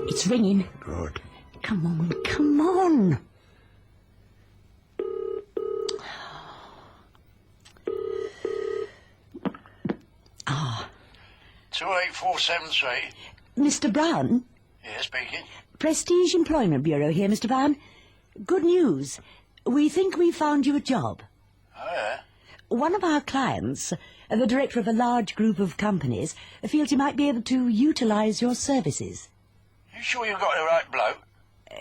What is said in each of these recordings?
It's ringing. Good. Come on, come on. Ah. 28473. Mr. Brown? Yes, speaking. Prestige Employment Bureau here, Mr. Brown. Good news. We think we've found you a job. Oh, yeah? One of our clients, the director of a large group of companies, feels he might be able to utilise your services. You sure you've got the right bloke?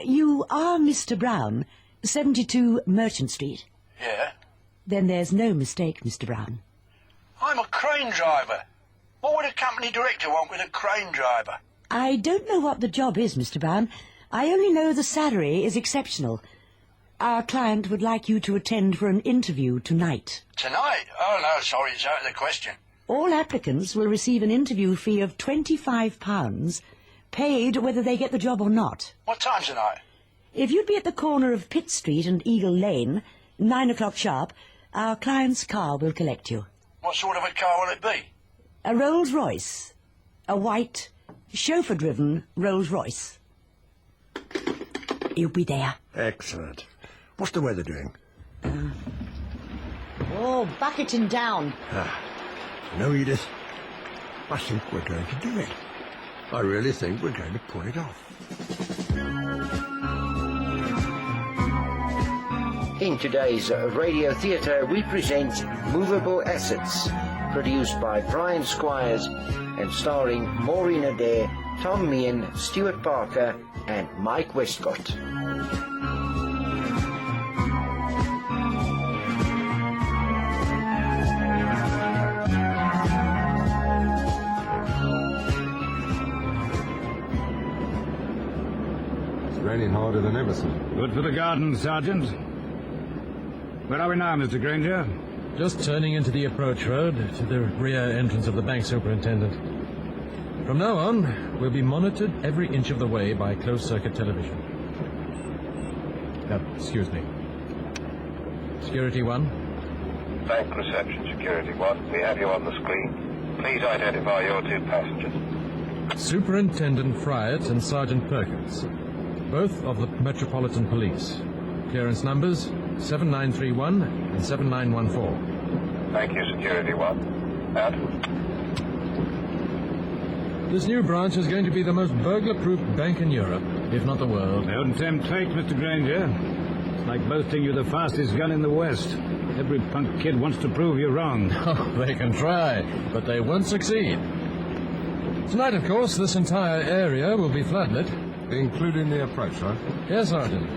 You are Mr. Brown, 72 Merchant Street. Yeah. Then there's no mistake, Mr. Brown. I'm a crane driver. What would a company director want with a crane driver? I don't know what the job is, Mr. Brown. I only know the salary is exceptional. Our client would like you to attend for an interview tonight. Tonight? Oh, no, sorry, it's out of the question. All applicants will receive an interview fee of £25, paid whether they get the job or not. What time tonight? If you'd be at the corner of Pitt Street and Eagle Lane, 9 o'clock sharp, our client's car will collect you. What sort of a car will it be? A Rolls-Royce. A white, chauffeur-driven Rolls-Royce. You'll be there. Excellent. What's the weather doing? Bucketing down. No, Edith. I think we're going to do it. I really think we're going to pull it off. In today's radio theatre, we present Movable Assets, produced by Brian Squires and starring Maureen Adair, Tom Meehan, Stuart Parker and Mike Westcott. It's raining harder than ever, sir. Good for the garden, Sergeant. Where are we now, Mr. Granger? Just turning into the approach road to the rear entrance of the bank superintendent. From now on, we'll be monitored every inch of the way by closed-circuit television. Excuse me. Security 1? Bank reception, Security 1. We have you on the screen. Please identify your two passengers. Superintendent Fryatt and Sergeant Perkins, both of the Metropolitan Police. Clearance numbers 7931 and 7914. Thank you, Security 1. Out. This new branch is going to be the most burglar-proof bank in Europe, if not the world. Don't tempt fate, Mr. Granger. It's like boasting you're the fastest gun in the West. Every punk kid wants to prove you wrong. Oh, they can try, but they won't succeed. Tonight, of course, this entire area will be floodlit. Including the approach, right? Yes, Sergeant.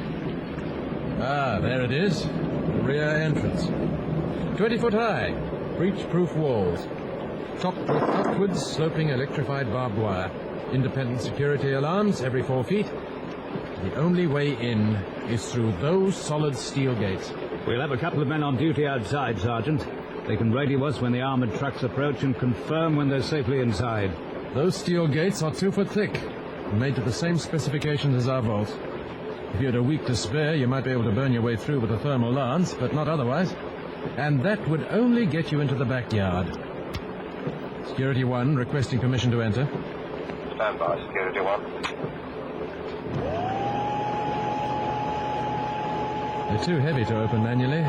Ah, there it is. The rear entrance. 20-foot high. Breach-proof walls. Topped with upwards sloping electrified barbed wire. Independent security alarms every 4 feet. The only way in is through those solid steel gates. We'll have a couple of men on duty outside, Sergeant. They can radio us when the armored trucks approach and confirm when they're safely inside. Those steel gates are 2 foot thick, made to the same specifications as our vault. If you had a week to spare, you might be able to burn your way through with a thermal lance, but not otherwise. And that would only get you into the backyard. Security 1, requesting permission to enter. Stand by, Security 1. They're too heavy to open manually.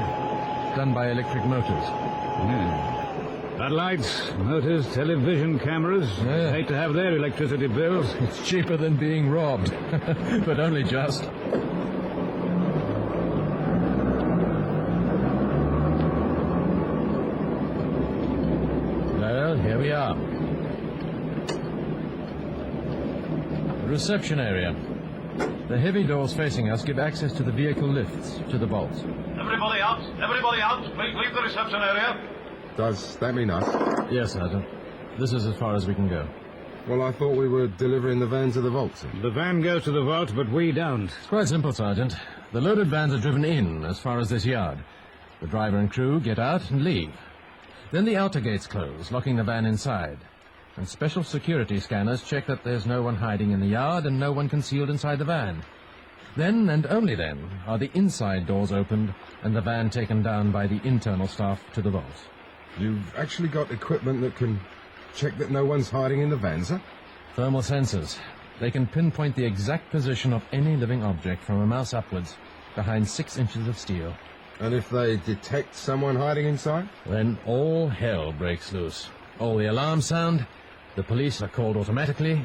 Done by electric motors. Yeah. Floodlights, motors, television cameras. Yeah. Hate to have their electricity bills. It's cheaper than being robbed. But only just. Well, here we are. Reception area. The heavy doors facing us give access to the vehicle lifts to the vaults. Everybody out! Everybody out! Please leave the reception area. Does that mean us? Yes, Sergeant. This is as far as we can go. Well, I thought we were delivering the van to the vaults. The van goes to the vault, but we don't. It's quite simple, Sergeant. The loaded vans are driven in as far as this yard. The driver and crew get out and leave. Then the outer gates close, locking the van inside. And special security scanners check that there's no one hiding in the yard and no one concealed inside the van. Then, and only then, are the inside doors opened and the van taken down by the internal staff to the vault. You've actually got equipment that can check that no one's hiding in the van, sir? Thermal sensors. They can pinpoint the exact position of any living object from a mouse upwards, behind 6 inches of steel. And if they detect someone hiding inside? Then all hell breaks loose. All the alarms sound, the police are called automatically,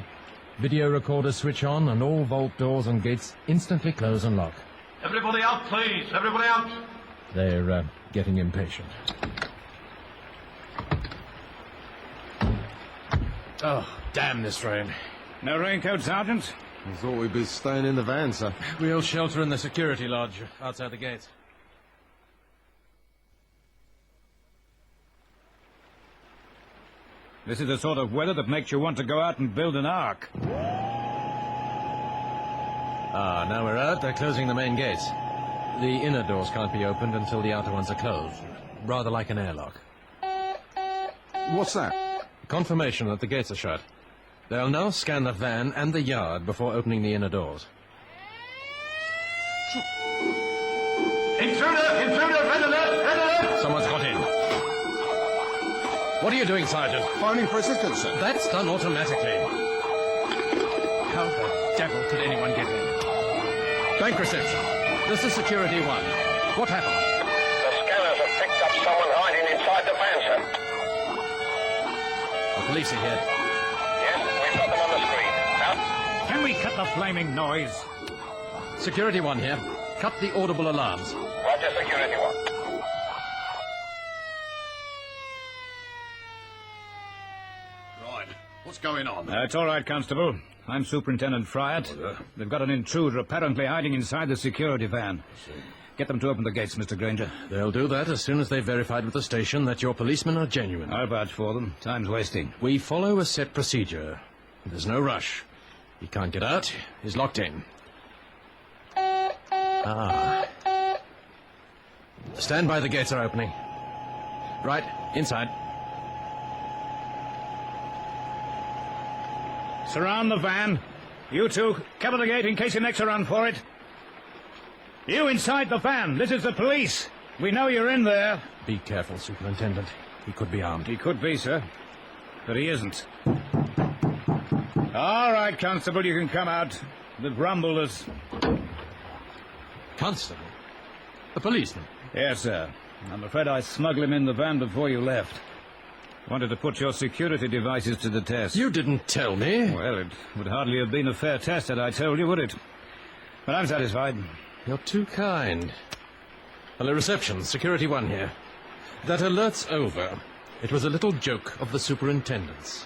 video recorders switch on, and all vault doors and gates instantly close and lock. Everybody out, please! Everybody out! They're getting impatient. Oh, damn this rain. No raincoat, Sergeant? I thought we'd be staying in the van, sir. We'll shelter in the security lodge outside the gates. This is the sort of weather that makes you want to go out and build an ark. Ah, now we're out. They're closing the main gates. The inner doors can't be opened until the outer ones are closed. Rather like an airlock. What's that? Confirmation that the gates are shut. They'll now scan the van and the yard before opening the inner doors. Intruder! Intruder! Red alert! Red alert! Someone's got in. What are you doing, Sergeant? Phoning for assistance, sir. That's done automatically. How the devil could anyone get in? Bank reception. This is Security 1. What happened? The scanners have picked up someone hiding inside the van, sir. The police are here. Yes, we've got them on the screen. Out. Can we cut the flaming noise? Security 1 here. Cut the audible alarms. Roger, Security 1. What's going on? It's all right, Constable. I'm Superintendent Fryatt. They've got an intruder apparently hiding inside the security van. Get them to open the gates, Mr. Granger. They'll do that as soon as they've verified with the station that your policemen are genuine. I'll vouch for them. Time's wasting. We follow a set procedure. There's no rush. He can't get out. He's locked in. Ah. Stand by, the gates are opening. Right, inside. Surround the van. You two, cover the gate in case he makes a run for it. You inside the van. This is the police. We know you're in there. Be careful, Superintendent. He could be armed. He could be, sir. But he isn't. All right, Constable, you can come out. The grumble is... Constable? A policeman? Yes, sir. I'm afraid I smuggled him in the van before you left. Wanted to put your security devices to the test. You didn't tell me. Well, it would hardly have been a fair test had I told you, would it? But I'm satisfied. You're too kind. Hello, reception. Security 1 here. That alert's over. It was a little joke of the superintendent's.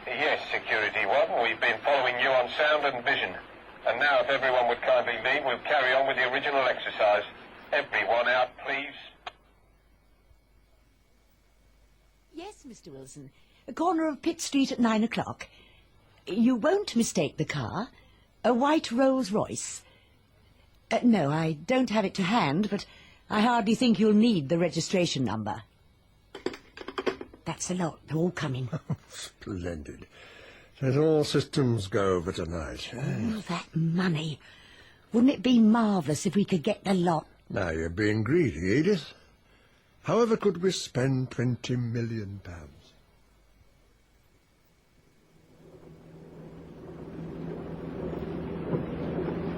Yes, Security 1. We've been following you on sound and vision. And now, if everyone would kindly leave, we'll carry on with the original exercise. Everyone out, please. Yes, Mr. Wilson. A corner of Pitt Street at 9 o'clock. You won't mistake the car. A white Rolls-Royce. No, I don't have it to hand, but I hardly think you'll need the registration number. That's a lot. They're all coming. Splendid. Let all systems go for tonight. All that money. Wouldn't it be marvellous if we could get the lot? Now you're being greedy, Edith. However could we spend £20 million?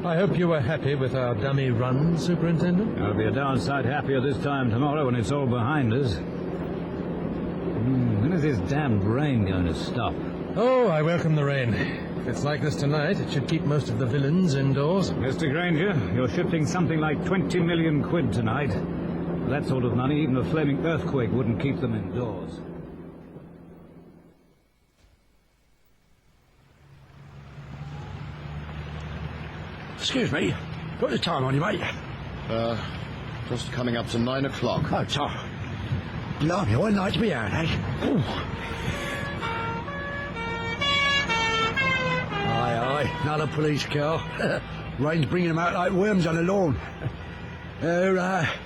I hope you were happy with our dummy run, Superintendent. I'll be a darn sight happier this time tomorrow when it's all behind us. When is this damned rain going to stop? Oh, I welcome the rain. If it's like this tonight, it should keep most of the villains indoors. Mr. Granger, you're shifting something like 20 million quid tonight. For that sort of money, even a flaming earthquake wouldn't keep them indoors. Excuse me. Put the time on you, mate. Just coming up to 9 o'clock. Oh, Tom. Blimey, what a night to be out, eh? Ooh. Aye, another police car. Rain's bringing them out like worms on a lawn.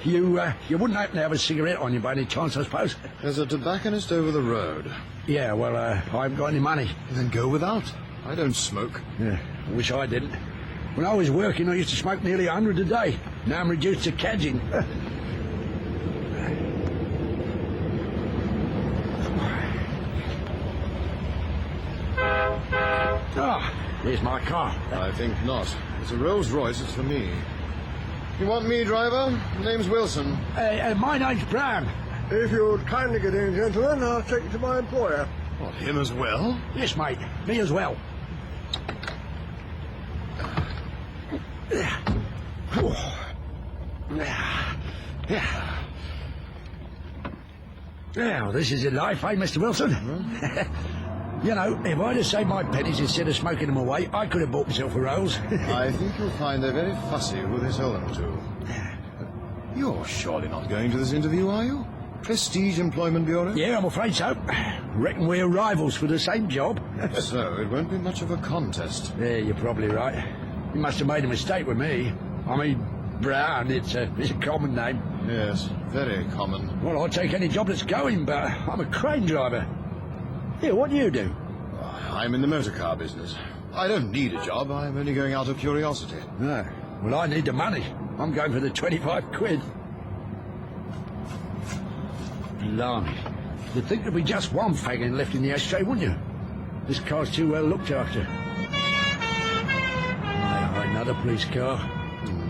You wouldn't happen to have a cigarette on you by any chance, I suppose? There's a tobacconist over the road. Yeah, well, I haven't got any money. Then go without. I don't smoke. Yeah, I wish I didn't. When I was working, I used to smoke nearly 100 a day. Now I'm reduced to cadging. Here's my car. I think not. It's a Rolls-Royce. It's for me. You want me, driver? Name's Wilson. My name's Brown. If you'd kindly get in, gentlemen, I'll take you to my employer. What, him as well? Yes, mate. Me as well. Now, this is your life, eh, Mr. Wilson? You know, if I'd have saved my pennies instead of smoking them away, I could have bought myself a Rolls. I think you'll find they're very fussy with this Owen too. You're surely not going to this interview, are you? Prestige Employment Bureau? Yeah, I'm afraid so. Reckon we're rivals for the same job. So, it won't be much of a contest. Yeah, you're probably right. You must have made a mistake with me. I mean, Brown, it's a common name. Yes, very common. Well, I'll take any job that's going, but I'm a crane driver. Here, what do you do? I'm in the motor car business. I don't need a job. I'm only going out of curiosity. No. Well, I need the money. I'm going for the 25 quid. Blimey. You'd think there'd be just one faggot left in the ashtray, wouldn't you? This car's too well looked after. Aye, another police car.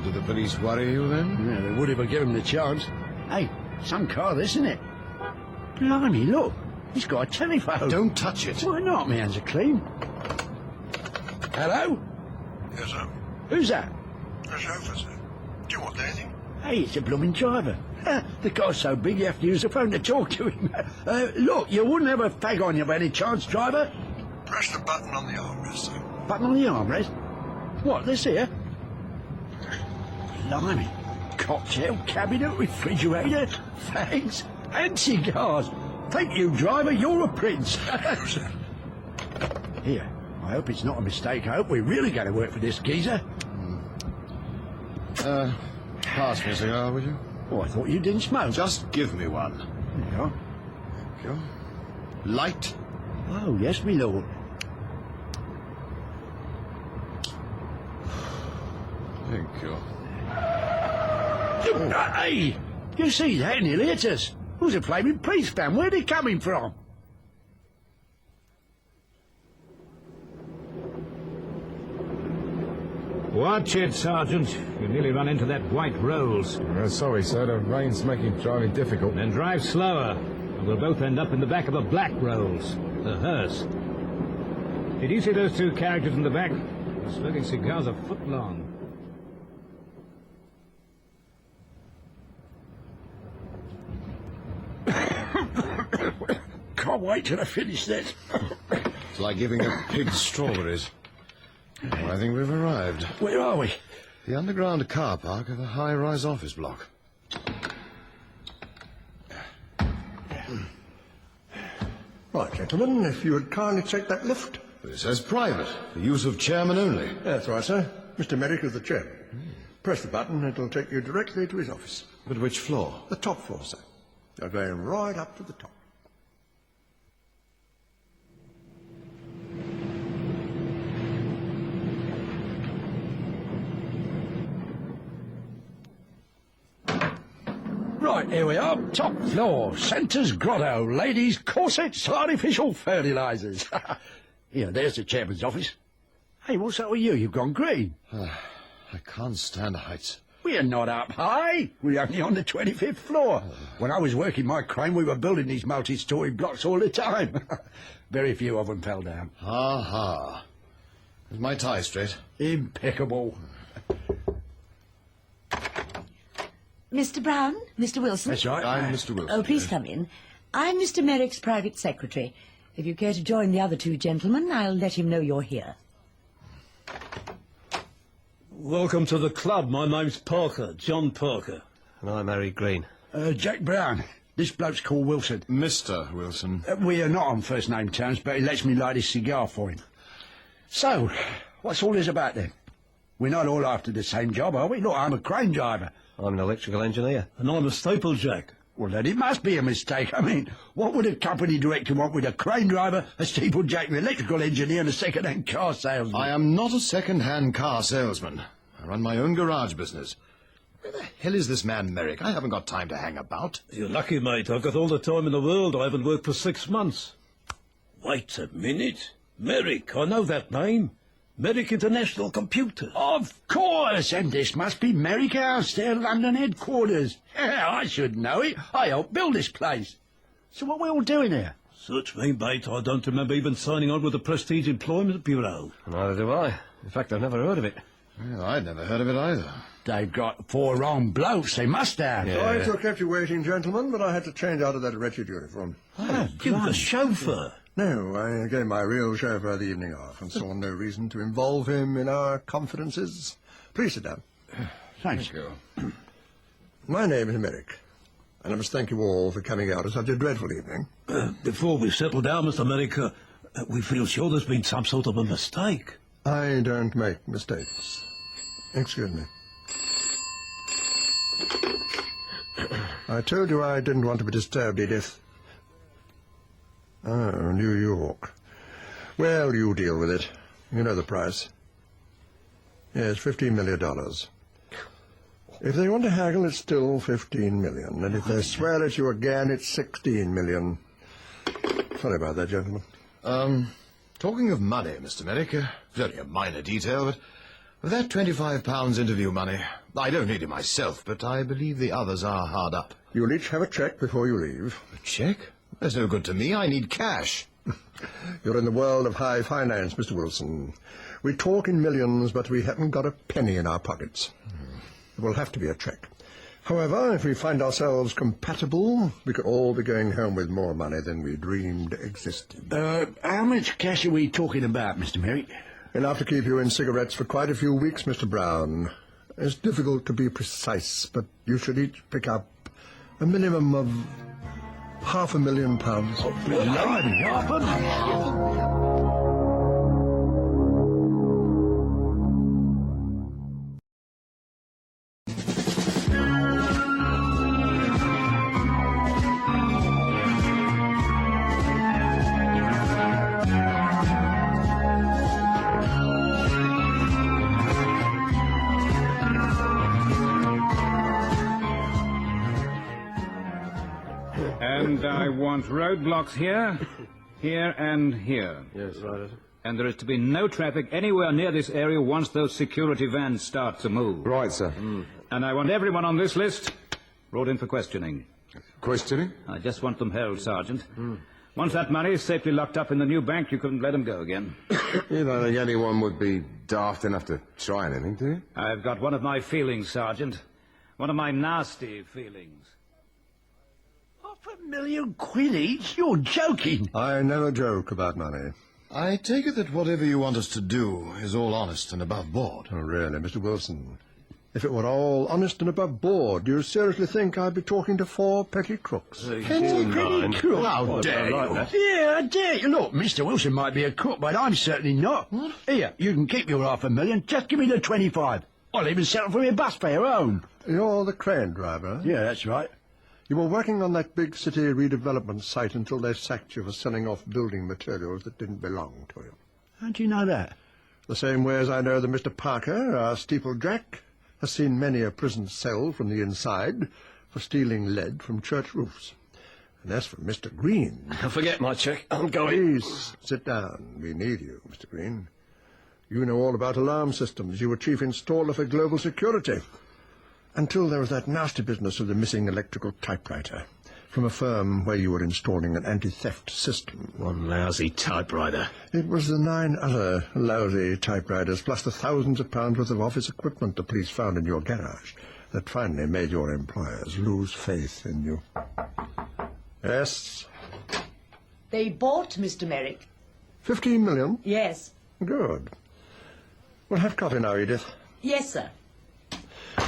Do the police worry you, then? Yeah, they would if I gave them the chance. Hey, some car, this, isn't it? Blimey, look. He's got a telephone. Don't touch it. Why not? My hands are clean. Hello? Yes, sir. Who's that? The chauffeur, sir. Do you want anything? Hey, it's a blooming driver. The car's so big you have to use the phone to talk to him. Look, you wouldn't have a fag on you by any chance, driver? Press the button on the armrest, sir. Button on the armrest? What, this here? Blimey. Cocktail cabinet, refrigerator, fags, and cigars. Thank you, driver, you're a prince. Here, I hope it's not a mistake. I hope we're really going to work for this geezer. Pass me a cigar, would you? Oh, I thought you didn't smoke. Just give me one. There you are. Thank you. Light? Oh, yes, me lord. Thank you. Hey, you see that? Nearly hit us. Who's a flaming police van? Where'd he coming from? Watch it, Sergeant. You nearly run into that white Rolls. Sorry, sir. The rain's making driving difficult. Then drive slower, and we'll both end up in the back of a black Rolls, the hearse. Did you see those two characters in the back? They're smoking cigars a foot long. Can't wait till I finish this. It's like giving a pig strawberries. Well, I think we've arrived. Where are we? The underground car park of a high-rise office block. Right, gentlemen, if you would kindly take that lift. It says private, the use of chairman only. That's right, sir. Mr. Merrick is the chairman. Press the button, it'll take you directly to his office. But which floor? The top floor, sir. You're going right up to the top. Right, here we are. Top floor. Centre's grotto. Ladies' corsets. Artificial fertilizers. Here, there's the chairman's office. Hey, what's that with you? You've gone green. I can't stand heights. We're not up high. We're only on the 25th floor. When I was working my crane, we were building these multi-storey blocks all the time. Very few of them fell down. Ha ha. Is my tie straight? Impeccable. Mr. Brown? Mr. Wilson? That's right. I'm Mr. Wilson. Oh, please come in. I'm Mr. Merrick's private secretary. If you care to join the other two gentlemen, I'll let him know you're here. Welcome to the club. My name's Parker, John Parker. And I'm Harry Green. Jack Brown. This bloke's called Wilson. Mr. Wilson. We are not on first-name terms, but he lets me light his cigar for him. So, what's all this about then? We're not all after the same job, are we? Look, I'm a crane driver. I'm an electrical engineer. And I'm a staplejack. Well, then it must be a mistake. I mean, what would a company director want with a crane driver, a steeplejack, an electrical engineer, and a second-hand car salesman? I am not a second-hand car salesman. I run my own garage business. Where the hell is this man Merrick? I haven't got time to hang about. You're lucky, mate. I've got all the time in the world. I haven't worked for 6 months. Wait a minute. Merrick, I know that name. Merrick International Computer. Of course, and this must be Merrick House, their London headquarters. Yeah, I should know it. I helped build this place. So what are we all doing here? Search me, mate. I don't remember even signing on with the Prestige Employment Bureau. Neither do I. In fact, I've never heard of it. Well, I'd never heard of it either. They've got 4 wrong blokes, they must have. Yeah. Sorry to have kept you waiting, gentlemen, but I had to change out of that wretched uniform. You the chauffeur. No, I gave my real chauffeur the evening off and saw no reason to involve him in our confidences. Please sit down. Thanks. My name is Merrick, and I must thank you all for coming out on such a dreadful evening. Before we settle down, Mr. Merrick, we feel sure there's been some sort of a mistake. I don't make mistakes. Excuse me. I told you I didn't want to be disturbed, Edith. Oh, New York. Well, you deal with it. You know the price. Yes, $15 million. If they want to haggle, it's still $15 million. And if they swear at you again, it's $16 million. Sorry about that, gentlemen. Talking of money, Mr. Merrick, it's only a minor detail, but with that £25 interview money, I don't need it myself, but I believe the others are hard up. You'll each have a cheque before you leave. A cheque? That's no good to me. I need cash. You're in the world of high finance, Mr. Wilson. We talk in millions, but we haven't got a penny in our pockets. It will have to be a cheque. However, if we find ourselves compatible, we could all be going home with more money than we dreamed existed. How much cash are we talking about, Mr. Merrick? Enough to keep you in cigarettes for quite a few weeks, Mr. Brown. It's difficult to be precise, but you should each pick up a minimum of £500,000. Oh, blimey, £500,000? And I want roadblocks here, here, and here. Yes, right. And there is to be no traffic anywhere near this area once those security vans start to move. Right, sir. And I want everyone on this list brought in for questioning. Questioning? I just want them held, Sergeant. Once that money is safely locked up in the new bank, you couldn't let them go again. You don't think anyone would be daft enough to try anything, do you? I've got one of my feelings, Sergeant. One of my nasty feelings. £500,000 each? You're joking. I never joke about money. I take it that whatever you want us to do is all honest and above board. Oh, really, Mr. Wilson? If it were all honest and above board, do you seriously think I'd be talking to 4 petty crooks? Petty crooks? How dare you? Yeah, I dare you. Look, Mr. Wilson might be a crook, but I'm certainly not. What? Here, you can keep your £500,000. Just give me the 25. I'll even settle for your bus fare home. You're the crane driver? Yeah, that's right. You were working on that big city redevelopment site until they sacked you for selling off building materials that didn't belong to you. How do you know that? The same way as I know that Mr. Parker, our steeplejack, has seen many a prison cell from the inside for stealing lead from church roofs. And as for Mr. Green... Forget my cheque. I'm going. Please, sit down. We need you, Mr. Green. You know all about alarm systems. You were chief installer for global security. Until there was that nasty business of the missing electrical typewriter from a firm where you were installing an anti-theft system. One lousy typewriter. It was the 9 other lousy typewriters, plus the thousands of pounds worth of office equipment the police found in your garage, that finally made your employers lose faith in you. Yes? They bought Mr. Merrick. 15 million? Yes. Good. We'll have coffee now, Edith. Yes, sir.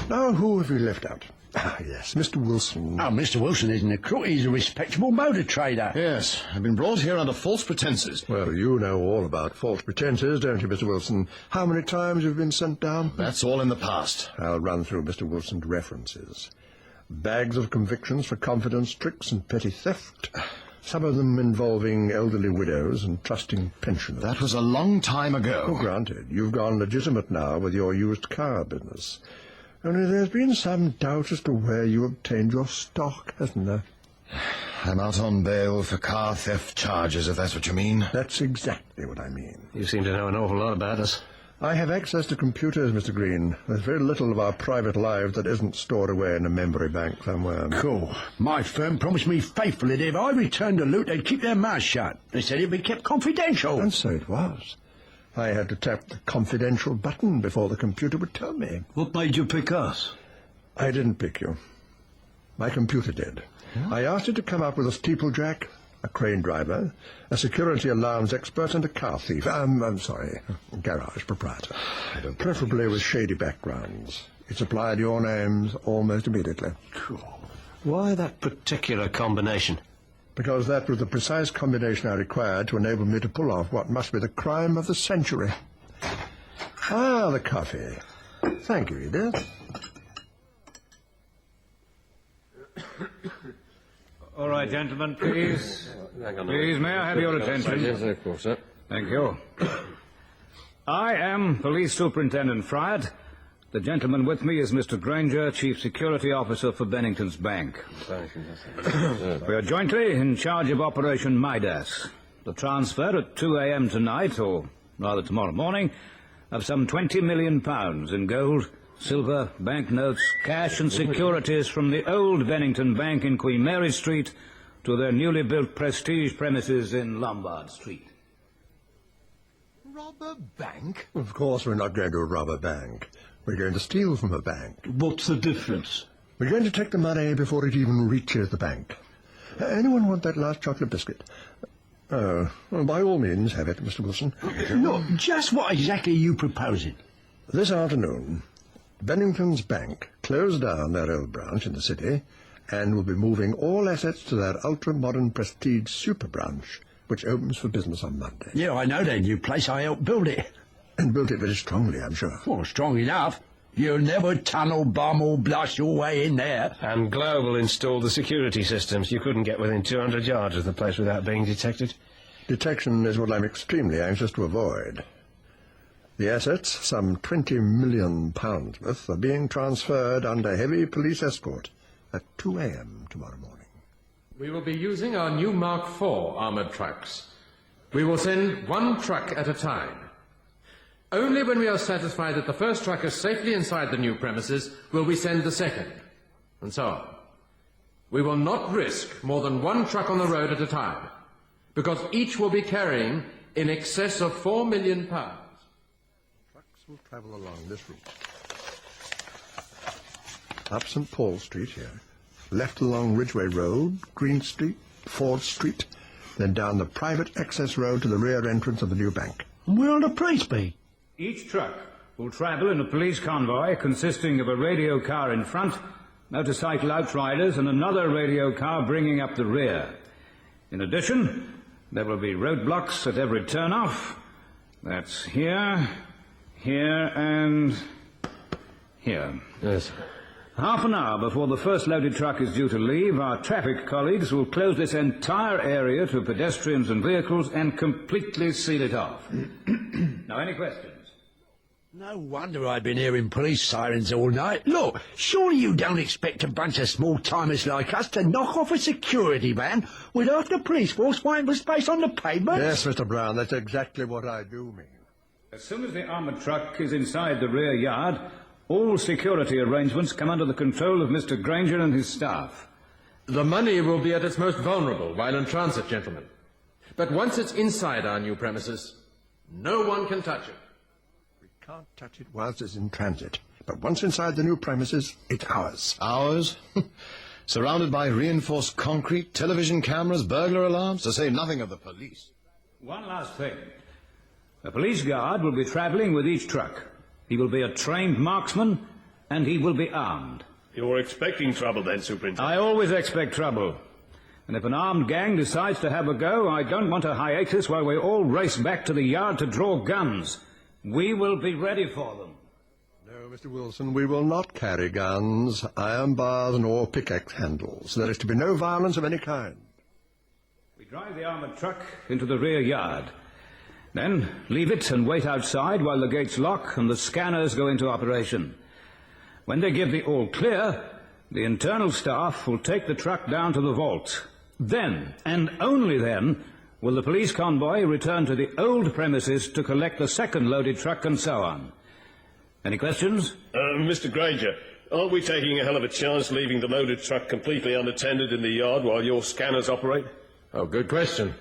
Now, who have we left out? Ah, yes, Mr. Wilson. Oh, Mr. Wilson isn't a crook. He's a respectable motor trader. Yes, I've been brought here under false pretences. Well, you know all about false pretences, don't you, Mr. Wilson? How many times you've been sent down? That's all in the past. I'll run through Mr. Wilson's references. Bags of convictions for confidence tricks and petty theft. Some of them involving elderly widows and trusting pensioners. That was a long time ago. Oh, granted. You've gone legitimate now with your used car business. Only there's been some doubt as to where you obtained your stock, hasn't there? I'm out on bail for car theft charges, if that's what you mean. That's exactly what I mean. You seem to know an awful lot about us. I have access to computers, Mr. Green. There's very little of our private lives that isn't stored away in a memory bank somewhere. Cool. My firm promised me faithfully that if I returned the loot, they'd keep their mouths shut. They said it'd be kept confidential. And so it was. I had to tap the confidential button before the computer would tell me. What made you pick us? I didn't pick you. My computer did. Huh? I asked it to come up with a steeplejack, a crane driver, a security alarms expert, and a car thief. I'm sorry, a garage proprietor. Preferably with shady backgrounds. It supplied your names almost immediately. Cool. Why that particular combination? Because that was the precise combination I required to enable me to pull off what must be the crime of the century. Ah, the coffee. Thank you, Edith. All right, gentlemen, please. Please, may I have your attention? Yes, of course, sir. Thank you. I am Police Superintendent Fryatt. The gentleman with me is Mr. Granger, Chief Security Officer for Bennington's Bank. We are jointly in charge of Operation Midas. The transfer at 2 a.m. tonight, or rather tomorrow morning, of some £20 million in gold, silver, banknotes, cash and securities from the old Bennington Bank in Queen Mary Street to their newly built prestige premises in Lombard Street. Rob a bank? Of course we're not going to rob a bank. We're going to steal from a bank. What's the difference? We're going to take the money before it even reaches the bank. Anyone want that last chocolate biscuit? Oh, well, by all means, have it, Mr. Wilson. Look, just what exactly are you proposing? This afternoon, Bennington's Bank closed down their old branch in the city and will be moving all assets to their ultra-modern prestige super branch, which opens for business on Monday. Yeah, I know that new place. I helped build it. And built it very strongly, I'm sure. Well, strong enough. You'll never tunnel, bomb or blast your way in there. And Global installed the security systems. You couldn't get within 200 yards of the place without being detected. Detection is what I'm extremely anxious to avoid. The assets, some £20 million worth, are being transferred under heavy police escort at 2 a.m. tomorrow morning. We will be using our new Mark IV armoured trucks. We will send one truck at a time. Only when we are satisfied that the first truck is safely inside the new premises will we send the second, and so on. We will not risk more than one truck on the road at a time, because each will be carrying in excess of £4 million. Trucks will travel along this route. Up St. Paul Street here, left along Ridgeway Road, Green Street, Ford Street, then down the private access road to the rear entrance of the new bank. And where'll the police be? Each truck will travel in a police convoy consisting of a radio car in front, motorcycle outriders, and another radio car bringing up the rear. In addition, there will be roadblocks at every turn-off. That's here, here, and here. Yes. Half an hour before the first loaded truck is due to leave, our traffic colleagues will close this entire area to pedestrians and vehicles and completely seal it off. Now, any questions? No wonder I've been hearing police sirens all night. Look, surely you don't expect a bunch of small-timers like us to knock off a security van with half the police force waiting for space on the pavement? Yes, Mr. Brown, that's exactly what I do mean. As soon as the armoured truck is inside the rear yard, all security arrangements come under the control of Mr. Granger and his staff. The money will be at its most vulnerable while in transit, gentlemen. But once it's inside our new premises, no one can touch it. We can't touch it whilst it's in transit. But once inside the new premises, it's ours. Ours? Surrounded by reinforced concrete, television cameras, burglar alarms, to say nothing of the police. One last thing. A police guard will be travelling with each truck. He will be a trained marksman, and he will be armed. You're expecting trouble then, Superintendent? I always expect trouble. And if an armed gang decides to have a go, I don't want a hiatus while we all race back to the yard to draw guns. We will be ready for them. No, Mr. Wilson, we will not carry guns, iron bars, nor pickaxe handles. There is to be no violence of any kind. We drive the armoured truck into the rear yard. Then leave it and wait outside while the gates lock and the scanners go into operation. When they give the all clear, the internal staff will take the truck down to the vault. Then, and only then, will the police convoy return to the old premises to collect the second loaded truck and so on. Any questions? Mr. Granger, aren't we taking a hell of a chance leaving the loaded truck completely unattended in the yard while your scanners operate? Oh, good question.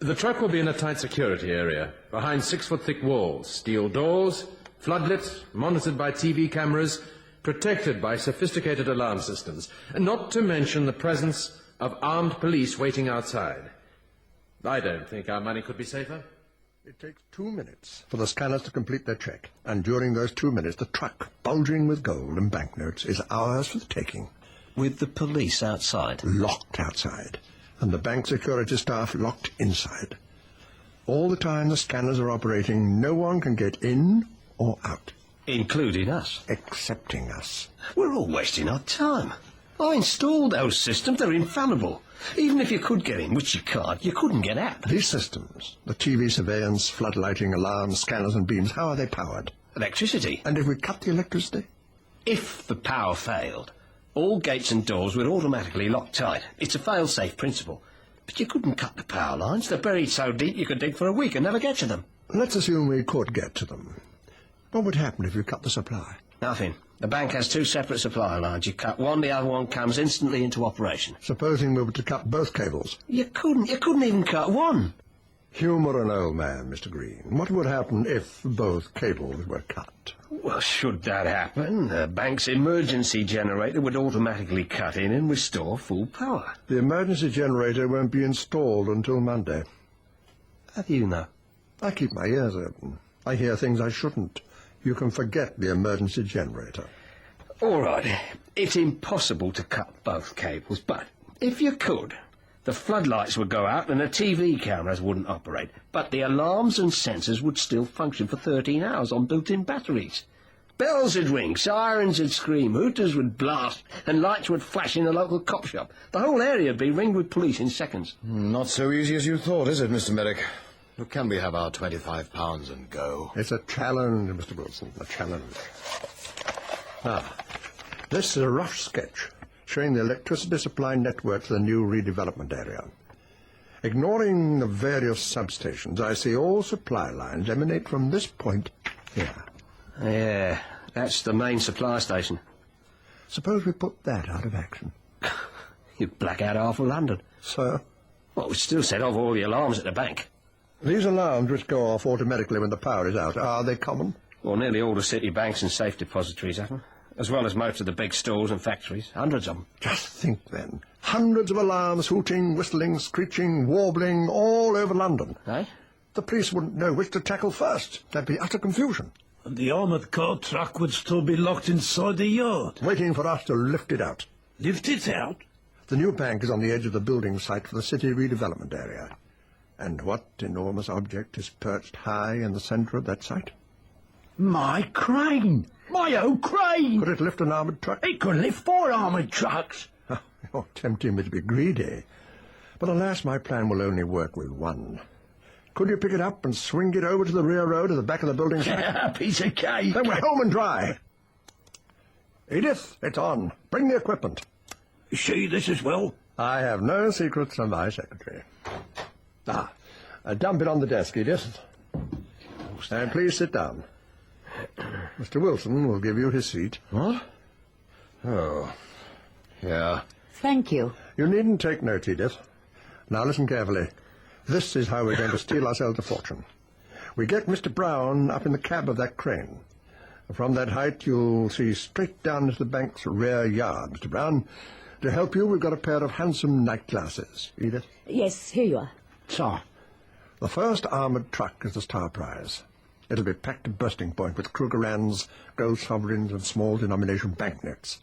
The truck will be in a tight security area, behind 6-foot-thick walls, steel doors, floodlit, monitored by TV cameras, protected by sophisticated alarm systems, not to mention the presence of armed police waiting outside. I don't think our money could be safer. It takes 2 minutes for the scanners to complete their check, and during those 2 minutes the truck, bulging with gold and banknotes, is ours for the taking. With the police outside? Locked outside, and the bank security staff locked inside. All the time the scanners are operating, no one can get in or out. Including us? Excepting us. We're all wasting our time. I installed those systems. They're infallible. Even if you could get in, which you can't, you couldn't get out. These systems, the TV surveillance, floodlighting, alarms, scanners and beams, how are they powered? Electricity. And if we cut the electricity? If the power failed, all gates and doors would automatically lock tight. It's a fail-safe principle. But you couldn't cut the power lines. They're buried so deep you could dig for a week and never get to them. Let's assume we could get to them. What would happen if you cut the supply? Nothing. The bank has 2 separate supply lines. You cut one, the other one comes instantly into operation. Supposing we were to cut both cables? You couldn't even cut one. Humour an old man, Mr. Green. What would happen if both cables were cut? Well, should that happen, the bank's emergency generator would automatically cut in and restore full power. The emergency generator won't be installed until Monday. How do you know? I keep my ears open. I hear things I shouldn't. You can forget the emergency generator. All right. It's impossible to cut both cables, but if you could, the floodlights would go out and the TV cameras wouldn't operate, but the alarms and sensors would still function for 13 hours on built-in batteries. Bells would ring, sirens would scream, hooters would blast, and lights would flash in the local cop shop. The whole area would be ringed with police in seconds. Not so easy as you thought, is it, Mr. Merrick? Look, can we have our £25 and go? It's a challenge, Mr. Wilson, a challenge. This is a rough sketch showing the electricity supply network to the new redevelopment area. Ignoring the various substations, I see all supply lines emanate from this point here. Yeah, that's the main supply station. Suppose we put that out of action. You'd black out half of London. So? Well, we'd still set off all the alarms at the bank. These alarms which go off automatically when the power is out, are they common? Well, nearly all the city banks and safe depositories have them, as well as most of the big stores and factories. Hundreds of them. Just think, then. Hundreds of alarms, hooting, whistling, screeching, warbling, all over London. Eh? The police wouldn't know which to tackle first. There'd be utter confusion. And the armoured car truck would still be locked inside the yard. Waiting for us to lift it out. Lift it out? The new bank is on the edge of the building site for the city redevelopment area. And what enormous object is perched high in the centre of that site? My crane! My old crane! Could it lift an armoured truck? It could lift 4 armoured trucks. Oh, you're tempting me to be greedy. But alas, my plan will only work with one. Could you pick it up and swing it over to the rear road at the back of the building site? A piece of cake. Then we're home and dry. Edith, it's on. Bring the equipment. See this as well? I have no secrets from my secretary. Dump it on the desk, Edith. course. And please sit down. Mr. Wilson will give you his seat. What? Oh. Yeah. Thank you. You needn't take note, Edith. Now listen carefully. This is how we're going to steal ourselves a fortune. We get Mr. Brown up in the cab of that crane. From that height, you'll see straight down into the bank's rear yard, Mr. Brown. To help you, we've got a pair of handsome night glasses. Edith? Yes, here you are. So, the first armoured truck is the star prize. It'll be packed to bursting point with Krugerrands, gold sovereigns and small denomination banknotes.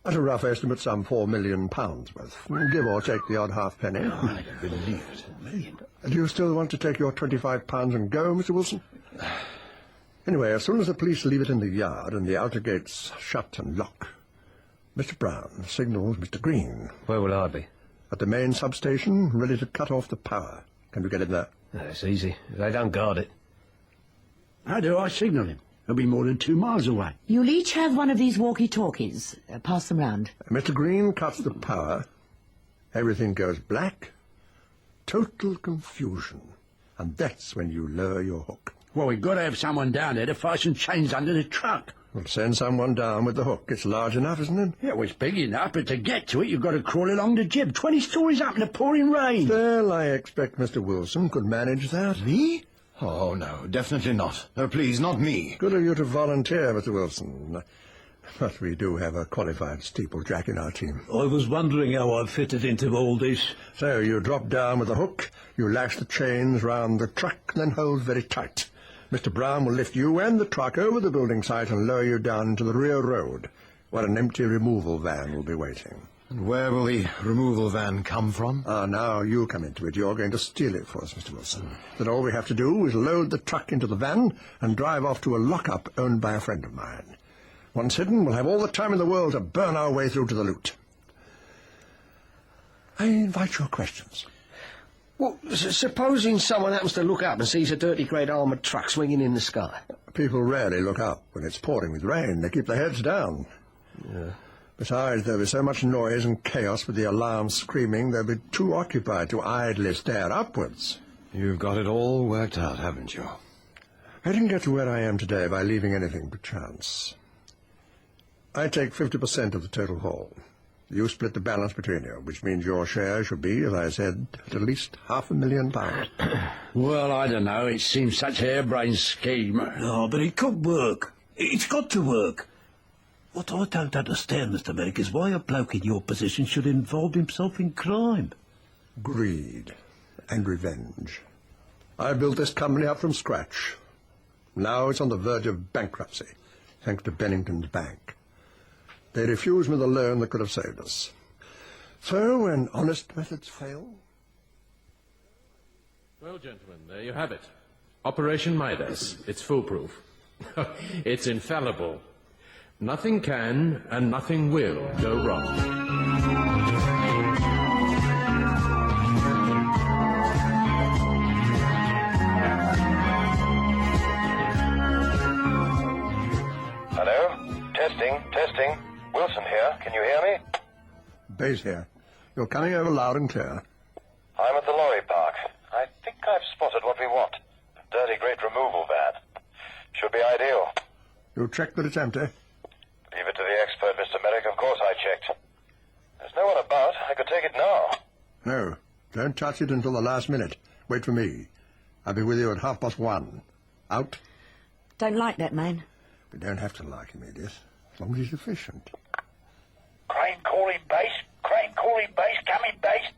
At a rough estimate, some £4 million worth. Give or take the odd halfpenny. Oh, I don't believe it. £4 million. Do you still want to take your £25 and go, Mr. Wilson? Anyway, as soon as the police leave it in the yard and the outer gates shut and lock, Mr. Brown signals Mr. Green. Where will I be? At the main substation, ready to cut off the power. Can we get in there? That's easy. They don't guard it. How do I signal him? He'll be more than 2 miles away. You'll each have one of these walkie-talkies. Pass them round. Mr. Green cuts the power. Everything goes black. Total confusion. And that's when you lower your hook. Well, we've got to have someone down there to fasten chains under the truck. We'll send someone down with the hook. It's large enough, isn't it? Yeah, well, it's big enough, but to get to it, you've got to crawl along the jib. 20 stories up in the pouring rain. Well, I expect Mr. Wilson could manage that. Me? Oh, no, definitely not. No, please, not me. Good of you to volunteer, Mr. Wilson. But we do have a qualified steeplejack in our team. I was wondering how I fitted into all this. So you drop down with the hook, you lash the chains round the truck, then hold very tight. Mr. Brown will lift you and the truck over the building site and lower you down into the rear road, where an empty removal van will be waiting. And where will the removal van come from? Now you come into it. You're going to steal it for us, Mr. Wilson. Then all we have to do is load the truck into the van and drive off to a lock-up owned by a friend of mine. Once hidden, we'll have all the time in the world to burn our way through to the loot. I invite your questions. Well, supposing someone happens to look up and sees a dirty great armoured truck swinging in the sky. People rarely look up when it's pouring with rain. They keep their heads down. Yeah. Besides, there'll be so much noise and chaos with the alarm screaming, they'll be too occupied to idly stare upwards. You've got it all worked out, haven't you? I didn't get to where I am today by leaving anything to chance. I take 50% of the total haul. You split the balance between you, which means your share should be, as I said, at least £500,000. Well, I don't know. It seems such a harebrained scheme. No, but it could work. It's got to work. What I don't understand, Mr. Merrick, is why a bloke in your position should involve himself in crime. Greed and revenge. I built this company up from scratch. Now it's on the verge of bankruptcy, thanks to Bennington's bank. They refused me the loan that could have saved us. So, when honest methods fail... Well, gentlemen, there you have it. Operation Midas. It's foolproof. It's infallible. Nothing can and nothing will go wrong. Hello? Testing. Wilson here. Can you hear me? Base here. You're coming over loud and clear. I'm at the lorry park. I think I've spotted what we want. A dirty great removal van. Should be ideal. You checked that it's empty? Leave it to the expert, Mr. Merrick. Of course I checked. There's no one about. I could take it now. No. Don't touch it until the last minute. Wait for me. I'll be with you at 1:30. Out? Don't like that man. We don't have to like him, Edith, as long as he's efficient. Crane calling base. Coming base.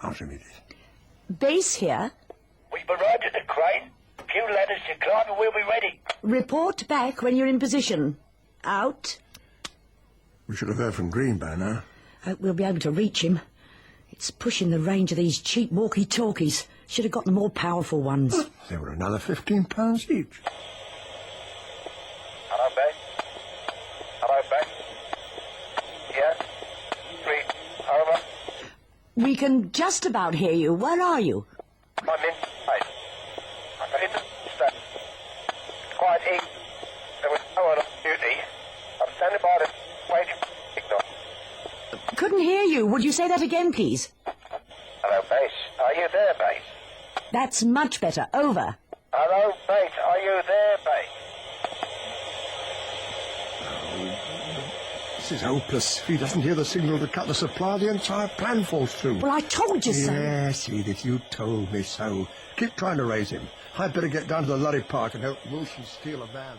Answer me, Edith. Base here. We've arrived at the crane. Few ladders to climb and we'll be ready. Report back when you're in position. Out. We should have heard from Green by now. Hope we'll be able to reach him. It's pushing the range of these cheap walkie-talkies. Should have got the more powerful ones. They were another £15 each. Hello, base. Yes. Read. Over. We can just about hear you. Where are you? I'm inside. I got into the It's quite easy. There was no one on duty. I'm standing by the waiting for the signal. Couldn't hear you. Would you say that again, please? Hello, base. Are you there, base? That's much better. Over. Hello, mate. Are you there, mate? This is hopeless. If he doesn't hear the signal to cut the supply, the entire plan falls through. Well, I told you so. Yes, Edith, you told me so. Keep trying to raise him. I'd better get down to the lorry park and help Wilson steal a van.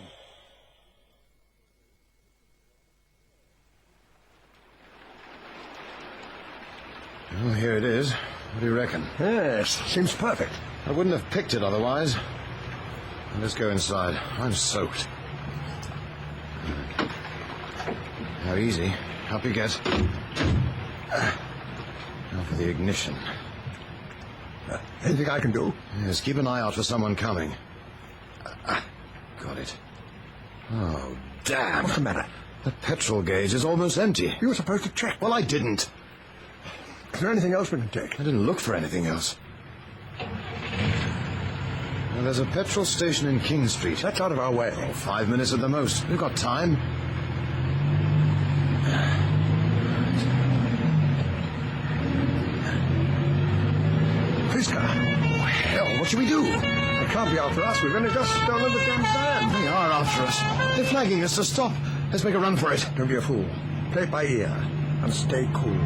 Well, here it is. What do you reckon? Yes, seems perfect. I wouldn't have picked it otherwise. Let's go inside. I'm soaked. Now, easy. Up you get. Now for the ignition. Anything I can do? Yes, keep an eye out for someone coming. Got it. Oh, damn. What's the matter? The petrol gauge is almost empty. You were supposed to check. Well, I didn't. Is there anything else we can take? I didn't look for anything else. Now, there's a petrol station in King Street. That's out of our way. Oh, 5 minutes at the most. We've got time. Police car. Oh, hell, what should we do? They can't be after us. We've only just stolen the damn van. They are after us. They're flagging us to stop. Let's make a run for it. Don't be a fool. Play it by ear and stay cool.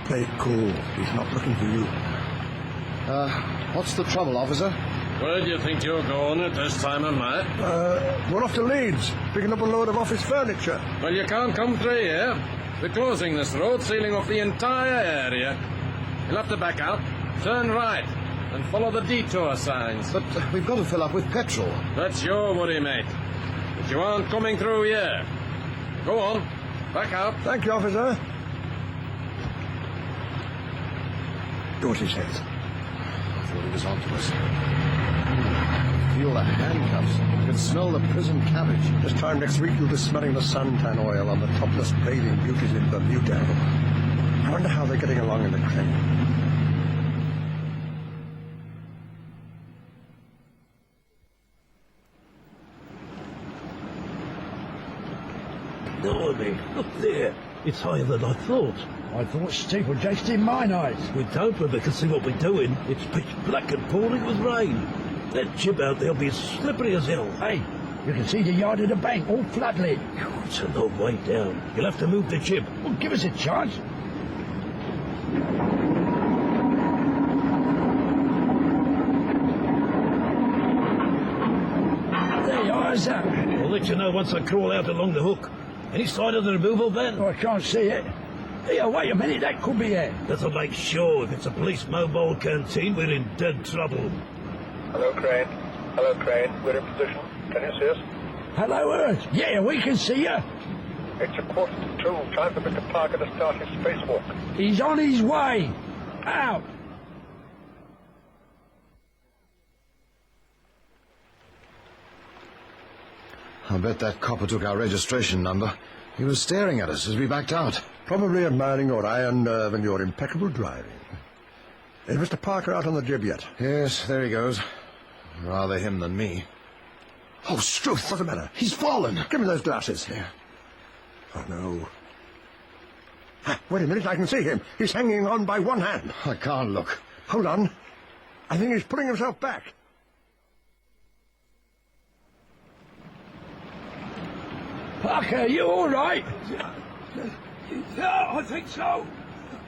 Play it cool. He's not looking for you. What's the trouble, officer? Where do you think you're going at this time of night? We're off to Leeds, picking up a load of office furniture. Well, you can't come through here. They're closing this road, sealing off the entire area. You'll have to back out, turn right, and follow the detour signs. But we've got to fill up with petrol. That's your worry, mate. But you aren't coming through here. Go on, back out. Thank you, officer. Do what he says. I thought he was on to us. Feel the handcuffs. I can smell the prison cabbage. This time next week you'll be smelling the suntan oil on the topless bathing beauties in Bermuda. I wonder how they're getting along in the train. Blimey, look there. It's higher than I thought. I thought steeplechase in mine eyes. We don't, but they can see what we're doing. It's pitch black and pouring with rain. That jib out there'll be as slippery as hell. Hey, you can see the yard of the bank all floodlit. It's a long way down. You'll have to move the jib. Well, give us a chance. There you are, sir. I'll let you know once I crawl out along the hook. Any sign of the removal van? Oh, I can't see it. Here, wait a minute, that could be it. That'll make sure. If it's a police mobile canteen, we're in dead trouble. Hello, Crane. Hello, Crane. We're in position. Can you see us? Hello, Earth. Yeah, we can see you. It's 1:45. Time for Mr. Parker to start his spacewalk. He's on his way. Out. I bet that copper took our registration number. He was staring at us as we backed out. Probably admiring your iron nerve and your impeccable driving. Is Mr. Parker out on the jib yet? Yes, there he goes. Rather him than me. Oh, Struth, what's the matter? He's fallen. Give me those glasses. Here. Oh, no. Wait a minute, I can see him. He's hanging on by one hand. I can't look. Hold on. I think he's pulling himself back. Parker, you all right? Yeah, I think so.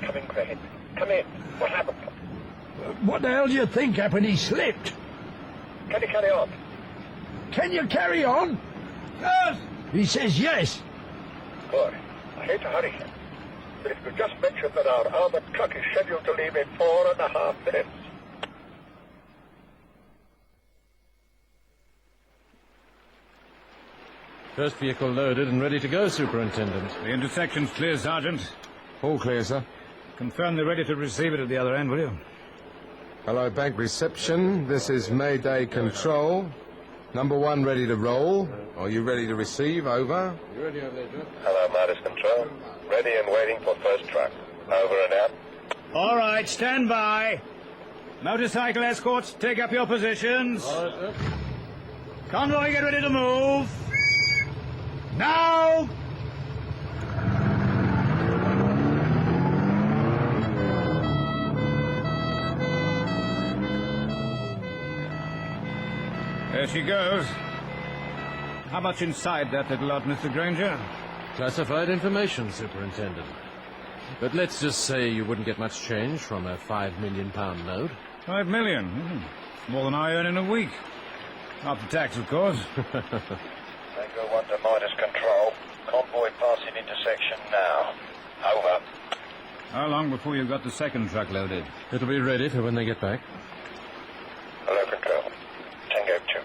Come in, Crane. Come in. What happened? What the hell do you think happened? He slipped. Can you carry on? Can you carry on? Yes. He says yes. Good. I hate to hurry him, but if you just mention that our armored truck is scheduled to leave in 4.5 minutes. First vehicle loaded and ready to go, Superintendent. The intersection's clear, Sergeant. All clear, sir. Confirm they're ready to receive it at the other end, will you? Hello, bank reception. This is Mayday Control. Number 1 ready to roll. Are you ready to receive? Over. Hello, Midas Control. Ready and waiting for first truck. Over and out. All right, stand by. Motorcycle escorts, take up your positions. All right, sir. Convoy, get ready to move. Now! There she goes. How much inside that little lot, Mr. Granger? Classified information, Superintendent. But let's just say you wouldn't get much change from a £5 million note. 5 million? More than I earn in a week. After tax, of course. Tango 1 to Midas Control. Convoy passing intersection now. Over. How long before you've got the second truck loaded? It'll be ready for when they get back. Hello, Control. Tango 2.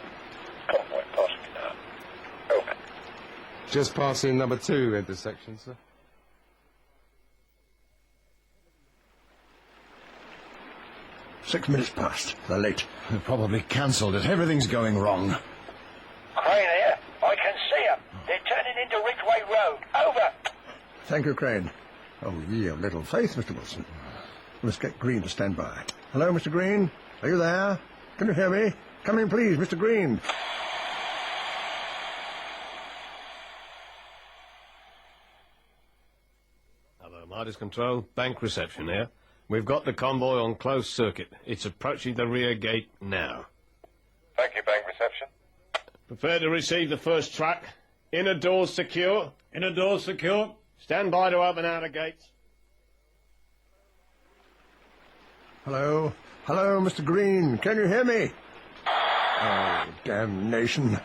Convoy passing now. Over. Just passing number 2 intersection, sir. Six minutes past. They're late. They've probably cancelled it. Everything's going wrong. Crane here. I can see them. They're turning into Ridgeway Road. Over. Thank you, Crane. Oh, ye of little faith, Mr. Wilson. We must get Green to stand by. Hello, Mr. Green. Are you there? Can you hear me? Come in, please, Mr. Green. Hello, Midas Control. Bank reception here. We've got the convoy on closed circuit. It's approaching the rear gate now. Thank you, bank reception. Prepare to receive the first truck. Inner doors secure. Inner doors secure. Stand by to open outer gates. Hello? Hello, Mr. Green. Can you hear me? Oh, damnation.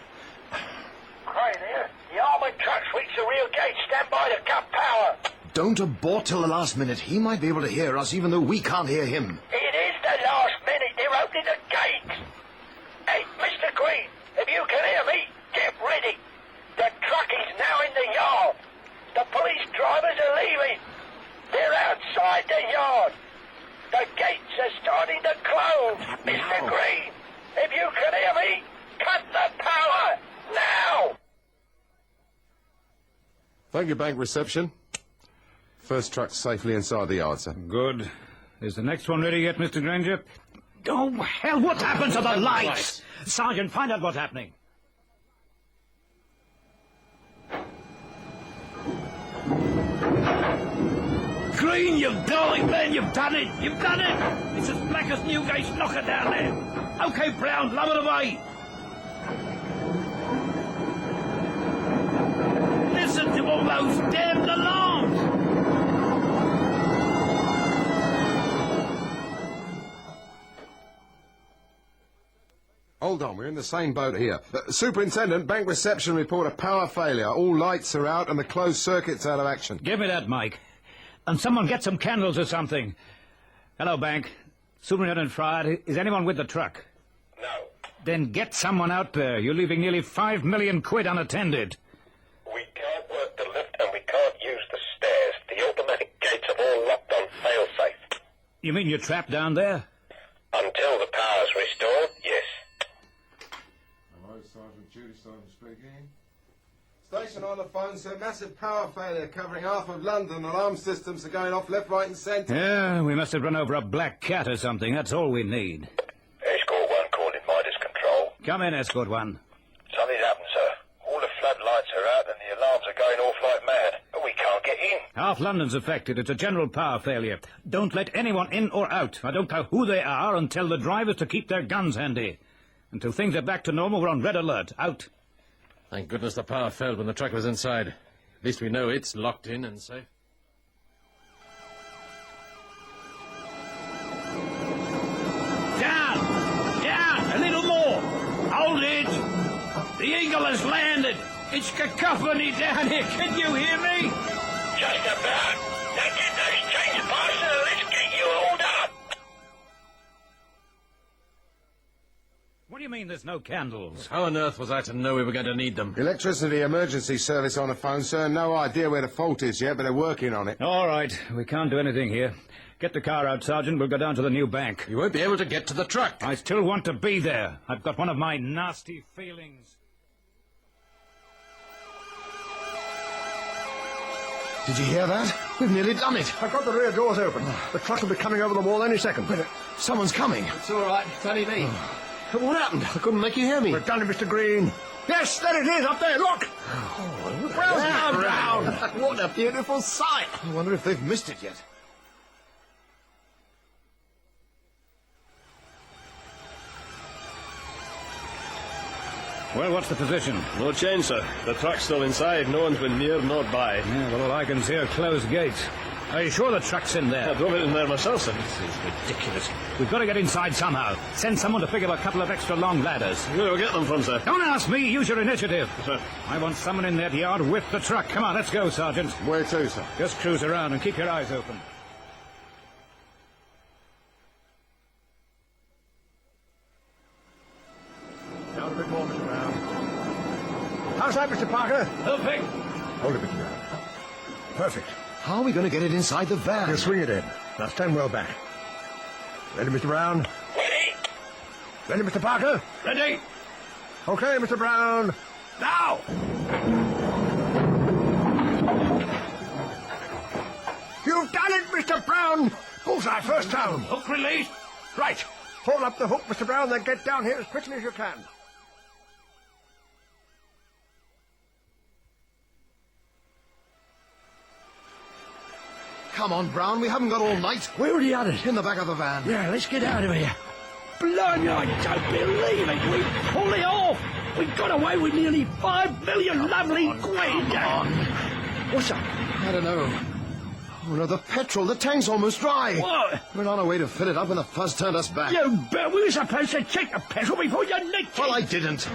Crane here. The armoured trucks reach the rear gate. Stand by to cut power. Don't abort till the last minute. He might be able to hear us, even though we can't hear him. It is the last minute. They're opening the gates. Hey, Mr. Green, if you can hear me, get ready. The truck is now in the yard. The police drivers are leaving. They're outside the yard. The gates are starting to close. Mr. Green, if you can hear me, cut the power now. Thank you, bank reception. First truck safely inside the yard, sir. Good. Is the next one ready yet, Mr. Granger? Oh, hell, what happened to the lights? Sergeant, find out what's happening. Green, you darling man, you've done it! You've done it! It's as black as Newgate's knocker down there. OK, Brown, lower it away. Listen to all those damned alarms! Hold on, we're in the same boat here. Superintendent, bank reception report a power failure. All lights are out and the closed circuit's out of action. Give me that, Mike. And someone get some candles or something. Hello, Bank. Superintendent Fryer, is anyone with the truck? No. Then get someone out there. You're leaving nearly £5 million unattended. We can't work the lift and we can't use the stairs. The automatic gates are all locked on fail-safe. You mean you're trapped down there? Until the power's restored, yes. Hello, Sergeant Judy, Sergeant speaking. Station on the phone, sir. Massive power failure covering half of London. Alarm systems are going off left, right and centre. Yeah, we must have run over a black cat or something. That's all we need. Escort 1 calling Midas Control. Come in, Escort 1. Something's happened, sir. All the floodlights are out and the alarms are going off like mad. But we can't get in. Half London's affected. It's a general power failure. Don't let anyone in or out. I don't care who they are, and tell the drivers to keep their guns handy. Until things are back to normal, we're on red alert. Out. Thank goodness the power failed when the truck was inside. At least we know it's locked in and safe. Down! Down! A little more! Hold it! The Eagle has landed! It's cacophony down here! Can you hear me? Just about. Now get those chains fastened and let's get you hauled up. What do you mean there's no candles? How on earth was I to know we were going to need them? Electricity emergency service on the phone, sir. No idea where the fault is yet, but they're working on it. All right. We can't do anything here. Get the car out, Sergeant. We'll go down to the new bank. You won't be able to get to the truck. I still want to be there. I've got one of my nasty feelings. Did you hear that? We've nearly done it. I've got the rear doors open. The truck will be coming over the wall any second. But someone's coming. It's all right. It's only me. What happened? I couldn't make you hear me. We've done it, Mr. Green. Yes, there it is, up there, look! Well done, Brown! What a beautiful sight! I wonder if they've missed it yet. Well, what's the position? No change, sir. The truck's still inside. No one's been near nor by. Yeah, well, all I can see are closed gates. Are you sure the truck's in there? I drove it in there myself, sir. This is ridiculous. We've got to get inside somehow. Send someone to pick up a couple of extra long ladders. Where do we get them from, sir? Don't ask me. Use your initiative. Sir. I want someone in that yard with the truck. Come on, let's go, Sergeant. Where to, sir? Just cruise around and keep your eyes open. Down a bit more, Mr. Brown. How's that, Mr. Parker? Perfect. Hold it, Mr. Brown. Perfect. How are we going to get it inside the van? You swing it in. Now stand well back. Ready, Mr. Brown? Ready? Ready, Mr. Parker? Ready? Okay, Mr. Brown. Now! You've done it, Mr. Brown! Bullseye, first down. Hook release. Right. Haul up the hook, Mr. Brown, then get down here as quickly as you can. Come on, Brown, we haven't got all night. Where are the others? In the back of the van. Yeah, let's get out of here. Blimey, I don't believe it. We pulled it off. We got away with nearly 5 million lovely quid. What's up? I don't know. Oh, no, the petrol. The tank's almost dry. What? We're on our way to fill it up when the fuzz turned us back. You bet. We were supposed to check the petrol before you nicked it. Well, I didn't.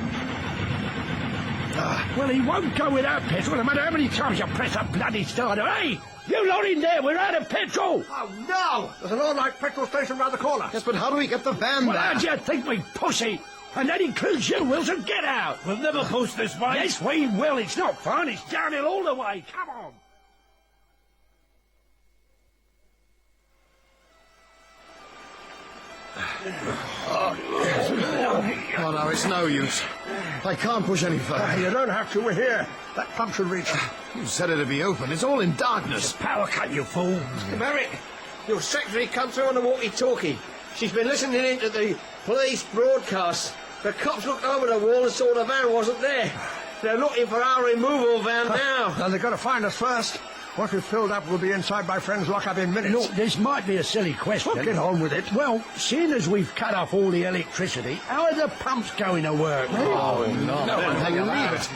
Well, he won't go without petrol no matter how many times you press a bloody starter. Hey, you lot in there. We're out of petrol. Oh, no! There's an all-night petrol station round the corner. Yes, but how do we get the van Well, there? how do you think we pussy? And that includes you, Wilson. Get out. We'll never push this way. Yes, we will. It's not fun. It's downhill all the way. Come on. Oh, no, it's no use. I can't push any further. You don't have to. We're here. That pump should reach. You said it'd be open. It's all in darkness. Power cut, you fool. Merrick, your secretary come through on the walkie-talkie. She's been listening in to the police broadcast. The cops looked over the wall and saw the van wasn't there. They're looking for our removal van now. Now, they've got to find us first. Once we've filled up, we'll be inside my friend's lock-up in minutes. Look, this might be a silly question. Well, get on with it. Well, seeing as we've cut off all the electricity, how are the pumps going to work? Oh, no. Hang on, leave it.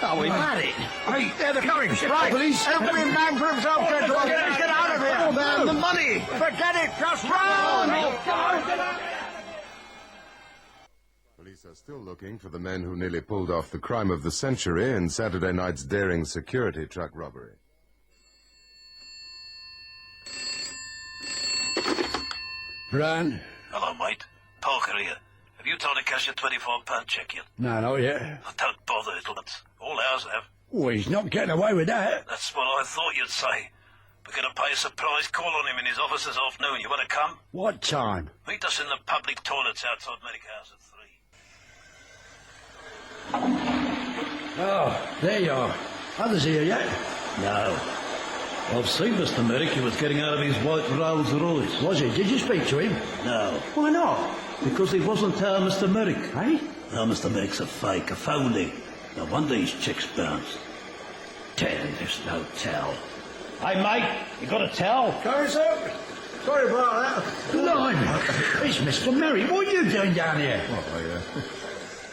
Oh, we've had it. Hey, there they're coming. Right. Police. Every man for himself, gentlemen. Let's get out of here. Oh, man, the money. Forget it. Just run. Police are still looking for the men who nearly pulled off the crime of the century in Saturday night's daring security truck robbery. Brian? Hello, mate. Parker here. Have you told the cashier £24 check yet? No, not yet. Oh, don't bother, little nuts. All ours have. Oh, he's not getting away with that. That's what I thought you'd say. We're going to pay a surprise call on him in his office this afternoon. You want to come? What time? Meet us in the public toilets outside Medic House at 3. Oh, there you are. Others here yet? No. I've seen Mr. Merrick. He was getting out of his white Rolls Royce. Was he? Did you speak to him? No. Why not? Because he wasn't Mr. Merrick. Eh? No, Mr. Merrick's a fake, a phony. No wonder his checks bounced. Tell, there's no tell. Hey, mate, you got a towel? Sorry, sir. Sorry about that. Blimey. It's Mr. Merrick. What are you doing down here?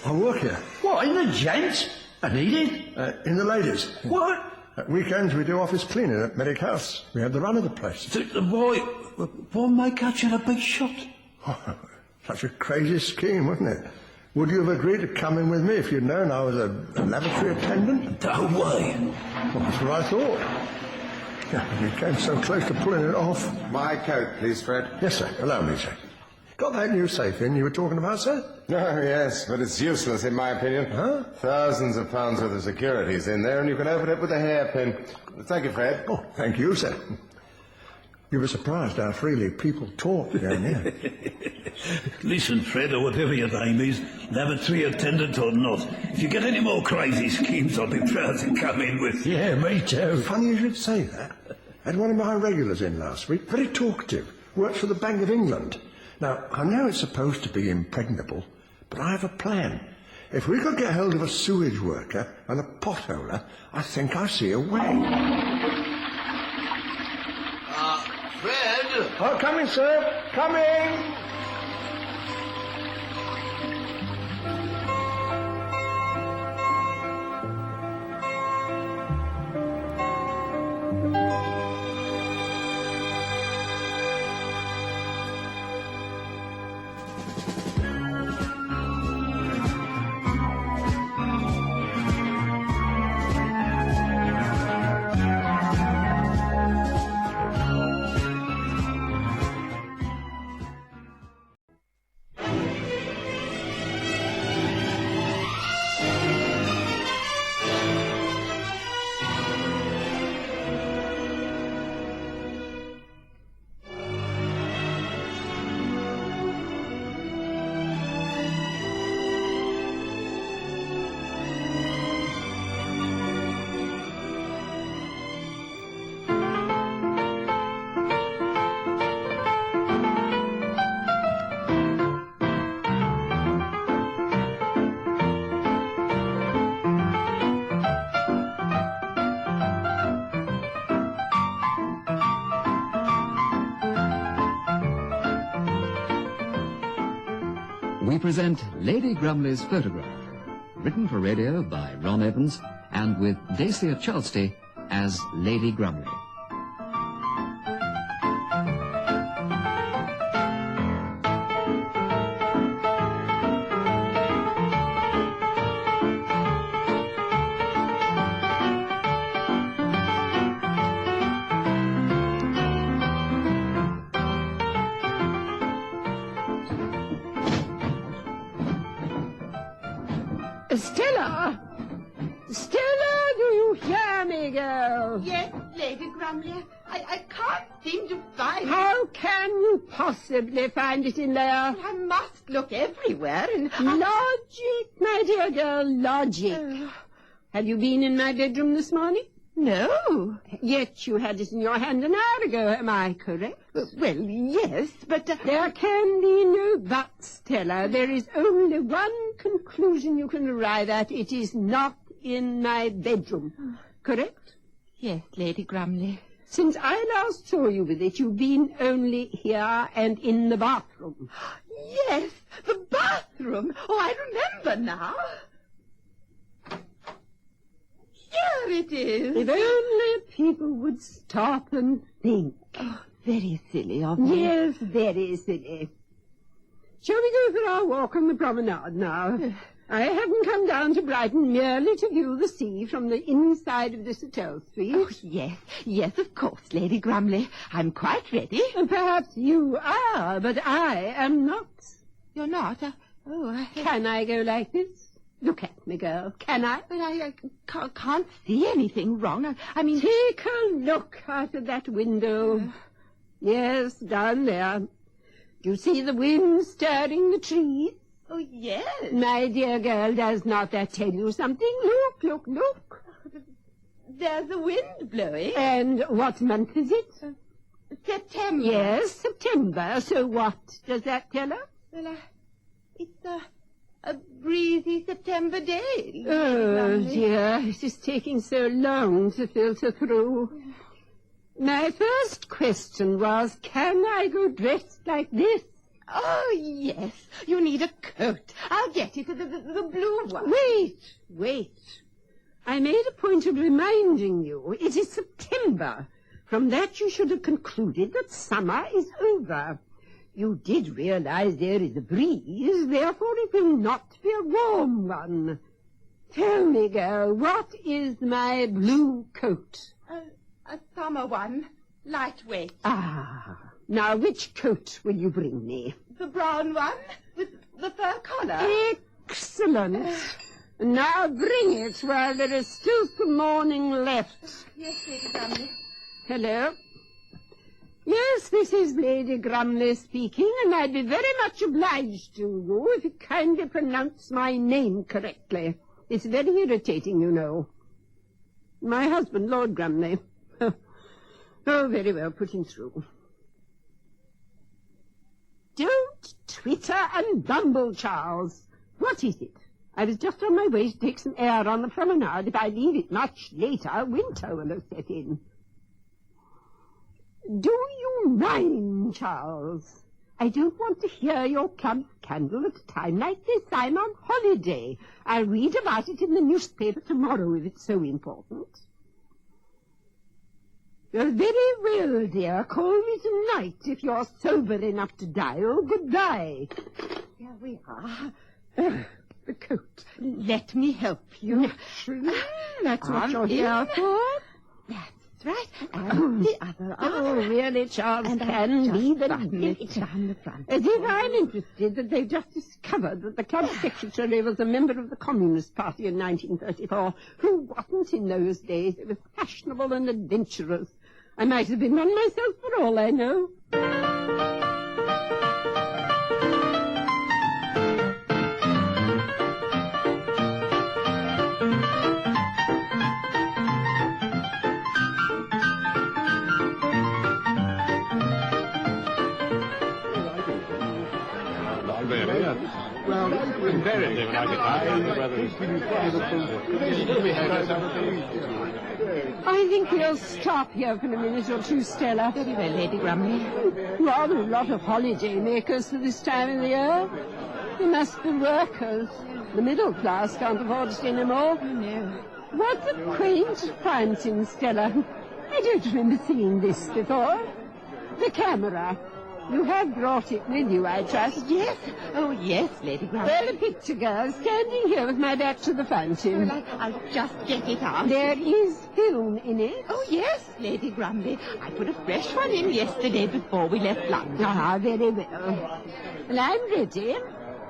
I work here. What, in the gents? I need it. In the ladies. What? At weekends, we do office cleaning at Medic House. We have the run of the place. The boy may catch you in a big shot. Oh, such a crazy scheme, wasn't it? Would you have agreed to come in with me if you'd known I was a lavatory attendant? No way. Well, that's what I thought. Yeah, we came so close to pulling it off. My coat, please, Fred. Yes, sir. Allow me, sir. Got that new safe in you were talking about, sir? Oh, yes, but it's useless, in my opinion. Huh? Thousands of pounds worth of securities in there, and you can open it with a hairpin. Thank you, Fred. Oh, thank you, sir. You were surprised how freely people talk down here. Listen, Fred, or whatever your name is, lavatory attendant or not, if you get any more crazy schemes, I'll be proud to come in with. Yeah, me too. Funny you should say that. I had one of my regulars in last week, very talkative, works for the Bank of England. Now, I know it's supposed to be impregnable, but I have a plan. If we could get hold of a sewage worker and a potholer, I think I see a way. Fred! Oh, coming, sir. Coming! We present Lady Grumley's Photograph, written for radio by Ron Evans and with Dacia Charlesty as Lady Grumley. Stella! Stella, do you hear me, girl? Yes, Lady Grumley. I can't seem to find it. How can you possibly find it in there? I must look everywhere and... Logic, my dear girl, logic. Have you been in my bedroom this morning? No. Yet you had it in your hand an hour ago, am I correct? Well, yes, but... There can be no but, Stella. There is only one conclusion you can arrive at. It is not in my bedroom. Correct? Yes, Lady Grumley. Since I last saw you with it, you've been only here and in the bathroom. Yes, the bathroom. Oh, I remember now. Here it is. If only people would stop and think. Oh, very silly of me. Yes, very silly. Shall we go for our walk on the promenade now? I haven't come down to Brighton merely to view the sea from the inside of this hotel suite. Oh, yes, of course, Lady Grumley. I'm quite ready. And perhaps you are, but I am not. You're not? Can I go like this? Look at me, girl. Can I? But I can't see anything wrong. I mean... Take a look out of that window. Yes, down there. Do you see the wind stirring the trees? Oh, yes. My dear girl, does not that tell you something? Look, look. There's a wind blowing. And what month is it? September. Yes, September. So what does that tell us? Well, it's a breezy September day. Oh, dear, it is taking so long to filter through. My first question was, can I go dressed like this? Oh, yes. You need a coat. I'll get it, the blue one. Wait. I made a point of reminding you. It is September. From that you should have concluded that summer is over. You did realize there is a breeze, therefore it will not be a warm one. Tell me, girl, what is my blue coat? A summer one, lightweight. Now which coat will you bring me? The brown one, with the fur collar. Excellent. Now bring it while there is still some morning left. Yes, Lady Grumley. Hello. Yes, this is Lady Grumley speaking, and I'd be very much obliged to you if you kindly pronounce my name correctly. It's very irritating, you know. My husband, Lord Grumley. Oh, very well, put him through. Don't twitter and bumble, Charles. What is it? I was just on my way to take some air on the promenade. If I leave it much later, winter will have set in. Do you mind, Charles? I don't want to hear your club scandal at a time like this. I'm on holiday. I'll read about it in the newspaper tomorrow if it's so important. You're very well, dear. Call me tonight if you're sober enough to dial. Goodbye. Here we are. The coat. Let me help you. Naturally. That's what you're here for. That's right. And the other arm. Oh, really, Charles, And can be the it down the front. As if I'm interested that they've just discovered that the club secretary was a member of the Communist Party in 1934. Who wasn't in those days? It was fashionable and adventurous. I might have been one myself for all I know. Well, invariably when I get I think we'll stop here for a minute or two, Stella. Very well, Lady Grumley. Rather a lot of holiday makers for this time of the year. They must be workers. The middle class can't afford it anymore. Oh, no. What a quaint fountain, Stella. I don't remember seeing this before. The camera. You have brought it with you, I trust. Yes. Oh, yes, Lady Grumley. Well, a picture girl, standing here with my back to the fountain. Well, I'll just get it out. There is film in it. Oh, yes, Lady Grumley. I put a fresh one in yesterday before we left London. Ah, very well. Well, I'm ready.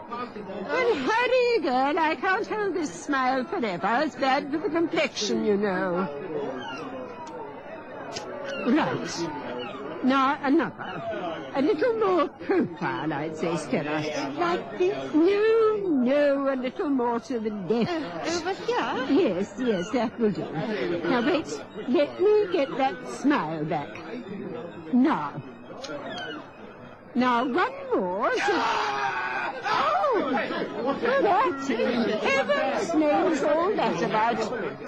Well, hurry, girl. I can't hold this smile forever. It's bad for the complexion, you know. Right. Now, another. A little more profile, I'd say, Stella. Like this? No, a little more to the left. Over here? Yes, that will do. Now, wait. Let me get that smile back. Now, one more. What in heaven's name is all that about?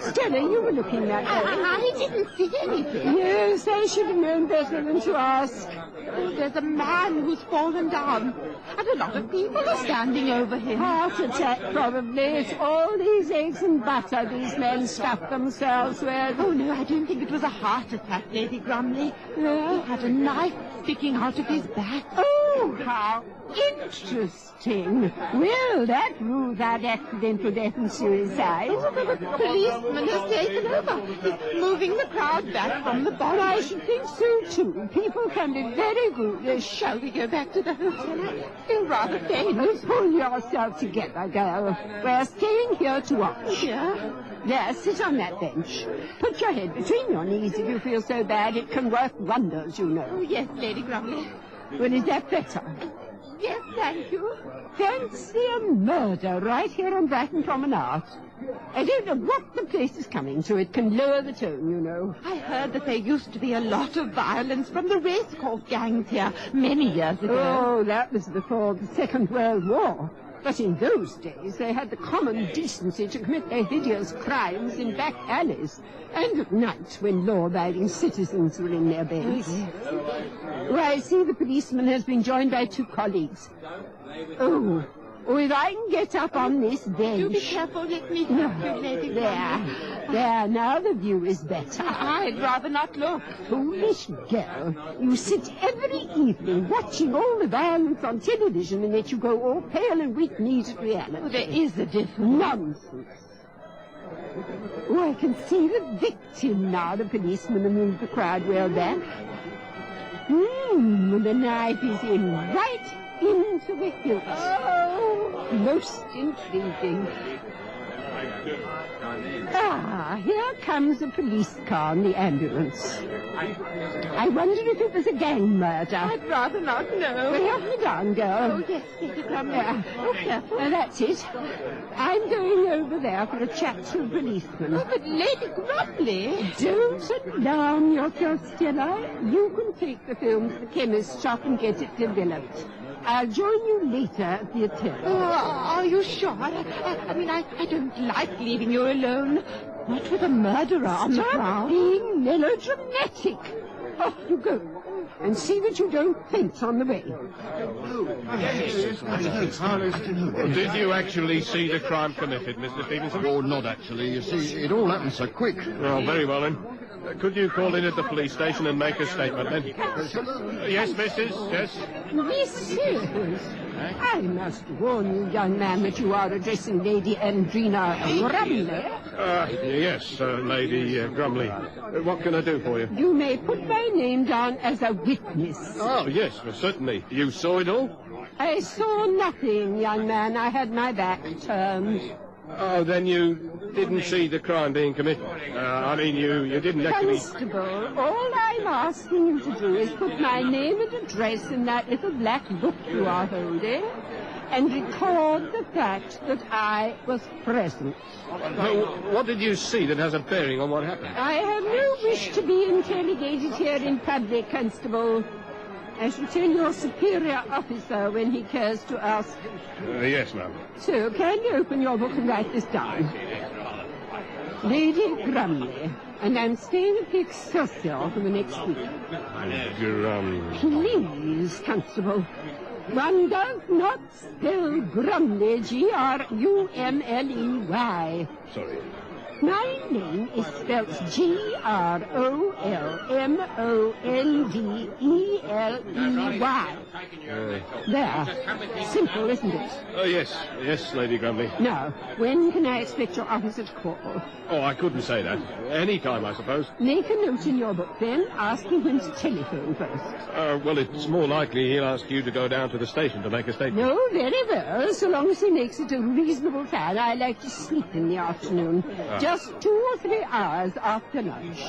Stella, you were looking that way. I didn't see anything. Yes, I should have known better than to ask. Oh, there's a man who's fallen down, and a lot of people are standing over him. Heart attack, probably. It's all these eggs and butter these men stuff themselves with. Oh, no, I don't think it was a heart attack, Lady Grumley. He had a knife sticking out of his back. Oh, how interesting. Well, that rules out accidental death and suicide. The policeman has taken over. He's moving the crowd back from the body. I should think so, too. People can be very good. Shall we go back to the hotel? I feel rather faint. Pull yourself together, girl. We're staying here to watch. Yeah? There, sit on that bench. Put your head between your knees if you feel so bad. It can work wonders, you know. Oh, yes, Lady Grumley. Well, is that better? Yes, thank you. Fancy a murder right here on Brighton Promenade. I don't know what the place is coming to. It can lower the tone, you know. I heard that there used to be a lot of violence from the racecourse gangs here many years ago. Oh, that was before the Second World War. But in those days, they had the common decency to commit their hideous crimes in back alleys, and at night when law-abiding citizens were in their beds. Oh, I see the policeman has been joined by two colleagues. Oh, if I can get up on this bench... Do be careful, let me help you, Lady Grumley. There, now the view is better. I'd rather not look. Foolish girl. You sit every evening watching all the violence on television, and yet you go all pale and weak-kneed at reality. Oh, there is a difference. Nonsense. Oh, I can see the victim now. The policeman has moved the crowd well back. The knife is in right into the hilt. Oh, most intriguing. Ah, here comes a police car and the ambulance. I wonder if it was a gang murder. I'd rather not know. Well, help me down, girl. Oh, yes, Lady Grumley. Oh, careful. That's it. I'm going over there for a chat to a policeman. Oh, but Lady Grumley. Don't alarm yourself, Stella. You can take the film to the chemist shop and get it developed. I'll join you later at the hotel. Oh, are you sure? I mean, I don't like leaving you alone. Not with a murderer on the prowl. Being melodramatic. Off you go. And see that you don't faint on the way. Did you actually see the crime committed, Mr. Stevenson? Oh, not actually. You see, it all happened so quick. Oh, very well then. Could you call in at the police station and make a statement then? Yes, missus, yes. Missus, I must warn you, young man, that you are addressing Lady Andrina Grumley. Yes, Lady Grumley. What can I do for you? You may put my name down as a witness. Oh, yes, certainly. You saw it all? I saw nothing, young man. I had my back turned. Oh, then you didn't see the crime being committed. I mean, you didn't actually... Constable, all I'm asking you to do is put my name and address in that little black book you are holding and record the fact that I was present. What did you see that has a bearing on what happened? I have no wish to be interrogated here in public, Constable. I shall tell your superior officer when he cares to ask. Yes, ma'am. So, can you open your book and write this down? Lady Grumley, and I'm staying at the Excelsior for the next week. Grumley. Please, Constable. One does not spell Grumley, Grumley. Sorry. My name is spelled Grolmondeley. There. Simple, isn't it? Oh, yes. Yes, Lady Grumley. Now, when can I expect your officer to call? Oh, I couldn't say that. Any time, I suppose. Make a note in your book, then, asking him to telephone first. Well, it's more likely he'll ask you to go down to the station to make a statement. No, very well. So long as he makes it a reasonable time. I like to sleep in the afternoon. Just 2 or 3 hours after lunch.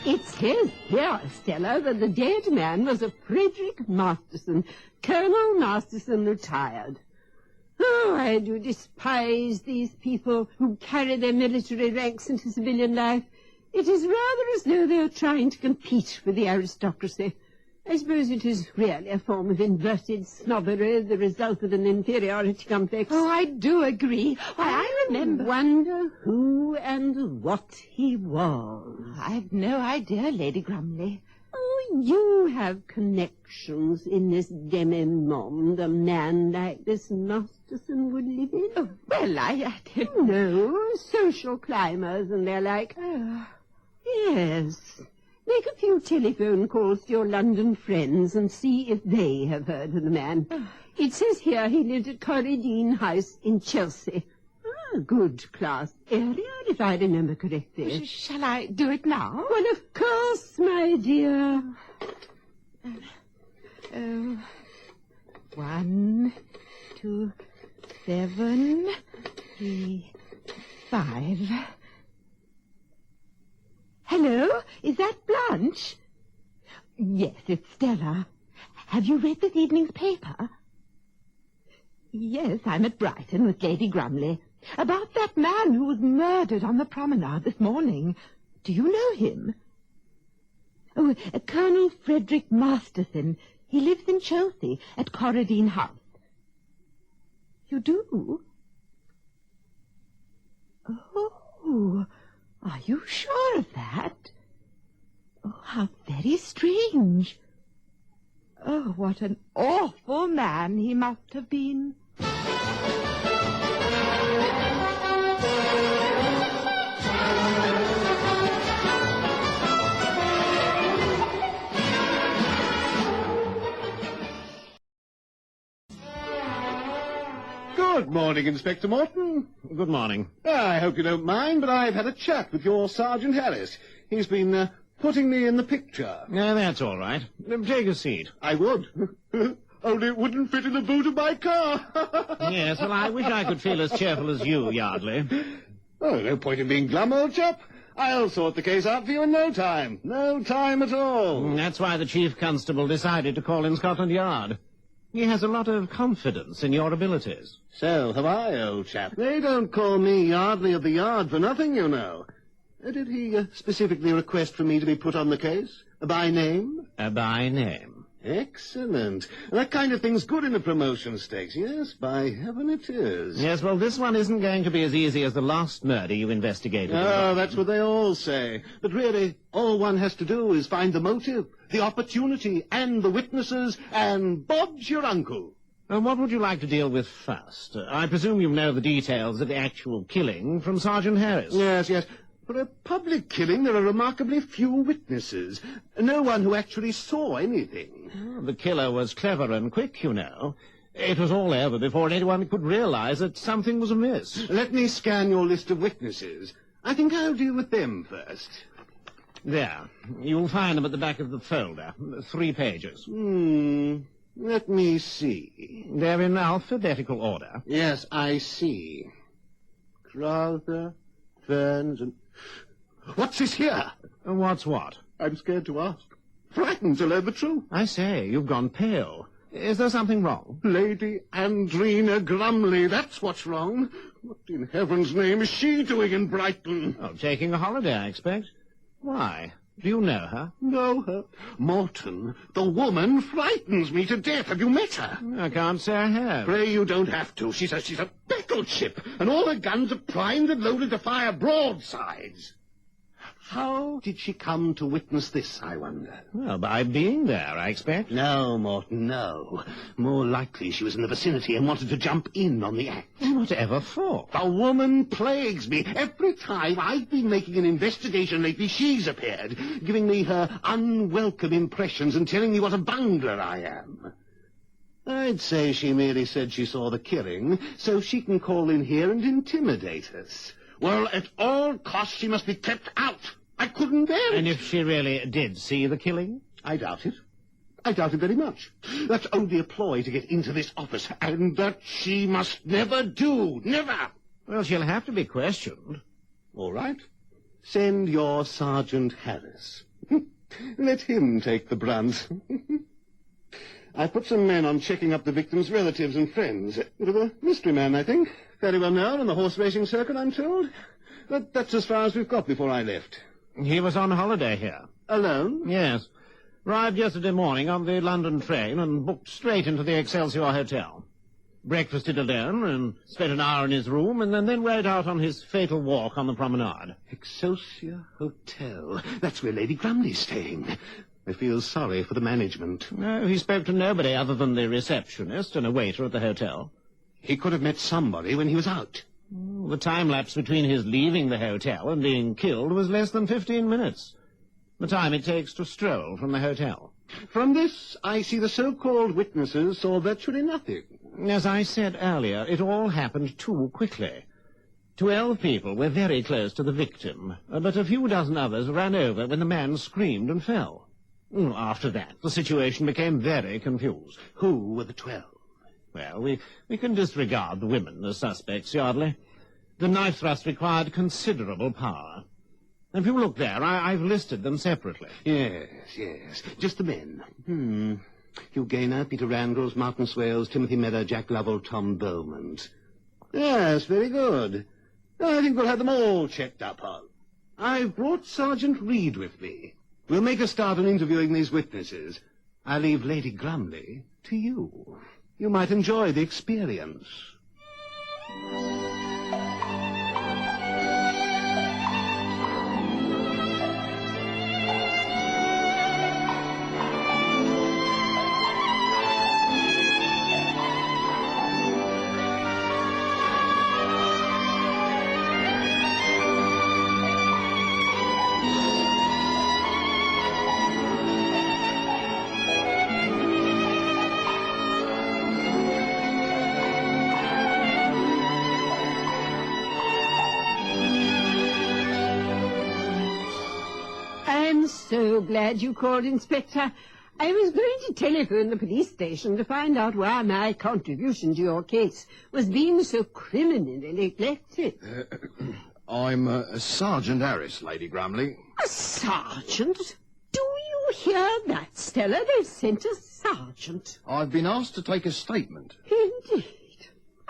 It says here, Stella, that the dead man was a Frederick Masterson, Colonel Masterson retired. Oh, I do despise these people who carry their military ranks into civilian life. It is rather as though they are trying to compete with the aristocracy. I suppose it is really a form of inverted snobbery, the result of an inferiority complex. Oh, I do agree. Why, I remember... wonder who and what he was. I've no idea, Lady Grumley. Oh, you have connections in this demi-monde. A man like this Masterson would live in. Oh, well, I don't know. Social climbers and their like. Oh. Yes. Make a few telephone calls to your London friends and see if they have heard of the man. It says here he lived at Corridine House in Chelsea. A good class area, if I remember correctly. Shall I do it now? Well, of course, my dear. 1, 2, 7, 3, 5. Hello, is that Blanche? Yes, it's Stella. Have you read this evening's paper? Yes, I'm at Brighton with Lady Grumley. About that man who was murdered on the promenade this morning. Do you know him? Oh, Colonel Frederick Masterson. He lives in Chelsea at Corridine House. You do? Oh, are you sure of that? Oh, how very strange. Oh, what an awful man he must have been. Good morning, Inspector Morton. Good morning. I hope you don't mind, but I've had a chat with your Sergeant Harris. He's been putting me in the picture. No, that's all right. Take a seat. I would. Only it wouldn't fit in the boot of my car. Yes, well, I wish I could feel as cheerful as you, Yardley. Oh, no point in being glum, old chap. I'll sort the case out for you in no time. No time at all. That's why the Chief Constable decided to call in Scotland Yard. He has a lot of confidence in your abilities. So have I, old chap. They don't call me Yardley of the Yard for nothing, you know. Did he specifically request for me to be put on the case? By name? By name. Excellent. That kind of thing's good in the promotion stakes. Yes, by heaven it is. Yes, well, this one isn't going to be as easy as the last murder you investigated. Oh, that's what they all say. But really, all one has to do is find the motive, the opportunity, and the witnesses, and Bob's your uncle. And what would you like to deal with first? I presume you know the details of the actual killing from Sergeant Harris. Yes, yes. For a public killing, there are remarkably few witnesses. No one who actually saw anything. Oh, the killer was clever and quick, you know. It was all over before anyone could realize that something was amiss. Let me scan your list of witnesses. I think I'll deal with them first. There. You'll find them at the back of the folder. 3 pages. Let me see. They're in alphabetical order. Yes, I see. Crowther, Ferns, and... What's this here? What's what? I'm scared to ask. Frightened to learn the truth. I say, you've gone pale. Is there something wrong? Lady Andrina Grumley, that's what's wrong. What in heaven's name is she doing in Brighton? Oh, taking a holiday, I expect. Why? Do you know her? Know her? Morton, the woman frightens me to death. Have you met her? I can't say I have. Pray you don't have to. She's a battleship, and all her guns are primed and loaded to fire broadsides. How did she come to witness this, I wonder? Well, by being there, I expect. No, Morton, no. More likely she was in the vicinity and wanted to jump in on the act. Whatever for? The woman plagues me. Every time I've been making an investigation lately, she's appeared, giving me her unwelcome impressions and telling me what a bungler I am. I'd say she merely said she saw the killing, so she can call in here and intimidate us. Well, at all costs, she must be kept out. I couldn't bear it. And if she really did see the killing? I doubt it. I doubt it very much. That's only a ploy to get into this office, and that she must never do. Never. Well, she'll have to be questioned. All right. Send your Sergeant Harris. Let him take the brunt. I put some men on checking up the victim's relatives and friends. Bit of a mystery man, I think. Very well known in the horse racing circuit, I'm told. But that's as far as we've got before I left. He was on holiday here. Alone? Yes. Arrived yesterday morning on the London train and booked straight into the Excelsior Hotel. Breakfasted alone and spent an hour in his room and then went out on his fatal walk on the promenade. Excelsior Hotel. That's where Lady Grumley's staying. I feel sorry for the management. No, he spoke to nobody other than the receptionist and a waiter at the hotel. He could have met somebody when he was out. The time lapse between his leaving the hotel and being killed was less than 15 minutes. The time it takes to stroll from the hotel. From this, I see the so-called witnesses saw virtually nothing. As I said earlier, it all happened too quickly. 12 people were very close to the victim, but a few dozen others ran over when the man screamed and fell. After that, the situation became very confused. Who were the 12? Well, we can disregard the women as suspects, Yardley. The knife thrust required considerable power. If you look there, I've listed them separately. Yes. Just the men. Hugh Gaynor, Peter Randalls, Martin Swales, Timothy Miller, Jack Lovell, Tom Beaumont. Yes, very good. I think we'll have them all checked up on. I've brought Sergeant Reed with me. We'll make a start on interviewing these witnesses. I'll leave Lady Grumley to you. You might enjoy the experience. so glad you called, Inspector. I was going to telephone the police station to find out why my contribution to your case was being so criminally neglected. I'm Sergeant Harris, Lady Grumley. A sergeant? Do you hear that, Stella? They've sent a sergeant. I've been asked to take a statement. Indeed.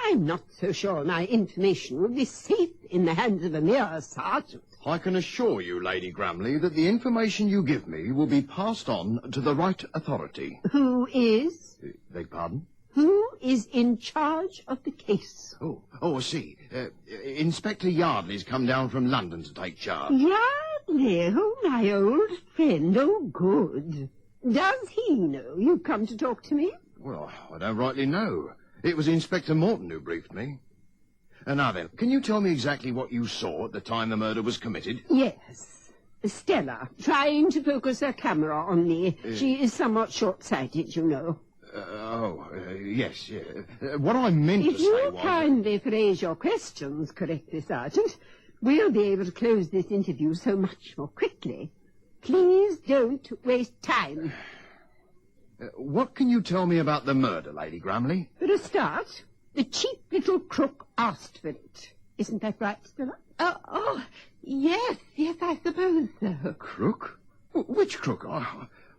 I'm not so sure my information will be safe in the hands of a mere sergeant. I can assure you, Lady Grumley, that the information you give me will be passed on to the right authority. Who is? Beg pardon? Who is in charge of the case? I see. Inspector Yardley's come down from London to take charge. Yardley, oh, my old friend, oh, good. Does he know you've come to talk to me? Well, I don't rightly know. It was Inspector Morton who briefed me. And now then, can you tell me exactly what you saw at the time the murder was committed? Yes. Stella, trying to focus her camera on me. She is somewhat short-sighted, you know. Yes. What I meant to say was... If you kindly phrase your questions correctly, Sergeant, we'll be able to close this interview so much more quickly. Please don't waste time. What can you tell me about the murder, Lady Grumley? For a start, the cheap little crook asked for it. Isn't that right, Stella? Yes, I suppose so. Crook? Which crook?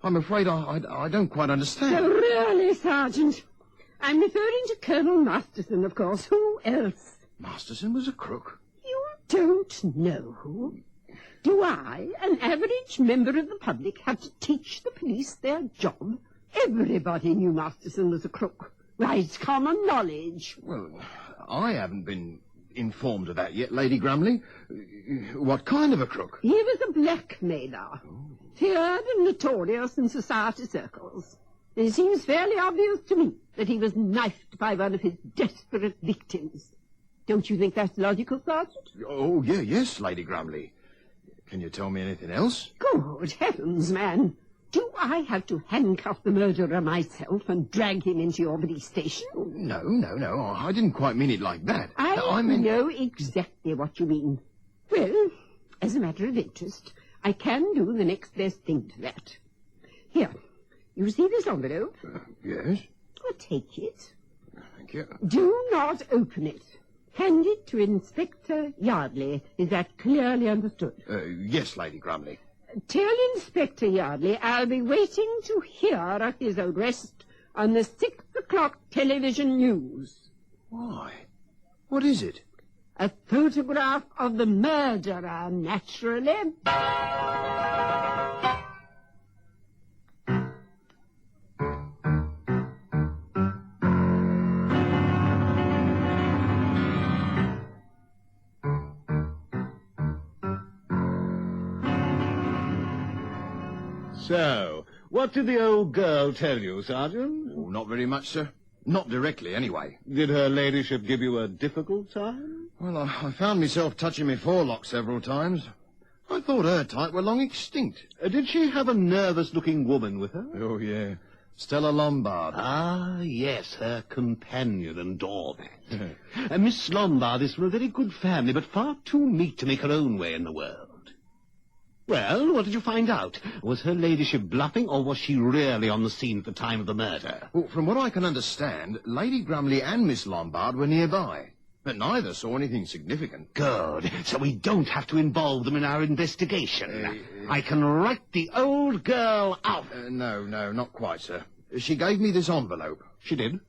I'm afraid I don't quite understand. Oh, really, Sergeant? I'm referring to Colonel Masterson, of course. Who else? Masterson was a crook? You don't know. Do I, an average member of the public, have to teach the police their job? Everybody knew Masterson was a crook. Why, it's common knowledge. Well, I haven't been informed of that yet, Lady Grumley. What kind of a crook? He was a blackmailer. Feared and notorious in society circles. It seems fairly obvious to me that he was knifed by one of his desperate victims. Don't you think that's logical, Sergeant? Oh, yes, Lady Grumley. Can you tell me anything else? Good heavens, man. Do I have to handcuff the murderer myself and drag him into your police station? No. I didn't quite mean it like that. I know exactly what you mean. Well, as a matter of interest, I can do the next best thing to that. Here, you see this envelope? Yes. Well, take it. Thank you. Do not open it. Hand it to Inspector Yardley. Is that clearly understood? Yes, Lady Grumley. Tell Inspector Yardley I'll be waiting to hear of his arrest on the 6 o'clock television news. Why? What is it? A photograph of the murderer, naturally. So, what did the old girl tell you, Sergeant? Oh, not very much, sir. Not directly, anyway. Did her ladyship give you a difficult time? Well, I found myself touching my forelock several times. I thought her type were long extinct. Did she have a nervous-looking woman with her? Oh, yeah. Stella Lombard. Ah, yes, her companion and doorbell. Miss Lombard is from a very good family, but far too meek to make her own way in the world. Well, what did you find out? Was her ladyship bluffing, or was she really on the scene at the time of the murder? Well, from what I can understand, Lady Grumley and Miss Lombard were nearby, but neither saw anything significant. Good. So we don't have to involve them in our investigation. I can write the old girl out. No, not quite, sir. She gave me this envelope. She did?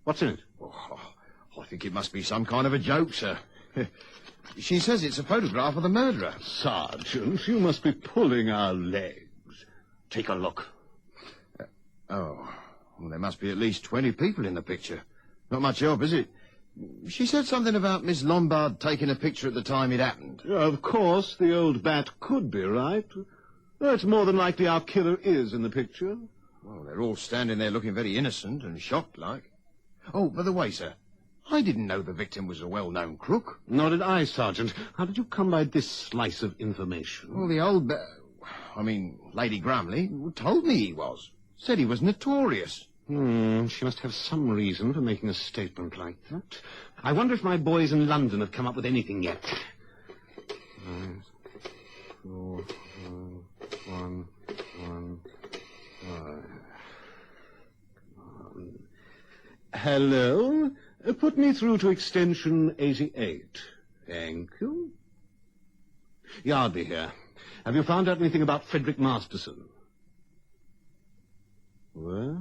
What's in it? Oh, I think it must be some kind of a joke, sir. She says it's a photograph of the murderer. Sergeant, you must be pulling our legs. Take a look. Well, there must be at least 20 people in the picture. Not much help, is it? She said something about Miss Lombard taking a picture at the time it happened. Of course, the old bat could be right. It's more than likely our killer is in the picture. Well, they're all standing there looking very innocent and shocked like. Oh, by the way, sir, I didn't know the victim was a well-known crook. Nor did I, Sergeant. How did you come by this slice of information? Well, the old... Lady Grumley told me he was. Said he was notorious. She must have some reason for making a statement like that. I wonder if my boys in London have come up with anything yet. 5, 4, 1... Hello? Put me through to extension 88. Thank you. Yardley here. Have you found out anything about Frederick Masterson? Well.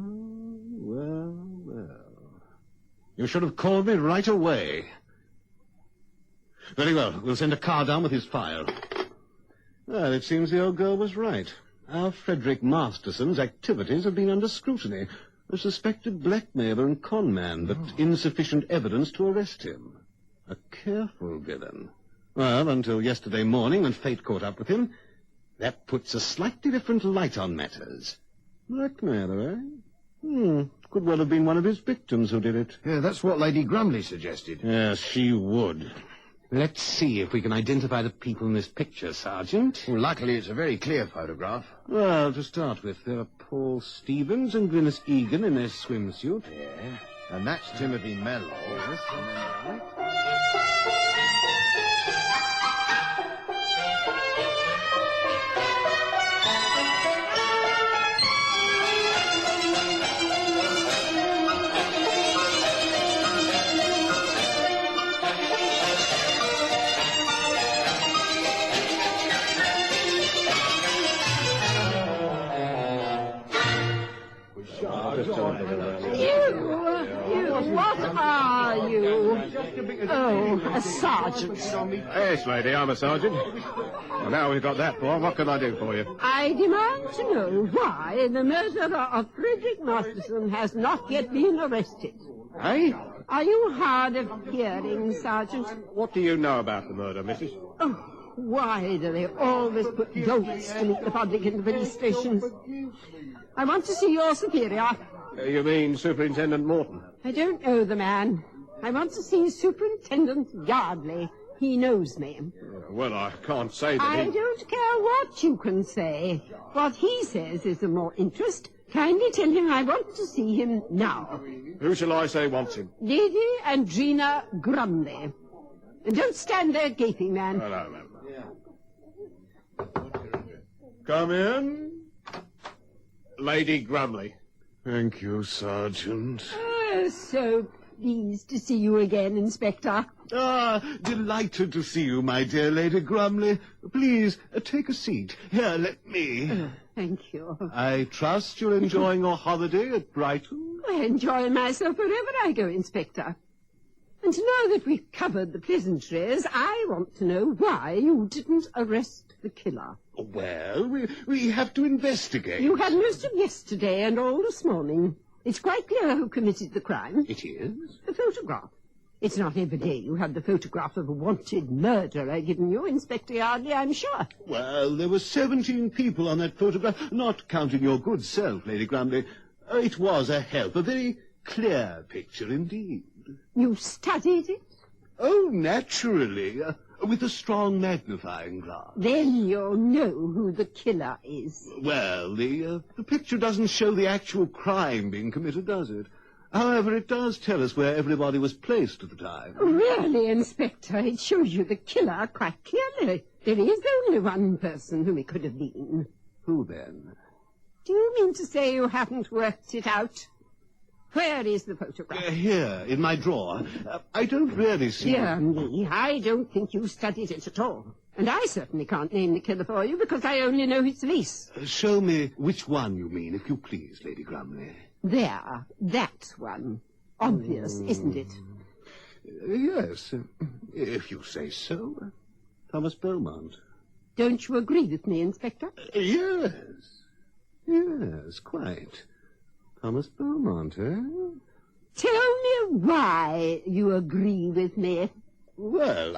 You should have called me right away. Very well. We'll send a car down with his file. Well, it seems the old girl was right. Our Frederick Masterson's activities have been under scrutiny. A suspected blackmailer and conman, but insufficient evidence to arrest him. A careful villain. Well, until yesterday morning, when fate caught up with him, that puts a slightly different light on matters. Blackmailer, eh? Could well have been one of his victims who did it. Yeah, that's what Lady Grumley suggested. Yes, she would. Let's see if we can identify the people in this picture, Sergeant. Well, luckily, it's a very clear photograph. Well, to start with, there are Paul Stevens and Glynis Egan in their swimsuit. Yeah, and that's Timothy Mello. Yes, and then... What are you? Oh, a sergeant. Yes, lady, I'm a sergeant. Well, now we've got that for, what can I do for you? I demand to know why the murderer of Frederick Masterson has not yet been arrested. Eh? Are you hard of hearing, Sergeant? What do you know about the murder, missus? Oh, why do they always put goats to meet the public in the police stations? I want to see your superior. You mean Superintendent Morton? I don't know the man. I want to see Superintendent Yardley. He knows me. Well, I can't say that I don't care what you can say. What he says is of more interest. Kindly tell him I want to see him now. Who shall I say wants him? Lady Andrina Grumley. And don't stand there gaping, man. Hello, ma'am. Come in. Lady Grumley. Thank you, Sergeant. Oh, so pleased to see you again, Inspector. Delighted to see you, my dear Lady Grumley. Please, take a seat. Here, let me. Thank you. I trust you're enjoying your holiday at Brighton? I enjoy myself wherever I go, Inspector. And now that we've covered the pleasantries, I want to know why you didn't arrest the killer. Well, we have to investigate. You had most of yesterday and all this morning. It's quite clear who committed the crime. It is? The photograph. It's not every day you have the photograph of a wanted murderer given you, Inspector Yardley, I'm sure. Well, there were 17 people on that photograph, not counting your good self, Lady Grumley. It was a help, a very clear picture indeed. You studied it? Oh, naturally, with a strong magnifying glass. Then you'll know who the killer is. Well, the picture doesn't show the actual crime being committed, does it? However, it does tell us where everybody was placed at the time. Really, Inspector, it shows you the killer quite clearly. There is only one person whom it could have been. Who then? Do you mean to say you haven't worked it out? Where is the photograph? Here, in my drawer. I don't really see... Dear me, I don't think you studied it at all. And I certainly can't name the killer for you, because I only know his face. Show me which one you mean, if you please, Lady Grumley. There, that one. Obvious, isn't it? Yes, if you say so. Thomas Beaumont. Don't you agree with me, Inspector? Yes. Yes, quite. Thomas Beaumont, eh? Tell me why you agree with me. Well,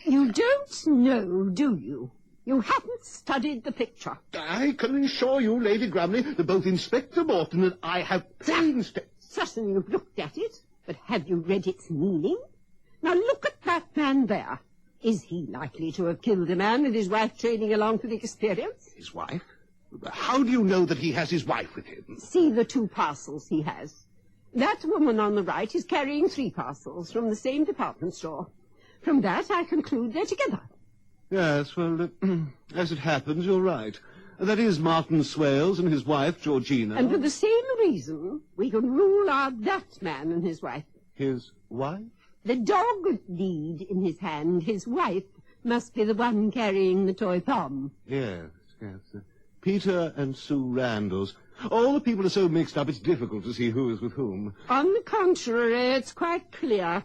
You don't know, do you? You haven't studied the picture. I can assure you, Lady Grumley, that both Inspector Morton and I have Certainly you've looked at it, but have you read its meaning? Now look at that man there. Is he likely to have killed a man with his wife trailing along for the experience? His wife? How do you know that he has his wife with him? See the 2 parcels he has. That woman on the right is carrying 3 parcels from the same department store. From that, I conclude they're together. Yes, well, as it happens, you're right. That is Martin Swales and his wife, Georgina. And for the same reason, we can rule out that man and his wife. His wife? The dog lead in his hand. His wife must be the one carrying the toy pom. Yes. Peter and Sue Randalls. All the people are so mixed up, it's difficult to see who is with whom. On the contrary, it's quite clear.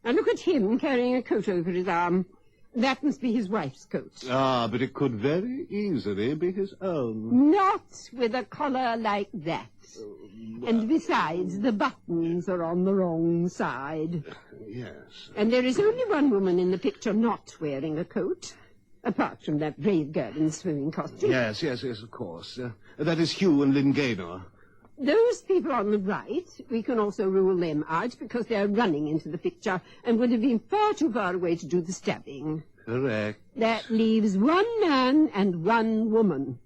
Now look at him carrying a coat over his arm. That must be his wife's coat. Ah, but it could very easily be his own. Not with a collar like that. And besides, the buttons are on the wrong side. Yes. And there is only one woman in the picture not wearing a coat, apart from that brave girl in the swimming costume. Yes, of course. That is Hugh and Lynn Gaynor. Those people on the right, we can also rule them out because they are running into the picture and would have been far too far away to do the stabbing. Correct. That leaves one man and one woman.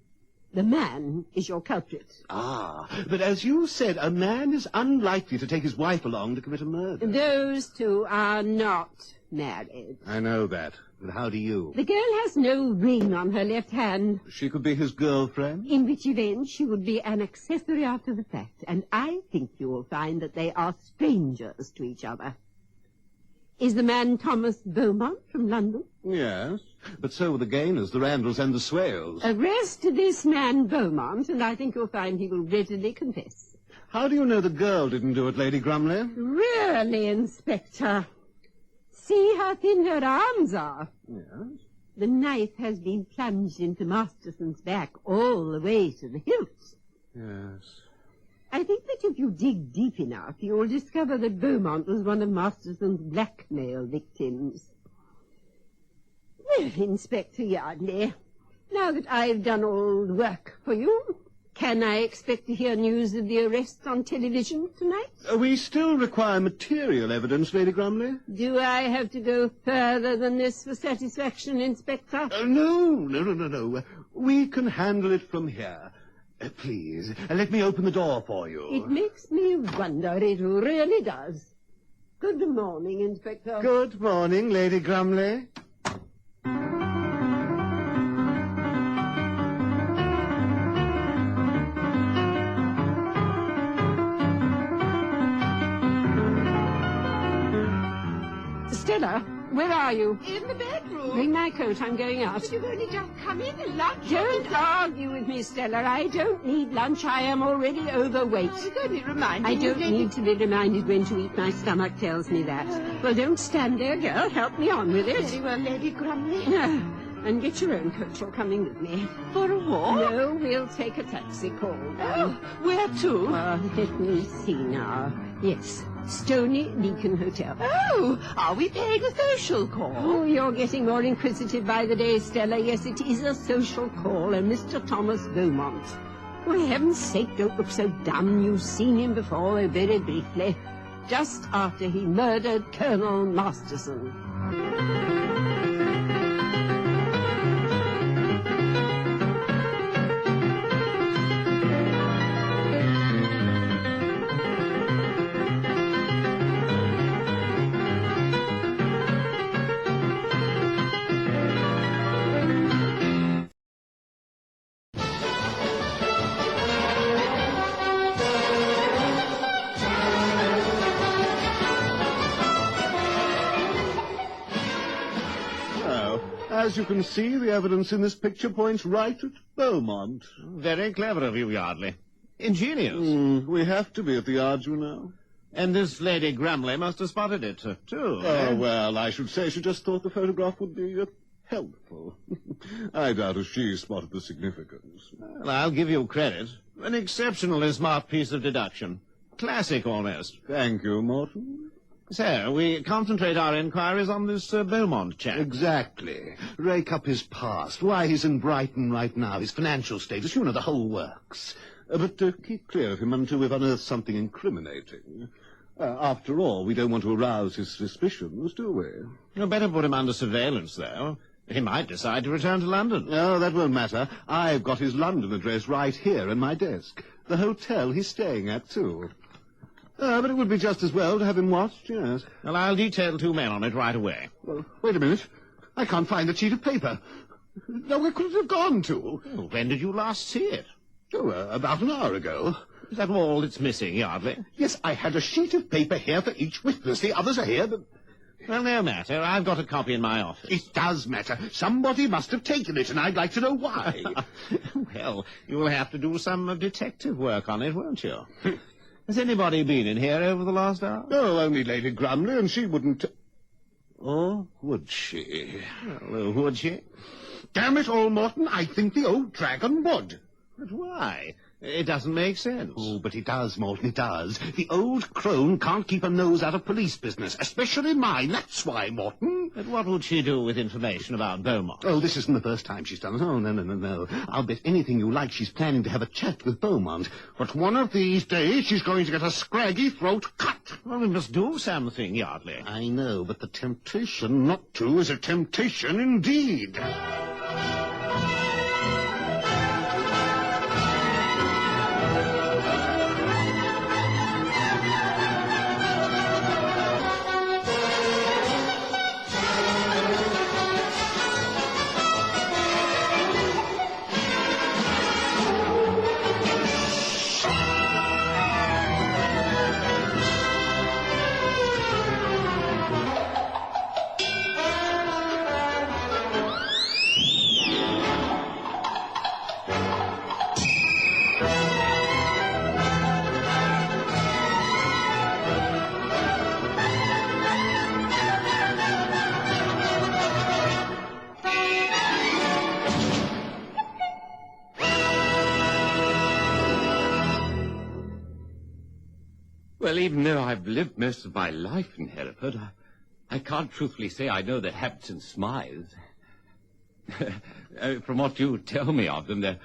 The man is your culprit. Ah, but as you said, a man is unlikely to take his wife along to commit a murder. Those two are not married. I know that, but how do you? The girl has no ring on her left hand. She could be his girlfriend? In which event she would be an accessory after the fact, and I think you will find that they are strangers to each other. Is the man Thomas Beaumont from London? Yes, but so were the Gaynors, the Randalls, and the Swales. Arrest this man Beaumont, and I think you'll find he will readily confess. How do you know the girl didn't do it, Lady Grumley? Really, Inspector? See how thin her arms are. Yes. The knife has been plunged into Masterson's back all the way to the hilt. Yes. I think that if you dig deep enough, you will discover that Beaumont was one of Masterson's blackmail victims. Well, Inspector Yardley, now that I've done all the work for you, can I expect to hear news of the arrest on television tonight? We still require material evidence, Lady Grumley. Do I have to go further than this for satisfaction, Inspector? No. We can handle it from here. Please, let me open the door for you. It makes me wonder, it really does. Good morning, Inspector. Good morning, Lady Grumley. Stella, where are you? In the bedroom. Bring my coat, I'm going out. But you've only just come in and lunch. Don't argue with me, Stella. I don't need lunch. I am already overweight. Oh, you've only reminded I me, don't Lady... need to be reminded when to eat. My stomach tells me that. Well, don't stand there, girl. Help me on with it. Very well, Lady Grumley. And get your own coat. You're coming with me. For a walk? No, we'll take a taxi call. Oh, where to? Well, let me see now. Yes, Stony Beacon Hotel. Oh, are we paying a social call? Oh, you're getting more inquisitive by the day, Stella. Yes, it is a social call, and Mr. Thomas Beaumont. For heaven's sake, don't look so dumb. You've seen him before, very briefly. Just after he murdered Colonel Masterson. As you can see, the evidence in this picture points right at Beaumont. Very clever of you, Yardley. Ingenious. We have to be at the yards, you know. And this Lady Grumley must have spotted it, too. Oh, well, I should say she just thought the photograph would be helpful. I doubt if she spotted the significance. Well, I'll give you credit. An exceptionally smart piece of deduction. Classic, almost. Thank you, Morton. So, we concentrate our inquiries on this Beaumont chap. Exactly. Rake up his past, why he's in Brighton right now, his financial status, you know, the whole works. But keep clear of him until we've unearthed something incriminating. After all, we don't want to arouse his suspicions, do we? You'd better put him under surveillance, though. He might decide to return to London. No, that won't matter. I've got his London address right here in my desk. The hotel he's staying at, too. But it would be just as well to have him watched, yes. Well, I'll detail 2 men on it right away. Well, wait a minute. I can't find the sheet of paper. Now, where could it have gone to? Oh, when did you last see it? Oh, about an hour ago. Is that all that's missing, Yardley? Yes, I had a sheet of paper here for each witness. The others are here, but... Well, no matter. I've got a copy in my office. It does matter. Somebody must have taken it, and I'd like to know why. Well, you'll have to do some detective work on it, won't you? Has anybody been in here over the last hour? Oh, only Lady Grumley, and she wouldn't... Oh, would she? Well, would she? Damn it all, Morton, I think the old dragon would. But why? It doesn't make sense. Oh, but it does, Morton, it does. The old crone can't keep her nose out of police business, especially mine. That's why, Morton. But what would she do with information about Beaumont? Oh, this isn't the first time she's done it. Oh, no. I'll bet anything you like she's planning to have a chat with Beaumont. But one of these days she's going to get a scraggy throat cut. Well, we must do something, Yardley. I know, but the temptation not to is a temptation indeed. Well, even though I've lived most of my life in Hereford, I can't truthfully say I know the Hampton Smythes. From what you tell me of them, they're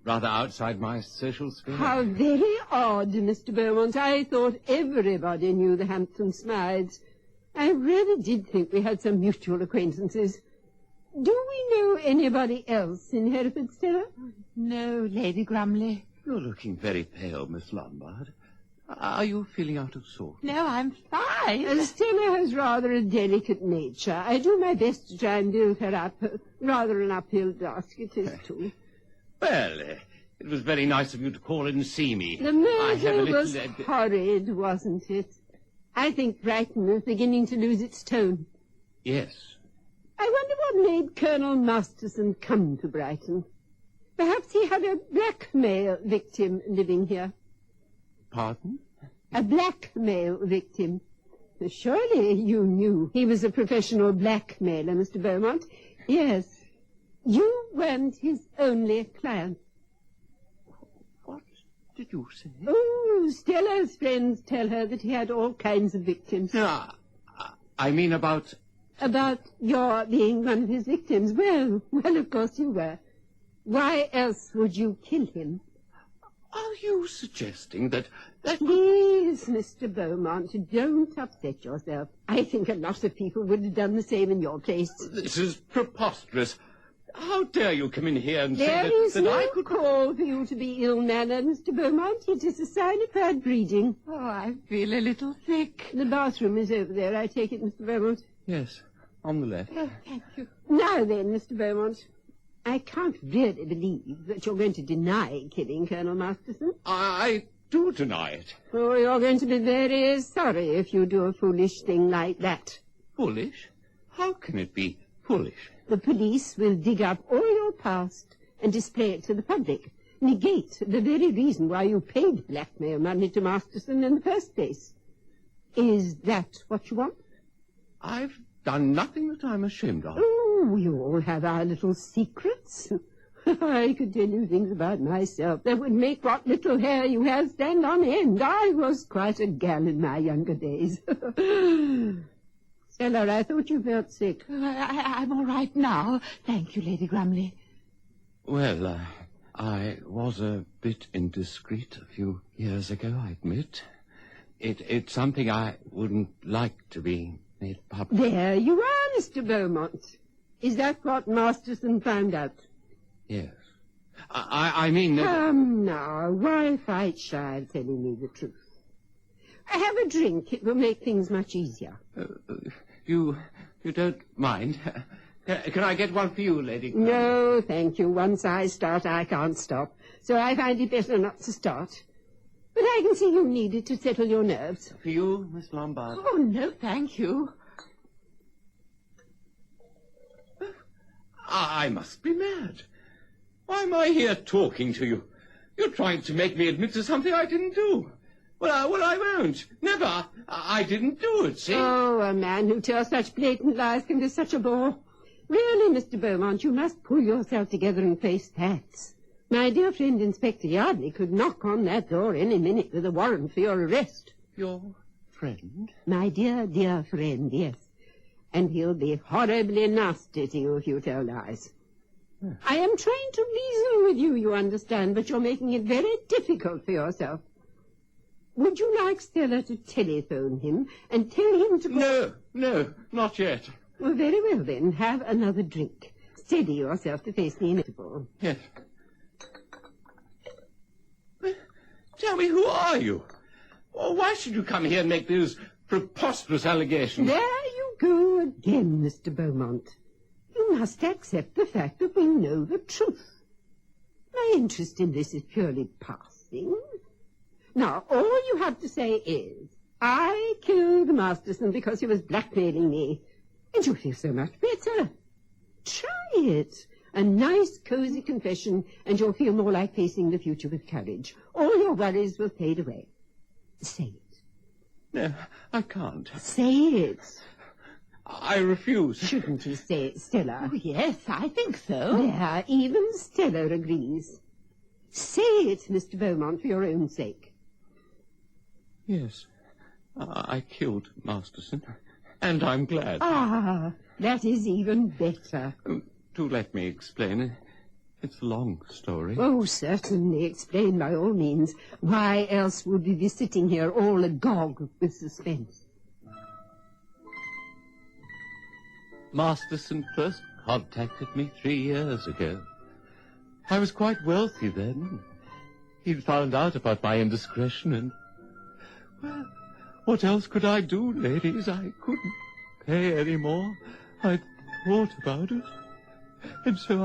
rather outside my social sphere. How very odd, Mr. Beaumont. I thought everybody knew the Hampton Smythes. I really did think we had some mutual acquaintances. Do we know anybody else in Hereford, Stella? No, Lady Grumley. You're looking very pale, Miss Lombard. Are you feeling out of sorts? No, I'm fine. Stella has rather a delicate nature. I do my best to try and build her up. Rather an uphill task it is, too. Well, it was very nice of you to call in and see me. The murder was horrid, wasn't it? I think Brighton is beginning to lose its tone. Yes. I wonder what made Colonel Masterson come to Brighton. Perhaps he had a blackmail victim living here. Pardon? A blackmail victim. Surely you knew he was a professional blackmailer, Mr. Beaumont. Yes. You weren't his only client. What did you say? Oh, Stella's friends tell her that he had all kinds of victims. I mean about... About your being one of his victims. Well, of course you were. Why else would you kill him? Are you suggesting that... Please, Mr. Beaumont, don't upset yourself. I think a lot of people would have done the same in your place. This is preposterous. How dare you come in here and say There that, is that no I could... call for you to be ill-mannered, Mr. Beaumont. It is a sign of bad breeding. Oh, I feel a little sick. The bathroom is over there, I take it, Mr. Beaumont. Yes, on the left. Oh, thank you. Now then, Mr. Beaumont, I can't really believe that you're going to deny killing Colonel Masterson. I do deny it. Oh, you're going to be very sorry if you do a foolish thing like that. Foolish? How can it be foolish? The police will dig up all your past and display it to the public. Negate the very reason why you paid blackmail money to Masterson in the first place. Is that what you want? I've done nothing that I'm ashamed of. Oh, we all have our little secrets. I could tell you things about myself that would make what little hair you have stand on end. I was quite a gal in my younger days. Stella, I thought you felt sick. I'm all right now. Thank you, Lady Grumley. Well, I was a bit indiscreet a few years ago, I admit. It's something I wouldn't like to be made public. There you are, Mr. Beaumont. Is that what Masterson found out? Yes. I mean... Come now, why fight shy of telling me the truth? Have a drink. It will make things much easier. You don't mind? Can I get one for you, Lady? No, thank you. Once I start, I can't stop. So I find it better not to start. But I can see you need it to settle your nerves. For you, Miss Lombard. Oh, no, thank you. I must be mad. Why am I here talking to you? You're trying to make me admit to something I didn't do. Well, I won't. Never. I didn't do it, see? Oh, a man who tells such blatant lies can be such a bore. Really, Mr. Beaumont, you must pull yourself together and face facts. My dear friend Inspector Yardley could knock on that door any minute with a warrant for your arrest. Your friend? My dear, dear friend, yes. And he'll be horribly nasty to you if you tell lies. I am trying to reason with you, you understand, but you're making it very difficult for yourself. Would you like Stella to telephone him and tell him to... No, not yet. Well, very well, then. Have another drink. Steady yourself to face the inevitable. Yes. Tell me, who are you? Why should you come here and make those preposterous allegations? There you go again, Mr. Beaumont. You must accept the fact that we know the truth. My interest in this is purely passing. Now, all you have to say is, I killed Masterson because he was blackmailing me. And you'll feel so much better. Try it. A nice, cosy confession, and you'll feel more like facing the future with courage. All your worries will fade away. Say it. No, I can't. Say it. I refuse. Shouldn't he say it, Stella? Oh, yes, I think so. Yeah, even Stella agrees. Say it, Mr. Beaumont, for your own sake. Yes, I killed Masterson, and I'm glad. Ah, that is even better. Do let me explain. It's a long story. Oh, certainly. Explain by all means. Why else would we be sitting here all agog with suspense? Masterson first contacted me 3 years ago. I was quite wealthy then. He'd found out about my indiscretion and... Well, what else could I do, ladies? I couldn't pay any more. I'd thought about it. And so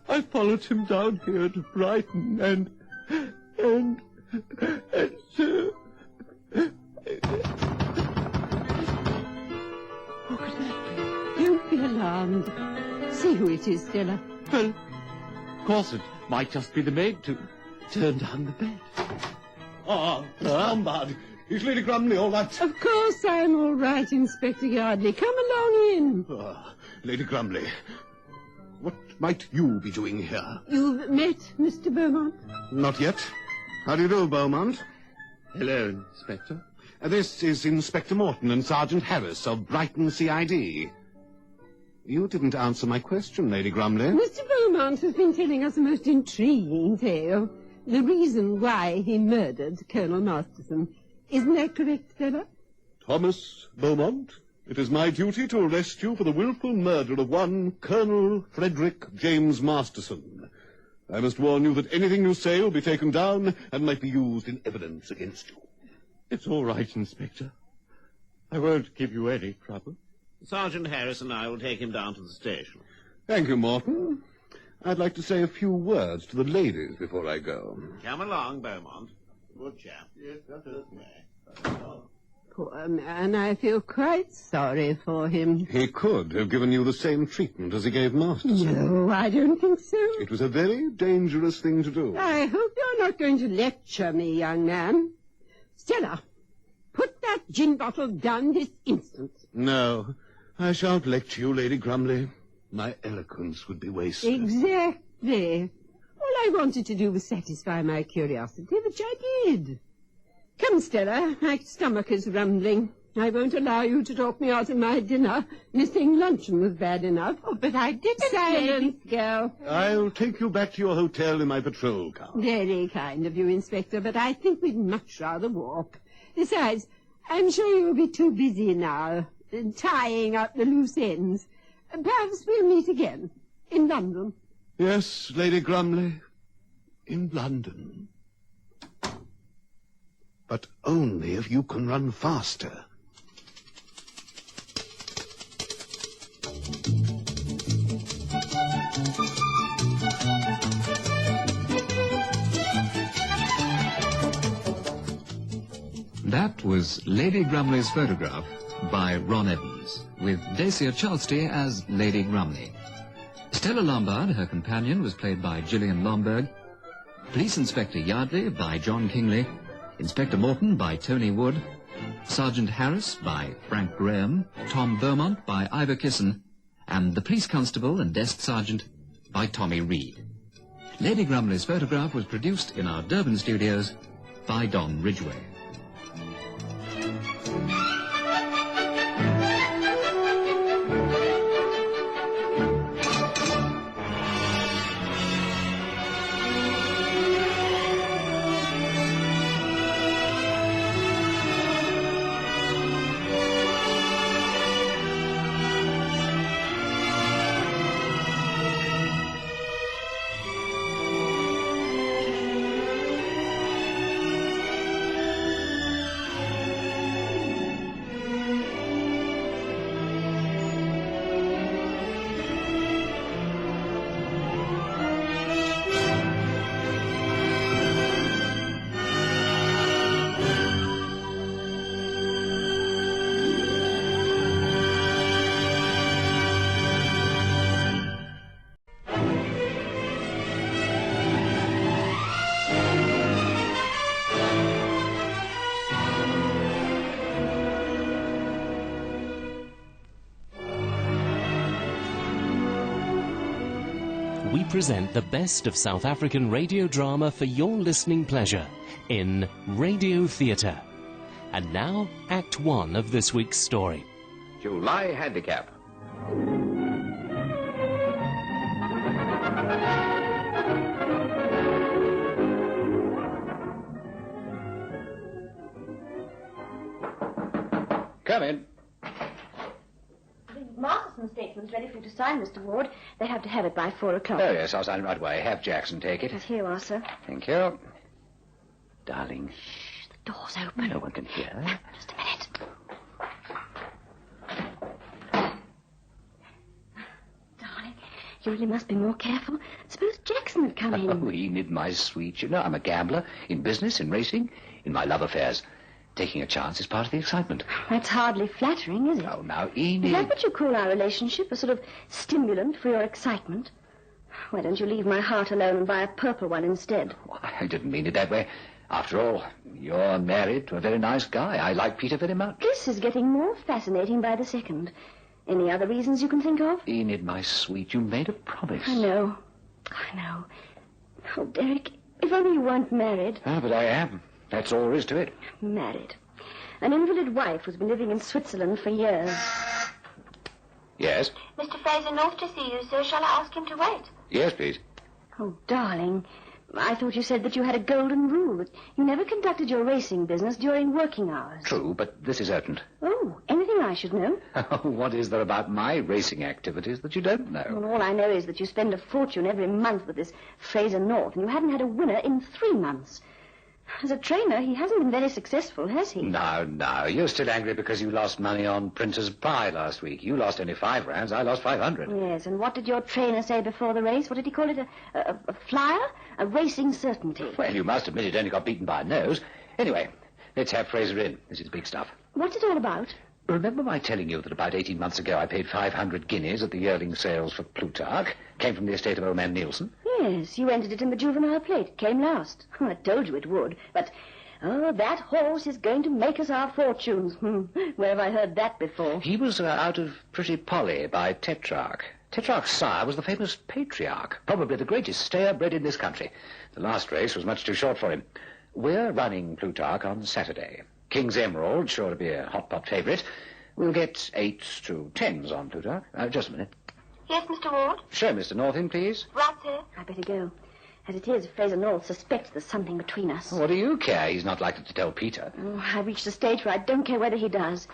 I followed him down here to Brighton and so... What could that be? Don't be alarmed. See who it is, Stella. Well, of course it might just be the maid to turn down the bed. Ah, Lombard. Is Lady Grumley all right? Of course I'm all right, Inspector Yardley. Come along in. Lady Grumley, what might you be doing here? You've met Mr. Beaumont? Not yet. How do you do, Beaumont? Hello, Inspector. This is Inspector Morton and Sergeant Harris of Brighton CID. You didn't answer my question, Lady Grumley. Mr. Beaumont has been telling us a most intriguing tale. The reason why he murdered Colonel Masterson. Isn't that correct, Stella? Thomas Beaumont, it is my duty to arrest you for the willful murder of one Colonel Frederick James Masterson. I must warn you that anything you say will be taken down and might be used in evidence against you. It's all right, Inspector. I won't give you any trouble. Sergeant Harris and I will take him down to the station. Thank you, Morton. I'd like to say a few words to the ladies before I go. Come along, Beaumont. Good chap. Yes, that's okay. Poor man, I feel quite sorry for him. He could have given you the same treatment as he gave Masterson. No, I don't think so. It was a very dangerous thing to do. I hope you're not going to lecture me, young man. Stella, put that gin bottle down this instant. No, I shan't lecture you, Lady Grumley. My eloquence would be wasted. Exactly. All I wanted to do was satisfy my curiosity, which I did. Come, Stella, my stomach is rumbling. I won't allow you to talk me out of my dinner. Missing luncheon was bad enough. Oh, but I didn't... Silence, girl. I'll take you back to your hotel in my patrol car. Very kind of you, Inspector, but I think we'd much rather walk. Besides, I'm sure you'll be too busy now, tying up the loose ends. Perhaps we'll meet again, in London. Yes, Lady Grumley, in London. But only if you can run faster. That was Lady Grumley's photograph by Ron Evans, with Dacia Charlesty as Lady Grumley. Stella Lombard, her companion, was played by Gillian Lomberg. Police Inspector Yardley by John Kingley. Inspector Morton by Tony Wood. Sergeant Harris by Frank Graham. Tom Beaumont by Ivor Kisson. And the police constable and desk sergeant by Tommy Reed. Lady Grumley's photograph was produced in our Durban studios by Don Ridgway. We present the best of South African radio drama for your listening pleasure in Radio Theatre. And now, Act 1 of this week's story. July Handicap. Come in. Masterson's statement's ready for you to sign, Mr. Ward. They have to have it by 4 o'clock. Oh, yes, I'll sign it right away. Have Jackson take it. Yes, here you are, sir. Thank you. Darling. Shh, the door's open. No one can hear. Just a minute. Darling, you really must be more careful. Suppose Jackson had come in. Oh, Enid, my sweet. You know I'm a gambler. In business, in racing, in my love affairs. Taking a chance is part of the excitement. That's hardly flattering, is it? Oh, now, Enid. Is that what you call our relationship? A sort of stimulant for your excitement? Why don't you leave my heart alone and buy a purple one instead? I didn't mean it that way. After all, you're married to a very nice guy. I like Peter very much. This is getting more fascinating by the second. Any other reasons you can think of? Enid, my sweet, you made a promise. I know. Oh, Derek, if only you weren't married. Ah, but I am. That's all there is to it. Married. An invalid wife who's been living in Switzerland for years. Yes? Mr. Fraser North to see you, sir. Shall I ask him to wait? Yes, please. Oh, darling. I thought you said that you had a golden rule, that you never conducted your racing business during working hours. True, but this is urgent. Oh, anything I should know? What is there about my racing activities that you don't know? Well, all I know is that you spend a fortune every month with this Fraser North, and you haven't had a winner in 3 months. As a trainer, he hasn't been very successful, has he? No. You're still angry because you lost money on Printer's Pie last week. You lost only 5 rounds. I lost 500. Yes, and what did your trainer say before the race? What did he call it? A flyer? A racing certainty. Well, you must admit it only got beaten by a nose. Anyway, let's have Fraser in. This is big stuff. What's it all about? Remember my telling you that about 18 months ago I paid 500 guineas at the yearling sales for Plutarch? Came from the estate of old man Nielsen? Yes, you entered it in the juvenile plate. It came last. I told you it would. But, that horse is going to make us our fortunes. Where have I heard that before? He was out of Pretty Polly by Tetrarch. Tetrarch's sire was the famous Patriarch, probably the greatest stayer bred in this country. The last race was much too short for him. We're running Plutarch on Saturday. King's Emerald, sure to be a hot-pot favourite. We'll get 8s to 10s on Plutarch. Just a minute. Yes, Mr. Ward? Show Mr. North in, please. Right, sir. I'd better go. As it is, Fraser North suspects there's something between us. What do you care? He's not likely to tell Peter. Oh, I've reached a stage where I don't care whether he does.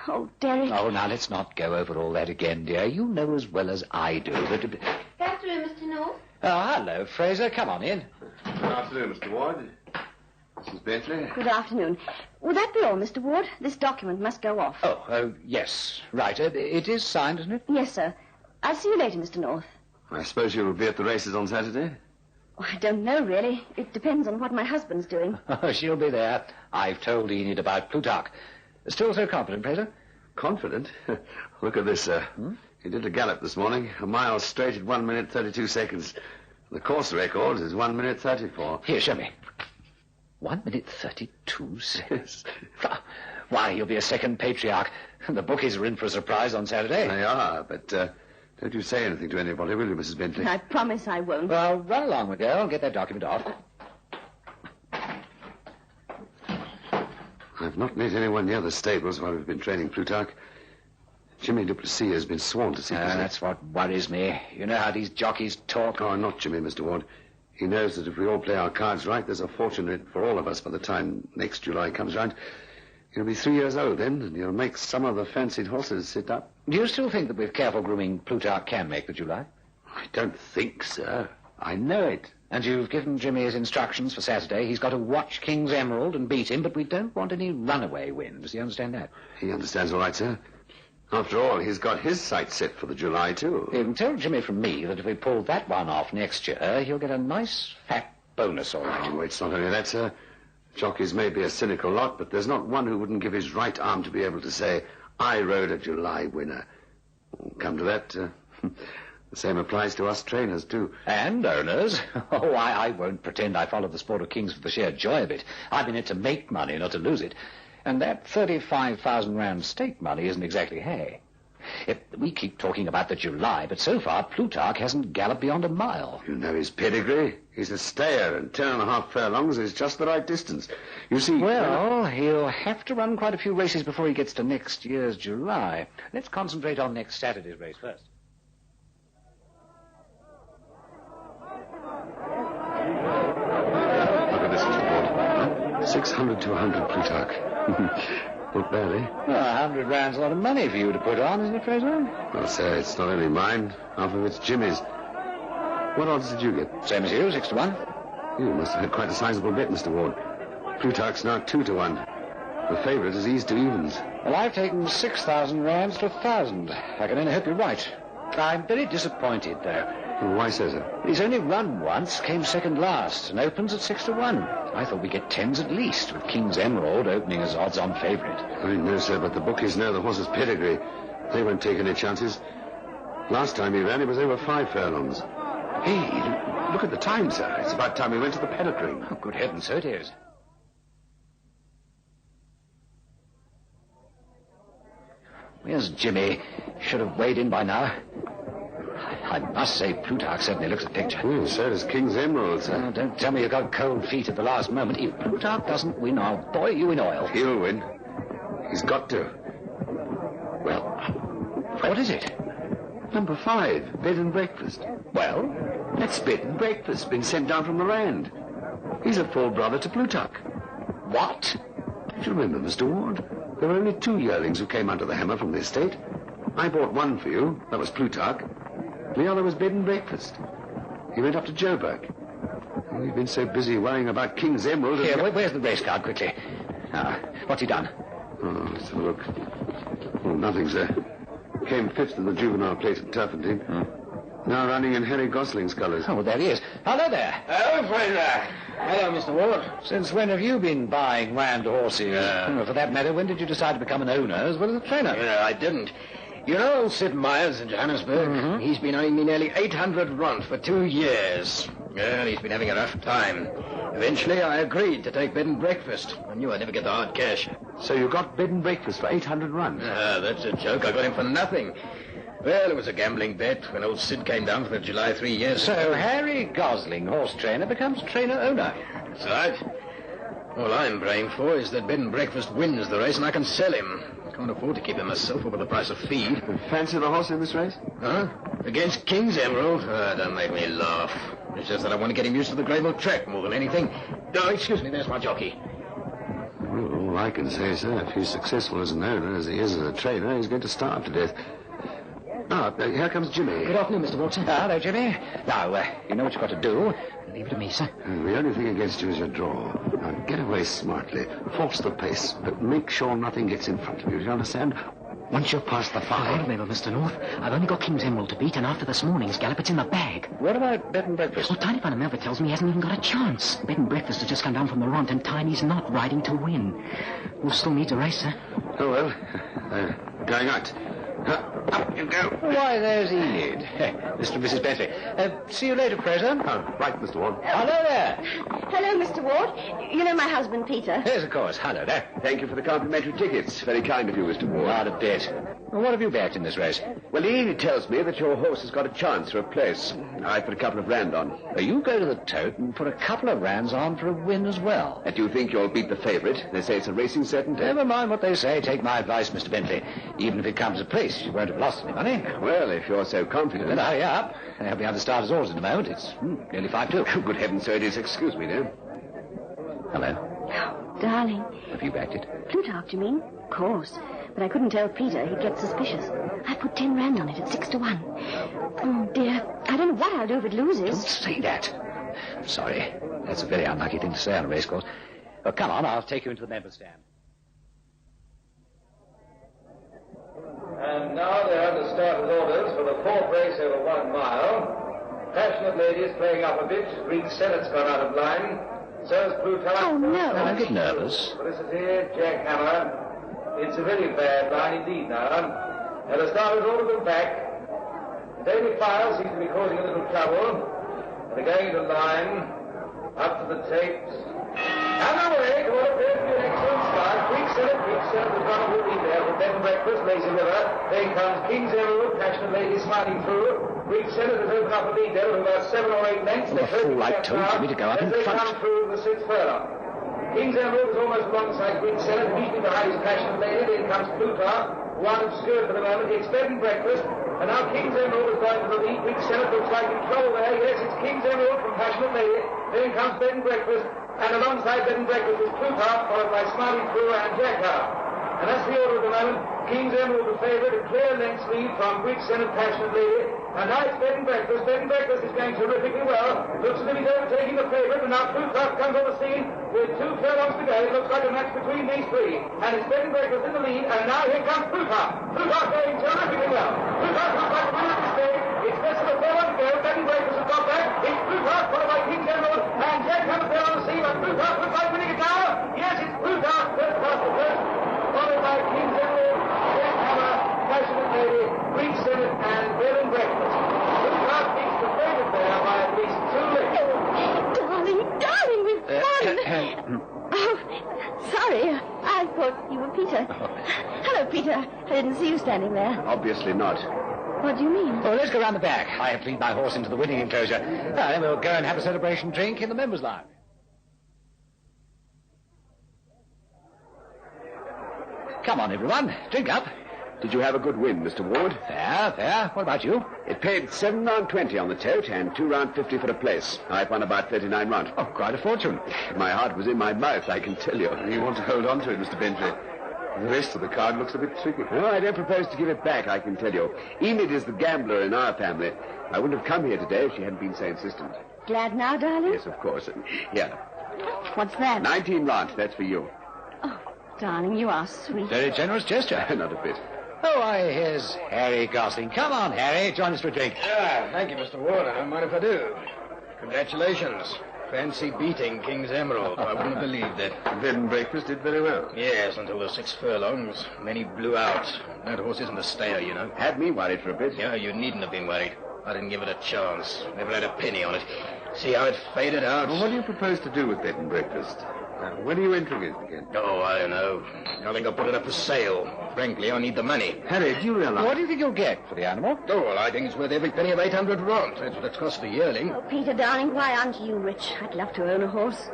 Oh, Derek. Oh, now, let's not go over all that again, dear. You know as well as I do that... Good afternoon, Mr. North. Oh, hello, Fraser. Come on in. Good afternoon, Mr. Ward. Mrs. Bentley. Good afternoon. Will that be all, Mr. Ward? This document must go off. Oh, yes. Right. It is signed, isn't it? Yes, sir. I'll see you later, Mr. North. I suppose you'll be at the races on Saturday? Oh, I don't know, really. It depends on what my husband's doing. Oh, she'll be there. I've told Enid about Plutarch. Still so confident, Fraser? Confident? Look at this, sir. He did a gallop this morning, a mile straight at 1 minute 32 seconds. The course record is 1 minute 34. Here, show me. 1 minute 32 seconds. Why, you'll be a second patriarch. The bookies are in for a surprise on Saturday. They are, but don't you say anything to anybody, will you, Mrs. Bentley? I promise I won't. Well, run along, Miguel, and get that document off. I've not met anyone near the stables while we've been training Plutarch. Jimmy Duplessis has been sworn to secrecy. That's what worries me. You know how these jockeys talk. Oh, not Jimmy, Mr. Ward. He knows that if we all play our cards right, there's a fortune in it for all of us by the time next July comes round. He'll be 3 years old then, and he'll make some of the fancied horses sit up. Do you still think that with careful grooming, Plutarch can make the July? I don't think, sir. I know it. And you've given Jimmy his instructions for Saturday. He's got to watch King's Emerald and beat him, but we don't want any runaway wins. Do you understand that? He understands all right, sir. After all, he's got his sights set for the July, too. You can tell Jimmy from me that if we pull that one off next year, he'll get a nice fat bonus, all right. Oh, it's not only that, sir. Jockeys may be a cynical lot, but there's not one who wouldn't give his right arm to be able to say, I rode a July winner. Come to that, the same applies to us trainers, too. And owners. Oh, I won't pretend I follow the sport of kings for the sheer joy of it. I'm in it to make money, not to lose it. And that 35,000 rand stake money isn't exactly hay. We keep talking about the July, but so far Plutarch hasn't galloped beyond a mile. You know his pedigree. He's a stayer, and 10.5 furlongs is just the right distance. You see... Well, he'll have to run quite a few races before he gets to next year's July. Let's concentrate on next Saturday's race first. Look at this, Mr. Ward. 600 to 100, Plutarch. Not barely. Well, 100 rand's a lot of money for you to put on, isn't it, Fraser? Well, sir, it's not only mine. Half of it's Jimmy's. What odds did you get? Same as you, 6 to 1. You must have had quite a sizable bet, Mr. Ward. Plutarch's now 2 to 1. The favourite is eased to evens. Well, I've taken 6,000 rands to 1,000. I can only hope you're right. I'm very disappointed, though. Well, why so, sir? He's only run once, came second last, and opens at 6 to 1. I thought we'd get 10s at least, with King's Emerald opening as odds-on favourite. I know, sir, but the bookies know the horse's pedigree. They won't take any chances. Last time he ran, it was over 5 furlongs. Hey, look at the time, sir. It's about time we went to the paddock ring. Oh, good heavens, so it is. Where's Jimmy? Should have weighed in by now. I must say, Plutarch certainly looks a picture. So does King's Emerald, sir. Oh, don't tell me you got cold feet at the last moment. If Plutarch doesn't win, I'll boil you in oil. He'll win. He's got to. Well, what is it? Number 5, bed and breakfast. Well? That's bed and breakfast, been sent down from the Rand. He's a full brother to Plutarch. What? Don't you remember, Mr. Ward? There were only 2 yearlings who came under the hammer from the estate. I bought one for you. That was Plutarch. The other was bed and breakfast. He went up to Joburg. We've been so busy worrying about King's Emerald... Here, where's the race card, quickly? What's he done? Oh, let's have a look. Oh, nothing, sir. Came 5th in the juvenile plate at Turpentine. Now running in Harry Gosling's colours. Oh, well, there he is. Hello there. Hello, Fraser. Hello, Mr. Ward. Since when have you been buying Rand horses? For that matter, when did you decide to become an owner as well as a trainer? I didn't. You know old Sid Myers in Johannesburg? He's been owing me nearly 800 rand for 2 years. Well, he's been having a rough time. Eventually, I agreed to take bed and breakfast. I knew I'd never get the hard cash. So you got bed and breakfast for 800 rand? That's a joke. I got him for nothing. Well, it was a gambling bet when old Sid came down for the July 3 years. So Harry Gosling, horse trainer, becomes trainer-owner. That's right. All I'm praying for is that bed and breakfast wins the race and I can sell him. I can't afford to keep him myself over the price of feed. Fancy the horse in this race? Huh? Against King's Emerald? Don't make me laugh. It's just that I want to get him used to the gravel track more than anything. Oh, excuse me, there's my jockey. Well, all I can say, sir, if he's successful as an owner as he is as a trainer, he's going to starve to death. Here comes Jimmy. Good afternoon, Mr. Watson. Hello, Jimmy. Now, you know what you've got to do. Leave it to me, sir. The only thing against you is your draw. Now, get away smartly. Force the pace, but make sure nothing gets in front of you. Do you understand? Once you're past the 5... Remember, Mr. North, I've only got King's Emerald to beat, and after this morning's gallop, it's in the bag. What about bed and breakfast? Well, Tiny Van Melva tells me he hasn't even got a chance. Bed and breakfast has just come down from the Ront, and Tiny's not riding to win. We'll still need to race, sir. Oh, well, going out. Up you go. Why, there's Enid. Mr. and Mrs. Bentley. See you later, Fraser. Oh, right, Mr. Ward. Hello there. Hello, Mr. Ward. You know my husband, Peter. Yes, of course. Hello there. Thank you for the complimentary tickets. Very kind of you, Mr. Ward. Not a bit. Well, what have you backed in this race? Well, Enid tells me that your horse has got a chance for a place. I put a couple of rand on. You go to the tote and put a couple of rands on for a win as well. And do you think you'll beat the favourite? They say it's a racing certainty. Never mind what they say. Take my advice, Mr. Bentley. Even if it comes to place, you won't have lost any money. Well, if you're so confident... Then hurry up. They'll be on the starter's orders in a moment. It's nearly 5-2. Good heavens, sir, it is. Excuse me, dear. Hello. Oh, darling. Have you backed it? Plutarch, you mean? Of course. But I couldn't tell Peter. He'd get suspicious. I put 10 rand on it at 6 to 1. Oh, dear. I don't know what I'll do if it loses. Don't say that. Sorry. That's a very unlucky thing to say on a racecourse. Well, come on. I'll take you into the members' stand. And now they're under starter's orders for the 4th race over 1 mile. Passionate Ladies playing up a bit. Greek Senate's gone out of line. So has Plutarch. Oh, no. Don't get nervous. Felicity, Jack Hammer. It's a very bad line indeed now. And the starters all of them back. Daily File seems to be causing a little trouble. And they're going into line. Up to the tapes. And away to what appears to be an excellent start. Greek Senate has run a lead there for bed and breakfast, Lazy River. Then comes King's Emerald, Passionate Lady smiling through. Greek Senate has opened up a lead there with about 7 or 8 lengths. Well, the fool I told Jimmy to go up in they front. come through the 6th furlong. King's Emerald is almost alongside Greek Senate, immediately behind his Passionate Lady. Then comes Plutarch, one obscured for the moment. It's bed and breakfast. And now King's Emerald is going to the lead. Greek Senate looks like in trouble there. Yes, it's King's Emerald from Passionate Lady. Then comes bed and breakfast. And alongside bed and breakfast is Plutarch, followed by Smiling Through and Jack Hammer. And that's the order of the moment. King's Emerald the favourite, a clear length lead from Greek Senate, Passionate Lady. And now it's bed and breakfast. Bed and breakfast is going terrifically well. Looks as if he's overtaking the favourite. And now Plutarch comes on the scene with 2 furlongs to go. It looks like a match between these 3. And it's bed and breakfast in the lead. And now here comes Plutarch. Plutarch going terrifically well. Plutarch looks like a winner at this stage. It's less than a furlong to go. Bed and breakfast has got back. It's Plutarch followed by King's Emerald. And Jack Hammer there on the scene. But Plutarch looks like winning it now. Yes, it's Plutarch first past the first. Followed by King's Emerald, Jack Hammer, Passionate Lady, Greek Senate, and bed and breakfast. Plutarch beats the favourite there by at least 2 lengths. Darling, we've won. Oh, sorry. I thought you were Peter. Hello, Peter. I didn't see you standing there. Obviously not. What do you mean? Oh, let's go round the back. I have to lead my horse into the winning enclosure. Then we'll go and have a celebration drink in the members' lounge. Come on, everyone. Drink up. Did you have a good win, Mr. Ward? Fair, fair. What about you? It paid 7 round 20 on the tote and 2 round 50 for a place. I've won about 39 rand. Oh, quite a fortune. My heart was in my mouth, I can tell you. You want to hold on to it, Mr. Bentley. The rest of the card looks a bit tricky. No, I don't propose to give it back, I can tell you. Enid is the gambler in our family. I wouldn't have come here today if she hadn't been so insistent. Glad now, darling? Yes, of course. Here. What's that? 19 rand, that's for you. Oh, darling, you are sweet. Very generous gesture. Not a bit. Oh, here's Harry Gosling. Come on, Harry. Join us for a drink. Yeah, thank you, Mr. Ward. I don't mind if I do. Congratulations. Fancy beating King's Emerald. I wouldn't have believed it. Bed and breakfast did very well. Yes, until the 6 furlongs. Then he blew out. That horse isn't a stayer, you know. Had me worried for a bit. Yeah, you needn't have been worried. I didn't give it a chance. Never had a penny on it. See how it faded out? Well, what do you propose to do with bed and breakfast? When are you entering it again? Oh, I don't know. I think I'll put it up for sale. Frankly, I need the money. Harry, do you realize... What do you think you'll get for the animal? Oh, well, I think it's worth every penny of 800 rand. That's what it's cost the yearling. Oh, Peter, darling, why aren't you rich? I'd love to own a horse.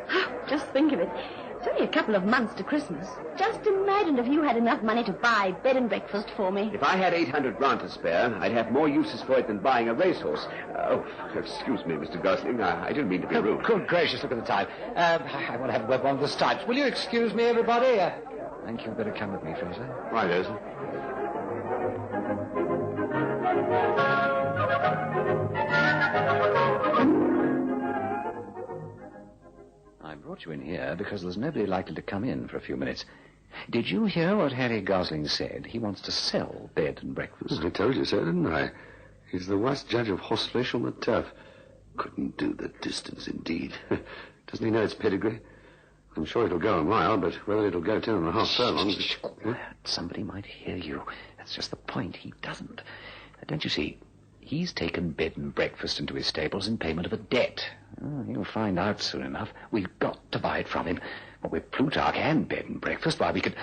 Just think of it. It's only a couple of months to Christmas. Just imagine if you had enough money to buy bed and breakfast for me. If I had 800 rand to spare, I'd have more uses for it than buying a racehorse. Excuse me, Mr. Gosling. I didn't mean to be rude. Good gracious, look at the time. I want to have one of the stripes. Will you excuse me, everybody? I think you'd better come with me, Fraser. Right, Oz. I brought you in here because there's nobody likely to come in for a few minutes. Did you hear what Harry Gosling said? He wants to sell bed and breakfast. I told you so, didn't I? He's the worst judge of horseflesh on the turf. Couldn't do the distance, indeed. Doesn't he know its pedigree? I'm sure it'll go a mile, but whether it'll go 10.5 furlongs... Shh, somebody might hear you. That's just the point. He doesn't. Don't you see? He's taken bed and breakfast into his stables in payment of a debt. Oh, he'll find out soon enough. We've got to buy it from him. What with Plutarch and bed and breakfast, why, we could...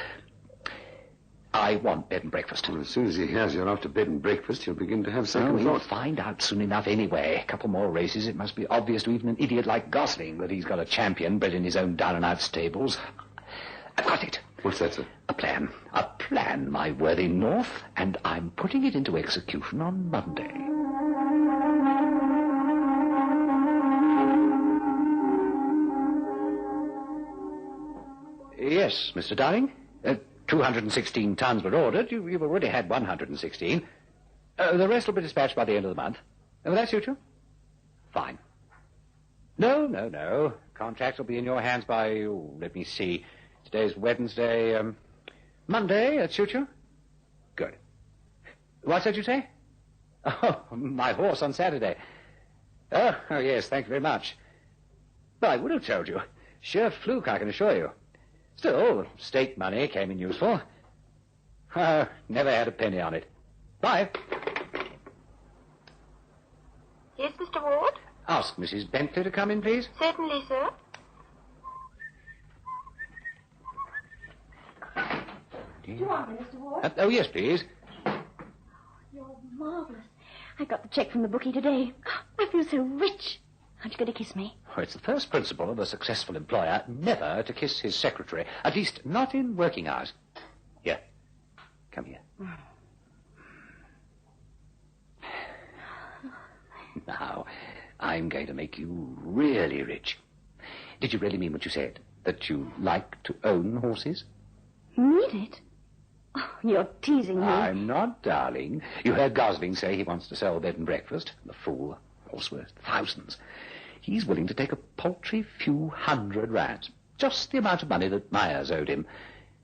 I want bed and breakfast. Well, as soon as he hears you're after bed and breakfast, he'll begin to have second He'll thoughts. find out soon enough anyway. A couple more races, it must be obvious to even an idiot like Gosling that he's got a champion bred in his own down-and-out stables. I've got it. What's that, sir? A plan. A plan, my worthy North, and I'm putting it into execution on Monday. Yes, Mr. Darling. 216 tons were ordered. You've already had 116. The rest will be dispatched by the end of the month. Will that suit you? Fine. No. Contracts will be in your hands by, let me see. Today's Wednesday. Monday, that suit you? Good. What did you say? Oh, my horse on Saturday. Oh, yes, thank you very much. Well, I would have told you. Sheer fluke, I can assure you. Still, stake money came in useful. Never had a penny on it. Bye. Yes, Mr. Ward? Ask Mrs. Bentley to come in, please. Certainly, sir. Do you want me, Mr. Ward? Oh, yes, please. You're marvellous. I got the cheque from the bookie today. I feel so rich. Aren't you going to kiss me? Oh, it's the first principle of a successful employer never to kiss his secretary, at least not in working hours. Here. Come here. Now, I'm going to make you really rich. Did you really mean what you said? That you like to own horses? Mean it? Oh, you're teasing me. I'm not, darling. You heard Gosling say he wants to sell bed and breakfast. The fool. Horse worth thousands. He's willing to take a paltry few £100. Just the amount of money that Myers owed him.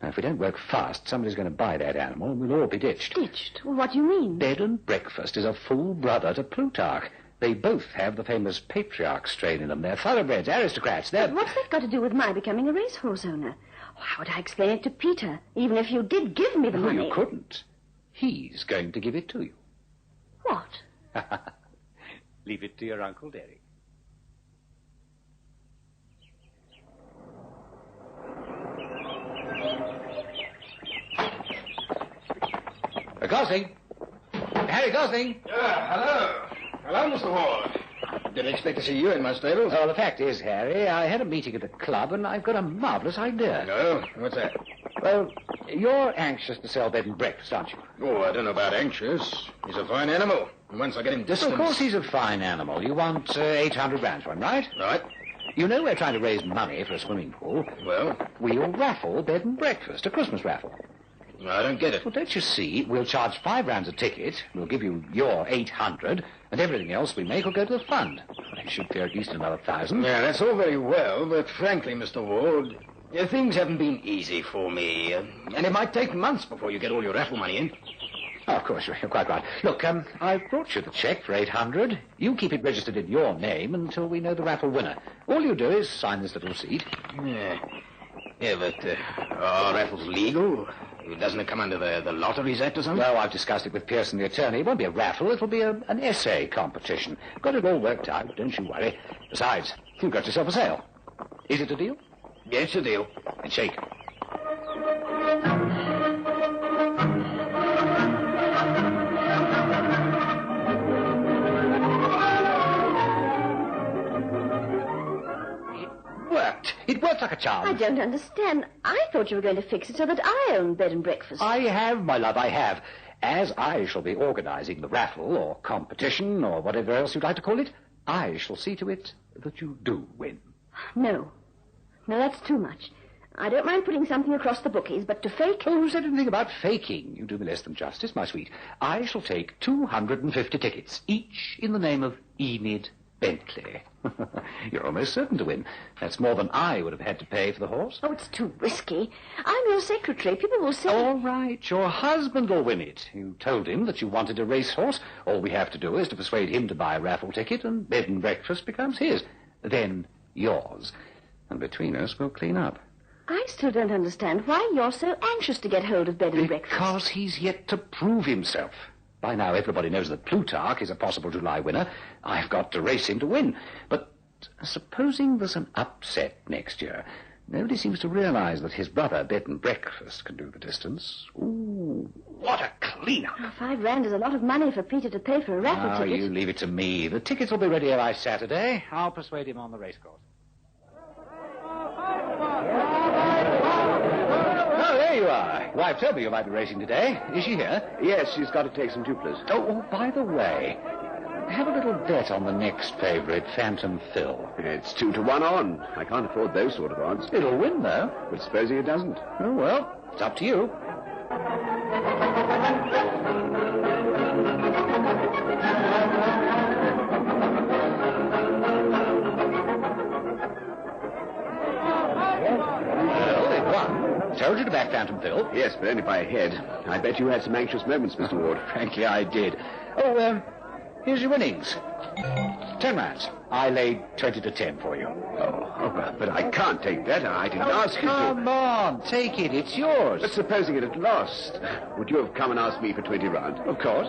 Now, if we don't work fast, somebody's going to buy that animal and we'll all be ditched. Ditched? Well, what do you mean? Bed and breakfast is a full brother to Plutarch. They both have the famous patriarch strain in them. They're thoroughbreds, aristocrats. But what's that got to do with my becoming a racehorse owner? How would I explain it to Peter, even if you did give me the money? You couldn't. He's going to give it to you. What? Leave it to your Uncle Derek. Gosling! Harry Gosling! Hello. Hello, Mr. Ward. Didn't expect to see you in my stables. Oh, the fact is, Harry, I had a meeting at the club and I've got a marvellous idea. No? What's that? Well, you're anxious to sell bed and breakfast, aren't you? Oh, I don't know about anxious. He's a fine animal. And once I get him distance... Of course he's a fine animal. You want £800 for him, right? Right. You know we're trying to raise money for a swimming pool. Well? We'll raffle bed and breakfast, a Christmas raffle. I don't get it. Well, don't you see? We'll charge £5 a ticket. We'll give you your 800, and everything else we make will go to the fund. I should clear at least another 1,000. Yeah, that's all very well, but frankly, Mr. Ward, things haven't been easy for me, and it might take months before you get all your raffle money in. Oh, of course, you're quite right. Look, I've brought you the cheque for 800. You keep it registered in your name until we know the raffle winner. All you do is sign this little receipt. Yeah, but are raffles legal? Doesn't it come under the Lotteries Act or something? No, I've discussed it with Pearson, the attorney. It won't be a raffle. It'll be an essay competition. Got it all worked out, don't you worry. Besides, you've got yourself a sale. Is it a deal? Yes, it's a deal. And shake. It worked like a charm. I don't understand. I thought you were going to fix it so that I own bed and breakfast. I have, my love, I have. As I shall be organising the raffle or competition or whatever else you'd like to call it, I shall see to it that you do win. No, that's too much. I don't mind putting something across the bookies, but to fake... Oh, who said anything about faking? You do me less than justice, my sweet. I shall take 250 tickets, each in the name of Enid Bentley. You're almost certain to win. That's more than I would have had to pay for the horse. Oh, it's too risky. I'm your secretary. People will say... All right, your husband will win it. You told him that you wanted a racehorse. All we have to do is to persuade him to buy a raffle ticket, and bed and breakfast becomes his. Then yours. And between us, we'll clean up. I still don't understand why you're so anxious to get hold of bed and breakfast. Because he's yet to prove himself. By now, everybody knows that Plutarch is a possible July winner. I've got to race him to win. But supposing there's an upset next year, nobody seems to realize that his brother, Bed and Breakfast, can do the distance. Ooh, what a clean-up. Oh, £5 is a lot of money for Peter to pay for a raffle ticket. You leave it to me. The tickets will be ready by Saturday. I'll persuade him on the racecourse. Oh, there you are. Wife told me you might be racing today. Is she here? Yes, she's got to take some tuplers. Oh, by the way, have a little bet on the next favourite, Phantom Phil. It's 2-1 on. I can't afford those sort of odds. It'll win, though. But supposing it doesn't? Oh, well, it's up to you. Told you to back Phantom Phil. Yes, but only by a head. I bet you had some anxious moments, Mr. Ward. Frankly, I did. Oh, here's your winnings. 10 rounds. I laid 20-10 for you. Oh, but I can't take that. I didn't ask you to. Come on, take it. It's yours. But supposing it had lost, would you have come and asked me for 20 rounds? Of course.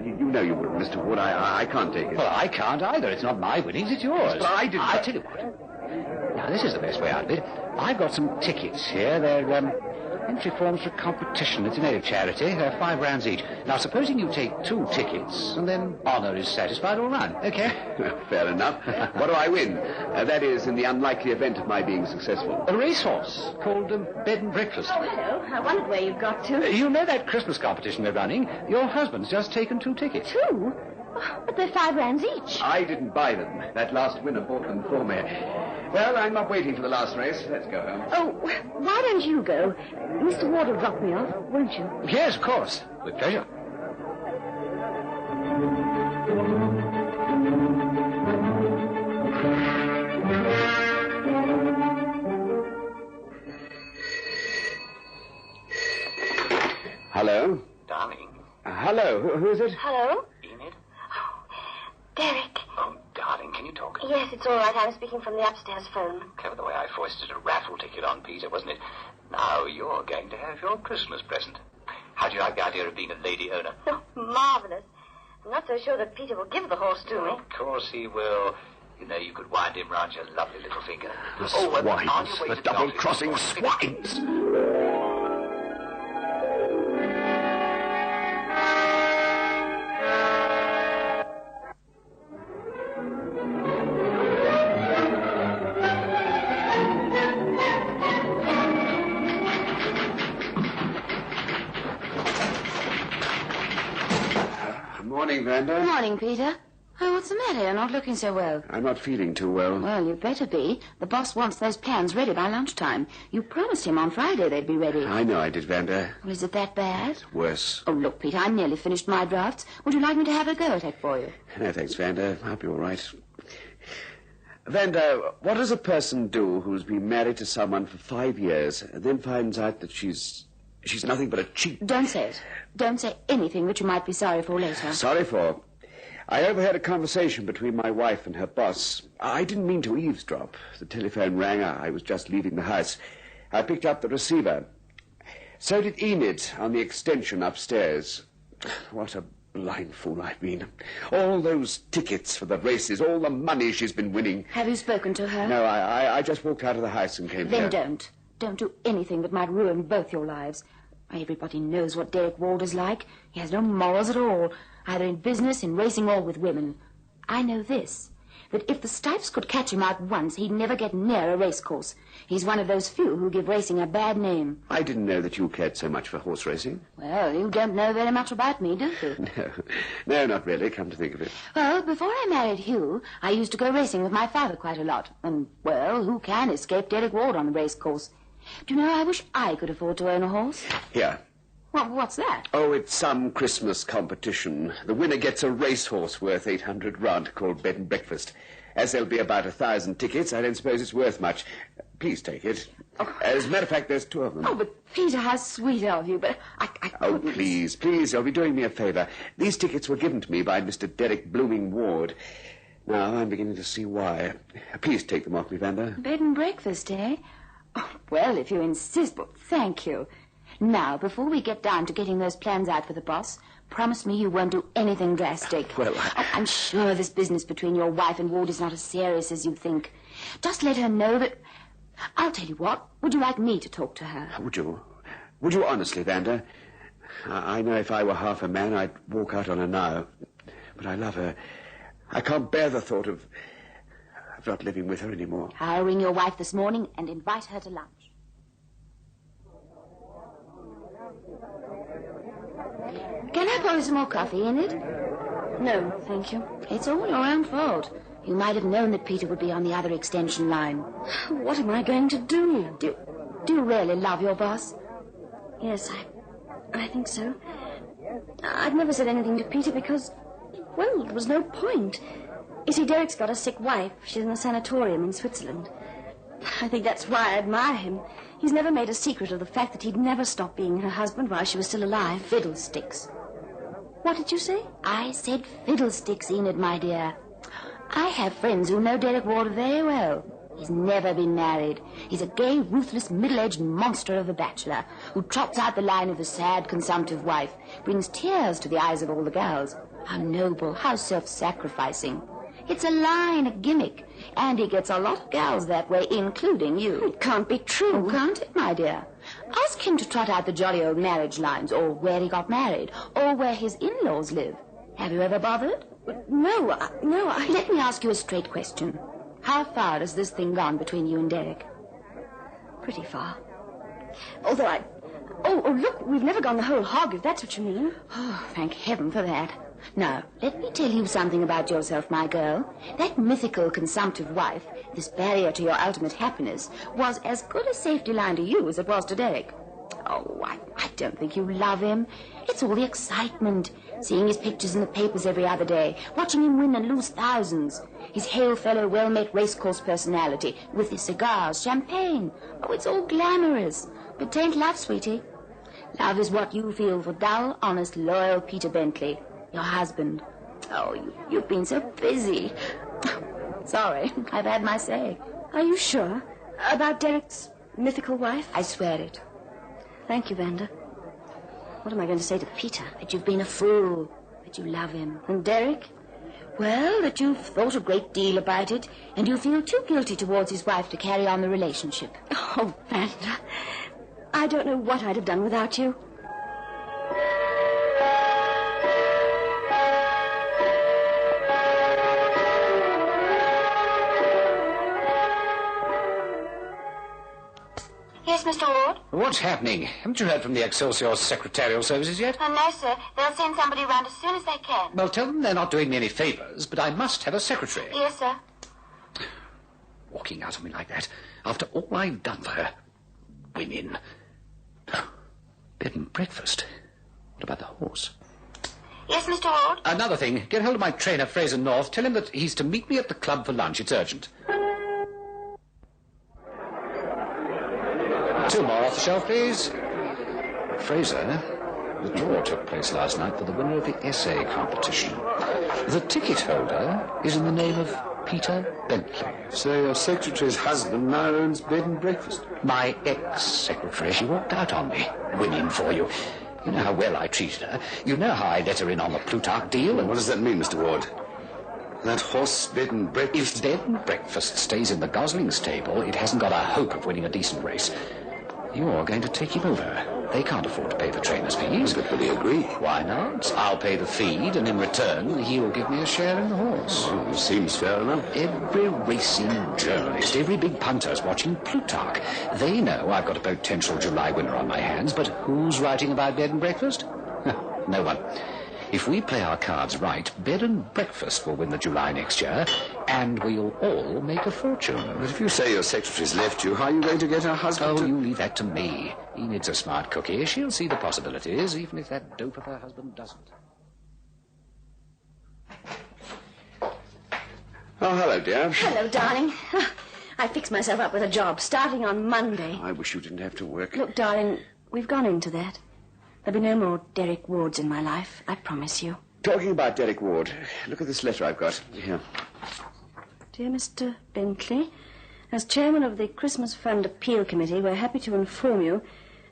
You know you wouldn't, Mr. Wood. I can't take it. Well, I can't either. It's not my winnings, it's yours. But I didn't... I tell you what. Now, this is the best way out of it. I've got some tickets here. They're entry forms for a competition. It's a native charity. They're £5 each. Now, supposing you take 2 tickets, and then honour is satisfied all round. Okay? Fair enough. What do I win? That is, in the unlikely event of my being successful. A racehorse called Bed and Breakfast. Oh, hello. I wondered where you got to. You know that Christmas competition they're running? Your husband's just taken 2 tickets. 2? Oh, but they're £5 each. I didn't buy them. That last winner bought them for me. Well, I'm not waiting for the last race. Let's go home. Oh, why don't you go? Mr. Ward will drop me off, won't you? Yes, of course. With pleasure. Hello? Darling. Hello. Who is it? Hello? Enid? Derek. Oh, darling, can you talk? Yes, it's all right. I'm speaking from the upstairs phone. Clever the way I foisted a raffle ticket on Peter, wasn't it? Now you're going to have your Christmas present. How do you like the idea of being a lady owner? Oh, marvellous. I'm not so sure that Peter will give the horse to me. Of course he will. You know, you could wind him round your lovely little finger. The and on swines. your way The to double-crossing office, swines. Morning, Vanda. Good morning, Peter. Oh, what's the matter? You're not looking so well. I'm not feeling too well. Well, you'd better be. The boss wants those plans ready by lunchtime. You promised him on Friday they'd be ready. I know I did, Vanda. Well, is it that bad? Worse. Oh, look, Peter, I nearly finished my drafts. Would you like me to have a go at it for you? No, thanks, Vanda. I'll be all right. Vanda, what does a person do who's been married to someone for 5 years and then finds out that she's nothing but a cheat? Don't say it. Don't say anything that you might be sorry for later. Sorry for? I overheard a conversation between my wife and her boss. I didn't mean to eavesdrop. The telephone rang. I was just leaving the house. I picked up the receiver. So did Enid on the extension upstairs. What a blind fool I've been. All those tickets for the races, all the money she's been winning. Have you spoken to her? No, I just walked out of the house and came here. Then don't. Don't do anything that might ruin both your lives. Everybody knows what Derek Ward is like. He has no morals at all, either in business, in racing, or with women. I know this, that if the Stipes could catch him out once, he'd never get near a racecourse. He's one of those few who give racing a bad name. I didn't know that you cared so much for horse racing. Well, you don't know very much about me, do you? No, not really, come to think of it. Well, before I married Hugh, I used to go racing with my father quite a lot. And, well, who can escape Derek Ward on the racecourse? Do you know, I wish I could afford to own a horse. Here. Well, what's that? Oh, it's some Christmas competition. The winner gets a racehorse worth 800 rand called Bed and Breakfast. As there'll be about 1,000 tickets, I don't suppose it's worth much. Please take it. As a matter of fact, there's 2 of them. Oh, but Peter, how sweet of you, but I Oh, couldn't... please, you'll be doing me a favour. These tickets were given to me by Mr. Derek Blooming Ward. Now, I'm beginning to see why. Please take them off me, Vanda. Bed and breakfast, eh? Oh, well, if you insist, but thank you. Now, before we get down to getting those plans out for the boss, promise me you won't do anything drastic. Well, I'm sure this business between your wife and Ward is not as serious as you think. Just let her know that... I'll tell you what. Would you like me to talk to her? Would you? Would you honestly, Vanda? I know if I were half a man, I'd walk out on her now. But I love her. I can't bear the thought of not living with her anymore. I'll ring your wife this morning and invite her to lunch. Can I pour you some more coffee in it? No, thank you. It's all your own fault. You might have known that Peter would be on the other extension line. What am I going to do? Do you really love your boss? Yes, I think so. I've never said anything to Peter because, well, there was no point. You see, Derek's got a sick wife. She's in a sanatorium in Switzerland. I think that's why I admire him. He's never made a secret of the fact that he'd never stop being her husband while she was still alive. Fiddlesticks. What did you say? I said fiddlesticks, Enid, my dear. I have friends who know Derek Ward very well. He's never been married. He's a gay, ruthless, middle-aged monster of a bachelor who trots out the line of the sad, consumptive wife, brings tears to the eyes of all the girls. How noble, how self-sacrificing. It's a line, a gimmick, and he gets a lot of gals that way, including you. It can't be true. Oh, can't it, my dear? Ask him to trot out the jolly old marriage lines, or where he got married, or where his in-laws live. Have you ever bothered? No. Let me ask you a straight question. How far has this thing gone between you and Derek? Pretty far. Although Oh, look, we've never gone the whole hog, if that's what you mean. Oh, thank heaven for that. Now, let me tell you something about yourself, my girl. That mythical consumptive wife, this barrier to your ultimate happiness, was as good a safety line to you as it was to Derek. Oh, I don't think you love him. It's all the excitement. Seeing his pictures in the papers every other day. Watching him win and lose thousands. His hail fellow, well-met racecourse personality. With his cigars, champagne. Oh, it's all glamorous. But 'tain't love, sweetie. Love is what you feel for dull, honest, loyal Peter Bentley, your husband. Oh, you've been so busy. Sorry, I've had my say. Are you sure? About Derek's mythical wife? I swear it. Thank you, Vanda. What am I going to say to Peter? That you've been a fool, that you love him. And Derek? Well, that you've thought a great deal about it, and you feel too guilty towards his wife to carry on the relationship. Oh, Vanda, I don't know what I'd have done without you. Yes, Mr. Ward? What's happening? Haven't you heard from the Excelsior Secretarial Services yet? No, sir. They'll send somebody round as soon as they can. Well, tell them they're not doing me any favours, but I must have a secretary. Yes, sir. Walking out on me like that, after all I've done for her. Women. Bed and breakfast. What about the horse? Yes, Mr. Ward? Another thing, get hold of my trainer, Fraser North. Tell him that he's to meet me at the club for lunch. It's urgent. 2 more off the shelf, please. Fraser, the draw took place last night for the winner of the essay competition. The ticket holder is in the name of Peter Bentley. So your secretary's husband now owns Bed and Breakfast? My ex-secretary. She walked out on me. Winning for you. You know how well I treated her. You know how I let her in on the Plutarch deal. And what does that mean, Mr. Ward? That horse, Bed and Breakfast? If Bed and Breakfast stays in the Gosling stable, it hasn't got a hope of winning a decent race. You're going to take him over. They can't afford to pay the trainer's fees. But will he agree? Why not? I'll pay the feed, and in return, he'll give me a share in the horse. Oh, seems fair enough. Every racing journalist, every big punter's watching Plutarch. They know I've got a potential July winner on my hands, but who's writing about Bed and Breakfast? No one. If we play our cards right, bed and breakfast will win the July next year, and we'll all make a fortune. But if you say your secretary's left you, how are you going to get her husband Oh, you leave that to me. Enid's a smart cookie. She'll see the possibilities, even if that dope of her husband doesn't. Oh, hello, dear. Hello, darling. I fixed myself up with a job starting on Monday. I wish you didn't have to work. Look, darling, we've gone into that. There'll be no more Derek Wards in my life, I promise you. Talking about Derek Ward, look at this letter I've got. Here. Dear Mr. Bentley, as chairman of the Christmas Fund Appeal Committee, we're happy to inform you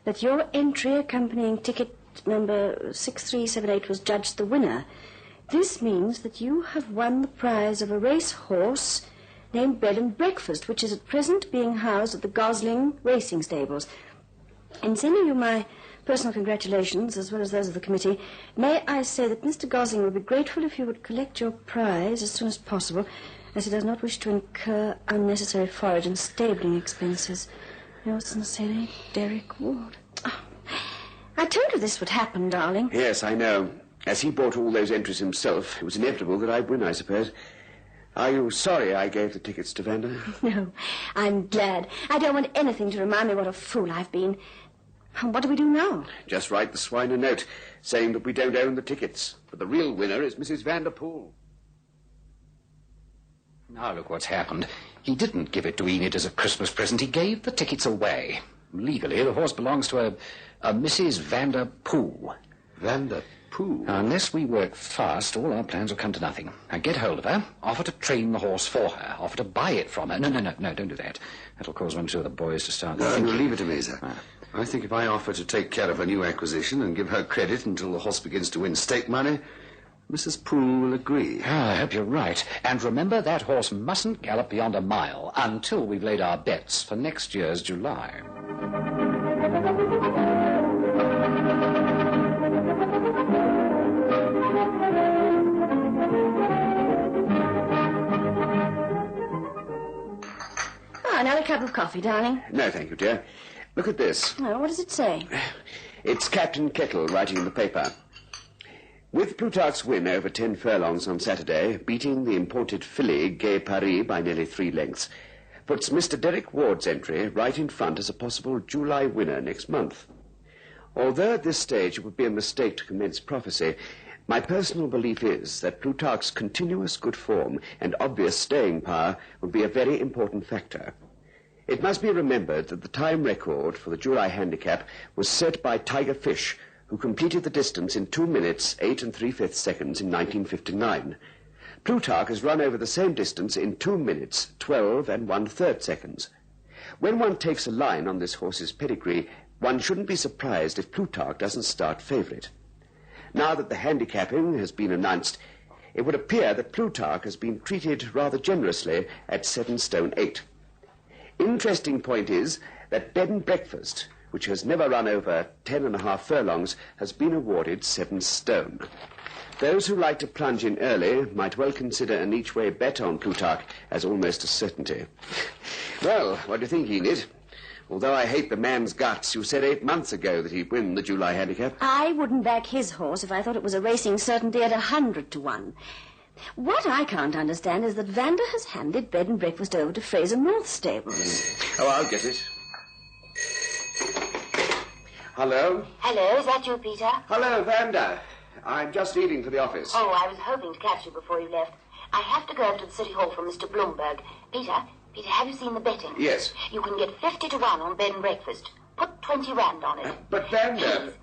that your entry accompanying ticket number 6378 was judged the winner. This means that you have won the prize of a race horse named Bed and Breakfast, which is at present being housed at the Gosling Racing Stables. In sending you my personal congratulations, as well as those of the committee, may I say that Mr. Gosling would be grateful if you would collect your prize as soon as possible, as he does not wish to incur unnecessary forage and stabling expenses. Yours sincerely, Derek Ward. Oh, I told you this would happen, darling. Yes, I know. As he bought all those entries himself, it was inevitable that I'd win, I suppose. Are you sorry I gave the tickets to Vanda? No, I'm glad. I don't want anything to remind me what a fool I've been. What do we do now? Just write the swine a note, saying that we don't own the tickets. But the real winner is Mrs. Vanderpool. Now look what's happened. He didn't give it to Enid as a Christmas present. He gave the tickets away. Legally, the horse belongs to a Mrs. Vanderpool. Vanderpool? Unless we work fast, all our plans will come to nothing. Now get hold of her, offer to train the horse for her, offer to buy it from her. No, don't do that. That'll cause one or two of the boys to start thinking. No, leave it to me, sir. I think if I offer to take care of a new acquisition and give her credit until the horse begins to win stake money, Mrs. Poole will agree. I hope you're right. And remember, that horse mustn't gallop beyond a mile until we've laid our bets for next year's July. Another cup of coffee, darling. No, thank you, dear. Look at this. Oh, what does it say? It's Captain Kettle writing in the paper. With Plutarch's win over 10 furlongs on Saturday, beating the imported filly Gay Paris by nearly 3 lengths, puts Mr. Derek Ward's entry right in front as a possible July winner next month. Although at this stage it would be a mistake to commence prophecy, my personal belief is that Plutarch's continuous good form and obvious staying power would be a very important factor. It must be remembered that the time record for the July handicap was set by Tiger Fish, who completed the distance in 2 minutes, 8 3/5 seconds in 1959. Plutarch has run over the same distance in 2 minutes, 12 1/3 seconds. When one takes a line on this horse's pedigree, one shouldn't be surprised if Plutarch doesn't start favourite. Now that the handicapping has been announced, it would appear that Plutarch has been treated rather generously at 7 stone 8. Interesting point is that Bed and Breakfast, which has never run over 10.5 furlongs, has been awarded 7 stone. Those who like to plunge in early might well consider an each-way bet on Plutarch as almost a certainty. Well, what do you think, Enid? Although I hate the man's guts, you said 8 months ago that he'd win the July handicap. I wouldn't back his horse if I thought it was a racing certainty at 100 to 1. What I can't understand is that Vanda has handed Bed and Breakfast over to Fraser North Stables. Oh, I'll get it. Hello? Hello, is that you, Peter? Hello, Vanda. I'm just leaving for the office. Oh, I was hoping to catch you before you left. I have to go over to the City Hall for Mr. Bloomberg. Peter, have you seen the betting? Yes. You can get 50 to 1 on Bed and Breakfast. Put 20 rand on it. But Vanda...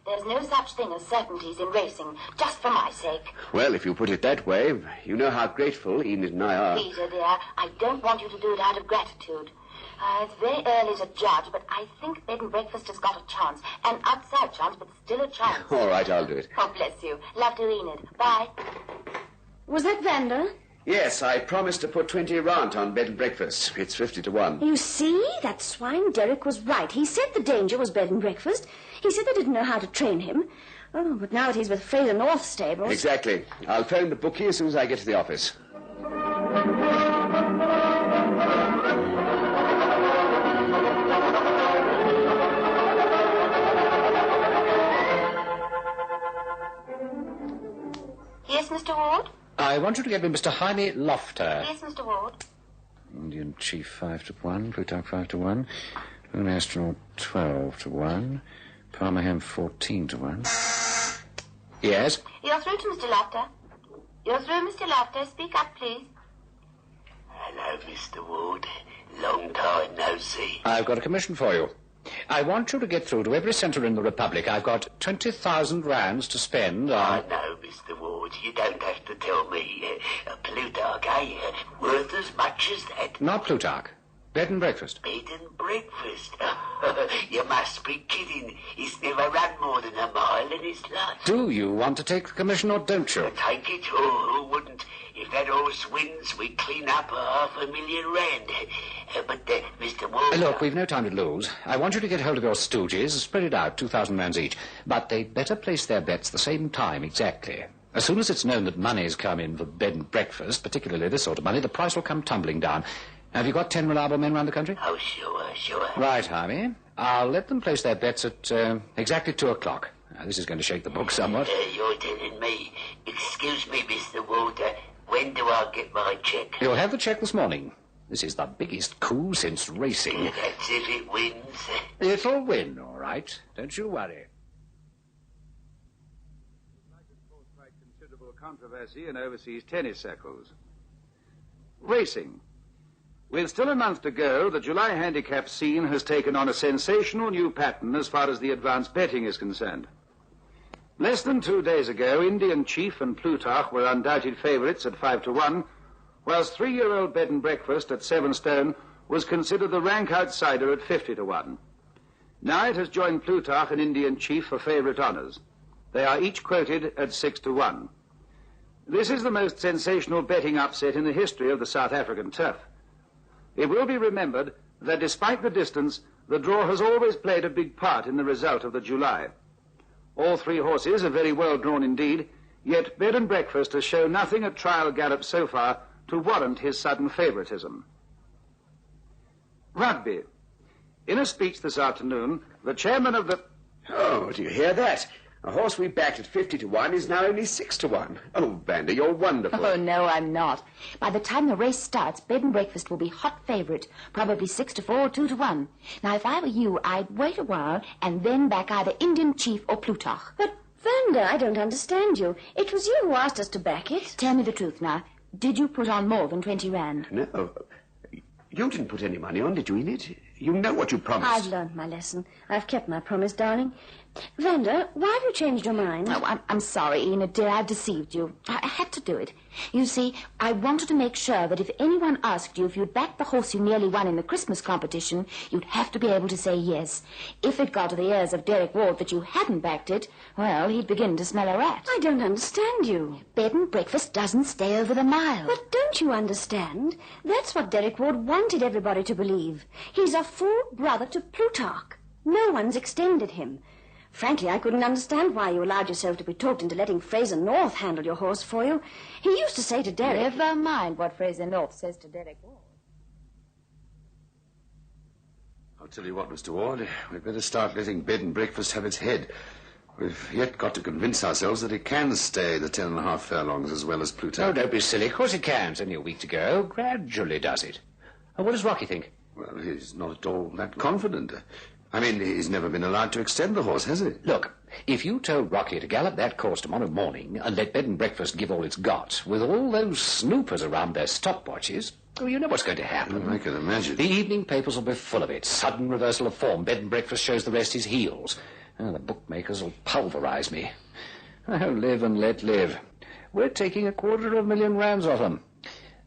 There's no such thing as certainties in racing, just for my sake. Well, if you put it that way, you know how grateful Enid and I are. Peter, dear, I don't want you to do it out of gratitude. It's very early to judge, but I think Bed and Breakfast has got a chance. An upside chance, but still a chance. All right, I'll do it. Oh, bless you. Love to, Enid. Bye. Was that Vanda? Yes, I promised to put 20 rand on Bed and Breakfast. It's 50 to 1. You see, that swine Derek was right. He said the danger was Bed and Breakfast. He said they didn't know how to train him. Oh, but now that he's with Fraser North Stables... Exactly. I'll phone the bookie as soon as I get to the office. Mr. Ward? I want you to get me Mr. Jaime Lofter. Yes, Mr. Ward. Indian Chief 5 to 1, Plutarch 5 to 1, Moon Astronaut 12 to 1, Parmahem 14 to 1. Yes? You're through to Mr. Lofter. You're through, Mr. Lofter. Speak up, please. Hello, Mr. Ward. Long time no see. I've got a commission for you. I want you to get through to every centre in the Republic. I've got 20,000 rands to spend on... I know, Mr. Ward. You don't have to tell me. Plutarch, worth as much as that? Not Plutarch. Bed and breakfast. Bed and breakfast? You must be kidding. He's never run more than a mile in his life. Do you want to take the commission or don't you? Take it? Oh, who wouldn't? If that horse wins, we clean up $500,000 rand. But, Mr. Ward... Look, we've no time to lose. I want you to get hold of your stooges, spread it out, 2,000 rands each. But they'd better place their bets the same time exactly. As soon as it's known that money's come in for bed and breakfast, particularly this sort of money, the price will come tumbling down. Have you got 10 reliable men round the country? Oh, sure. Right, Jaime. I'll let them place their bets at exactly 2 o'clock. Now, this is going to shake the book somewhat. You're telling me. Excuse me, Mr. Walter. When do I get my cheque? You'll have the cheque this morning. This is the biggest coup since racing. That's if it wins. It'll win, all right. Don't you worry. Considerable controversy in overseas tennis circles. Racing. With still a month to go, the July handicap scene has taken on a sensational new pattern as far as the advanced betting is concerned. Less than 2 days ago, Indian Chief and Plutarch were undoubted favourites at 5 to 1, whilst 3-year-old Bed and Breakfast at 7 stone was considered the rank outsider at 50 to 1. Now it has joined Plutarch and Indian Chief for favourite honours. They are each quoted at 6 to 1. This is the most sensational betting upset in the history of the South African turf. It will be remembered that despite the distance, the draw has always played a big part in the result of the July. All 3 horses are very well drawn indeed, yet Bed and Breakfast has shown nothing at trial gallop so far to warrant his sudden favouritism. Rugby. In a speech this afternoon, the chairman of the... Oh, do you hear that? A horse we backed at 50 to 1 is now only 6 to 1. Oh, Vander, you're wonderful. Oh, no, I'm not. By the time the race starts, Bed and Breakfast will be hot favourite, probably 6 to 4 or 2 to 1. Now, if I were you, I'd wait a while and then back either Indian Chief or Plutarch. But, Vander, I don't understand you. It was you who asked us to back it. Tell me the truth now. Did you put on more than 20 rand? No. You didn't put any money on, did you, Enid? You know what you promised. I've learned my lesson. I've kept my promise, darling. Vander, why have you changed your mind? Oh, I'm sorry, Enid, dear. I've deceived you. I had to do it. You see, I wanted to make sure that if anyone asked you if you'd backed the horse you nearly won in the Christmas competition, you'd have to be able to say yes. If it got to the ears of Derek Ward that you hadn't backed it, well, he'd begin to smell a rat. I don't understand you. Bed and Breakfast doesn't stay over the mile. But don't you understand? That's what Derek Ward wanted everybody to believe. He's a full brother to Plutarch. No one's extended him. Frankly, I couldn't understand why you allowed yourself to be talked into letting Fraser North handle your horse for you. He used to say to Derek... Never mind what Fraser North says to Derek Ward. I'll tell you what, Mr. Ward, we'd better start letting Bed and Breakfast have its head. We've yet got to convince ourselves that it can stay the 10.5 furlongs as well as Plutarch. Oh, don't be silly. Of course it can. It's only a week to go. Gradually does it. Oh, what does Rocky think? Well, he's not at all that confident. I mean, he's never been allowed to extend the horse, has he? Look, if you told Rocky to gallop that course tomorrow morning and let Bed and Breakfast give all it's got, with all those snoopers around their stopwatches, oh, you know what's going to happen. I can imagine. The evening papers will be full of it. Sudden reversal of form. Bed and Breakfast shows the rest his heels. Oh, the bookmakers will pulverise me. Oh, live and let live. We're taking 250,000 rands off them.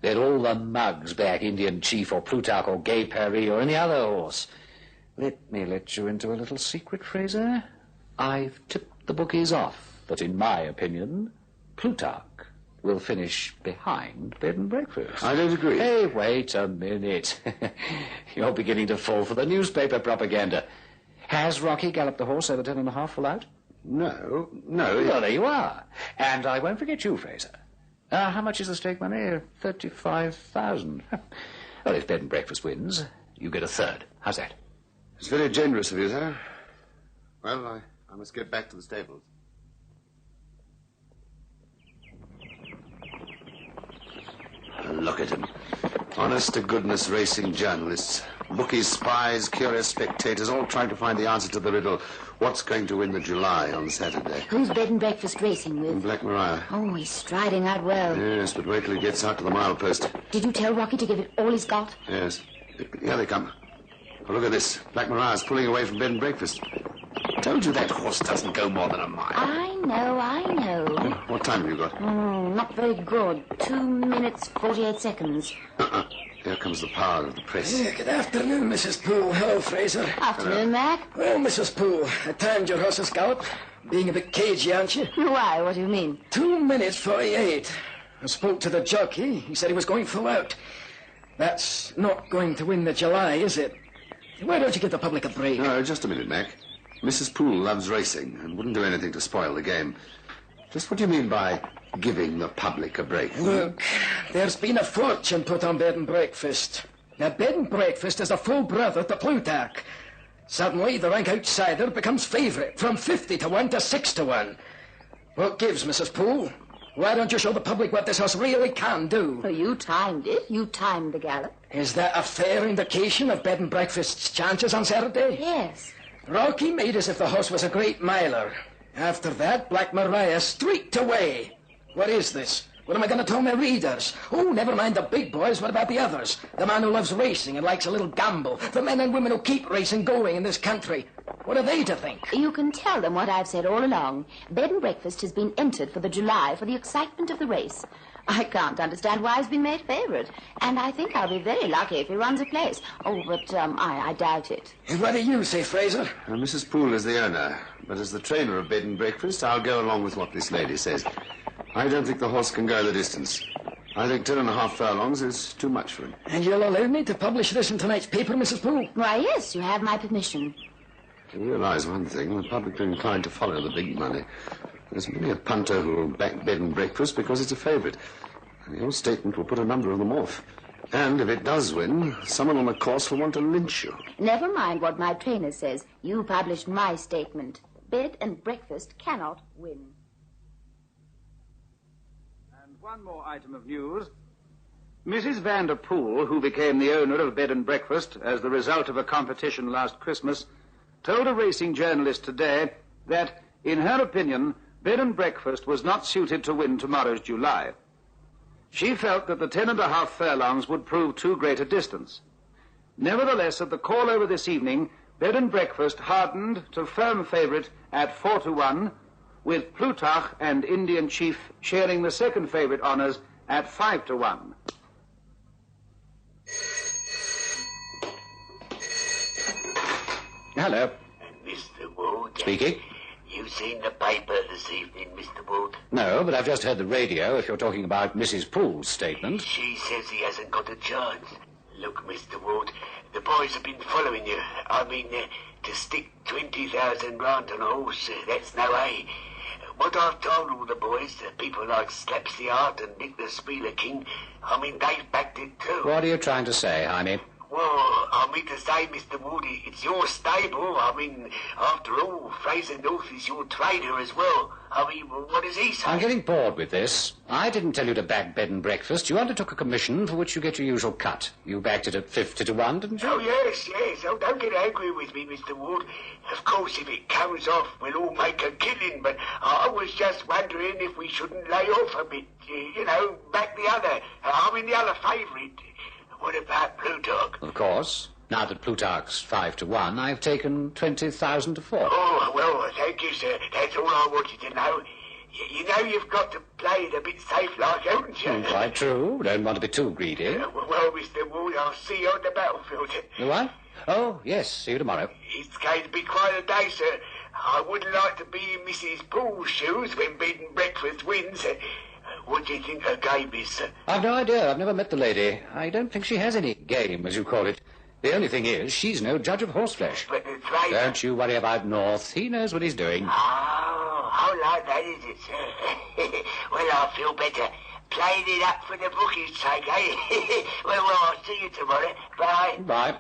Let all the mugs back Indian Chief or Plutarch or Gay Paris or any other horse. Let me let you into a little secret, Fraser. I've tipped the bookies off that, in my opinion, Plutarch will finish behind Bed and Breakfast. I don't agree. Hey, wait a minute. You're beginning to fall for the newspaper propaganda. Has Rocky galloped the horse over 10.5 full out? No. Well, there you are. And I won't forget you, Fraser. How much is the stake money? 35,000. Well, if Bed and Breakfast wins, you get a third. How's that? It's very generous of you, sir. Well, I must get back to the stables. Look at him. Honest-to-goodness racing journalists. Bookies, spies, curious spectators, all trying to find the answer to the riddle. What's going to win the July on Saturday? Who's bed and breakfast racing with? Black Maria. Oh, he's striding out well. Yes, but wait till he gets out to the milepost. Did you tell Rocky to give it all he's got? Yes. Here they come. Oh, look at this. Black Maria's pulling away from bed and breakfast. Told you that horse doesn't go more than a mile. I know. What time have you got? Not very good. 2 minutes, 48 seconds. Here comes the power of the press. Good afternoon, Mrs. Poole. Hello, Fraser. Afternoon, Mac. Well, Mrs. Poole, I timed your horse's gallop. Being a bit cagey, aren't you? Why? What do you mean? 2 minutes, 48. I spoke to the jockey. He said he was going full out. That's not going to win the July, is it? Why don't you give the public a break? No, just a minute, Mac. Mrs. Poole loves racing and wouldn't do anything to spoil the game. Just what do you mean by giving the public a break? Look, there's been a fortune put on bed and breakfast. Now, bed and breakfast is a full brother to Plutarch. Suddenly, the rank outsider becomes favourite from 50 to 1 to 6 to 1. What gives, Mrs. Poole? Why don't you show the public what this horse really can do? Oh, you timed it. You timed the gallop. Is that a fair indication of bed and breakfast's chances on Saturday? Yes. Rocky made as if the horse was a great miler. After that, Black Maria streaked away. What is this? What am I going to tell my readers? Oh, never mind the big boys. What about the others? The man who loves racing and likes a little gamble. The men and women who keep racing going in this country. What are they to think? You can tell them what I've said all along. Bed and breakfast has been entered for the July for the excitement of the race. I can't understand why he's been made favourite. And I think I'll be very lucky if he runs a place. Oh, but I doubt it. And what do you say, Fraser? Mrs. Poole is the owner, but as the trainer of bed and breakfast, I'll go along with what this lady says. I don't think the horse can go the distance. I think 10.5 furlongs is too much for him. And you'll allow me to publish this in tonight's paper, Mrs. Poole? Why, yes, you have my permission. You realise one thing, the public are inclined to follow the big money. There's many a punter who will back bed and breakfast because it's a favourite. And your statement will put a number of them off. And if it does win, someone on the course will want to lynch you. Never mind what my trainer says. You published my statement. Bed and breakfast cannot win. And one more item of news. Mrs. Vanderpool, who became the owner of Bed and Breakfast as the result of a competition last Christmas, told a racing journalist today that, in her opinion, Bed and Breakfast was not suited to win tomorrow's July. She felt that the 10.5 furlongs would prove too great a distance. Nevertheless, at the call over this evening, Bed and Breakfast hardened to firm favourite at 4 to 1, with Plutarch and Indian Chief sharing the second favourite honours at 5 to 1. Hello. Mr. Wood. Speaking. You seen the paper this evening, Mr. Wood? No, but I've just heard the radio, if you're talking about Mrs. Poole's statement. She says he hasn't got a chance. Look, Mr. Wood, the boys have been following you. I mean, to stick 20,000 rand on a horse, that's no way. What I've told all the boys, people like Slaps the Art and Nick the Spieler King, I mean, they've backed it too. What are you trying to say, Jaime? Well, I mean to say, Mr. Wood, it's your stable. I mean, after all, Fraser North is your trainer as well. I mean, what does he say? I'm getting bored with this. I didn't tell you to back Bed and Breakfast. You undertook a commission for which you get your usual cut. You backed it at 50 to 1, didn't you? Oh, yes. Oh, don't get angry with me, Mr. Wood. Of course, if it comes off, we'll all make a killing, but I was just wondering if we shouldn't lay off a bit, back the other. The other favourite. What about Plutarch? Of course. Now that Plutarch's 5 to 1, I've taken 20,000 to 4. Oh, well, thank you, sir. That's all I wanted to know. You know you've got to play it a bit safe-like, haven't you? Quite true. Don't want to be too greedy. Well, Mr. Wood, I'll see you on the battlefield. You what? Oh, yes. See you tomorrow. It's going to be quite a day, sir. I wouldn't like to be in Mrs. Poole's shoes when Bed and Breakfast wins. What do you think her game is, sir? I've no idea. I've never met the lady. I don't think she has any game, as you call it. The only thing is, she's no judge of horseflesh. But the trainer... Don't you worry about North. He knows what he's doing. Oh, how like that is it, sir? Well, I feel better. Playing it up for the bookie's sake, eh? well, I'll see you tomorrow. Bye. Bye.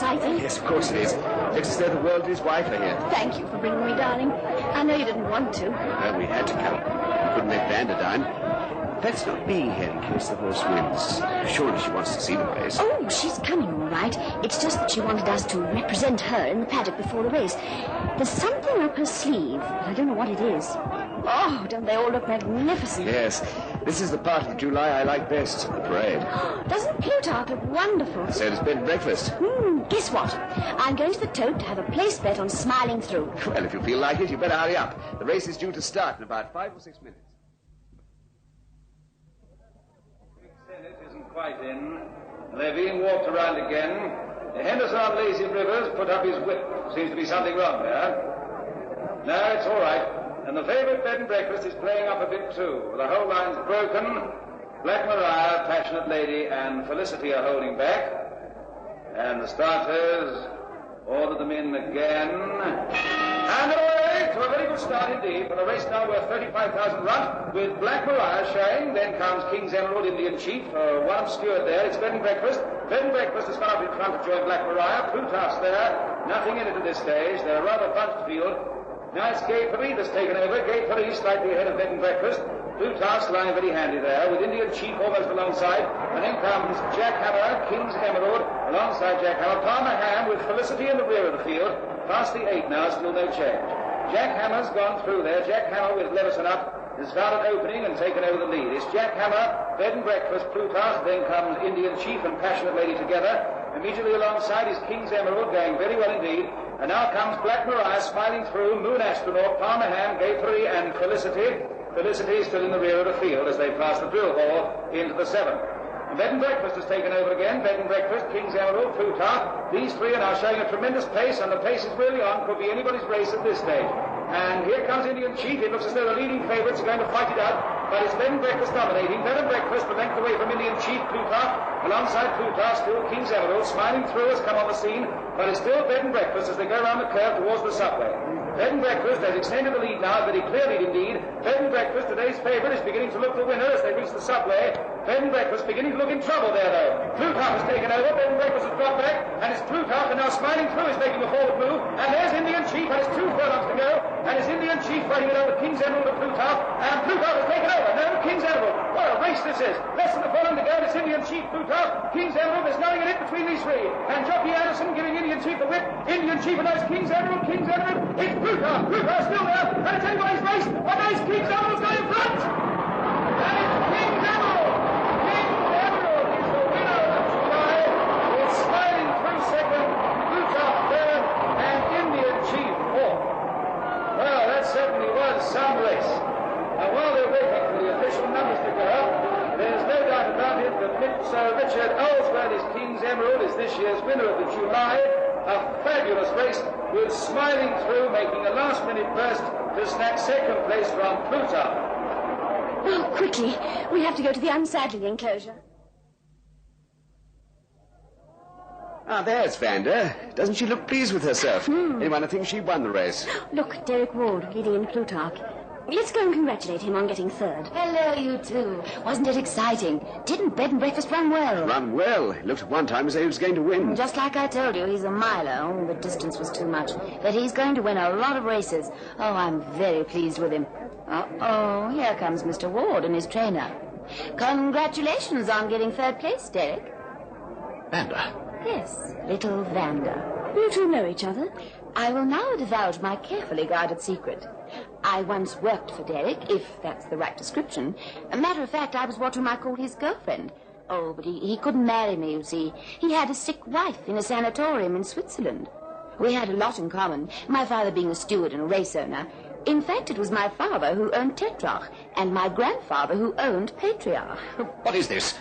exciting. Yes, of course it is. Looks as though the world and his wife are here. Thank you for bringing me, darling. I know you didn't want to. Well, we had to come. Couldn't let Vanda dine. That's not being here in case the horse wins. Surely she wants to see the race. Oh, she's coming, all right. It's just that she wanted us to represent her in the paddock before the race. There's something up her sleeve, but I don't know what it is. Oh, don't they all look magnificent? Yes, this is the part of July I like best, the parade. Doesn't Plutarch look wonderful? So does bed and breakfast. Guess what? I'm going to the tote to have a place bet on smiling through. Well, if you feel like it, you better hurry up. The race is due to start in about 5 or 6 minutes. Senate isn't quite in. They're being walked around again. Henderson on Lazy Rivers put up his whip. Seems to be something wrong there. No, it's all right. And the favourite bed and breakfast is playing up a bit too. The whole line's broken. Black Maria, Passionate Lady, and Felicity are holding back. And the starters order them in again. And away to a very good start indeed, for the race now worth 35,000 run, with Black Maria showing. Then comes King's Emerald, Indian Chief, one obscured there. It's Bed and Breakfast. Bed and Breakfast has gone up in front to join Black Maria. Plutarch's there. Nothing in it at this stage. They're a rather bunched field. Now it's Gay Paris that's taken over. Gay Paris slightly ahead of Bed and Breakfast. Plutarch's lying very handy there, with Indian Chief almost alongside. And then comes Jack Hammer, King's Emerald, alongside Jack Hammer. Palmer Ham with Felicity in the rear of the field. Past the 8 now, still no change. Jack Hammer's gone through there. Jack Hammer with Levison up has found an opening and taken over the lead. It's Jack Hammer, Bed and Breakfast, Plutarch, then comes Indian Chief and Passionate Lady together. Immediately alongside is King's Emerald, going very well indeed. And now comes Black Maria smiling through, Moon Astronaut, Palmer Ham, Gay Paris, and Felicity. Felicity still in the rear of the field as they pass the drill hall into the 7th. And Bed and Breakfast has taken over again. Bed and Breakfast, King's Emerald, Plutarch. These three are now showing a tremendous pace, and the pace is really on. Could be anybody's race at this stage. And here comes Indian Chief. It looks as though the leading favourites are going to fight it out. But it's Bed and Breakfast dominating. Bed and Breakfast, the length away from Indian Chief, Plutarch. Alongside Plutarch, still King's Emerald, smiling through, has come on the scene. But it's still Bed and Breakfast as they go around the curve towards the subway. Bed and Breakfast has extended the lead now, very clear lead indeed. Bed and Breakfast, today's favourite, is beginning to look the winner as they reach the subway. Bed and Breakfast beginning to look in trouble there, though. Plutarch has taken over. Bed and Breakfast has dropped back. And it's Plutarch, and now smiling through, is making a forward move. And there's Indian Chief, and it's 2 furlongs to go. And it's Indian Chief fighting it over King's Emerald and Plutarch. And Plutarch has taken over. No, King's Emerald. What a race this is. Less than a furlong to go. It's Indian Chief, Plutarch. King's Emerald is knowing it between these three. And Jockey Anderson giving Indian Chief the whip. Indian Chief, and now it's King's Emerald. King's Emerald. It's Plutarch. Plutarch still there. And it's anybody's race. And now it's King's Emerald's going in front. And it's King's Emerald. King's Emerald is the winner of July. It's smiling through second. Plutarch third. And Indian Chief fourth. Well, that certainly was some race. And while they're waiting for the official numbers to go up, there's no doubt about it that Sir Richard Ellsworth, is King's Emerald, is this year's winner of the July. A fabulous race, with smiling through, making a last-minute burst to snatch second place from Plutarch. Oh, quickly. We have to go to the unsaddling enclosure. Ah, there's Vanda. Doesn't she look pleased with herself? Anyone think she won the race? Look, Derek Ward leading in Plutarch. Let's go and congratulate him on getting third. Hello, you two. Wasn't it exciting? Didn't Bed and Breakfast run well? Run well. It looked at one time as though he was going to win. Just like I told you, he's a miler. Oh, the distance was too much. But he's going to win a lot of races. Oh, I'm very pleased with him. Uh-oh, here comes Mr. Ward and his trainer. Congratulations on getting third place, Derek. Vanda? Yes, little Vanda. You two know each other? I will now divulge my carefully guarded secret. I once worked for Derek, if that's the right description. A matter of fact, I was what you might call his girlfriend. Oh, but he couldn't marry me, you see. He had a sick wife in a sanatorium in Switzerland. We had a lot in common, my father being a steward and a race owner. In fact, it was my father who owned Tetrarch, and my grandfather who owned Patriarch. What is this?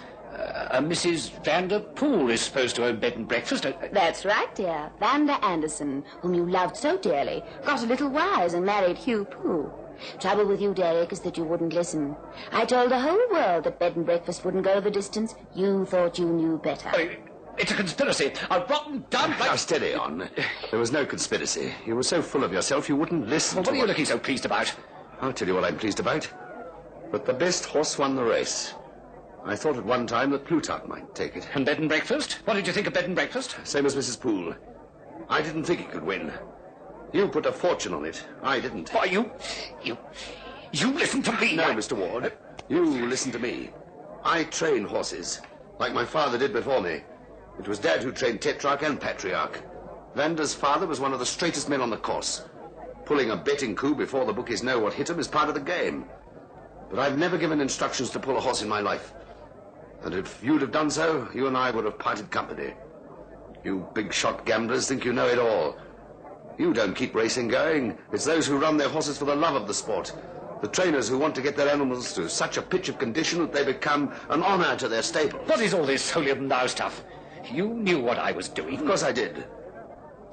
Mrs. Vanda Poole is supposed to own Bed and Breakfast. That's right, dear. Vanda Anderson, whom you loved so dearly, got a little wise and married Hugh Poole. Trouble with you, Derek, is that you wouldn't listen. I told the whole world that Bed and Breakfast wouldn't go the distance. You thought you knew better. It's a conspiracy. A rotten, dumb... Now, steady on. There was no conspiracy. You were so full of yourself you wouldn't listen What are you looking so pleased about? I'll tell you what I'm pleased about. But the best horse won the race. I thought at one time that Plutarch might take it. And bed and breakfast? What did you think of bed and breakfast? Same as Mrs. Poole. I didn't think he could win. You put a fortune on it. I didn't. Why, you listen to me. No, Mr. Ward. You listen to me. I train horses, like my father did before me. It was Dad who trained Tetrarch and Patriarch. Vander's father was one of the straightest men on the course. Pulling a betting coup before the bookies know what hit him is part of the game. But I've never given instructions to pull a horse in my life. And if you'd have done so, you and I would have parted company. You big-shot gamblers think you know it all. You don't keep racing going. It's those who run their horses for the love of the sport. The trainers who want to get their animals to such a pitch of condition that they become an honor to their stable. What is all this holier-than-thou stuff? You knew what I was doing. Of course I did.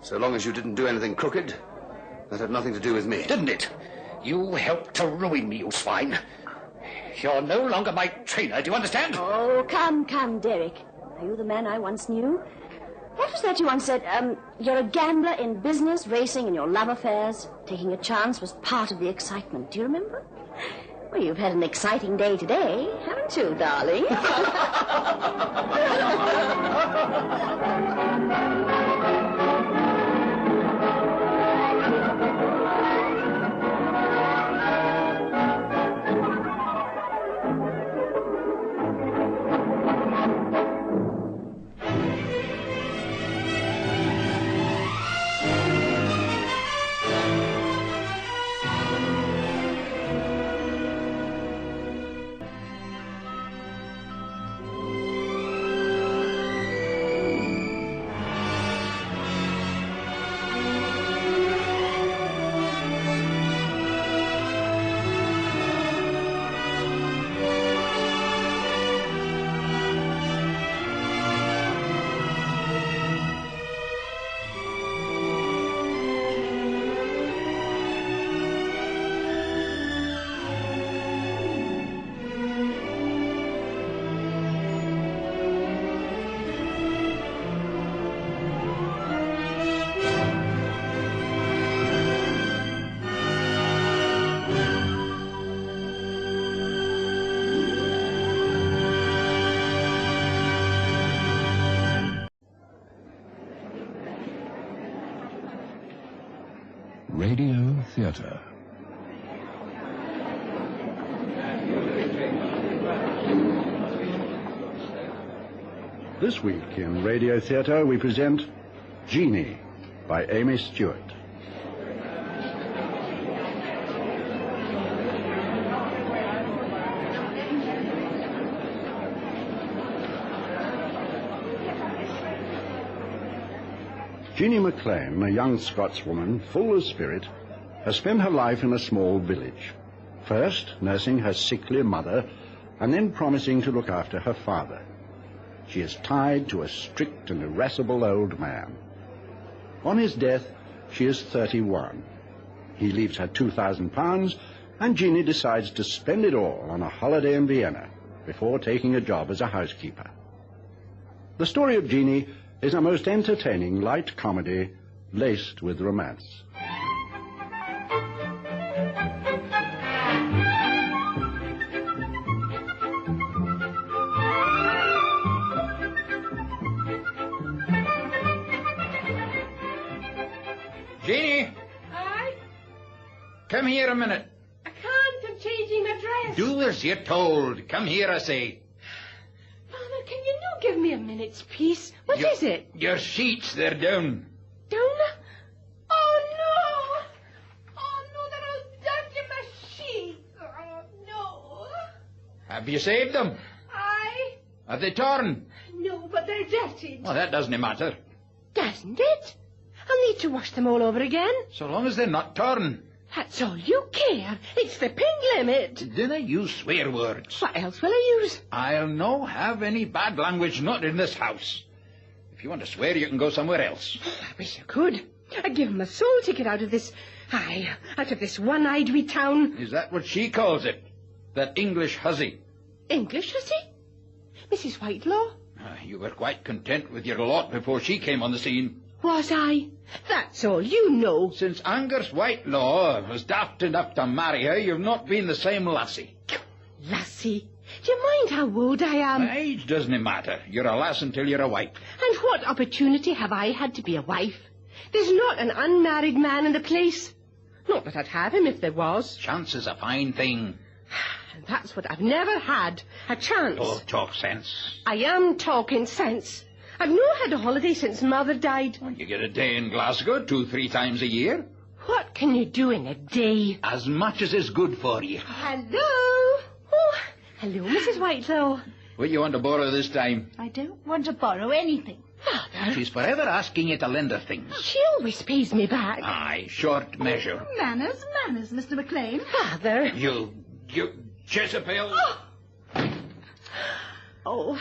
So long as you didn't do anything crooked, that had nothing to do with me. Didn't it? You helped to ruin me, you swine. You're no longer my trainer, do you understand? Oh, come, Derek. Are you the man I once knew? What was that you once said? You're a gambler in business, racing, and your love affairs. Taking a chance was part of the excitement. Do you remember? Well, you've had an exciting day today, haven't you, darling? Radio Theatre. This week in Radio Theatre we present Jeannie by Amy Stewart. Jeannie McLean, a young Scotswoman full of spirit, has spent her life in a small village, first nursing her sickly mother and then promising to look after her father. She is tied to a strict and irascible old man. On his death, she is 31. He leaves her £2,000 and Jeannie decides to spend it all on a holiday in Vienna before taking a job as a housekeeper. The story of Jeannie is a most entertaining light comedy laced with romance. Jeannie! Aye? Come here a minute. I can't. I'm changing my dress. Do as you're told. Come here, I say. Father, can you not give me a minute's peace? What is it? Your sheets, they're down. Down? Oh, no! Oh, no, they're all dirty, my sheets. Oh, no. Have you saved them? Aye. Are they torn? No, but they're dirty. Well, that doesn't matter. Doesn't it? I'll need to wash them all over again. So long as they're not torn. That's all you care. It's the pin limit. Dinna use swear words. What else will I use? I'll no have any bad language, not in this house. If you want to swear, you can go somewhere else. I wish I could. I'd give him a soul ticket out of this... out of this one-eyed wee town. Is that what she calls it? That English hussy? English hussy? Mrs. Whitelaw? You were quite content with your lot before she came on the scene. Was I? That's all you know. Since Angus Whitelaw was daft enough to marry her, you've not been the same lassie. Lassie? Do you mind how old I am? Age doesn't matter. You're a lass until you're a wife. And what opportunity have I had to be a wife? There's not an unmarried man in the place. Not that I'd have him if there was. Chance is a fine thing. And that's what I've never had, a chance. Oh, talk sense. I am talking sense. I've not had a holiday since Mother died. Well, you get a day in Glasgow 2-3 times a year. What can you do in a day? As much as is good for you. Hello? Oh, hello, Mrs. Whitelaw. What you want to borrow this time? I don't want to borrow anything. Father. She's forever asking you to lend her things. She always pays me back. Aye, short measure. Manners, Mr. McLean. Father. You Jezebel. Oh,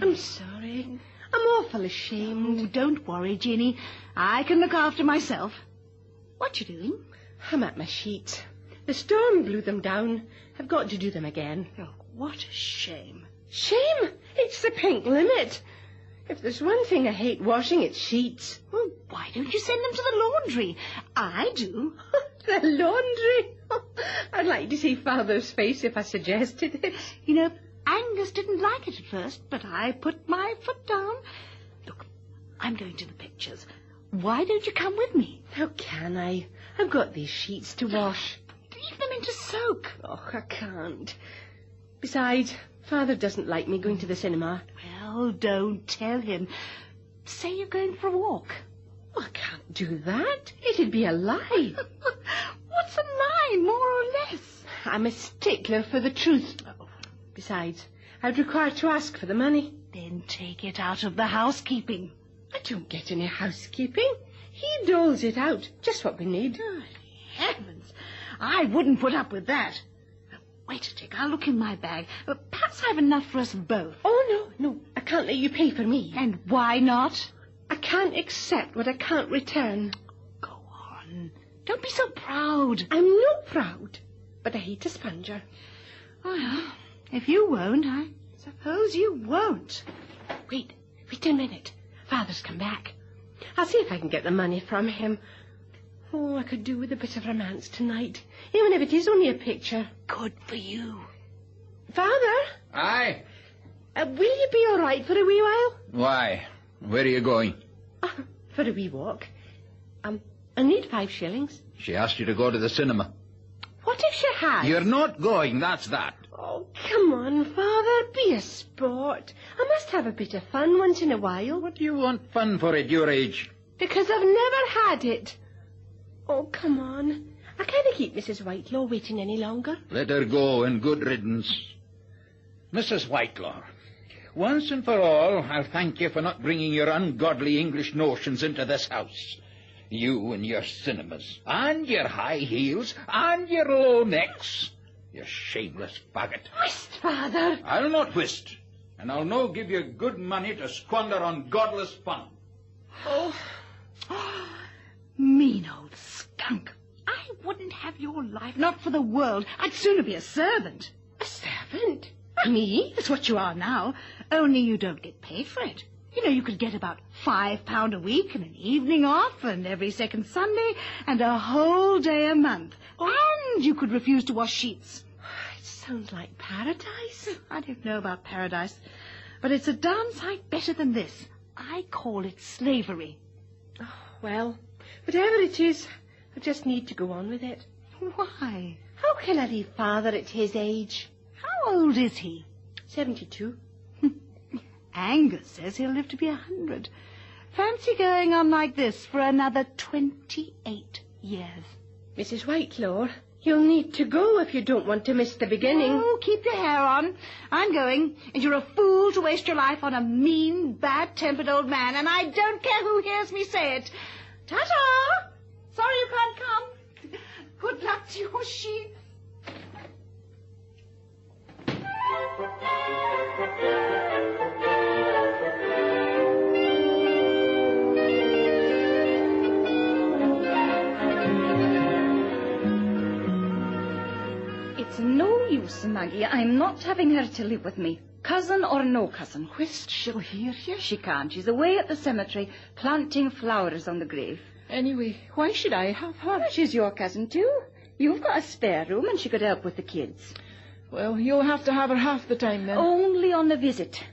I'm sorry. I'm awful ashamed. Oh, don't worry, Jeannie. I can look after myself. What you doing? I'm at my sheets. The storm blew them down. I've got to do them again. Oh, what a shame. Shame? It's the pink limit. If there's one thing I hate washing, it's sheets. Well, why don't you send them to the laundry? I do. The laundry? I'd like to see Father's face if I suggested it. You know, Angus didn't like it at first, but I put my foot down. Look, I'm going to the pictures. Why don't you come with me? How can I? I've got these sheets to wash. Leave them in to soak. Oh, I can't. Besides, Father doesn't like me going to the cinema. Well, don't tell him. Say you're going for a walk. Oh, I can't do that. It'd be a lie. What's a lie, more or less? I'm a stickler for the truth. Besides, I'd require to ask for the money. Then take it out of the housekeeping. I don't get any housekeeping. He doles it out. Just what we need. Oh, heavens. I wouldn't put up with that. Wait a tick. I'll look in my bag. Perhaps I've enough for us both. Oh, no. I can't let you pay for me. And why not? I can't accept what I can't return. Go on. Don't be so proud. I'm not proud, but I hate a sponger. Well, if you won't, I suppose you won't. Wait a minute. Father's come back. I'll see if I can get the money from him. Oh, I could do with a bit of romance tonight, even if it is only a picture. Good for you. Father? Aye? Will you be all right for a wee while? Why? Where are you going? For a wee walk. I need 5 shillings. She asked you to go to the cinema. What if she has? You're not going, that's that. Oh, come on, Father. Be a sport. I must have a bit of fun once in a while. What do you want fun for at your age? Because I've never had it. Oh, come on. I can't keep Mrs. Whitelaw waiting any longer. Let her go, and good riddance. Mrs. Whitelaw, once and for all, I'll thank you for not bringing your ungodly English notions into this house. You and your cinemas, and your high heels, and your low necks. You shameless faggot. Whist, Father. I'll not whist, and I'll no give you good money to squander on godless fun. Oh. Mean old skunk. I wouldn't have your life, not for the world. I'd sooner be a servant. A servant? Me? That's what you are now. Only you don't get paid for it. You know, you could get about £5 a week and an evening off and every second Sunday and a whole day a month. And you could refuse to wash sheets. It sounds like paradise. I don't know about paradise, but it's a darn sight better than this. I call it slavery. Oh, well, whatever it is, I just need to go on with it. Why? How can I leave Father at his age? How old is he? 72. Angus says he'll live to be 100. Fancy going on like this for another 28 years. Mrs. Whitelaw, you'll need to go if you don't want to miss the beginning. Oh, keep your hair on. I'm going, and you're a fool to waste your life on a mean, bad-tempered old man, and I don't care who hears me say it. Ta-ta! Sorry you can't come. Good luck to your sheep. It's no use, Maggie. I'm not having her to live with me. Cousin or no cousin. Whist, she'll hear you. She can't. She's away at the cemetery planting flowers on the grave. Anyway, why should I have her? Well, she's your cousin, too. You've got a spare room and she could help with the kids. Well, you'll have to have her half the time, then. Only on a visit.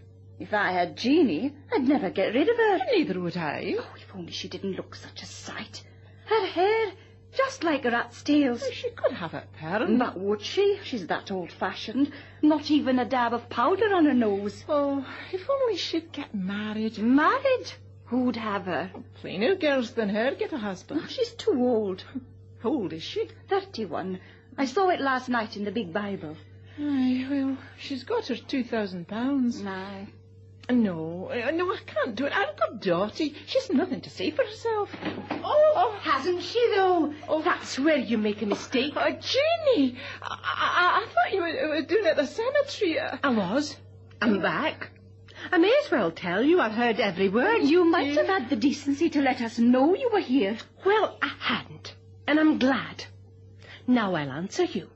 If I had Jeannie, I'd never get rid of her. Neither would I. Oh, if only she didn't look such a sight. Her hair, just like a rat's tails. She could have it parent. But would she? She's that old-fashioned. Not even a dab of powder on her nose. Oh, if only she'd get married. Married? Who'd have her? Plainer girls than her get a husband. Oh, she's too old. How old is she? 31. I saw it last night in the big Bible. Aye, well, she's got her £2,000. Aye. No, I can't do it. I've got Dotty. She's nothing to say for herself. Oh, hasn't she, though? Oh, that's where you make a mistake. Jeannie, I thought you were doing it at the cemetery. I was. I'm back. I may as well tell you I've heard every word. You might have had the decency to let us know you were here. Well, I hadn't, and I'm glad. Now I'll answer you.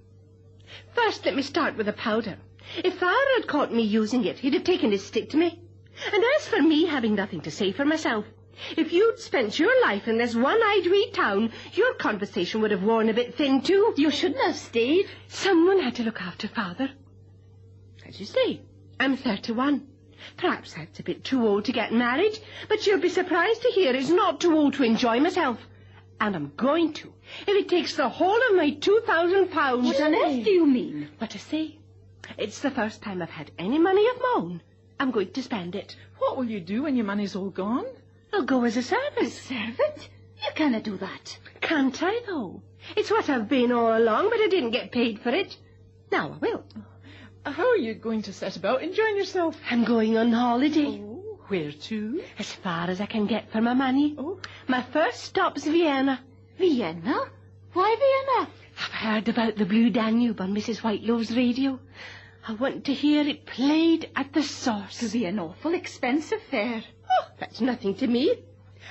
First, let me start with the powder. If Father had caught me using it, he'd have taken his stick to me. And as for me having nothing to say for myself, if you'd spent your life in this one-eyed wee town, your conversation would have worn a bit thin, too. You shouldn't have stayed. Someone had to look after Father. As you say, I'm 31. Perhaps that's a bit too old to get married, but you'll be surprised to hear it's not too old to enjoy myself. And I'm going to, if it takes the whole of my £2,000. What on earth do you mean? But I say, it's the first time I've had any money of my own. I'm going to spend it. What will you do when your money's all gone? I'll go as a servant. A servant? You cannot do that. Can't I, though? It's what I've been all along, but I didn't get paid for it. Now I will. How are you going to set about enjoying yourself? I'm going on holiday. Oh, where to? As far as I can get for my money. Oh. My first stop's Vienna. Vienna? Why Vienna? I've heard about the Blue Danube on Mrs. Whitelow's radio. I want to hear it played at the source. It'll be an awful expensive fare. Oh, that's nothing to me.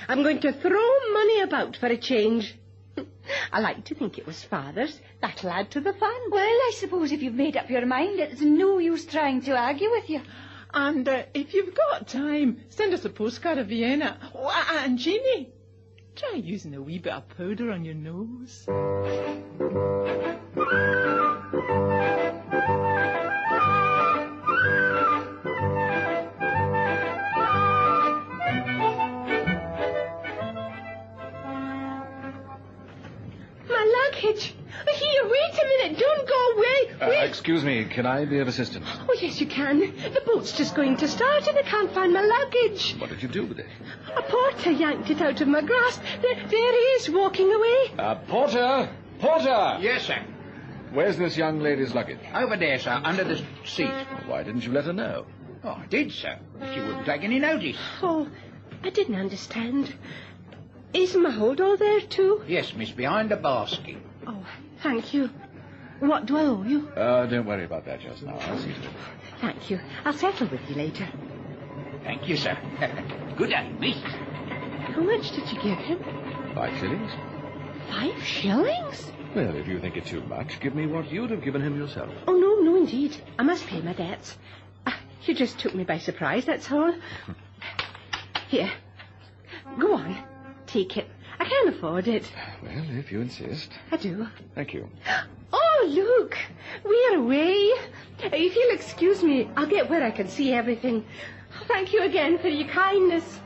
I'm going to throw money about for a change. I like to think it was Father's. That'll add to the fun. Well, I suppose if you've made up your mind, it's no use trying to argue with you. And if you've got time, send us a postcard of Vienna. Oh, and Jeannie, try using a wee bit of powder on your nose. Luggage. Here, wait a minute. Don't go away. Wait. Excuse me, can I be of assistance? Oh, yes, you can. The boat's just going to start and I can't find my luggage. What did you do with it? A porter yanked it out of my grasp. There he is, walking away. Porter! Porter! Yes, sir. Where's this young lady's luggage? Over there, sir, under the seat. Why didn't you let her know? Oh, I did, sir. She wouldn't take any notice. Oh, I didn't understand. Is my hold all there, too? Yes, miss, behind the basket. Oh, thank you. What do I owe you? Don't worry about that just now. I'll see to it. Thank you. I'll settle with you later. Thank you, sir. Good day, miss. How much did you give him? 5 shillings. 5 shillings? Well, if you think it too much, give me what you'd have given him yourself. Oh, no, indeed. I must pay my debts. You just took me by surprise, that's all. Here. Go on. Take it. I can't afford it. Well, if you insist. I do. Thank you. Oh, look. We're away. If you'll excuse me, I'll get where I can see everything. Thank you again for your kindness.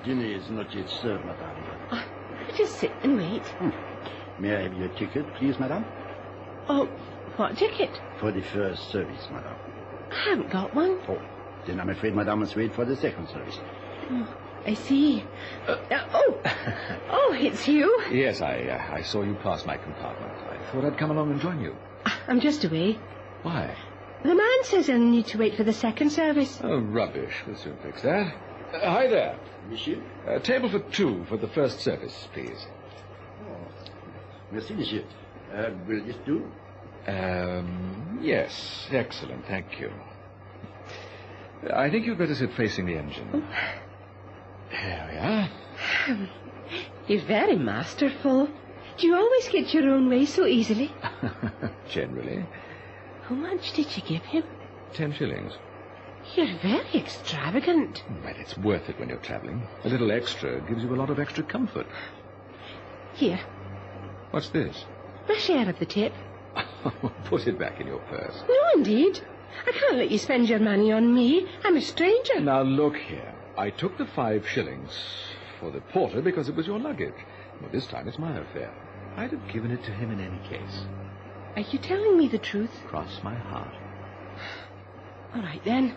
Dinner is not yet served, madame. Just sit and wait. May I have your ticket, please, madame? Oh, what ticket? For the first service, madame. I haven't got one. Oh, then I'm afraid madame must wait for the second service. Oh, I see. Oh, it's you. Yes, I saw you pass my compartment. I thought I'd come along and join you. I'm just away. Why? The man says I'll need to wait for the second service. Oh, rubbish. We'll soon fix that. Hi there. Monsieur? Table for 2 for the first service, please. Oh. Merci, monsieur. Will this do? Yes. Excellent. Thank you. I think you'd better sit facing the engine. Oh. There we are. You're very masterful. Do you always get your own way so easily? Generally. How much did you give him? 10 shillings. You're very extravagant. Well, it's worth it when you're travelling. A little extra gives you a lot of extra comfort. Here, What's this? my share of the tip. Put it back in your purse. No, indeed. I can't let you spend your money on me. I'm a stranger. Now, look here. I took the 5 shillings for the porter because it was your luggage. Well, this time it's my affair. I'd have given it to him in any case. Are you telling me the truth? Cross my heart. All right, then.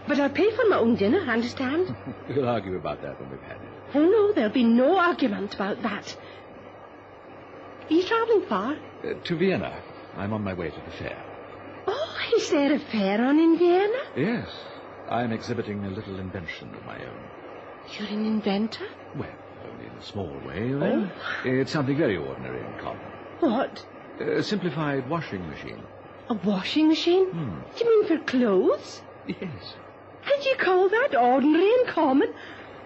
But I'll pay for my own dinner, understand? We'll argue about that when we've had it. Oh, no, there'll be no argument about that. Are you travelling far? To Vienna. I'm on my way to the fair. Oh, is there a fair on in Vienna? Yes. I'm exhibiting a little invention of my own. You're an inventor? Well, only in a small way, though. It's something very ordinary and common. What? A simplified washing machine. A washing machine? Do you mean for clothes? Yes. And you call that ordinary and common?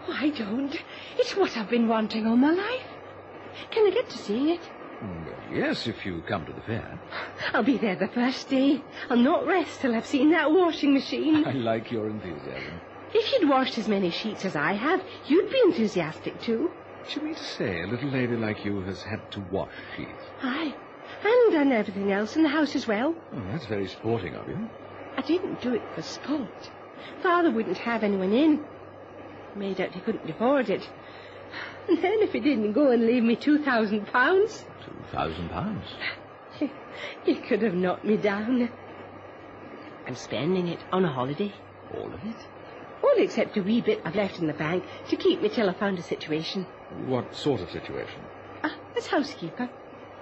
Oh, I don't. It's what I've been wanting all my life. Can I get to see it? Well, yes, if you come to the fair. I'll be there the first day. I'll not rest till I've seen that washing machine. I like your enthusiasm. If you'd washed as many sheets as I have, you'd be enthusiastic too. Do you mean to say a little lady like you has had to wash sheets? Aye. And done everything else in the house as well. Oh, that's very sporting of you. I didn't do it for sport. Father wouldn't have anyone in. Made out he couldn't afford it. And then if he didn't go and leave me £2,000... £2,000? He could have knocked me down. I'm spending it on a holiday. All of it? All except a wee bit I've left in the bank to keep me till I found a situation. What sort of situation? As housekeeper.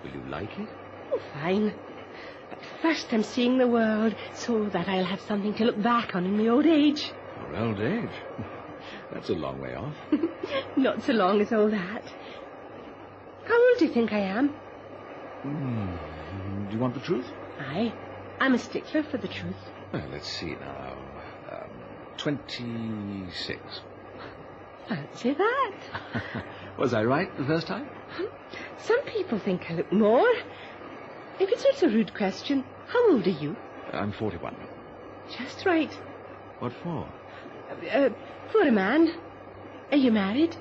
Will you like it? Oh, fine. But first I'm seeing the world so that I'll have something to look back on in my old age. Your old age? That's a long way off. Not so long as all that. How old do you think I am? Do you want the truth? Aye. I'm a stickler for the truth. Well, let's see now. 26. Fancy that. Was I right the first time? Some people think I look more. If it's not a rude question, how old are you? I'm 41. Just right. What for? For a man. Are you married?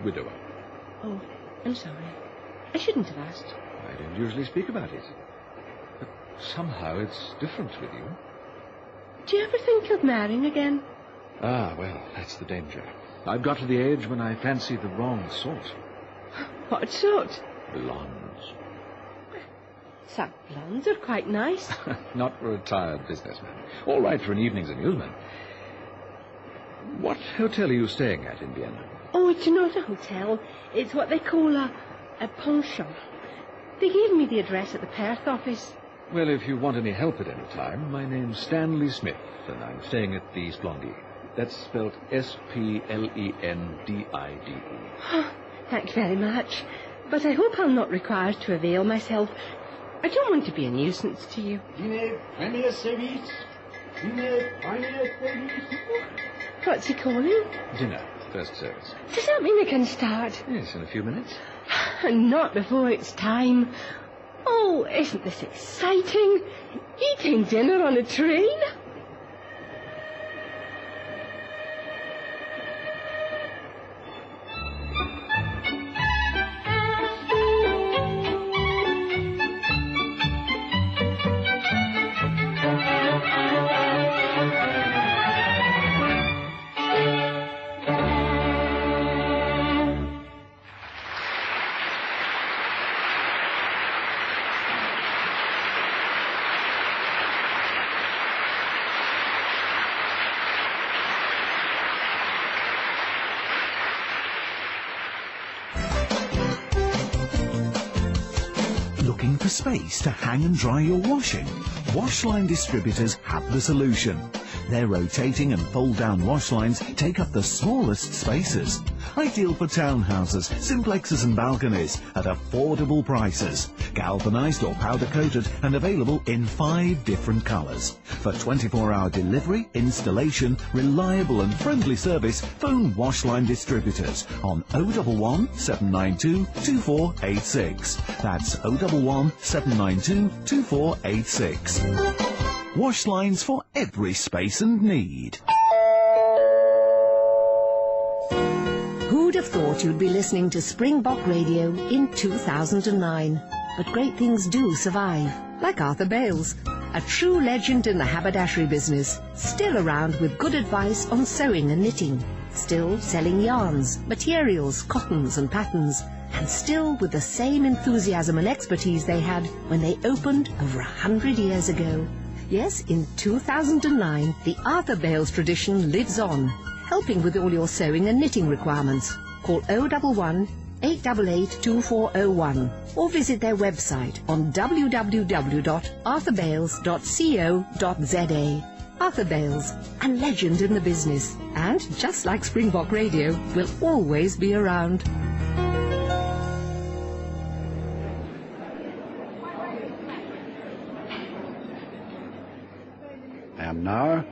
Widower. Oh, I'm sorry. I shouldn't have asked. I don't usually speak about it. But somehow it's different with you. Do you ever think of marrying again? Ah, well, that's the danger. I've got to the age when I fancy the wrong sort. What sort? Blondes. Some blondes are quite nice. Not for a tired businessman. All right for an evening's amusement. What hotel are you staying at in Vienna? Oh, it's not a hotel. It's what they call a pension. They gave me the address at the Perth office. Well, if you want any help at any time, my name's Stanley Smith, and I'm staying at the Splendide. That's spelled Splendide. Thank you very much. But I hope I'll not require to avail myself. I don't want to be a nuisance to you. What's he calling? Dinner, first service. Does that mean I can start? Yes, in a few minutes. Not before it's time. Oh, isn't this exciting? Eating dinner on a train? Looking for space to hang and dry your washing? Washline Distributors have the solution. Their rotating and fold-down wash lines take up the smallest spaces. Ideal for townhouses, simplexes and balconies at affordable prices. Galvanized or powder-coated and available in 5 different colors. For 24-hour delivery, installation, reliable and friendly service, phone Washline Distributors on 011 792 2486. That's 011 792 2486. Wash lines for every space and need. Who'd have thought you'd be listening to Springbok Radio in 2009? But great things do survive, like Arthur Bales, a true legend in the haberdashery business, still around with good advice on sewing and knitting, still selling yarns, materials, cottons and patterns, and still with the same enthusiasm and expertise they had when they opened over 100 years ago. Yes, in 2009, the Arthur Bales tradition lives on, helping with all your sewing and knitting requirements. Call 011 888 2401 or visit their website on www.arthurbales.co.za. Arthur Bales, a legend in the business, and just like Springbok Radio, will always be around. And now,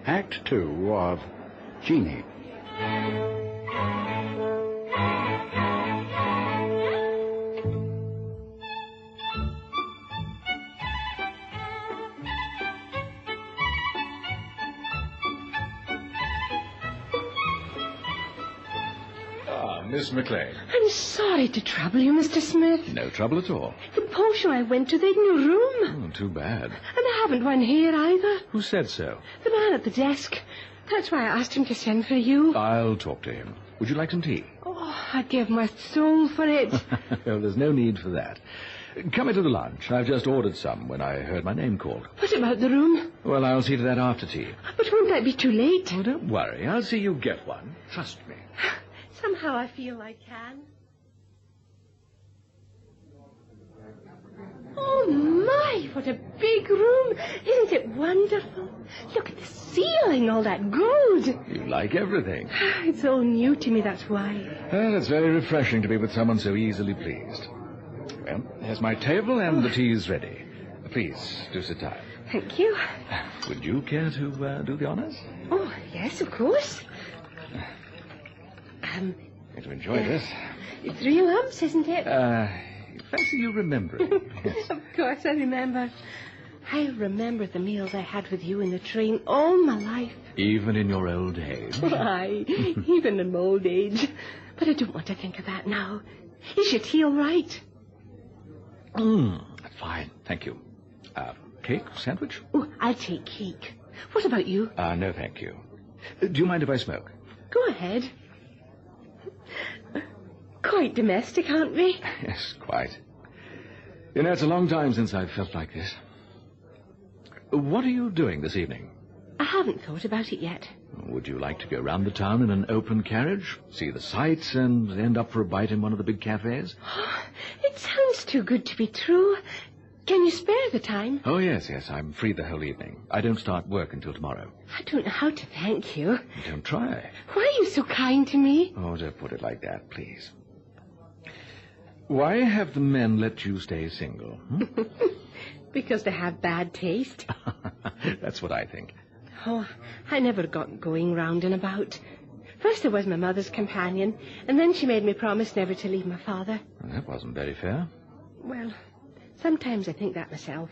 Act 2 of Jeannie. Miss McLean. I'm sorry to trouble you, Mr. Smith. No trouble at all. The potion I went to, they'd no room. Oh, too bad. And I haven't one here either. Who said so? The man at the desk. That's why I asked him to send for you. I'll talk to him. Would you like some tea? Oh, I'd give my soul for it. Well, there's no need for that. Come into the lunch. I've just ordered some when I heard my name called. What about the room? Well, I'll see to that after tea. But won't that be too late? Oh, don't worry. I'll see you get one. Trust me. Somehow I feel I can. Oh, my, what a big room. Isn't it wonderful? Look at the ceiling, all that gold. You like everything. It's all new to me, that's why. Well, it's very refreshing to be with someone so easily pleased. Well, here's my table and the tea's ready. Please, do sit down. Thank you. Would you care to do the honors? Oh, yes, of course. Going to enjoy this. It's 3 lumps, isn't it? Fancy you remember it. Yes. Of course I remember. I remember the meals I had with you in the train all my life. Even in your old age? Aye, even in my old age. But I don't want to think of that now. Is your tea all right? Fine, thank you. Cake, sandwich? Oh, I'll take cake. What about you? No, thank you. Do you mind if I smoke? Go ahead. Quite domestic, aren't we? Yes, quite. You know, it's a long time since I've felt like this. What are you doing this evening? I haven't thought about it yet. Would you like to go round the town in an open carriage, see the sights, and end up for a bite in one of the big cafes? It sounds too good to be true. Can you spare the time? Oh, yes, I'm free the whole evening. I don't start work until tomorrow. I don't know how to thank you. Don't try. Why are you so kind to me? Oh, don't put it like that, please. Why have the men let you stay single? Because they have bad taste. That's what I think. Oh, I never got going round and about. First I was my mother's companion, and then she made me promise never to leave my father. Well, that wasn't very fair. Well, sometimes I think that myself.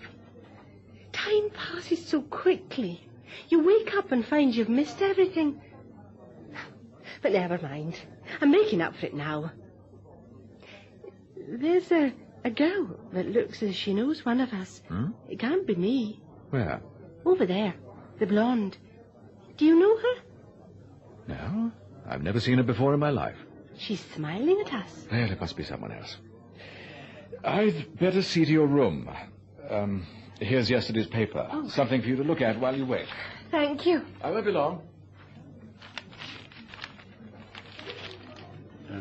Time passes so quickly. You wake up and find you've missed everything. But never mind. I'm making up for it now. There's a girl that looks as she knows one of us. It can't be me. Where? Over there. The blonde. Do you know her? No, I've never seen her before in my life. She's smiling at us. Well, it must be someone else. I'd better see to your room. Here's yesterday's paper. Oh. Something for you to look at while you wait. Thank you. I won't be long.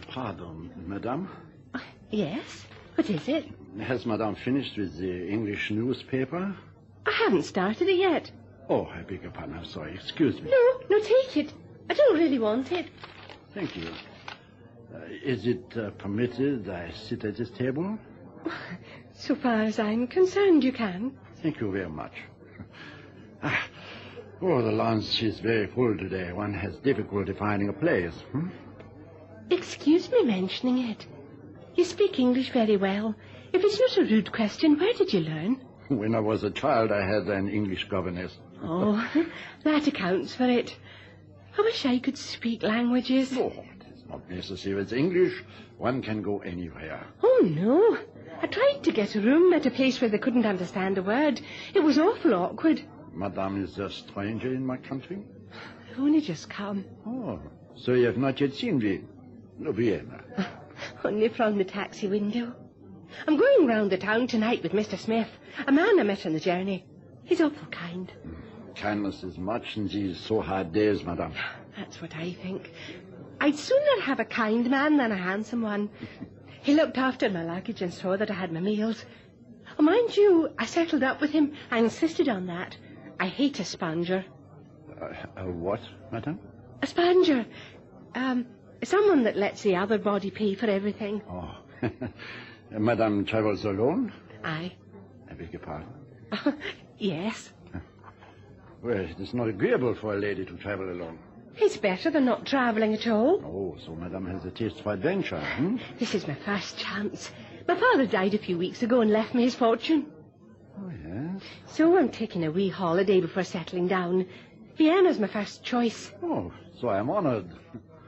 Pardon, madame. Yes? What is it? Has madame finished with the English newspaper? I haven't started it yet. Oh, I beg your pardon. I'm sorry. Excuse me. No, take it. I don't really want it. Thank you. Is it permitted I sit at this table? So far as I'm concerned, you can. Thank you very much. Oh, the lunch is very full today. One has difficulty finding a place. Excuse me mentioning it. You speak English very well. If it's not a rude question, where did you learn? When I was a child, I had an English governess. Oh, that accounts for it. I wish I could speak languages. Oh, it's not necessary. It's English. One can go anywhere. Oh, no. I tried to get a room at a place where they couldn't understand a word. It was awful awkward. Madame is a stranger in my country? Only just come. Oh, so you have not yet seen Vienna? Only from the taxi window. I'm going round the town tonight with Mr. Smith, a man I met on the journey. He's awful kind. Kindness is much in these so hard days, madame. That's what I think. I'd sooner have a kind man than a handsome one. He looked after my luggage and saw that I had my meals. Oh, mind you, I settled up with him. I insisted on that. I hate a sponger. A what, madame? A sponger. Someone that lets the other body pay for everything. Oh. Madame travels alone? Aye. I beg your pardon? Yes. Well, it is not agreeable for a lady to travel alone. It's better than not travelling at all. Oh, so madame has a taste for adventure, This is my first chance. My father died a few weeks ago and left me his fortune. Oh, yes? So I'm taking a wee holiday before settling down. Vienna's my first choice. Oh, so I'm honored.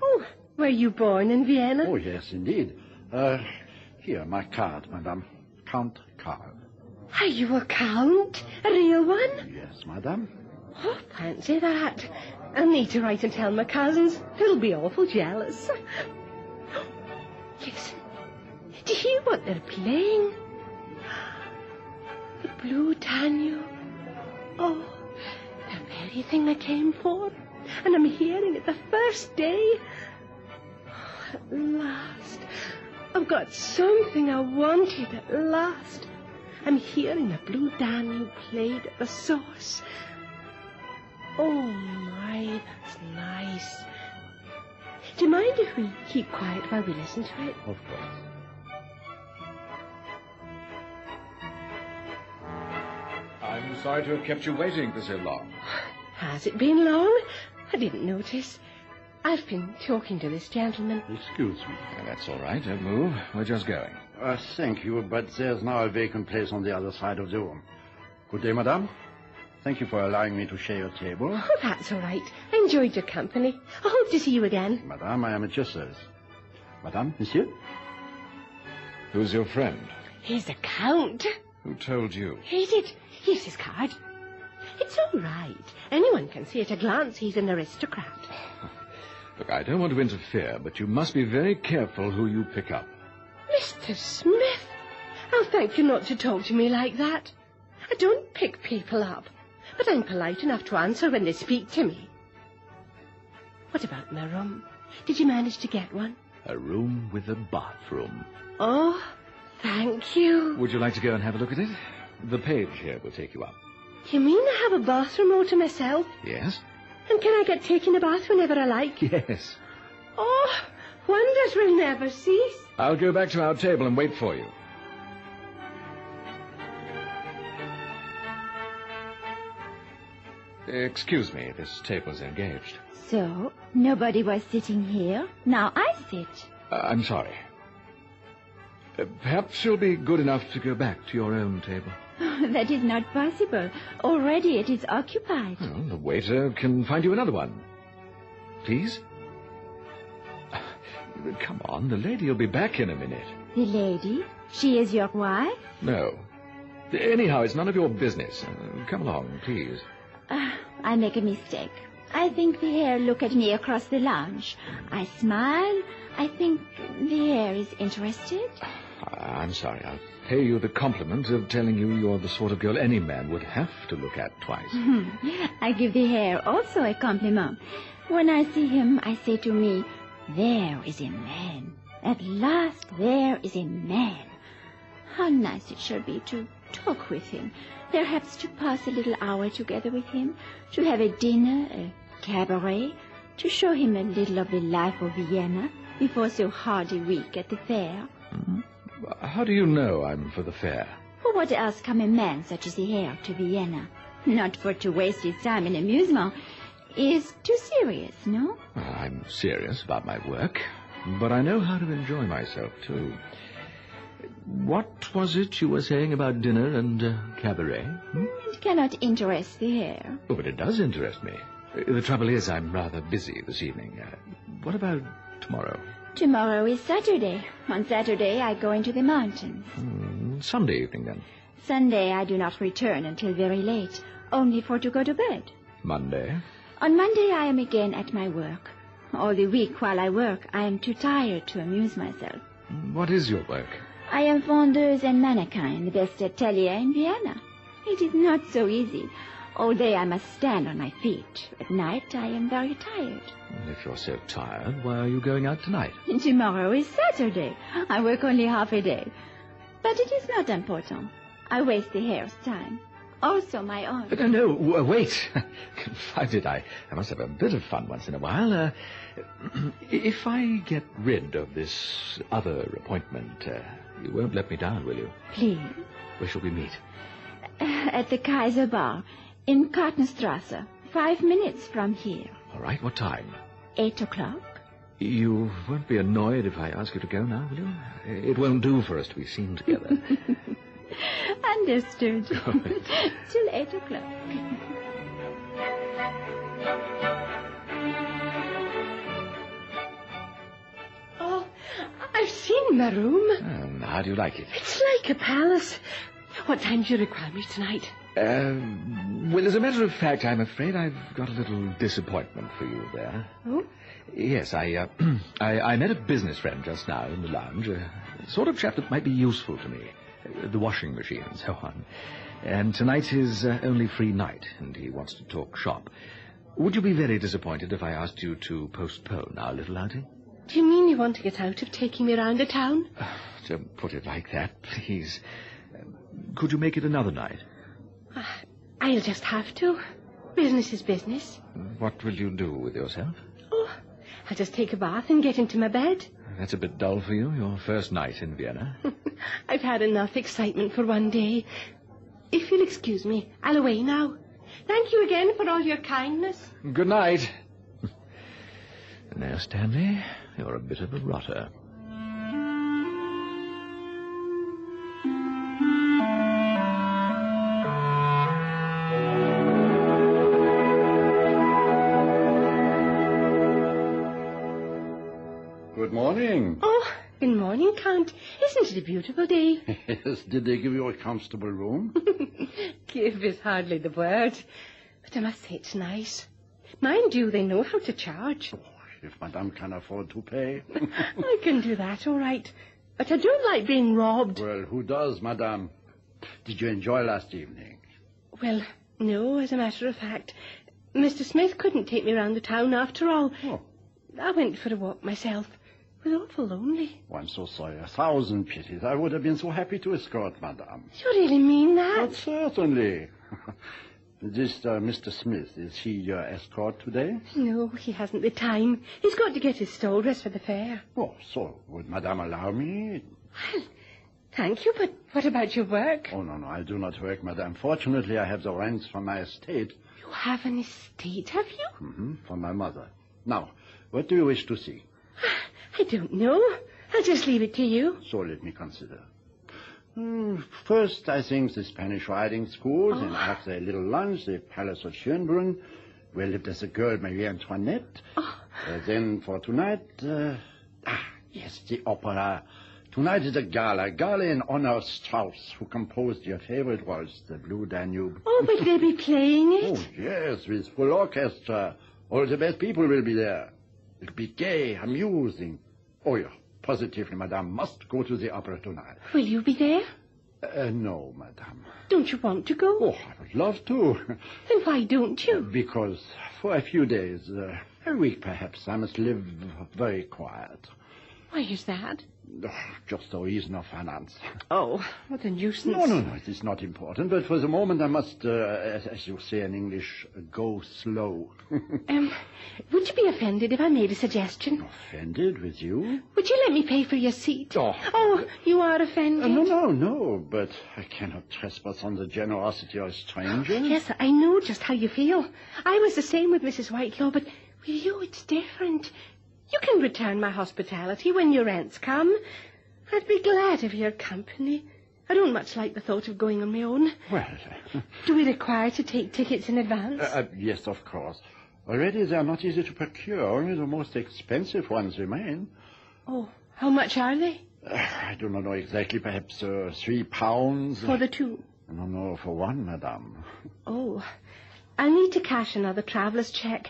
Oh, were you born in Vienna? Oh, yes, indeed. Here, my card, madame. Count card. Are you a count? A real one? Yes, madame. Oh, fancy that. I'll need to write and tell my cousins. They'll be awful jealous. Listen. Do you hear what they're playing? The Blue Danube. Oh, the very thing I came for. And I'm hearing it the first day. Oh, at last. I've got something I wanted at last. I'm hearing the Blue Danube played at the source. Oh, my, that's nice. Do you mind if we keep quiet while we listen to it? Of course. I'm sorry to have kept you waiting for so long. Has it been long? I didn't notice. I've been talking to this gentleman. Excuse me. That's all right. Don't move. We're just going. Thank you, but there's now a vacant place on the other side of the room. Good day, madame. Thank you for allowing me to share your table. Oh, that's all right. I enjoyed your company. I hope to see you again. Madame, I am at your service. Madame, monsieur? Who's your friend? He's the Count. Who told you? Is it? Here's his card. It's all right. Anyone can see at a glance he's an aristocrat. Look, I don't want to interfere, but you must be very careful who you pick up. Mr. Smith, I'll thank you not to talk to me like that. I don't pick people up, but I'm polite enough to answer when they speak to me. What about my room? Did you manage to get one? A room with a bathroom. Oh, thank you. Would you like to go and have a look at it? The page here will take you up. You mean I have a bathroom all to myself? Yes. And can I get taken a bath whenever I like? Yes. Oh, wonders will never cease. I'll go back to our table and wait for you. Excuse me, this table's engaged. So, nobody was sitting here. Now I sit. I'm sorry. Perhaps you'll be good enough to go back to your own table. That is not possible. Already it is occupied. Well, the waiter can find you another one. Please? Come on, the lady will be back in a minute. The lady? She is your wife? No. Anyhow, it's none of your business. Come along, please. I make a mistake. I think the hair look at me across the lounge. I smile. I think the hair is interested. I'm sorry. I'll pay you the compliment of telling you you're the sort of girl any man would have to look at twice. I give the hair also a compliment. When I see him, I say to me, there is a man. At last, there is a man. How nice it shall be to talk with him. Perhaps to pass a little hour together with him, to have a dinner, a cabaret, to show him a little of the life of Vienna before so hard a week at the fair. How do you know I'm for the fair? For what else come a man such as the Herr to Vienna? Not for to waste his time in amusement. Is too serious, no? Well, I'm serious about my work, but I know how to enjoy myself, too. What was it you were saying about dinner and cabaret? It cannot interest the Herr. Oh, but it does interest me. The trouble is, I'm rather busy this evening. What about tomorrow? Tomorrow is Saturday. On Saturday, I go into the mountains. Sunday evening, then. Sunday, I do not return until very late, only for to go to bed. Monday? On Monday, I am again at my work. All the week while I work, I am too tired to amuse myself. What is your work? I am vendeuse and mannequin in the best atelier in Vienna. It is not so easy. All day I must stand on my feet. At night I am very tired. If you're so tired, why are you going out tonight? Tomorrow is Saturday. I work only half a day. But it is not important. I waste the Herr's time. Also my own. But no, wait. Confound it, I must have a bit of fun once in a while. If I get rid of this other appointment, you won't let me down, will you? Please. Where shall we meet? At the Kaiser Bar, in Kartenstrasse, 5 minutes from here. All right, what time? 8 o'clock. You won't be annoyed if I ask you to go now, will you? It won't do for us to be seen together. Understood. Till 8 o'clock. Oh, I've seen my room. How do you like it? It's like a palace. What time do you require me tonight? Well, as a matter of fact, I'm afraid I've got a little disappointment for you there. Oh? Yes, I met a business friend just now in the lounge, a sort of chap that might be useful to me. The washing machine and so on. And tonight's his only free night, and he wants to talk shop. Would you be very disappointed if I asked you to postpone our little outing? Do you mean you want to get out of taking me round the town? Don't put it like that, please. Could you make it another night? I'll just have to. Business is business. What will you do with yourself? Oh, I'll just take a bath and get into my bed. That's a bit dull for you, your first night in Vienna. I've had enough excitement for one day. If you'll excuse me, I'll away now. Thank you again for all your kindness. Good night. Now, Stanley, you're a bit of a rotter. Good morning. Oh, good morning, Count. Isn't it a beautiful day? Yes, did they give you a comfortable room? Give is hardly the word. But I must say it's nice. Mind you, they know how to charge. Oh, if Madame can afford to pay. I can do that, all right. But I don't like being robbed. Well, who does, Madame? Did you enjoy last evening? Well, no, as a matter of fact. Mr. Smith couldn't take me round the town after all. Oh. I went for a walk myself. It was awful lonely. Oh, I'm so sorry. 1,000 pities. I would have been so happy to escort Madame. You really mean that? But certainly. This Mr. Smith, is he your escort today? No, he hasn't the time. He's got to get his stole dress for the fair. Oh, so would Madame allow me? Well, thank you, but what about your work? Oh, no, I do not work, Madame. Fortunately, I have the rents from my estate. You have an estate, have you? Mm-hmm, from my mother. Now, what do you wish to see? I don't know. I'll just leave it to you. So let me consider. First, I think the Spanish riding schools, and after a little lunch, the Palace of Schönbrunn, where lived as a girl Marie Antoinette. Then for tonight, yes, the opera. Tonight is a gala in honor of Strauss, who composed your favorite waltz, the Blue Danube. Oh, but they'll be playing it? Oh, yes, with full orchestra. All the best people will be there. It'll be gay, amusing. Oh, yeah, positively, Madame, must go to the opera tonight. Will you be there? No, Madame. Don't you want to go? Oh, I would love to. Then why don't you? Because for a few days, a week perhaps, I must live very quiet. Why is that? Just a reason of finance. Oh, what a nuisance. No, it is not important, but for the moment I must, as you say in English, go slow. Would you be offended if I made a suggestion? Offended with you? Would you let me pay for your seat? Oh, you are offended? No, but I cannot trespass on the generosity of a stranger. Yes, I know just how you feel. I was the same with Mrs. Whitelaw, but with you it's different. You can return my hospitality when your aunts come. I'd be glad of your company. I don't much like the thought of going on my own. Well... Do we require to take tickets in advance? Yes, of course. Already they are not easy to procure. Only the most expensive ones remain. Oh, how much are they? I do not know exactly. Perhaps £3. For the two? No, for one, madame. Oh, I'll need to cash another traveller's cheque.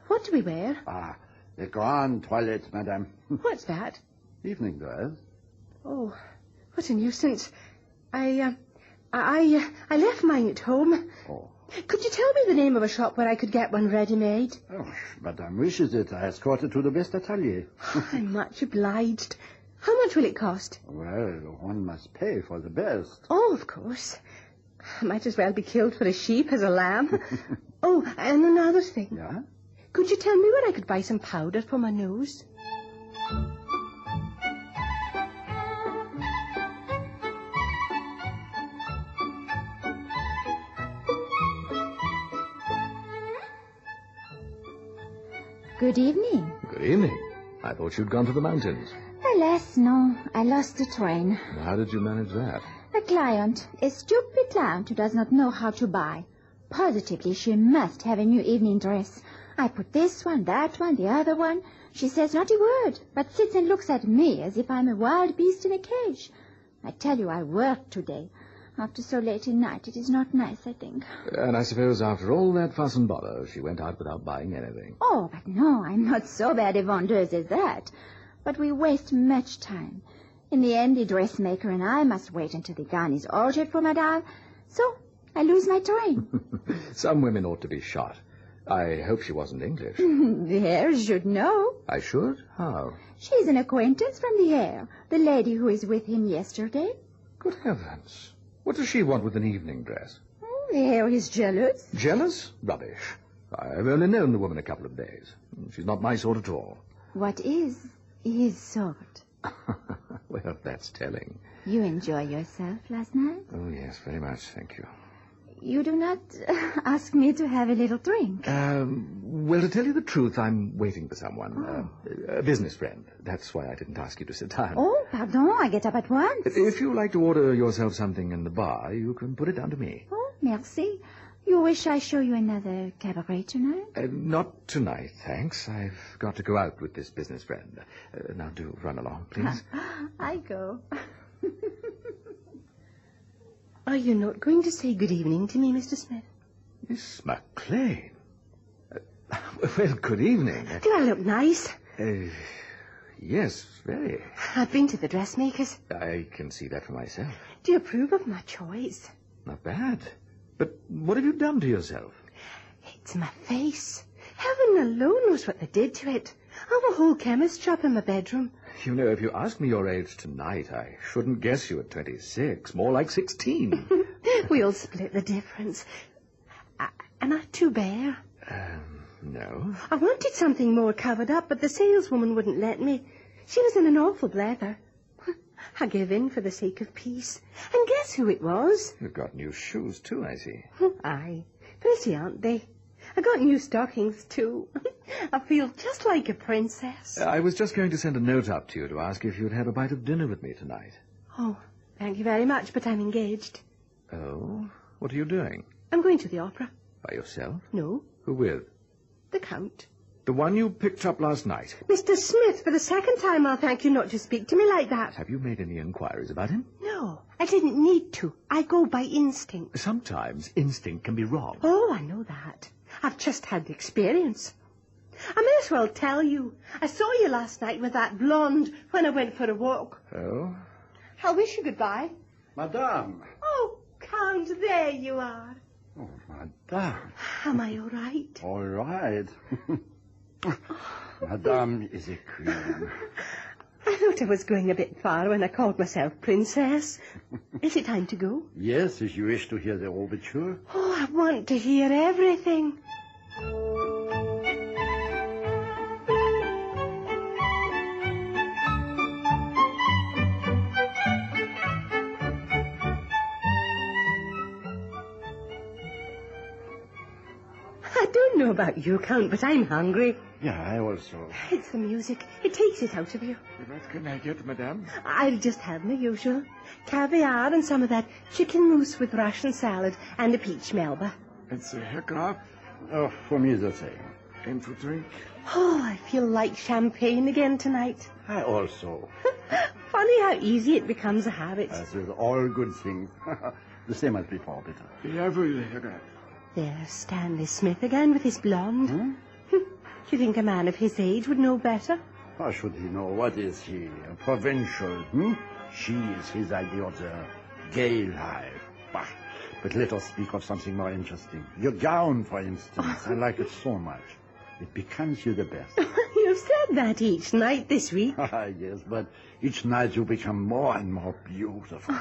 What do we wear? The grand toilette, madame. What's that? Evening dress. Oh, what a nuisance. I left mine at home. Oh. Could you tell me the name of a shop where I could get one ready-made? Oh, madame wishes it. I escort it to the best atelier. I'm much obliged. How much will it cost? Well, one must pay for the best. Oh, of course. I might as well be killed for a sheep as a lamb. Oh, and another thing. Yeah? Could you tell me where I could buy some powder for my nose? Good evening. Good evening. I thought you'd gone to the mountains. Alas, no. I lost the train. How did you manage that? A client, a stupid client who does not know how to buy. Positively, she must have a new evening dress. I put this one, that one, the other one. She says not a word, but sits and looks at me as if I'm a wild beast in a cage. I tell you, I worked today. After so late at night, it is not nice, I think. And I suppose after all that fuss and bother, she went out without buying anything. Oh, but no, I'm not so bad a vendeuse as that. But we waste much time. In the end, the dressmaker and I must wait until the gown is altered for Madame. So, I lose my train. Some women ought to be shot. I hope she wasn't English. The heir should know. I should? How? She's an acquaintance from the heir, the lady who was with him yesterday. Good heavens. What does she want with an evening dress? The heir is jealous. Jealous? Rubbish. I've only known the woman a couple of days. She's not my sort at all. What is his sort? Well, that's telling. You enjoy yourself last night? Oh, yes, very much, thank you. You do not ask me to have a little drink? Well, to tell you the truth, I'm waiting for someone. A business friend. That's why I didn't ask you to sit down. Oh, pardon, I get up at once. If you like to order yourself something in the bar, you can put it down to me. Oh, merci. You wish I show you another cabaret tonight? Not tonight, thanks. I've got to go out with this business friend. Now do run along, please. I go. Are you not going to say good evening to me, Mr. Smith? Miss McLean? Well, good evening. Do I look nice? Yes, very. I've been to the dressmaker's. I can see that for myself. Do you approve of my choice? Not bad. But what have you done to yourself? It's my face. Heaven alone knows what they did to it. I've a whole chemist shop in my bedroom. You know, if you asked me your age tonight, I shouldn't guess you at 26. More like 16. We'll split the difference. Am I too bare? No. I wanted something more covered up, but the saleswoman wouldn't let me. She was in an awful blather. I gave in for the sake of peace. And guess who it was? You've got new shoes, too, I see. Aye. Pretty, aren't they? I got new stockings, too. I feel just like a princess. I was just going to send a note up to you to ask if you'd have a bite of dinner with me tonight. Oh, thank you very much, but I'm engaged. Oh? What are you doing? I'm going to the opera. By yourself? No. Who with? The Count. The one you picked up last night? Mr. Smith, for the second time, I'll thank you not to speak to me like that. Have you made any inquiries about him? No, I didn't need to. I go by instinct. Sometimes instinct can be wrong. Oh, I know that. I've just had the experience. I may as well tell you. I saw you last night with that blonde when I went for a walk. Oh? I wish you goodbye. Madame. Oh, Count, there you are. Oh, Madame. Am I all right? All right. Madame is a queen. I thought I was going a bit far when I called myself princess. Is it time to go? Yes, if you wish to hear the overture. Oh, I want to hear everything. I don't know about you, Count, but I'm hungry. Yeah, I also. It's the music. It takes it out of you. What can I get, madame? I'll just have my usual. Caviar and some of that chicken mousse with Russian salad and a peach melba. It's a Herr Graf. Oh, for me the same. And to drink? Oh, I feel like champagne again tonight. I also. Funny how easy it becomes a habit. As with all good things. The same as before, bitte. Jawohl, Herr Graf. There's Stanley Smith again with his blonde. Do you think a man of his age would know better? How should he know? What is he? A provincial, She is his idea of the gay life. Bah. But let us speak of something more interesting. Your gown, for instance. I like it so much. It becomes you the best. You've said that each night this week. Yes, but each night you become more and more beautiful.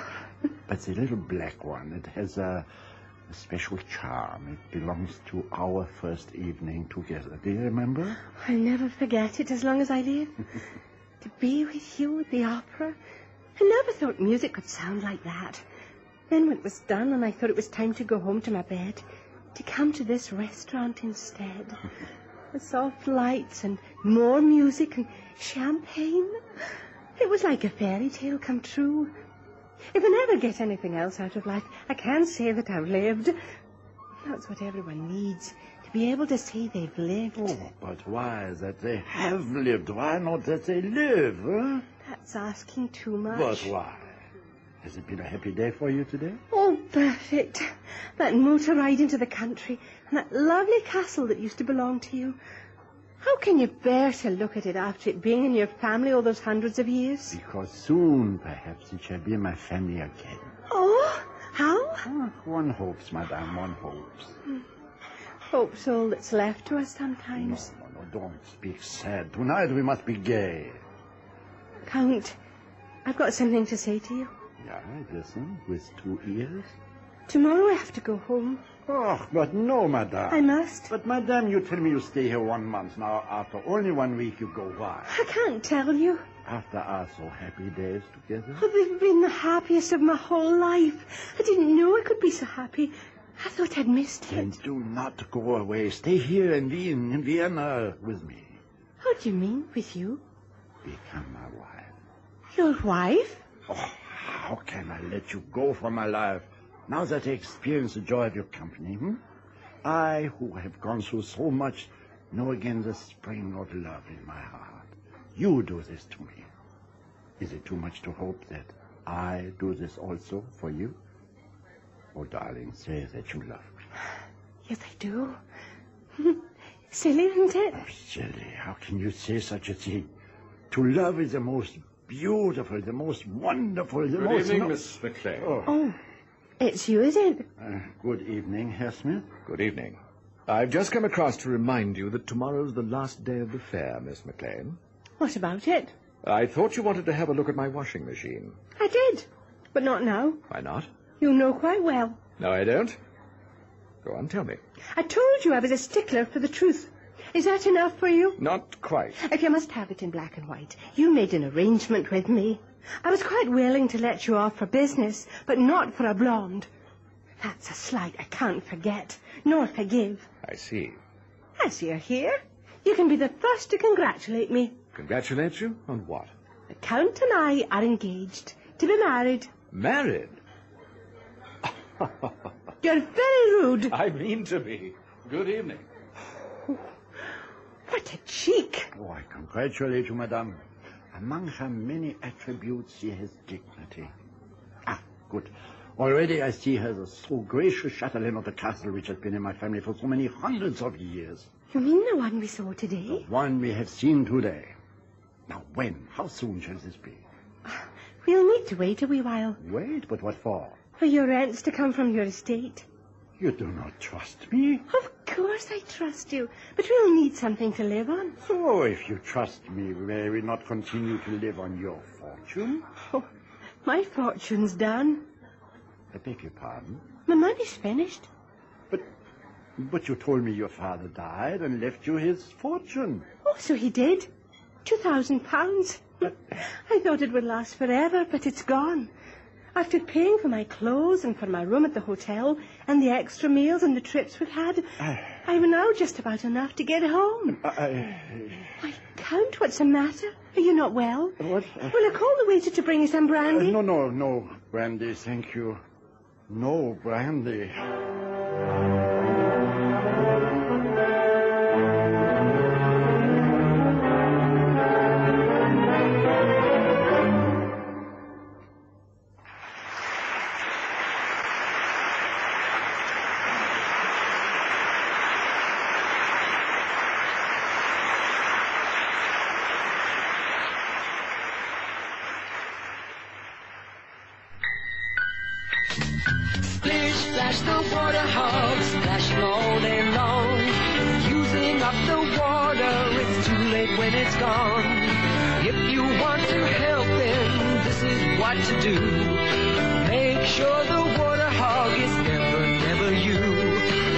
But the little black one, it has a special charm. It belongs to our first evening together. Do you remember? I'll never forget it as long as I live. To be with you at the opera. I never thought music could sound like that. Then when it was done and I thought it was time to go home to my bed, to come to this restaurant instead. The soft lights and more music and champagne. It was like a fairy tale come true. If I never get anything else out of life, I can't say that I've lived. That's what everyone needs, to be able to say they've lived. Oh, but why that they have lived? Why not that they live, huh? That's asking too much. But why? Has it been a happy day for you today? Oh, perfect. That motor ride into the country and that lovely castle that used to belong to you. How can you bear to look at it after it being in your family all those hundreds of years? Because soon, perhaps, it shall be in my family again. Oh, how? Oh, one hopes, madame, one hopes. Hope's all that's left to us sometimes. No, don't speak sad. Tonight we must be gay. Count, I've got something to say to you. Yeah, listen, with 2 ears. Tomorrow I have to go home. Oh, but no, madame. I must. But, madame, you tell me you stay here 1 month. Now, after only 1 week, you go. Why? I can't tell you. After our so happy days together? Oh, they've been the happiest of my whole life. I didn't know I could be so happy. I thought I'd missed it. Then do not go away. Stay here in Vienna, with me. How do you mean, with you? Become my wife. Your wife? Oh, how can I let you go from my life? Now that I experience the joy of your company, I, who have gone through so much, know again the spring of love in my heart. You do this to me. Is it too much to hope that I do this also for you? Oh, darling, say that you love me. Yes, I do. Silly, isn't it? Oh, silly. How can you say such a thing? To love is the most beautiful, the most wonderful, the most... Good evening, Miss McLean. Oh, it's you, is it? Good evening, Herr Smith. Good evening. I've just come across to remind you that tomorrow's the last day of the fair, Miss McLean. What about it? I thought you wanted to have a look at my washing machine. I did, but not now. Why not? You know quite well. No, I don't. Go on, tell me. I told you I was a stickler for the truth. Is that enough for you? Not quite. If you must have it in black and white, you made an arrangement with me. I was quite willing to let you off for business, but not for a blonde. That's a slight I can't forget, nor forgive. I see. As you're here, you can be the first to congratulate me. Congratulate you? On what? The Count and I are engaged to be married. Married? You're very rude. I mean to be. Good evening. What a cheek. Oh, I congratulate you, madame. Among her many attributes, she has dignity. Ah, good. Already I see her as so gracious chatelaine of the castle which has been in my family for so many hundreds of years. You mean the one we saw today? The one we have seen today. Now, when? How soon shall this be? We'll need to wait a wee while. Wait, but what for? For your rents to come from your estate. You do not trust me? Of course I trust you, but we'll need something to live on. So, if you trust me, may we not continue to live on your fortune? Oh, my fortune's done. I beg your pardon? My money's finished. But you told me your father died and left you his fortune. Oh, so he did. £2,000. I thought it would last forever, but it's gone. After paying for my clothes and for my room at the hotel and the extra meals and the trips we've had, I've now just about enough to get home. Why, Count, what's the matter? Are you not well? What? Will I call the waiter to bring you some brandy? No, brandy, thank you. No brandy. Splash the water hog, splashing all day long. Using up the water, it's too late when it's gone. If you want to help him, this is what to do. Make sure the water hog is never you.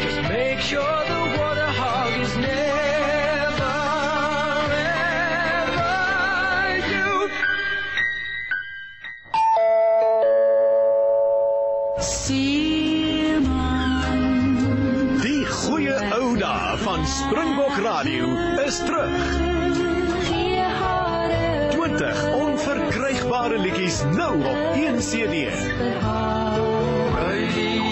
Just make sure the water hog is never, ever you. Die goeie ou dae van Springbok Radio is terug. 20 onverkrygbare liedjies nou op 1 CD.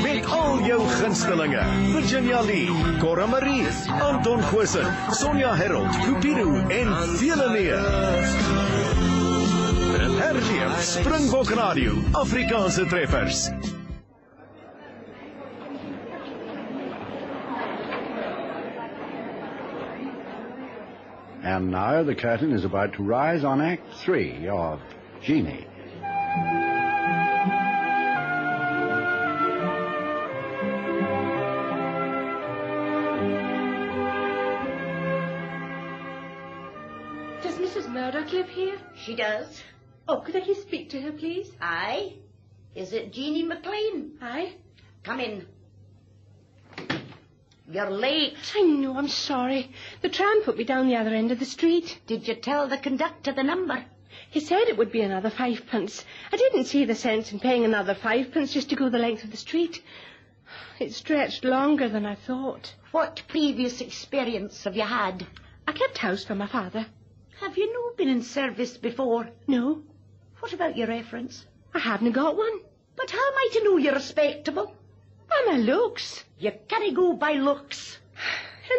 Met al jou gunstelinge: Virginia Lee, Cora Marie, Anton Goosen, Sonja Herold, Cupido en vele meer. Herleef Springbok Radio, Afrikaanse treffers. And now the curtain is about to rise on Act 3 of Jeannie. Does Mrs. Murdoch live here? She does. Oh, could I speak to her, please? Aye. Is it Jeannie McLean? Aye. Come in. You're late. I know, I'm sorry. The tram put me down the other end of the street. Did you tell the conductor the number? He said it would be another 5p. I didn't see the sense in paying another 5p just to go the length of the street. It stretched longer than I thought. What previous experience have you had? I kept house for my father. Have you no been in service before? No. What about your reference? I haven't got one. But how am I to know you're respectable? By my looks. You can't go by looks.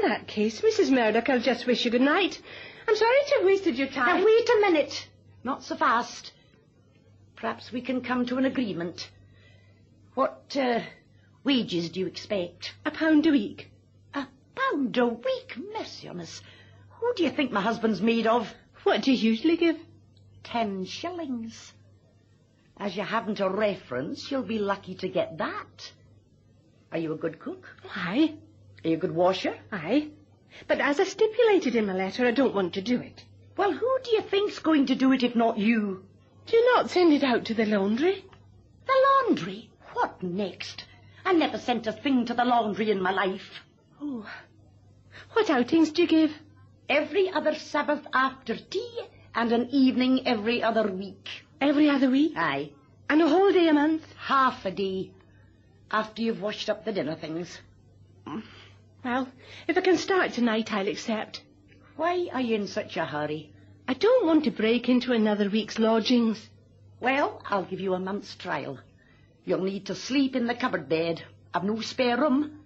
In that case, Mrs. Murdoch, I'll just wish you good night. I'm sorry to have wasted your time. Now, wait a minute. Not so fast. Perhaps we can come to an agreement. What wages do you expect? £1 a week. £1 a week? Mercy on us. Who do you think my husband's made of? What do you usually give? 10 shillings. As you haven't a reference, you'll be lucky to get that. Are you a good cook? Aye. Are you a good washer? Aye. But as I stipulated in my letter, I don't want to do it. Well, who do you think's going to do it if not you? Do you not send it out to the laundry? The laundry? What next? I never sent a thing to the laundry in my life. Oh. What outings do you give? Every other Sabbath after tea and an evening every other week. Every other week? Aye. And a whole day a month? Half a day. After you've washed up the dinner things. Well, if I can start tonight, I'll accept. Why are you in such a hurry? I don't want to break into another week's lodgings. Well, I'll give you a month's trial. You'll need to sleep in the cupboard bed. I've no spare room.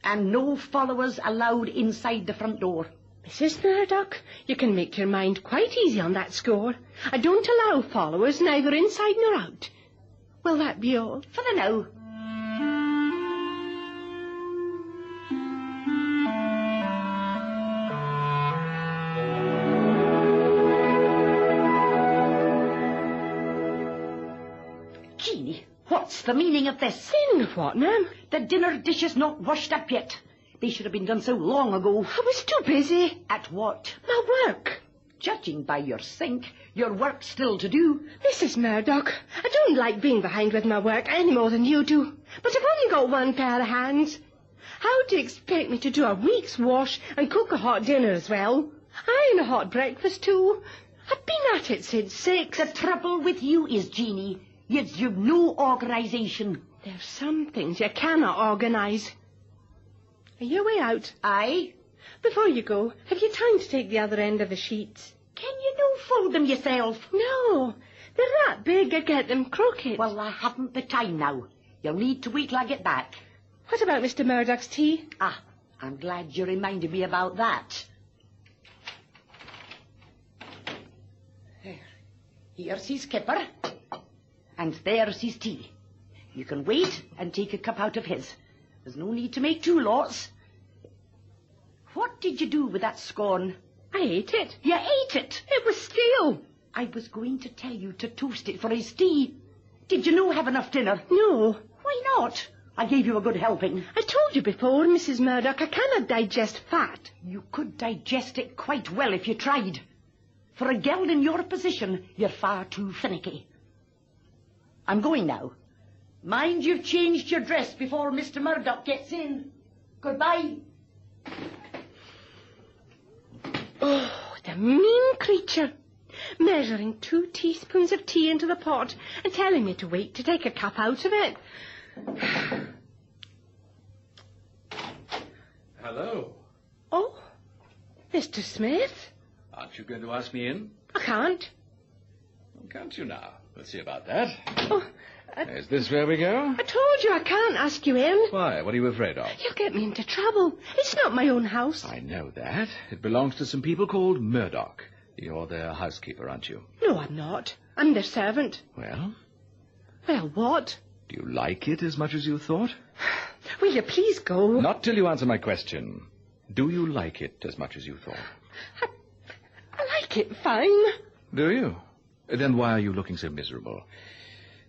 And no followers allowed inside the front door. Mrs. Murdoch, you can make your mind quite easy on that score. I don't allow followers neither inside nor out. Will that be all? For the now. Jeannie, what's the meaning of this? Meaning of what, ma'am? The dinner dish is not washed up yet. They should have been done so long ago. I was too busy. At what? My work. Judging by your sink, your work's still to do. Mrs. Murdoch, I don't like being behind with my work any more than you do. But I've only got one pair of hands. How do you expect me to do a week's wash and cook a hot dinner as well? And a hot breakfast too. I've been at it since 6. The trouble with you is, Jeannie, you've no organisation. There's some things you cannot organise. Are you way out? Aye. Before you go, have you time to take the other end of the sheets? Can you no fold them yourself? No. They're that big I get them crooked. Well, I haven't the time now. You'll need to wait till I get back. What about Mr. Murdoch's tea? Ah, I'm glad you reminded me about that. Here's his kipper. And there's his tea. You can wait and take a cup out of his. There's no need to make 2 lots. What did you do with that scone? I ate it. You ate it? It was stale. I was going to tell you to toast it for his tea. Did you no have enough dinner? No. Why not? I gave you a good helping. I told you before, Mrs. Murdoch, I cannot digest fat. You could digest it quite well if you tried. For a girl in your position, you're far too finicky. I'm going now. Mind you've changed your dress before Mr. Murdoch gets in. Goodbye. Oh, the mean creature. Measuring 2 teaspoons of tea into the pot and telling me to wait to take a cup out of it. Hello. Oh, Mr. Smith? Aren't you going to ask me in? I can't. Well, can't you now? Let's see about that. Oh, Is this where we go? I told you I can't ask you in. Why? What are you afraid of? You'll get me into trouble. It's not my own house. I know that. It belongs to some people called Murdoch. You're their housekeeper, aren't you? No, I'm not. I'm their servant. Well? Well, what? Do you like it as much as you thought? Will you please go? Not till you answer my question. Do you like it as much as you thought? I like it fine. Do you? Then why are you looking so miserable?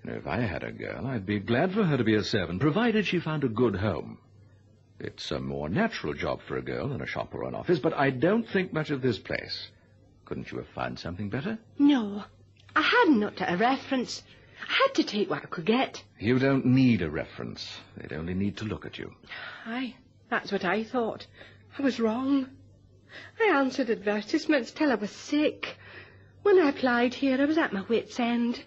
You know, if I had a girl, I'd be glad for her to be a servant, provided she found a good home. It's a more natural job for a girl than a shop or an office, but I don't think much of this place. Couldn't you have found something better? No, I hadn't looked at a reference. I had to take what I could get. You don't need a reference. They'd only need to look at you. Aye, that's what I thought. I was wrong. I answered advertisements till I was sick. When I applied here, I was at my wit's end.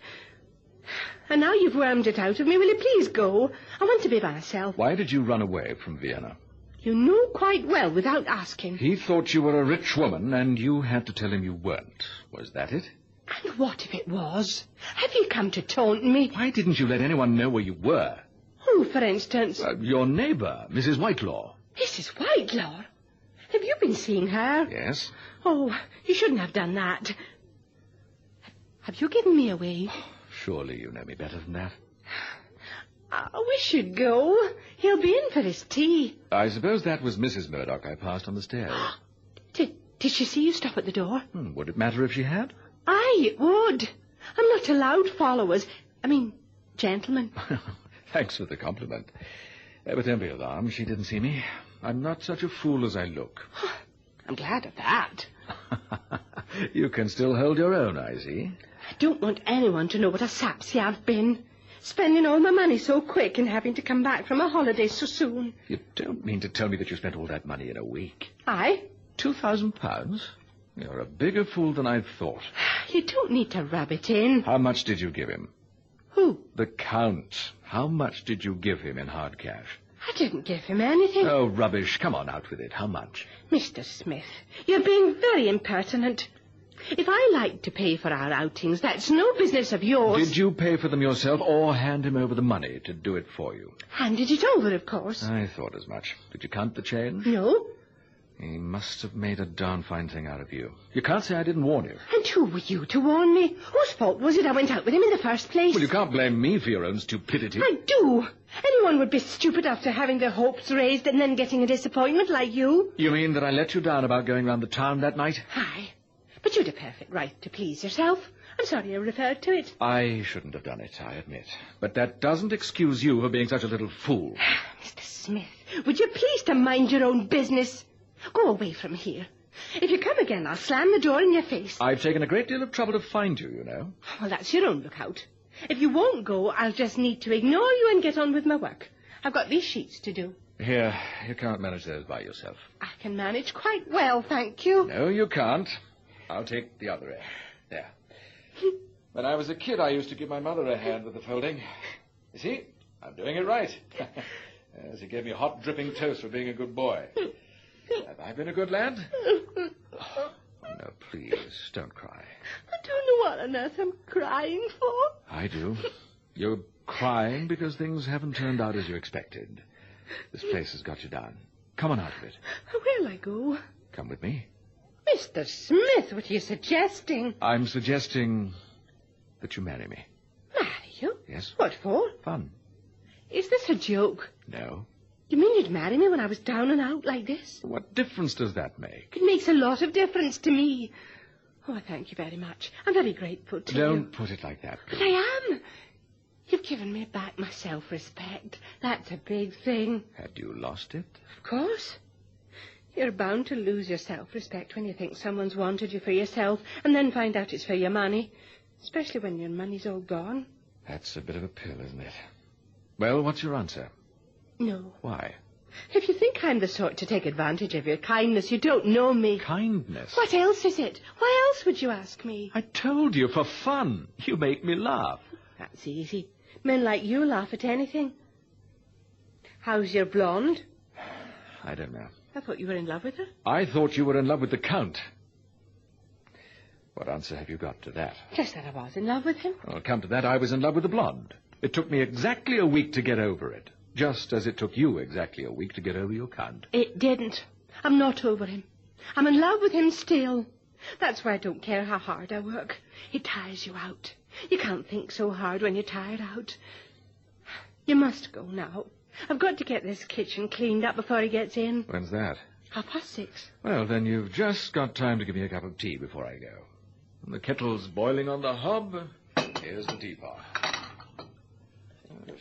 And now you've wormed it out of me. Will you please go? I want to be by myself. Why did you run away from Vienna? You know quite well without asking. He thought you were a rich woman, and you had to tell him you weren't. Was that it? And what if it was? Have you come to taunt me? Why didn't you let anyone know where you were? Who, for instance? Your neighbour, Mrs. Whitelaw. Mrs. Whitelaw? Have you been seeing her? Yes. Oh, you shouldn't have done that. Have you given me away? Surely you know me better than that. I wish you'd go. He'll be in for his tea. I suppose that was Mrs. Murdoch I passed on the stairs. Did she see you stop at the door? Would it matter if she had? Aye, it would. I'm not allowed followers. I mean, gentlemen. Thanks for the compliment. But don't be alarmed. She didn't see me. I'm not such a fool as I look. I'm glad of that. You can still hold your own, I see. I don't want anyone to know what a sapsy I've been. Spending all my money so quick and having to come back from a holiday so soon. You don't mean to tell me that you spent all that money in a week? Aye. £2,000? You're a bigger fool than I thought. You don't need to rub it in. How much did you give him? Who? The Count. How much did you give him in hard cash? I didn't give him anything. Oh, rubbish. Come on, out with it. How much? Mr. Smith, you're being very impertinent. If I like to pay for our outings, that's no business of yours. Did you pay for them yourself or hand him over the money to do it for you? Handed it over, of course. I thought as much. Did you count the change? No. He must have made a darn fine thing out of you. You can't say I didn't warn you. And who were you to warn me? Whose fault was it I went out with him in the first place? Well, you can't blame me for your own stupidity. I do. Anyone would be stupid after having their hopes raised and then getting a disappointment like you. You mean that I let you down about going round the town that night? Aye. But you'd a perfect right to please yourself. I'm sorry I referred to it. I shouldn't have done it, I admit. But that doesn't excuse you for being such a little fool. Mr. Smith, would you please to mind your own business? Go away from here. If you come again, I'll slam the door in your face. I've taken a great deal of trouble to find you, you know. Well, that's your own lookout. If you won't go, I'll just need to ignore you and get on with my work. I've got these sheets to do. Here, you can't manage those by yourself. I can manage quite well, thank you. No, you can't. I'll take the other end. There. When I was a kid, I used to give my mother a hand with the folding. You see, I'm doing it right. She gave me a hot, dripping toast for being a good boy. Have I been a good lad? Oh, no, please, don't cry. I don't know what on earth I'm crying for. I do. You're crying because things haven't turned out as you expected. This place has got you down. Come on out of it. Where'll I go? Come with me. Mr. Smith, what are you suggesting? I'm suggesting that you marry me. Marry you? Yes. What for? Fun. Is this a joke? No. You mean you'd marry me when I was down and out like this? What difference does that make? It makes a lot of difference to me. Oh, thank you very much. I'm very grateful to you. Don't put it like that, please. But I am. You've given me back my self-respect. That's a big thing. Had you lost it? Of course. You're bound to lose your self-respect when you think someone's wanted you for yourself and then find out it's for your money. Especially when your money's all gone. That's a bit of a pill, isn't it? Well, what's your answer? No. Why? If you think I'm the sort to take advantage of your kindness, you don't know me. Kindness? What else is it? Why else would you ask me? I told you, for fun. You make me laugh. That's easy. Men like you laugh at anything. How's your blonde? I don't know. I thought you were in love with her. I thought you were in love with the Count. What answer have you got to that? Just that I was in love with him. Well, come to that, I was in love with the blonde. It took me exactly a week to get over it. Just as it took you exactly a week to get over your Count. It didn't. I'm not over him. I'm in love with him still. That's why I don't care how hard I work. It tires you out. You can't think so hard when you're tired out. You must go now. I've got to get this kitchen cleaned up before he gets in. When's that? 6:30. Well, then you've just got time to give me a cup of tea before I go. When the kettle's boiling on the hob, here's the teapot.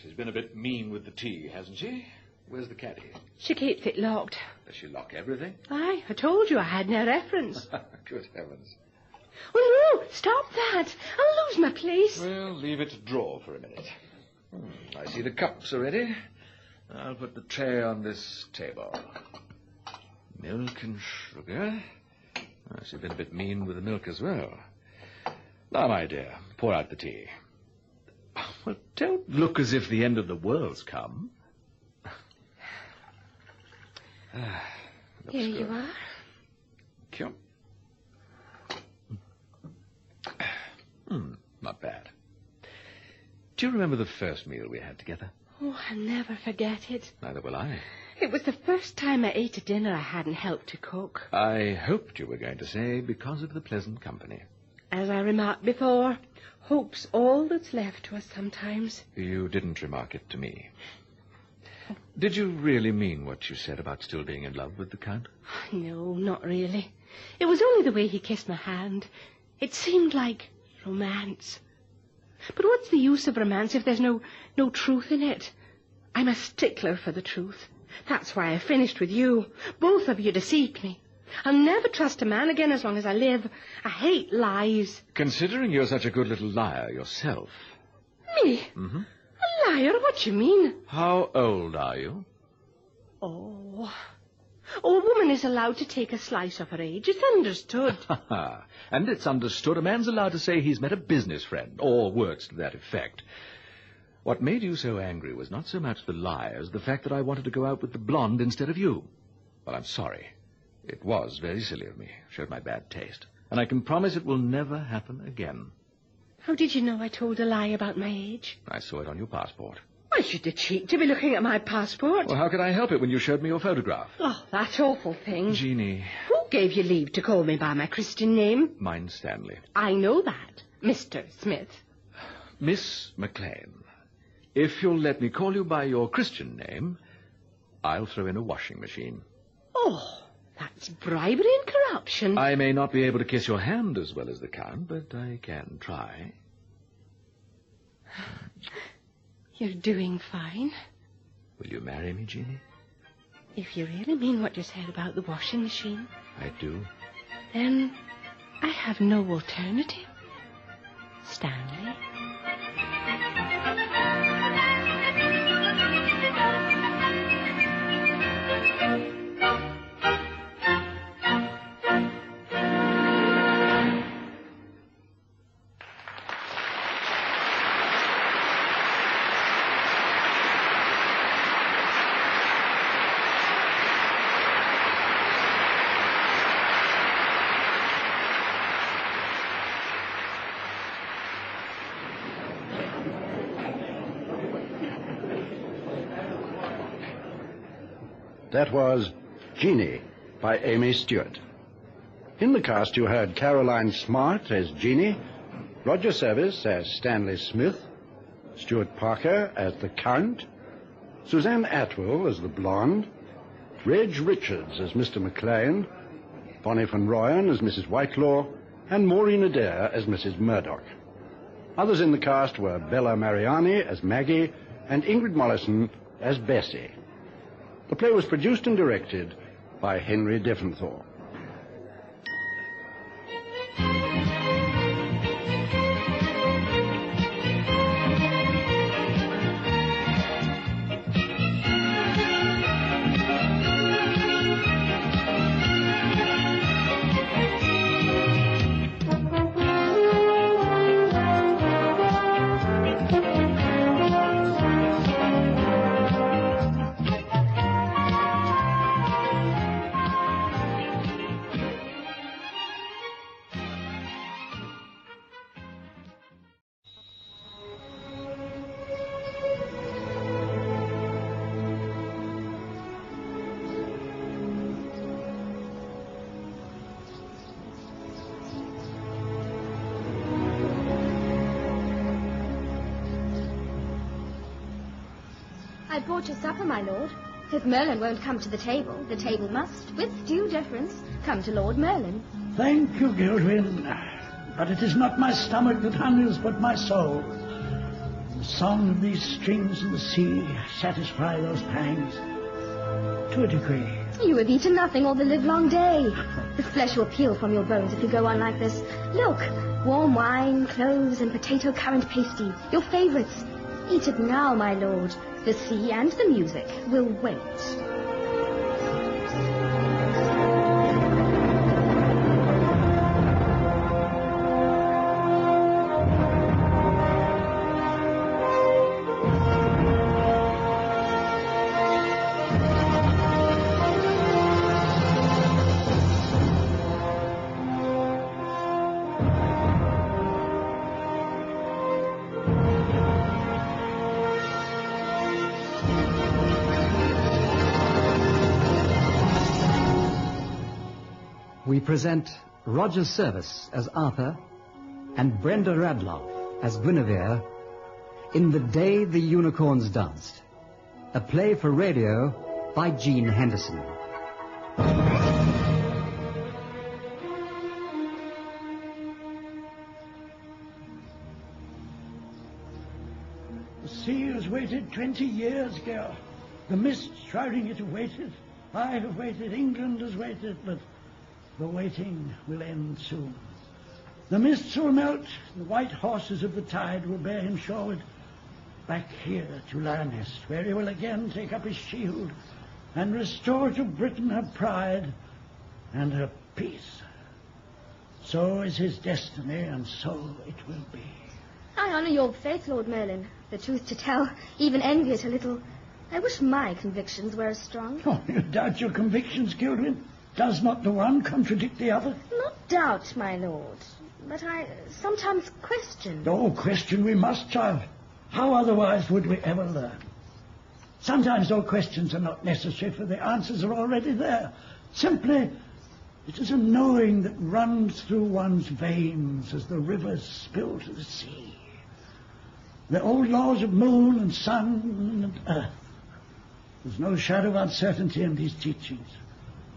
She's been a bit mean with the tea, hasn't she? Where's the caddy? She keeps it locked. Does she lock everything? Aye, I told you I had no reference. Good heavens. Oh, no, stop that. I'll lose my place. Well, leave it to draw for a minute. I see the cups are ready. I'll put the tray on this table. Milk and sugar. She's been a bit mean with the milk as well. Now, my dear, pour out the tea. Well, don't look as if the end of the world's come. Here you are. Thank you. Not bad. Do you remember the first meal we had together? Oh, I'll never forget it. Neither will I. It was the first time I ate a dinner I hadn't helped to cook. I hoped you were going to say because of the pleasant company. As I remarked before, hope's all that's left to us sometimes. You didn't remark it to me. Did you really mean what you said about still being in love with the Count? No, not really. It was only the way he kissed my hand. It seemed like romance. But what's the use of romance if there's no truth in it? I'm a stickler for the truth. That's why I finished with you. Both of you deceived me. I'll never trust a man again as long as I live. I hate lies. Considering you're such a good little liar yourself. Me? Mm-hmm. A liar? What you mean? How old are you? Oh, a woman is allowed to take a slice of her age. It's understood. And it's understood a man's allowed to say he's met a business friend, or words to that effect. What made you so angry was not so much the lie as the fact that I wanted to go out with the blonde instead of you. Well, I'm sorry. It was very silly of me. Showed my bad taste. And I can promise it will never happen again. How did you know I told a lie about my age? I saw it on your passport. Why should the cheek to be looking at my passport? Well, how could I help it when you showed me your photograph? Oh, that awful thing. Jeannie. Who gave you leave to call me by my Christian name? Mine's Stanley. I know that, Mr. Smith. Miss McLean, if you'll let me call you by your Christian name, I'll throw in a washing machine. Oh, that's bribery and corruption. I may not be able to kiss your hand as well as the Count, but I can try. You're doing fine. Will you marry me, Jeannie? If you really mean what you said about the washing machine, I do. then I have no alternative. Stanley. That was Jeannie by Amy Stewart. In the cast you heard Caroline Smart as Jeannie, Roger Service as Stanley Smith, Stuart Parker as the Count, Suzanne Atwell as the Blonde, Reg Richards as Mr. McLean, Bonnie van Rooyen as Mrs. Whitelaw, and Maureen Adair as Mrs. Murdoch. Others in the cast were Bella Mariani as Maggie and Ingrid Mollison as Bessie. The play was produced and directed by Henry Devonthorpe. I brought your supper, my lord. If Merlin won't come to the table must, with due deference, come to Lord Merlin. Thank you, Gilwyn. But it is not my stomach that hungers, but my soul. The song of these streams in the sea satisfy those pangs to a degree. You have eaten nothing all the livelong day. The flesh will peel from your bones if you go on like this. Look, warm wine, cloves, and potato currant pasty, your favourites. Eat it now, my lord. The sea and the music will wait. We present Roger Service as Arthur and Brenda Radloff as Guinevere in The Day the Unicorns Danced, a play for radio by Jean Henderson. The sea has waited 20 years, girl. The mist shrouding it have waited. I have waited. England has waited, but the waiting will end soon. The mists will melt. The white horses of the tide will bear him shoreward, back here to Lioness, where he will again take up his shield and restore to Britain her pride and her peace. So is his destiny, and so it will be. I honour your faith, Lord Merlin. The truth to tell, even envy it a little. I wish my convictions were as strong. Oh, you doubt your convictions, Gilwyn? Does not the one contradict the other? Not doubt, my lord, but I sometimes question. Oh, question we must, child. How otherwise would we ever learn? Sometimes all questions are not necessary, for the answers are already there. Simply, it is a knowing that runs through one's veins as the rivers spill to the sea. The old laws of moon and sun and earth. There's no shadow of uncertainty in these teachings.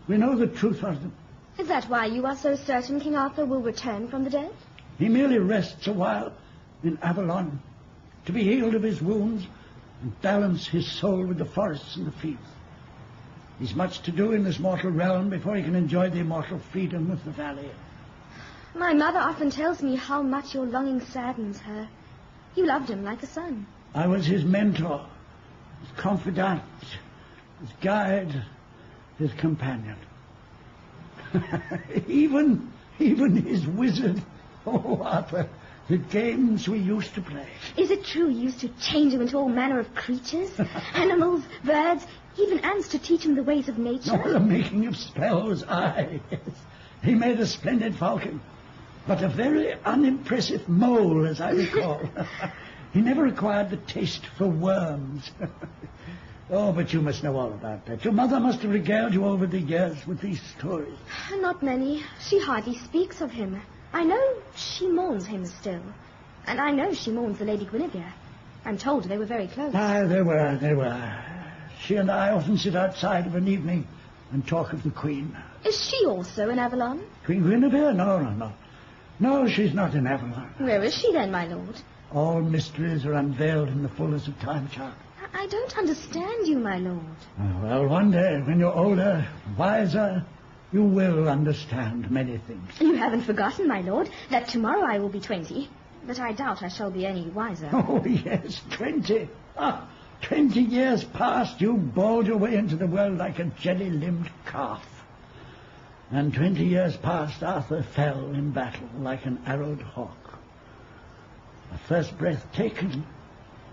We know the truth of them. Is that why you are so certain King Arthur will return from the dead? He merely rests a while in Avalon to be healed of his wounds and balance his soul with the forests and the fields. He's much to do in this mortal realm before he can enjoy the immortal freedom of the valley. My mother often tells me how much your longing saddens her. You loved him like a son. I was his mentor, his confidant, his guide, his companion. even his wizard. Oh, Arthur, the games we used to play. Is it true you used to change him into all manner of creatures? Animals, birds, even ants to teach him the ways of nature? Oh, the making of spells, aye, yes. He made a splendid falcon, but a very unimpressive mole, as I recall. He never acquired the taste for worms. Oh, but you must know all about that. Your mother must have regaled you over the years with these stories. Not many. She hardly speaks of him. I know she mourns him still. And I know she mourns the Lady Guinevere. I'm told they were very close. Aye, they were. She and I often sit outside of an evening and talk of the Queen. Is she also in Avalon? Queen Guinevere? No. No, she's not in Avalon. Where is she then, my lord? All mysteries are unveiled in the fullness of time, child. I don't understand you, my lord. Oh, well, one day, when you're older, wiser, you will understand many things. You haven't forgotten, my lord, that tomorrow I will be 20. But I doubt I shall be any wiser. Oh, yes, 20. 20 years past, you bowled your way into the world like a jelly-limbed calf. And 20 years past, Arthur fell in battle like an arrowed hawk. A first breath taken,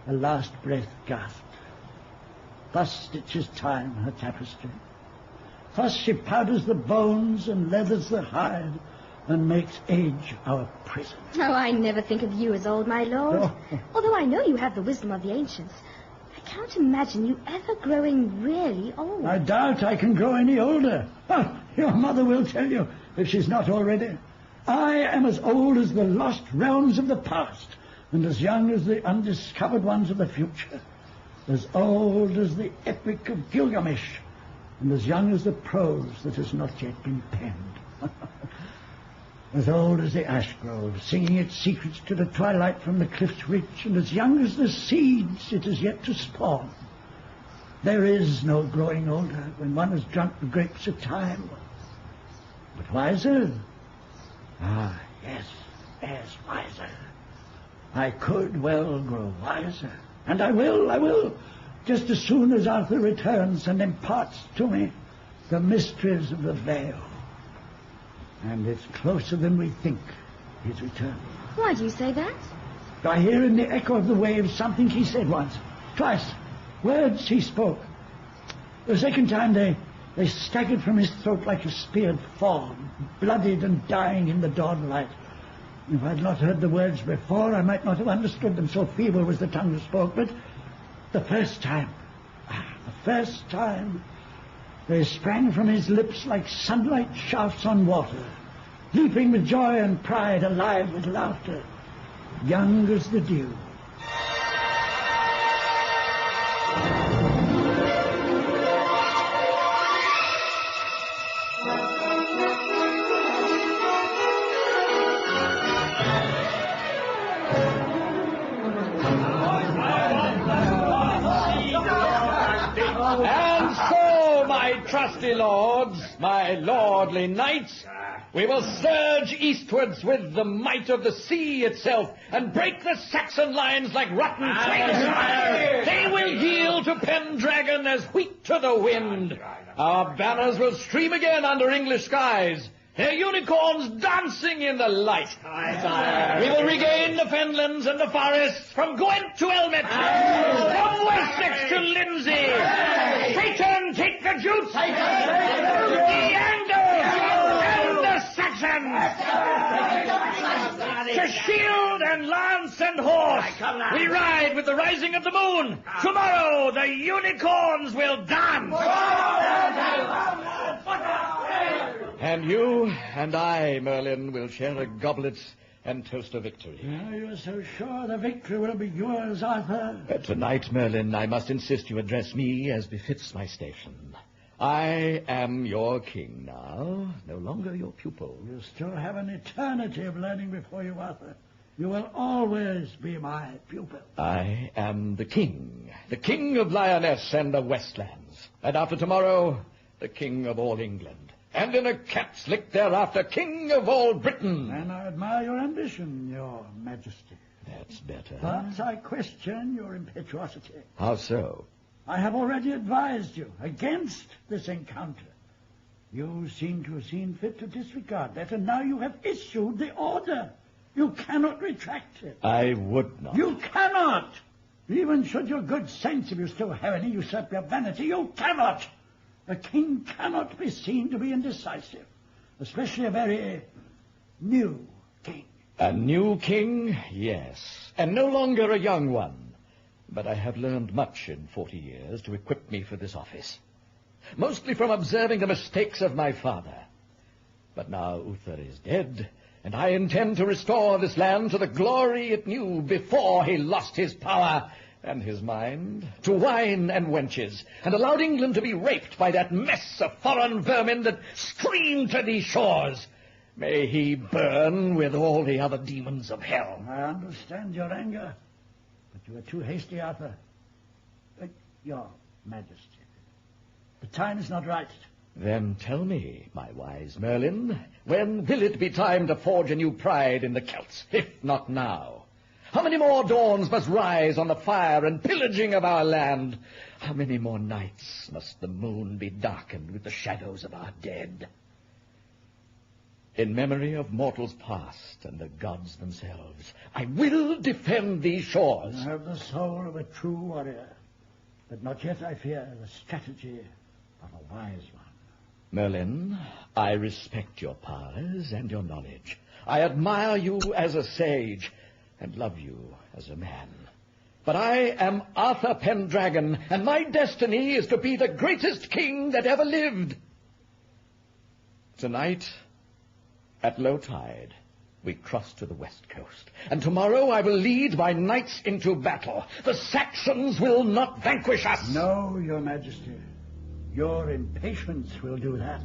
a last breath gasped. Thus stitches time her tapestry. Thus she powders the bones and leathers the hide and makes age our prison. Oh, I never think of you as old, my lord. Oh. Although I know you have the wisdom of the ancients. I can't imagine you ever growing really old. I doubt I can grow any older. Your mother will tell you, if she's not already. I am as old as the lost realms of the past, and as young as the undiscovered ones of the future. As old as the epic of Gilgamesh, and as young as the prose that has not yet been penned. As old as the ash grove, singing its secrets to the twilight from the cliff's ridge, and as young as the seeds it is yet to spawn. There is no growing older when one has drunk the grapes of time. But wiser? Ah, yes, wiser. I could well grow wiser. And I will, just as soon as Arthur returns and imparts to me the mysteries of the veil. And it's closer than we think, his return. Why do you say that? I hear in the echo of the waves something he said once, twice, words he spoke. The second time they staggered from his throat like a speared fawn, bloodied and dying in the dawn light. If I'd not heard the words before, I might not have understood them, so feeble was the tongue that spoke. But the first time, they sprang from his lips like sunlight shafts on water, leaping with joy and pride, alive with laughter, young as the dew. And so, my trusty lords, my lordly knights, we will surge eastwards with the might of the sea itself and break the Saxon lines like rotten twigs. They will yield to Pendragon as wheat to the wind. Our banners will stream again under English skies, their unicorns dancing in the light. We will regain the fenlands and the forests from Gwent to Elmet, from Wessex to Lindsay. Satan, take the jutes! The Angles and the Saxons! To shield and lance and horse, we ride with the rising of the moon. Tomorrow the unicorns will dance. And you and I, Merlin, will share a goblet and toast a victory. Oh, you're so sure the victory will be yours, Arthur? Tonight, Merlin, I must insist you address me as befits my station. I am your king now, no longer your pupil. You still have an eternity of learning before you, Arthur. You will always be my pupil. I am the king of Lioness and the Westlands. And after tomorrow, the king of all England. And in a cat's lick thereafter, king of all Britain. And I admire your ambition, your majesty. That's better. But I question your impetuosity. How so? I have already advised you against this encounter. You seem to have seen fit to disregard that, and now you have issued the order. You cannot retract it. I would not. You cannot! Even should your good sense, if you still have any, usurp your vanity, you cannot! A king cannot be seen to be indecisive, especially a very new king. A new king, yes, and no longer a young one. But I have learned much in 40 years to equip me for this office, mostly from observing the mistakes of my father. But now Uther is dead, and I intend to restore this land to the glory it knew before he lost his power and his mind to wine and wenches, and allowed England to be raped by that mess of foreign vermin that streamed to these shores. May he burn with all the other demons of hell. I understand your anger, but you are too hasty, Arthur. Your Majesty, the time is not right. Then tell me, my wise Merlin, when will it be time to forge a new pride in the Celts, if not now? How many more dawns must rise on the fire and pillaging of our land? How many more nights must the moon be darkened with the shadows of our dead? In memory of mortals past and the gods themselves, I will defend these shores. You have the soul of a true warrior, but not yet, I fear, the strategy of a wise one. Merlin, I respect your powers and your knowledge. I admire you as a sage and love you as a man. But I am Arthur Pendragon, and my destiny is to be the greatest king that ever lived. Tonight, at low tide, we cross to the west coast, and tomorrow I will lead my knights into battle. The Saxons will not vanquish us. No, your Majesty. Your impatience will do that.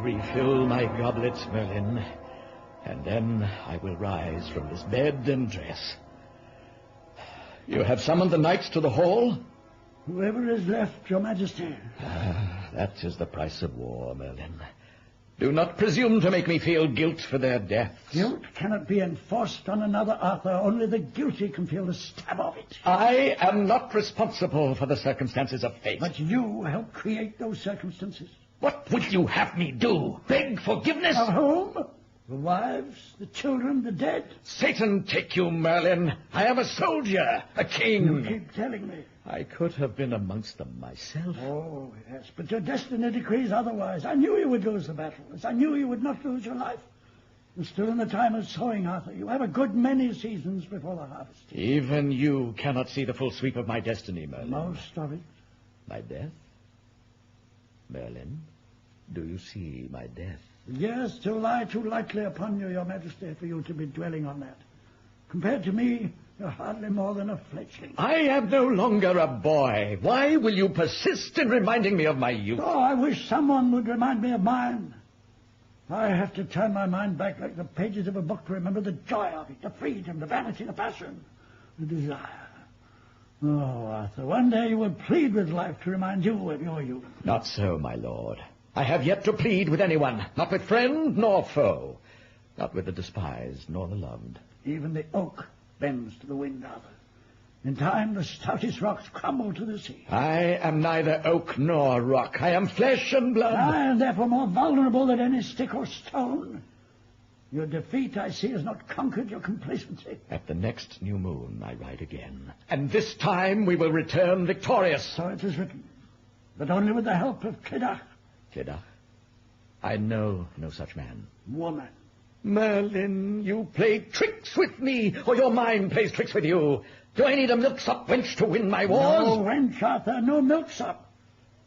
Refill my goblets, Merlin, and then I will rise from this bed and dress. You have summoned the knights to the hall? Whoever is left, your Majesty. That is the price of war, Merlin. Do not presume to make me feel guilt for their deaths. Guilt cannot be enforced on another, Arthur. Only the guilty can feel the stab of it. I am not responsible for the circumstances of fate. But you helped create those circumstances. What would you have me do? Beg forgiveness? Of whom? The wives, the children, the dead? Satan take you, Merlin. I am a soldier, a king. You keep telling me. I could have been amongst them myself. Oh, yes, but your destiny decrees otherwise. I knew you would lose the battle, as I knew you would not lose your life. You're still in the time of sowing, Arthur. You have a good many seasons before the harvest. Even you cannot see the full sweep of my destiny, Merlin. Most of it. My death? Merlin, do you see my death? The years still lie too lightly upon you, Your Majesty, for you to be dwelling on that. Compared to me, you're hardly more than a fledgling. I am no longer a boy. Why will you persist in reminding me of my youth? Oh, I wish someone would remind me of mine. I have to turn my mind back like the pages of a book to remember the joy of it, the freedom, the vanity, the passion, the desire. Oh, Arthur, one day you will plead with life to remind you of your youth. Not so, my lord. I have yet to plead with anyone, not with friend nor foe, not with the despised nor the loved. Even the oak bends to the wind, Arthur. In time, the stoutest rocks crumble to the sea. I am neither oak nor rock. I am flesh and blood. I am therefore more vulnerable than any stick or stone. Your defeat, I see, has not conquered your complacency. At the next new moon, I ride again. And this time we will return victorious. So it is written, but only with the help of Clydach. Clydach? I know no such man. Woman. Merlin, you play tricks with me, or your mind plays tricks with you. Do I need a milksop wench to win my wars? No wench, Arthur, no milksop.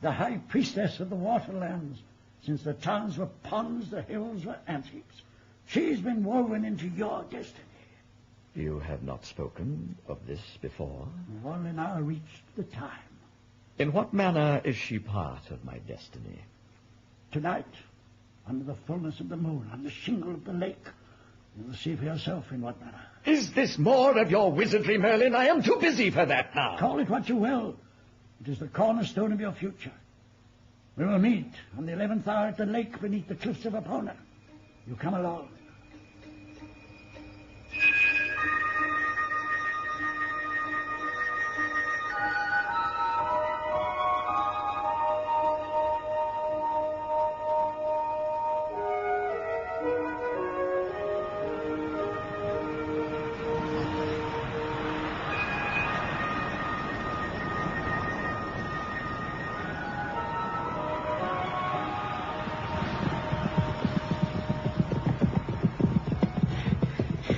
The high priestess of the waterlands. Since the towns were ponds, the hills were antheaps. She's been woven into your destiny. You have not spoken of this before? We've only now reached the time. In what manner is she part of my destiny? Tonight, under the fullness of the moon, on the shingle of the lake, you will see for yourself in what manner. Is this more of your wizardry, Merlin? I am too busy for that now. Call it what you will. It is the cornerstone of your future. We will meet on the 11th hour at the lake beneath the cliffs of Epona. You come along.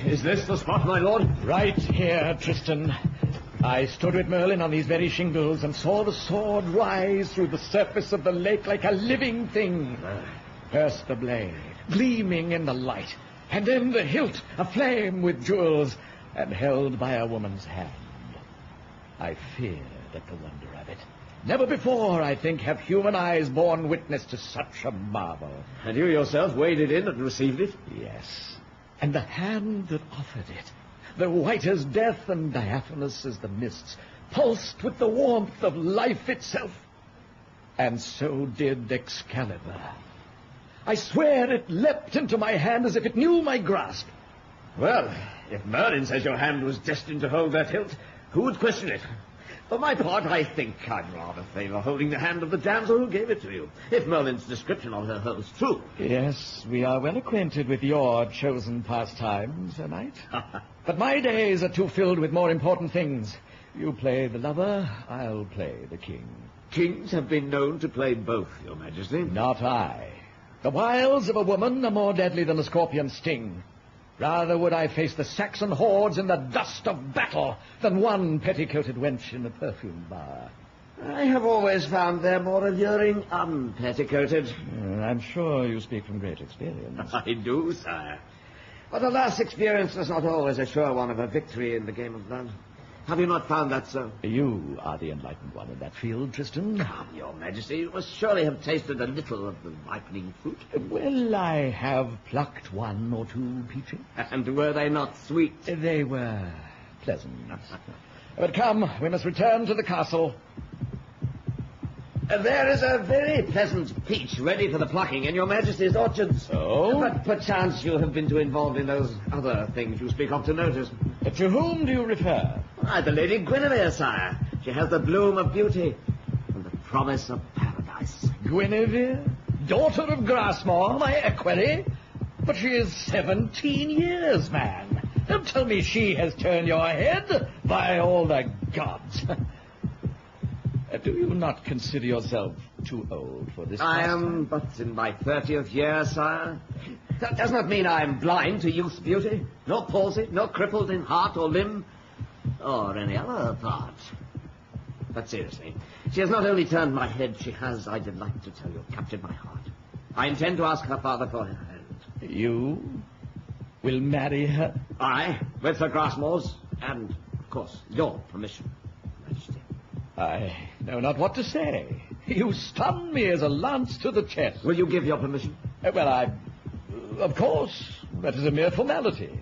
Is this the spot, my lord? Right here, Tristan. I stood with Merlin on these very shingles and saw the sword rise through the surface of the lake like a living thing. First the blade, gleaming in the light, and then the hilt, aflame with jewels, and held by a woman's hand. I feared at the wonder of it. Never before, I think, have human eyes borne witness to such a marvel. And you yourself waded in and received it? Yes. And the hand that offered it, the white as death and diaphanous as the mists, pulsed with the warmth of life itself. And so did Excalibur. I swear it leapt into my hand as if it knew my grasp. Well, if Merlin says your hand was destined to hold that hilt, who would question it? For my part, I think I'd rather favour holding the hand of the damsel who gave it to you, if Merlin's description of her holds true. Yes, we are well acquainted with your chosen pastimes, Sir Knight. But my days are too filled with more important things. You play the lover, I'll play the king. Kings have been known to play both, Your Majesty. Not I. The wiles of a woman are more deadly than a scorpion's sting. Rather would I face the Saxon hordes in the dust of battle than one petticoated wench in a perfume bar. I have always found them more alluring unpetticoated. I'm sure you speak from great experience. I do, sire. But alas, experience does not always assure one of a victory in the game of love. Have you not found that so? You are the enlightened one in that field, Tristan. Come, Your Majesty, you must surely have tasted a little of the ripening fruit. Well, I have plucked one or two peaches. And were they not sweet? They were pleasant. But come, we must return to the castle. There is a very pleasant peach ready for the plucking in Your Majesty's orchards. Oh? But perchance you have been too involved in those other things you speak of to notice. To whom do you refer? The Lady Guinevere, sire. She has the bloom of beauty and the promise of paradise. Guinevere? Daughter of Grassmore, my equerry? But she is 17 years, man. Don't tell me she has turned your head, by all the gods. Do you not consider yourself too old for this? I am but in my 30th year, sire. That does not mean I am blind to youth's beauty, nor palsied, nor crippled in heart or limb, or any other part. But seriously, she has not only turned my head, she has, I delight to tell you, captured my heart. I intend to ask her father for her hand. You will marry her? I, with Sir Grassmore's, and, of course, your permission, Majesty. I know not what to say. You stun me as a lance to the chest. Will you give your permission? Of course, that is a mere formality.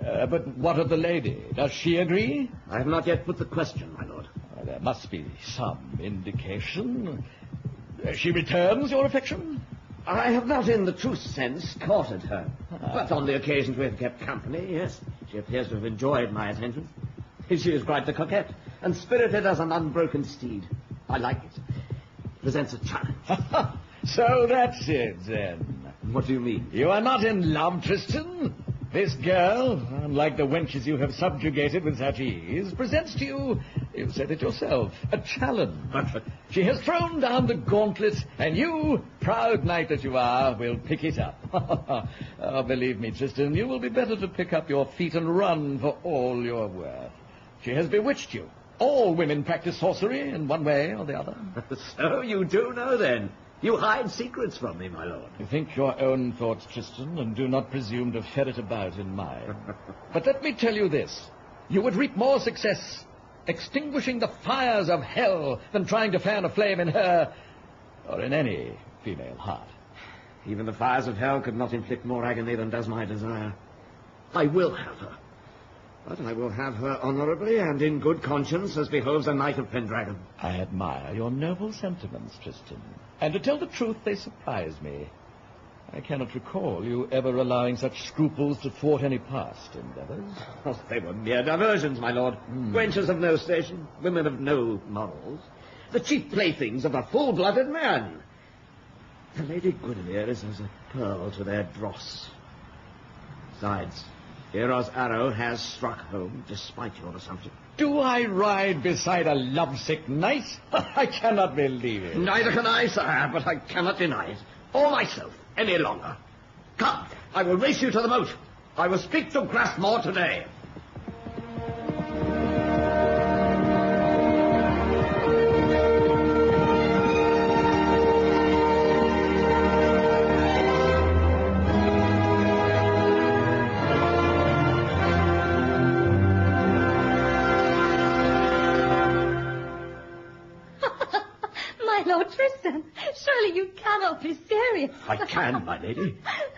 But what of the lady? Does she agree? I have not yet put the question, my lord. There must be some indication. She returns your affection? I have not, in the true sense, courted her. But on the occasions we have kept company, yes, she appears to have enjoyed my attentions. She is quite the coquette, and spirited as an unbroken steed. I like it. Presents a challenge. So that's it, then. What do you mean? You are not in love, Tristan? This girl, unlike the wenches you have subjugated with such ease, presents to you, you've said it yourself, a challenge. She has thrown down the gauntlet, and you, proud knight that you are, will pick it up. Oh, believe me, Tristan, you will be better to pick up your feet and run for all your worth. She has bewitched you. All women practice sorcery in one way or the other. So you do know, then. You hide secrets from me, my lord. You think your own thoughts, Tristan, and do not presume to ferret about in mine. But let me tell you this. You would reap more success extinguishing the fires of hell than trying to fan a flame in her or in any female heart. Even the fires of hell could not inflict more agony than does my desire. I will have her. But I will have her honourably and in good conscience, as behoves a knight of Pendragon. I admire your noble sentiments, Tristan. And to tell the truth, they surprise me. I cannot recall you ever allowing such scruples to thwart any past endeavours. Oh, they were mere diversions, my lord. Wenches of no station, women of no morals. The chief playthings of a full-blooded man. The Lady Guinevere is as a pearl to their dross. Besides, Hero's arrow has struck home, despite your assumption. Do I ride beside a lovesick knight? I cannot believe it. Neither can I, sire, but I cannot deny it. Or myself, any longer. Come, I will race you to the moat. I will speak to Grassmore today. Tristan, surely you cannot be serious. I can, my lady.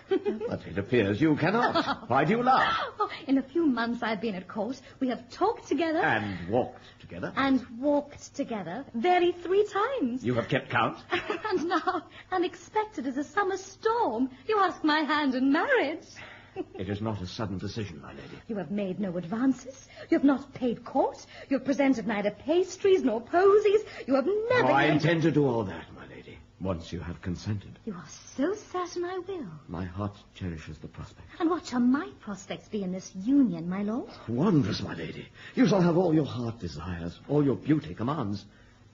But it appears you cannot. Why do you laugh? Oh, in a few months I've been at court. We have talked together. And walked together. And walked together. Very 3 times. You have kept count. And now, unexpected as a summer storm, you ask my hand in marriage. It is not a sudden decision, my lady. You have made no advances. You have not paid court. You have presented neither pastries nor posies. You have never... I intend to do all that, my lady, once you have consented. You are so certain I will. My heart cherishes the prospect. And what shall my prospects be in this union, my lord? Wondrous, my lady. You shall have all your heart desires, all your beauty commands.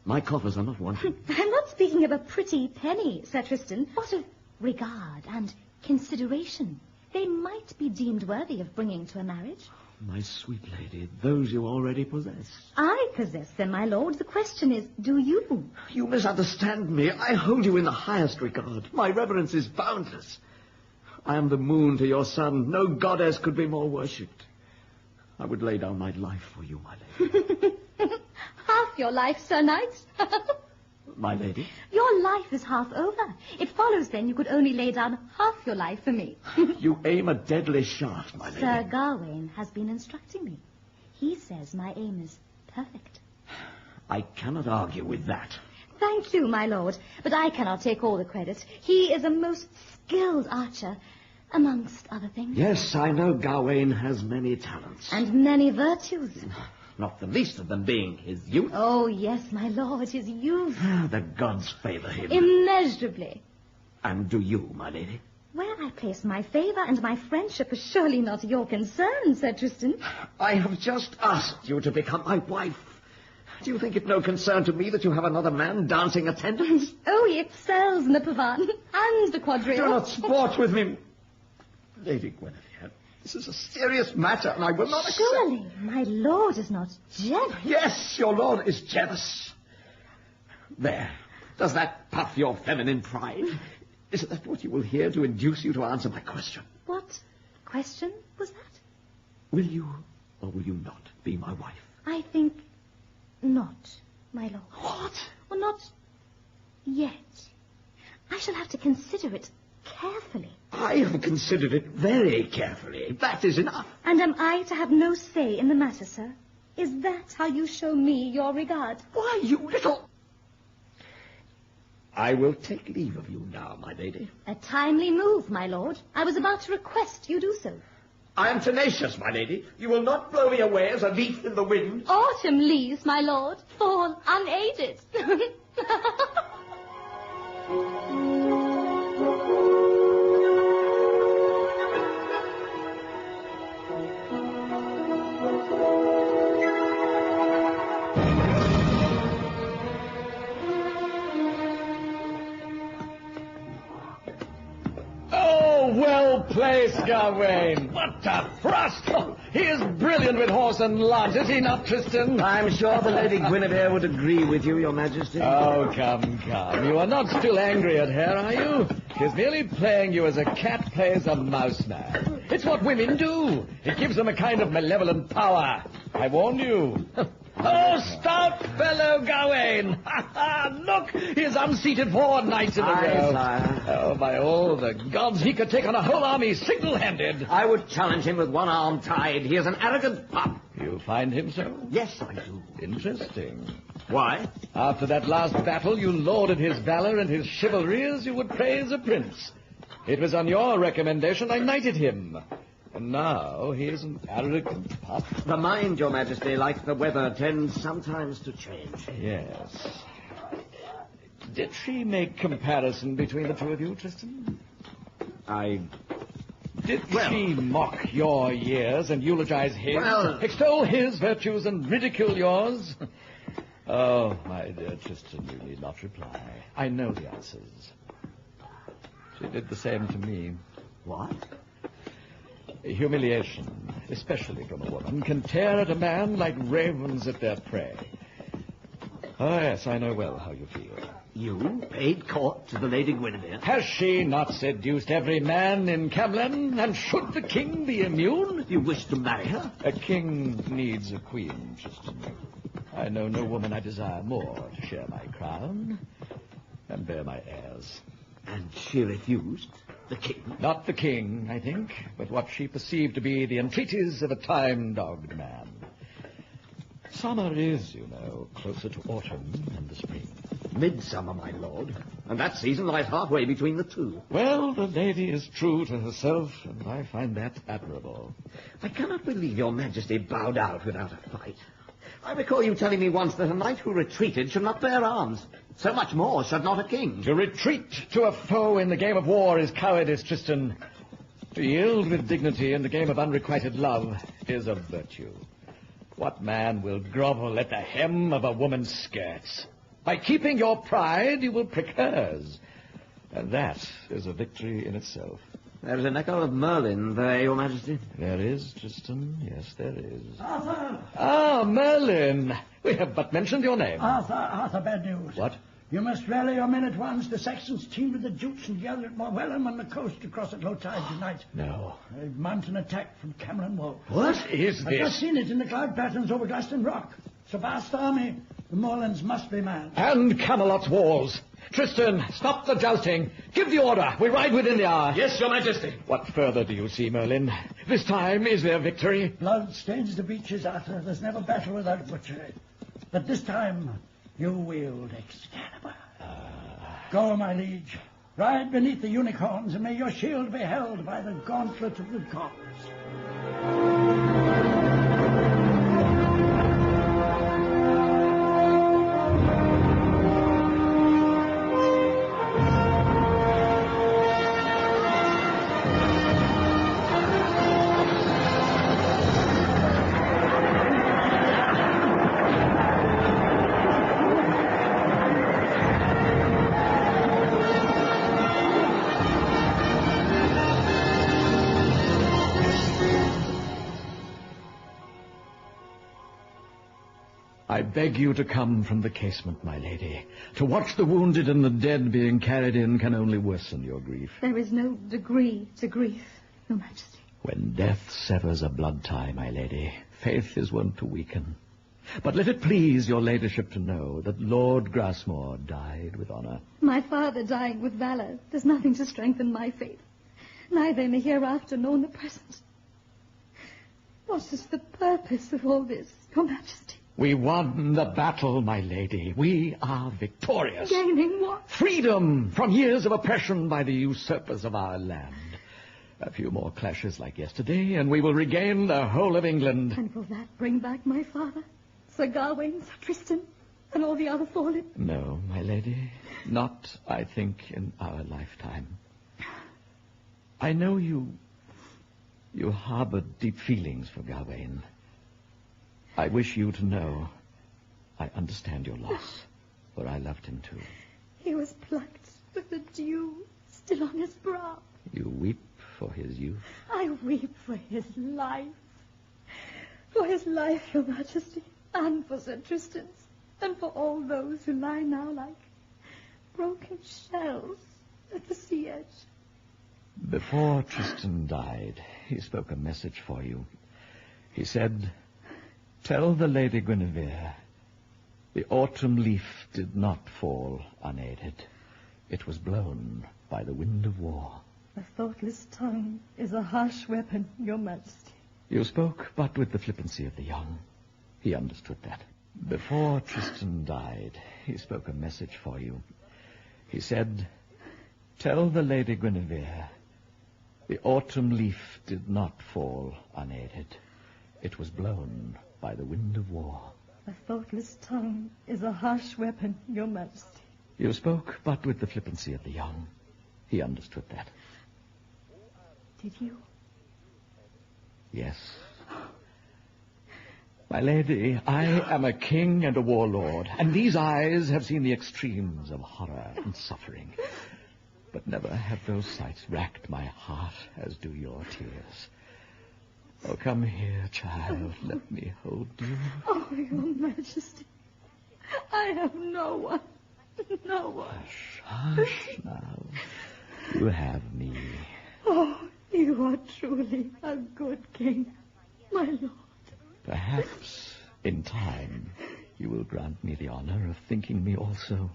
My coffers are not wanting. I'm not speaking of a pretty penny, Sir Tristan. What of regard and consideration? They might be deemed worthy of bringing to a marriage. My sweet lady, those you already possess. I possess them, my lord. The question is, do you? You misunderstand me. I hold you in the highest regard. My reverence is boundless. I am the moon to your sun. No goddess could be more worshipped. I would lay down my life for you, my lady. Half your life, Sir Knight. My lady? Your life is half over. It follows, then, you could only lay down half your life for me. You aim a deadly shaft, my lady. Sir Gawain has been instructing me. He says my aim is perfect. I cannot argue with that. Thank you, my lord, but I cannot take all the credit. He is a most skilled archer, amongst other things. Yes, I know Gawain has many talents. And many virtues. Not the least of them being his youth. Oh, yes, my lord, his youth. The gods favour him. Immeasurably. And do you, my lady? Where I place my favour and my friendship is surely not your concern, Sir Tristan. I have just asked you to become my wife. Do you think it no concern to me that you have another man dancing attendance? Oh, he excels in the pavane and the quadrille. Do not sport with me. Lady Guinevere, this is a serious matter, and I will not accept... Surely my lord is not jealous. Yes, your lord is jealous. There. Does that puff your feminine pride? Is that what you will hear to induce you to answer my question? What question was that? Will you or will you not be my wife? I think not, my lord. What? Well, not yet. I shall have to consider it carefully. I have considered it very carefully. That is enough. And am I to have no say in the matter, sir? Is that how you show me your regard? Why, you little... I will take leave of you now, my lady. A timely move, my lord. I was about to request you do so. I am tenacious, my lady. You will not blow me away as a leaf in the wind. Autumn leaves, my lord, fall unaided. Well placed, Gawain. What a thrust! Oh, he is brilliant with horse and lance, is he not, Tristan? I'm sure the Lady Guinevere would agree with you, your majesty. Oh, come. You are not still angry at her, are you? She's merely playing you as a cat plays a mouse man. It's what women do. It gives them a kind of malevolent power. I warned you. Oh, stout fellow Gawain! Look, he is unseated 4 nights in a row. Sire. Oh, by all the gods, he could take on a whole army single-handed. I would challenge him with one arm tied. He is an arrogant pup. You find him so? Yes, I do. Interesting. Why? After that last battle, you lauded his valor and his chivalry as you would praise a prince. It was on your recommendation I knighted him. And now he is an arrogant pup. The mind, your majesty, like the weather, tends sometimes to change. Yes. Did she make comparison between the two of you, Tristan? Did she mock your years and eulogize his? Extol his virtues and ridicule yours? Oh, my dear Tristan, you need not reply. I know the answers. She did the same to me. What? Humiliation, especially from a woman, can tear at a man like ravens at their prey. Oh, yes, I know well how you feel. You paid court to the Lady Guinevere? Has she not seduced every man in Camlan? And should the king be immune? You wish to marry her? A king needs a queen, Tristan. I know no woman I desire more to share my crown and bear my heirs. And she refused? The king? Not the king, I think, but what she perceived to be the entreaties of a time-dogged man. Summer is, you know, closer to autumn than the spring. Midsummer, my lord. And that season lies halfway between the two. Well, the lady is true to herself, and I find that admirable. I cannot believe your majesty bowed out without a fight. I recall you telling me once that a knight who retreated should not bear arms. So much more should not a king. To retreat to a foe in the game of war is cowardice, Tristan. To yield with dignity in the game of unrequited love is a virtue. What man will grovel at the hem of a woman's skirts? By keeping your pride, you will prick hers. And that is a victory in itself. There is an echo of Merlin there, your majesty. There is, Tristan. Yes, there is. Arthur! Ah, Merlin. We have but mentioned your name. Arthur, bad news. What? You must rally your men at once. The Saxons team with the Jutes and gather at Morwellum on the coast to cross at low tide tonight. No. They've mounted an attack from Camlan Wall. What is I've this? just seen it in the cloud patterns over Glaston Rock. It's a vast army. The moorlands must be manned. And Camelot's walls. Tristan, stop the jousting. Give the order. We ride within the hour. Yes, your majesty. What further do you see, Merlin? This time is there victory? Blood stains the beaches, Arthur. There's never battle without butchery. But this time you wield Excalibur. Go, my liege. Ride beneath the unicorns, and may your shield be held by the gauntlet of the gods. beg you to come from the casement, my lady. To watch the wounded and the dead being carried in can only worsen your grief. There is no degree to grief, Your Majesty. When death severs a blood tie, my lady, faith is wont to weaken. But let it please your ladyship to know that Lord Grasmore died with honour. My father dying with valour does nothing to strengthen my faith, neither in the hereafter nor in the present. What is the purpose of all this, Your Majesty? We won the battle, my lady. We are victorious. Gaining what? Freedom from years of oppression by the usurpers of our land. A few more clashes like yesterday, and we will regain the whole of England. And will that bring back my father, Sir Gawain, Sir Tristan, and all the other fallen? No, my lady. Not, I think, in our lifetime. I know you harbored deep feelings for Gawain. I wish you to know I understand your loss, for I loved him too. He was plucked with the dew still on his brow. You weep for his youth. I weep for his life. For his life, Your Majesty, and for Sir Tristan's, and for all those who lie now like broken shells at the sea edge. Before Tristan died, he spoke a message for you. He said, "Tell the Lady Guinevere, the autumn leaf did not fall unaided. It was blown by the wind of war." A thoughtless tongue is a harsh weapon, Your Majesty. You spoke but with the flippancy of the young. He understood that. Before Tristan died, he spoke a message for you. He said, "Tell the Lady Guinevere, the autumn leaf did not fall unaided. It was blown by the wind of war." A thoughtless tongue is a harsh weapon, Your Majesty. You spoke but with the flippancy of the young. He understood that. Did you? Yes. My lady, I am a king and a warlord, and these eyes have seen the extremes of horror and suffering. But never have those sights racked my heart as do your tears. Oh, come here, child. Let me hold you. Oh, Your Majesty, I have no one. No one. Hush now. You have me. Oh, you are truly a good king, my lord. Perhaps, in time, you will grant me the honor of thinking me also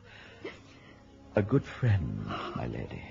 a good friend, my lady.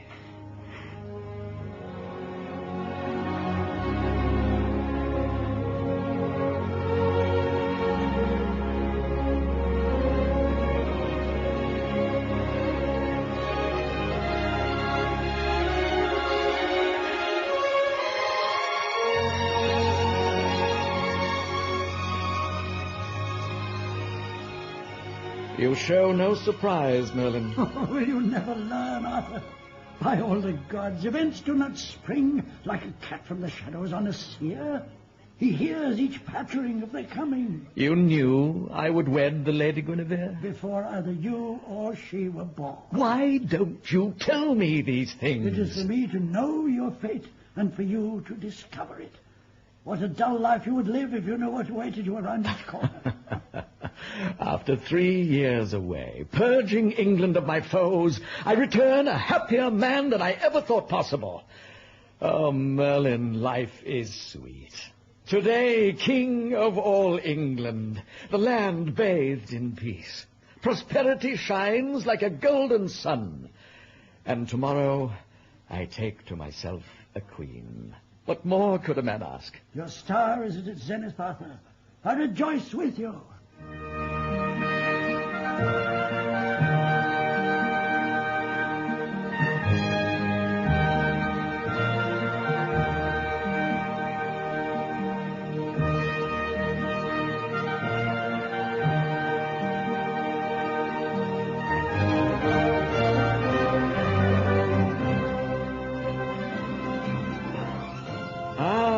You show no surprise, Merlin. Oh, you never learn, Arthur. By all the gods, events do not spring like a cat from the shadows on a seer. He hears each pattering of their coming. You knew I would wed the Lady Guinevere? Before either you or she were born. Why don't you tell me these things? It is for me to know your fate and for you to discover it. What a dull life you would live if you knew what awaited you around each corner. After 3 years away, purging England of my foes, I return a happier man than I ever thought possible. Oh, Merlin, life is sweet. Today, king of all England, the land bathed in peace. Prosperity shines like a golden sun. And tomorrow, I take to myself a queen. What more could a man ask? Your star is at its zenith, Arthur. I rejoice with you.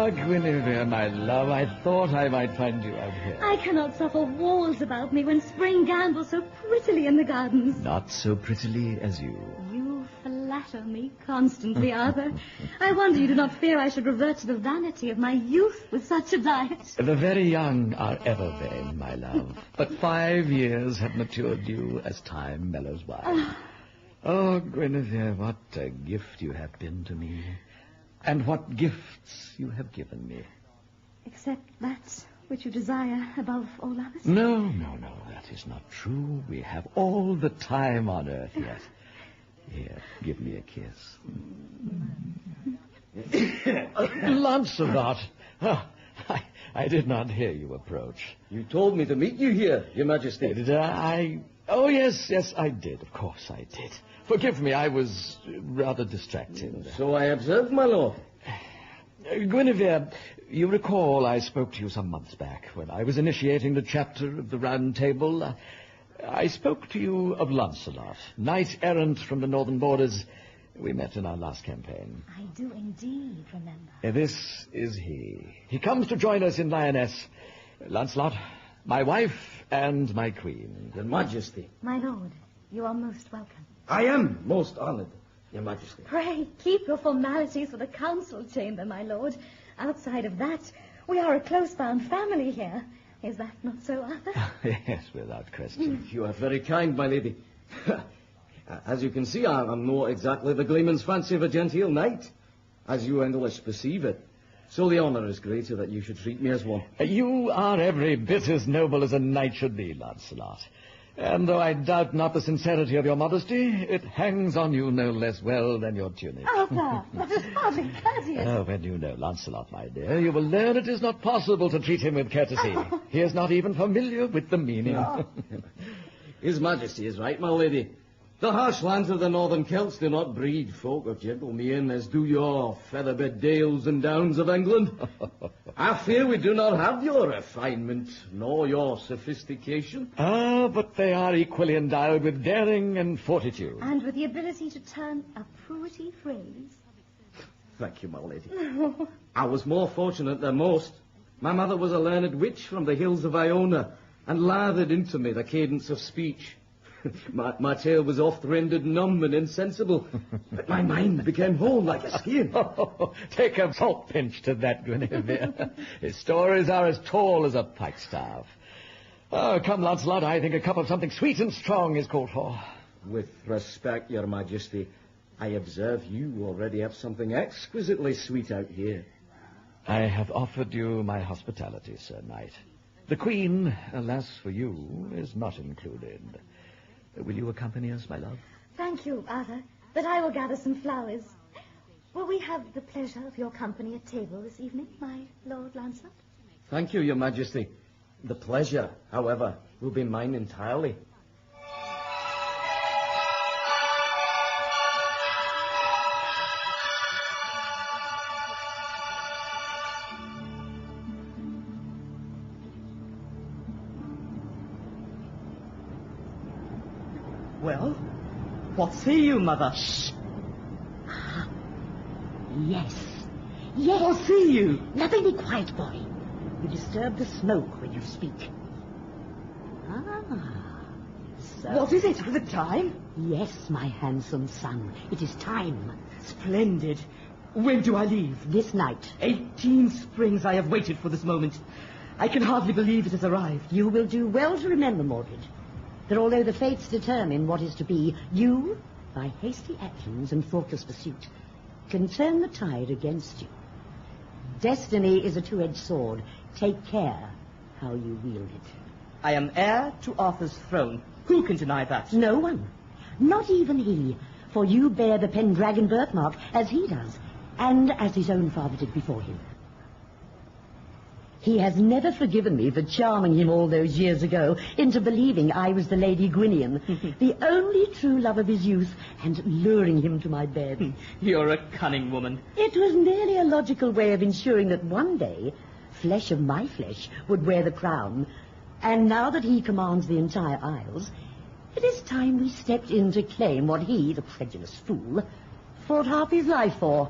Guinevere, my love, I thought I might find you out here. I cannot suffer walls about me when spring gambols so prettily in the gardens. Not so prettily as you. You fly flatter me constantly, Arthur. I wonder you do not fear I should revert to the vanity of my youth with such a diet. The very young are ever vain, my love. But 5 years have matured you as time mellows wine. Oh, Guinevere, what a gift you have been to me. And what gifts you have given me. Except that which you desire above all others? No, that is not true. We have all the time on earth yet. Here, give me a kiss. Lancelot! Oh, I did not hear you approach. You told me to meet you here, Your Majesty. Did I? Oh, yes, I did. Of course I did. Forgive me, I was rather distracted. So I observed, my lord. Guinevere, you recall I spoke to you some months back when I was initiating the chapter of the Round Table. I spoke to you of Lancelot, knight-errant from the northern borders. We met in our last campaign. I do indeed remember. This is he. He comes to join us in Lioness. Lancelot, my wife and my queen. Your Majesty. My lord, you are most welcome. I am most honored, Your Majesty. Pray, keep your formalities for the council chamber, my lord. Outside of that, we are a close-bound family here. Is that not so, Arthur? Yes, without question. You are very kind, my lady. As you can see, I'm not exactly the gleeman's fancy of a genteel knight, as you English perceive it. So the honour is greater that you should treat me as one. You are every bit as noble as a knight should be, Lancelot. And though I doubt not the sincerity of your modesty, it hangs on you no less well than your tunic. Arthur, that is hardly courteous. Oh, when you know Lancelot, my dear, you will learn it is not possible to treat him with courtesy. He is not even familiar with the meaning. His Majesty is right, my lady. The harsh lands of the northern Celts do not breed folk of gentle mien as do your feather-bed dales and downs of England. I fear we do not have your refinement, nor your sophistication. Ah, but they are equally endowed with daring and fortitude. And with the ability to turn a pretty phrase. Thank you, my lady. I was more fortunate than most. My mother was a learned witch from the hills of Iona, and lathered into me the cadence of speech. My tale was oft rendered numb and insensible, but my mind became whole like a skin. Take a salt pinch to that, Guinevere. His stories are as tall as a pikestaff. Oh, come, Lancelot, I think a cup of something sweet and strong is called for. With respect, Your Majesty, I observe you already have something exquisitely sweet out here. I have offered you my hospitality, Sir Knight. The Queen, alas for you, is not included. Will you accompany us, my love? Thank you, Arthur, but I will gather some flowers. Will we have the pleasure of your company at table this evening, my Lord Lancelot? Thank you, Your Majesty. The pleasure, however, will be mine entirely. Well, what say you, Mother? Shh. Yes. What say you? Nothing, be quiet, boy. You disturb the smoke when you speak. So. What is it? Is it time? Yes, my handsome son. It is time. Splendid. When do I leave? This night. 18 springs I have waited for this moment. I can hardly believe it has arrived. You will do well to remember, Mordred, that although the fates determine what is to be, you, by hasty actions and thoughtless pursuit, can turn the tide against you. Destiny is a two-edged sword. Take care how you wield it. I am heir to Arthur's throne. Who can deny that? No one. Not even he. For you bear the Pendragon birthmark, as he does, and as his own father did before him. He has never forgiven me for charming him all those years ago into believing I was the Lady Gwinion, the only true love of his youth, and luring him to my bed. You're a cunning woman. It was merely a logical way of ensuring that one day, flesh of my flesh would wear the crown, and now that he commands the entire Isles, it is time we stepped in to claim what he, the credulous fool, fought half his life for.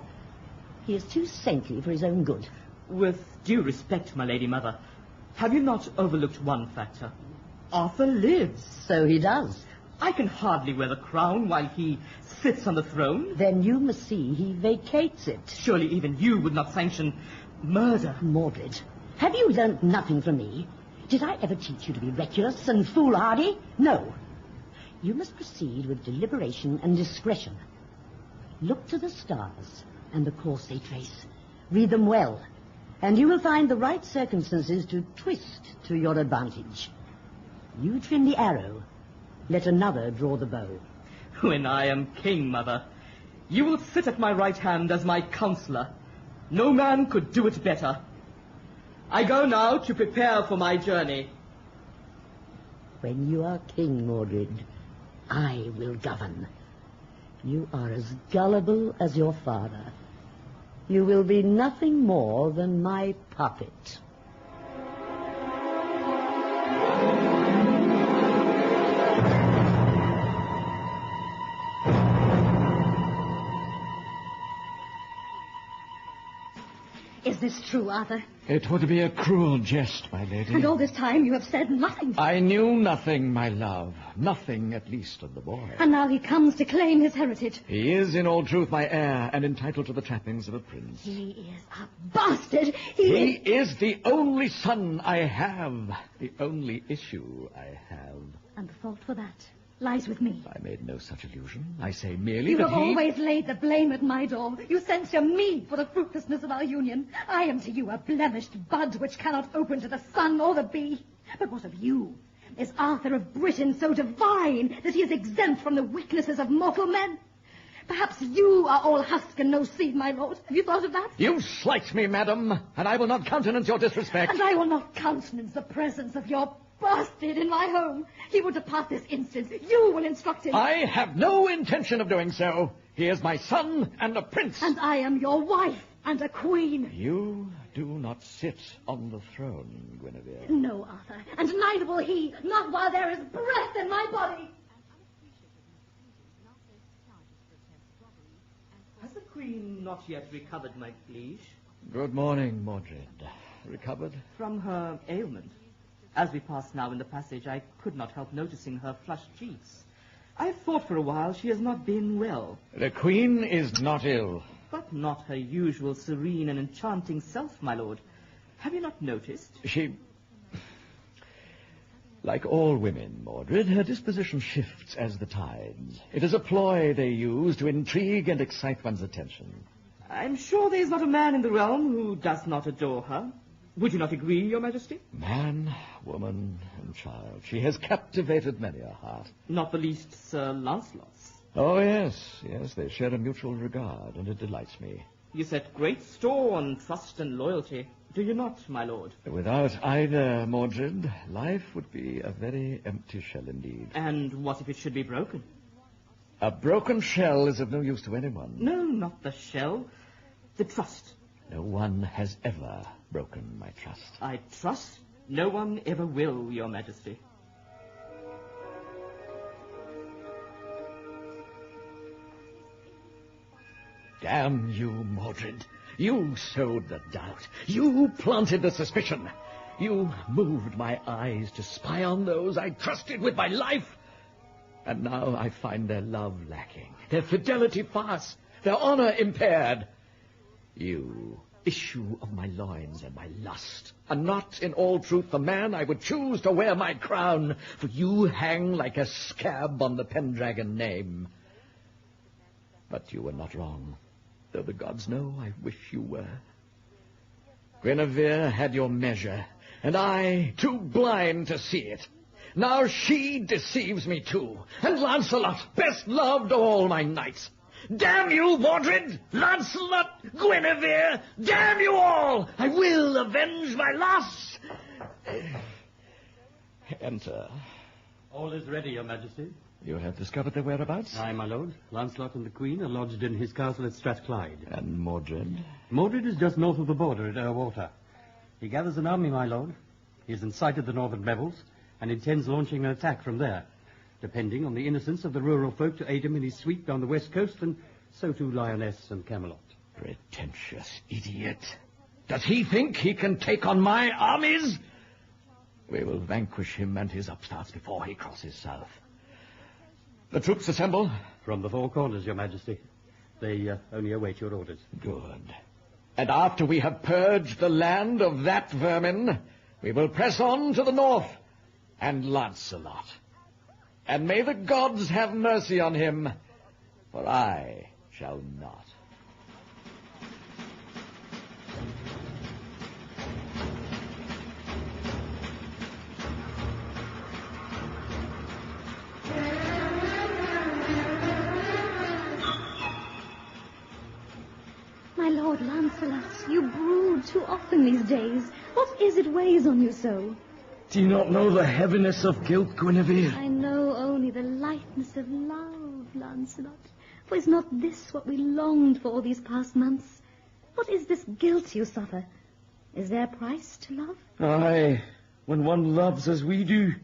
He is too saintly for his own good. With due respect, my Lady Mother, have you not overlooked one factor? Arthur lives. So he does. I can hardly wear the crown while he sits on the throne. Then you must see he vacates it. Surely even you would not sanction murder. Mordred, have you learnt nothing from me? Did I ever teach you to be reckless and foolhardy? No. You must proceed with deliberation and discretion. Look to the stars and the course they trace. Read them well, and you will find the right circumstances to twist to your advantage. You trim the arrow. Let another draw the bow. When I am king, Mother, you will sit at my right hand as my counselor. No man could do it better. I go now to prepare for my journey. When you are king, Mordred, I will govern. You are as gullible as your father. You will be nothing more than my puppet. Is this true, Arthur? It would be a cruel jest, my lady. And all this time you have said nothing. I knew nothing, my love. Nothing, at least, of the boy. And now he comes to claim his heritage. He is, in all truth, my heir, and entitled to the trappings of a prince. He is a bastard. He is the only son I have. The only issue I have. And the fault for that lies with me. I made no such illusion. I say merely You that have always laid the blame at my door. You censure me for the fruitlessness of our union. I am to you a blemished bud which cannot open to the sun or the bee. But what of you? Is Arthur of Britain so divine that he is exempt from the weaknesses of mortal men? Perhaps you are all husk and no seed, my lord. Have you thought of that? You slight me, madam, and I will not countenance your disrespect. And I will not countenance the presence of your bastard in my home. He will depart this instant. You will instruct him. I have no intention of doing so. He is my son and a prince. And I am your wife and a queen. You do not sit on the throne, Guinevere. No, Arthur, and neither will he, not while there is breath in my body. Has the queen not yet recovered, my liege? Good morning, Mordred. Recovered? From her ailment. As we passed now in the passage, I could not help noticing her flushed cheeks. I thought for a while she has not been well. The queen is not ill. But not her usual serene and enchanting self, my lord. Have you not noticed? She... Like all women, Mordred, her disposition shifts as the tides. It is a ploy they use to intrigue and excite one's attention. I'm sure there is not a man in the realm who does not adore her. Would you not agree, Your Majesty? Man, woman, and child. She has captivated many a heart. Not the least Sir Lancelot's. Oh, yes, they share a mutual regard, and it delights me. You set great store on trust and loyalty, do you not, my lord? Without either, Mordred, life would be a very empty shell indeed. And what if it should be broken? A broken shell is of no use to anyone. No, not the shell. The trust. No one has ever broken my trust. I trust no one ever will, Your Majesty. Damn you, Mordred. You sowed the doubt. You planted the suspicion. You moved my eyes to spy on those I trusted with my life. And now I find their love lacking, their fidelity farce, their honor impaired. You, issue of my loins and my lust, are not in all truth the man I would choose to wear my crown, for you hang like a scab on the Pendragon name. But you were not wrong, though the gods know I wish you were. Guinevere had your measure, and I, too blind to see it. Now she deceives me too, and Lancelot, best loved of all my knights. Damn you, Mordred, Lancelot, Guinevere, damn you all! I will avenge my loss. Enter. All is ready, Your Majesty. You have discovered their whereabouts? Aye, my lord. Lancelot and the Queen are lodged in his castle at Strathclyde. And Mordred? Mordred is just north of the border at Water. He gathers an army, my lord. He has incited the northern rebels and intends launching an attack from there, depending on the innocence of the rural folk to aid him in his sweep down the west coast, and so too Lyonesse and Camelot. Pretentious idiot. Does he think he can take on my armies? We will vanquish him and his upstarts before he crosses south. The troops assemble? From the four corners, Your Majesty. They only await your orders. Good. And after we have purged the land of that vermin, we will press on to the north, and Lancelot. And may the gods have mercy on him, for I shall not. My Lord Lancelot, you brood too often these days. What is it weighs on you so? Do you not know the heaviness of guilt, Guinevere? I know only the lightness of love, Lancelot. For is not this what we longed for all these past months? What is this guilt you suffer? Is there a price to love? Aye, when one loves as we do.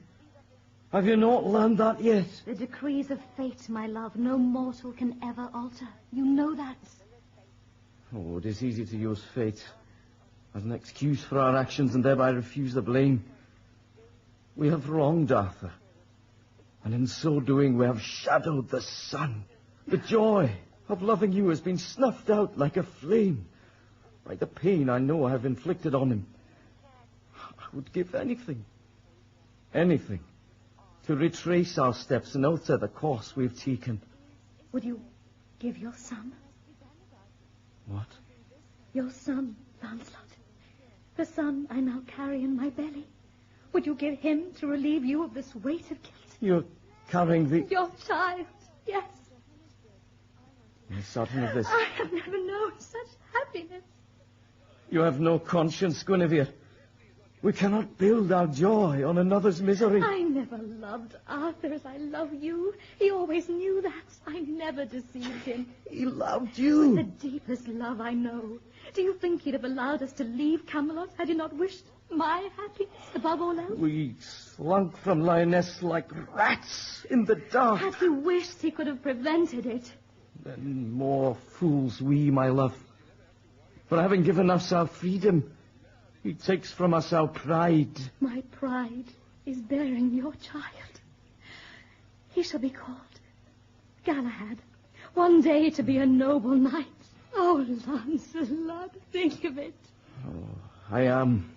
Have you not learned that yet? The decrees of fate, my love, no mortal can ever alter. You know that. Oh, it is easy to use fate as an excuse for our actions and thereby refuse the blame. We have wronged Arthur, and in so doing we have shadowed the sun. The joy of loving you has been snuffed out like a flame by the pain I know I have inflicted on him. I would give anything, to retrace our steps and alter the course we've taken. Would you give your son? What? Your son, Lancelot. The son I now carry in my belly. Would you give him to relieve you of this weight of guilt? You're carrying the... Your child, yes. You're certain of this? I have never known such happiness. You have no conscience, Guinevere. We cannot build our joy on another's misery. I never loved Arthur as I love you. He always knew that. I never deceived him. He loved you. The deepest love I know. Do you think he'd have allowed us to leave Camelot had he not wished my happiness above all else? We slunk from Lioness like rats in the dark. Had he wished, he could have prevented it. Then more fools we, my love. For having given us our freedom, he takes from us our pride. My pride is bearing your child. He shall be called Galahad, one day to be a noble knight. Oh, Lancelot, think of it. Oh, I am.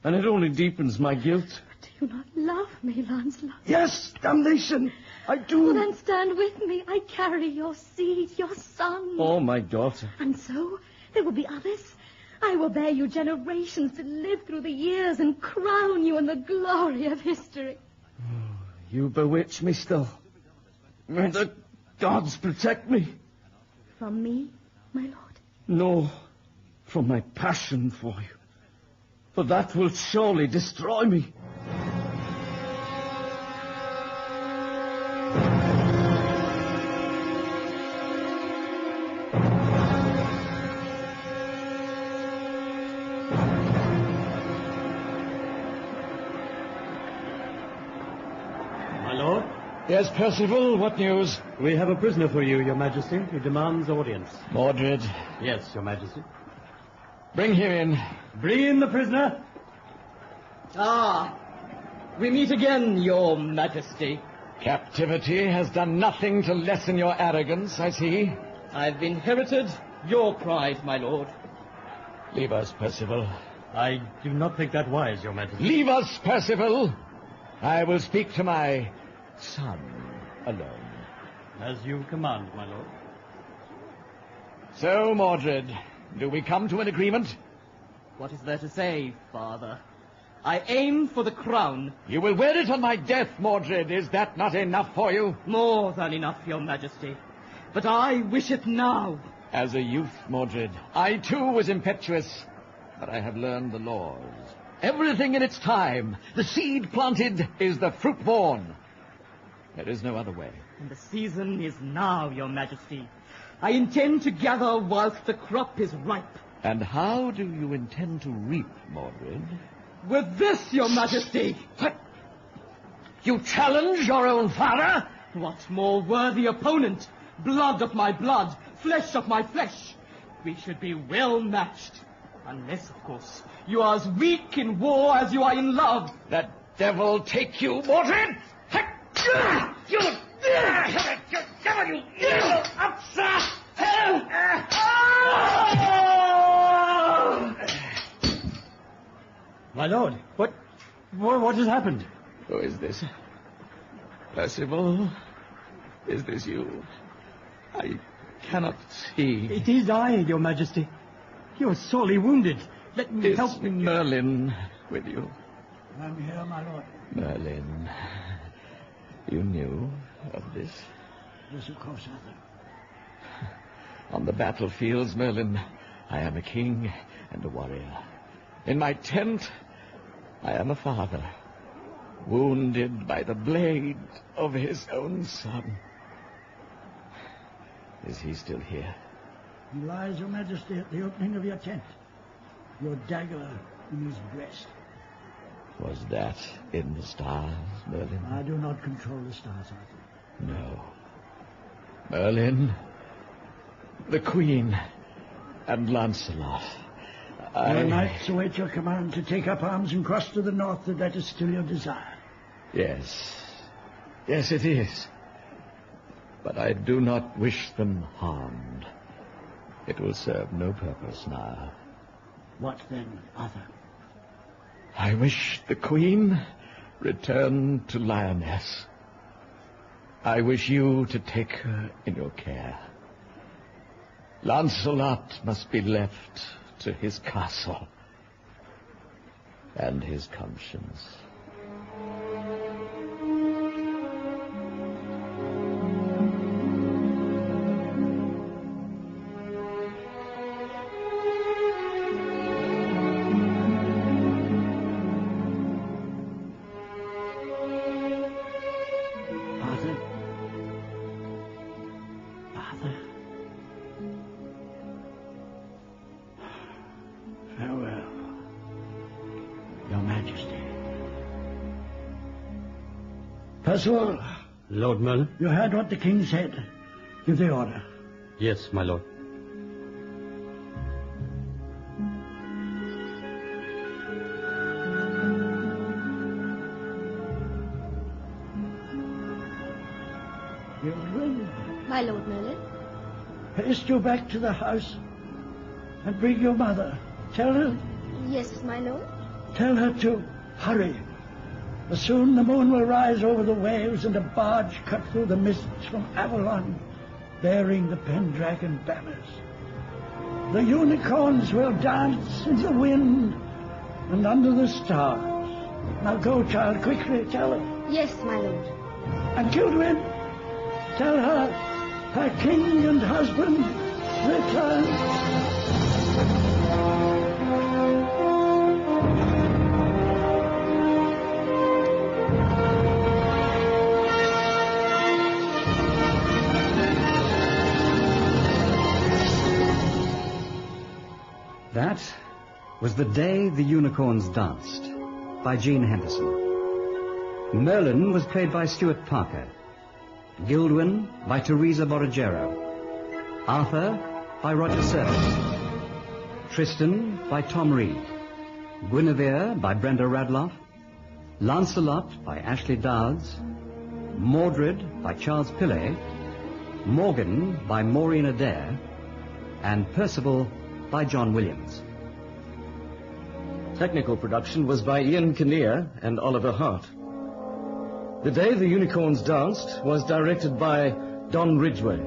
And it only deepens my guilt. But do you not love me, Lancelot? Yes, damnation, I do. Well, then stand with me. I carry your seed, your son. Oh, my daughter. And so there will be others. I will bear you generations to live through the years and crown you in the glory of history. Oh, you bewitch me still. May the gods protect me. From me, my lord? No, from my passion for you. For that will surely destroy me. Yes, Percival, what news? We have a prisoner for you, Your Majesty, who demands audience. Mordred. Yes, Your Majesty. Bring him in. Bring in the prisoner. Ah, we meet again, Your Majesty. Captivity has done nothing to lessen your arrogance, I see. I've inherited your pride, my lord. Leave us, Percival. I do not think that wise, Your Majesty. Leave us, Percival. I will speak to my son alone. As you command, my lord. So, Mordred, do we come to an agreement? What is there to say, father? I aim for the crown. You will wear it on my death, Mordred. Is that not enough for you? More than enough, Your Majesty. But I wish it now. As a youth, Mordred, I too was impetuous, but I have learned the laws. Everything in its time. The seed planted is the fruit born. There is no other way. And the season is now, Your Majesty. I intend to gather whilst the crop is ripe. And how do you intend to reap, Mordred? With this, Your Majesty. You challenge your own father? What more worthy opponent? Blood of my blood, flesh of my flesh. We should be well matched. Unless, of course, you are as weak in war as you are in love. The devil take you, Mordred! My lord, what has happened? Who is this? Percival? Is this you? I cannot see. It is I, your majesty. You are sorely wounded. Let me Is help you. Merlin with you? I'm here, my lord. Merlin, you knew of this? Yes, of course, Arthur. On the battlefields, Merlin, I am a king and a warrior. In my tent, I am a father, wounded by the blade of his own son. Is he still here? He lies, your majesty, at the opening of your tent. Your dagger in his breast. Was that in the stars, Merlin? I do not control the stars, Arthur. No. Merlin, the Queen, and Lancelot. Your knights await your command to take up arms and cross to the north, if that is still your desire. Yes. Yes, it is. But I do not wish them harmed. It will serve no purpose now. What then, Arthur? I wish the Queen returned to Lioness. I wish you to take her in your care. Lancelot must be left to his castle and his conscience. Percival. Lord Merlin? You heard what the king said. Give the order. Yes, my lord. My Lord Merlin? Haste you back to the house and bring your mother. Tell her... Yes, my lord. Tell her to hurry. Soon the moon will rise over the waves and a barge cut through the mists from Avalon, bearing the Pendragon banners. The unicorns will dance in the wind and under the stars. Now go, child, quickly, tell her. Yes, my lord. And Gilduin, tell her her king and husband return. That was The Day the Unicorns Danced by Jean Henderson. Merlin was played by Stuart Parker. Gilduin by Teresa Borragero. Arthur by Roger Service. Tristan by Tom Reed. Guinevere by Brenda Radloff. Lancelot by Ashley Dowds. Mordred by Charles Pillay. Morgan by Maureen Adair. And Percival by John Williams. Technical production was by Ian Kinnear and Oliver Hart. The Day the Unicorns Danced was directed by Don Ridgway.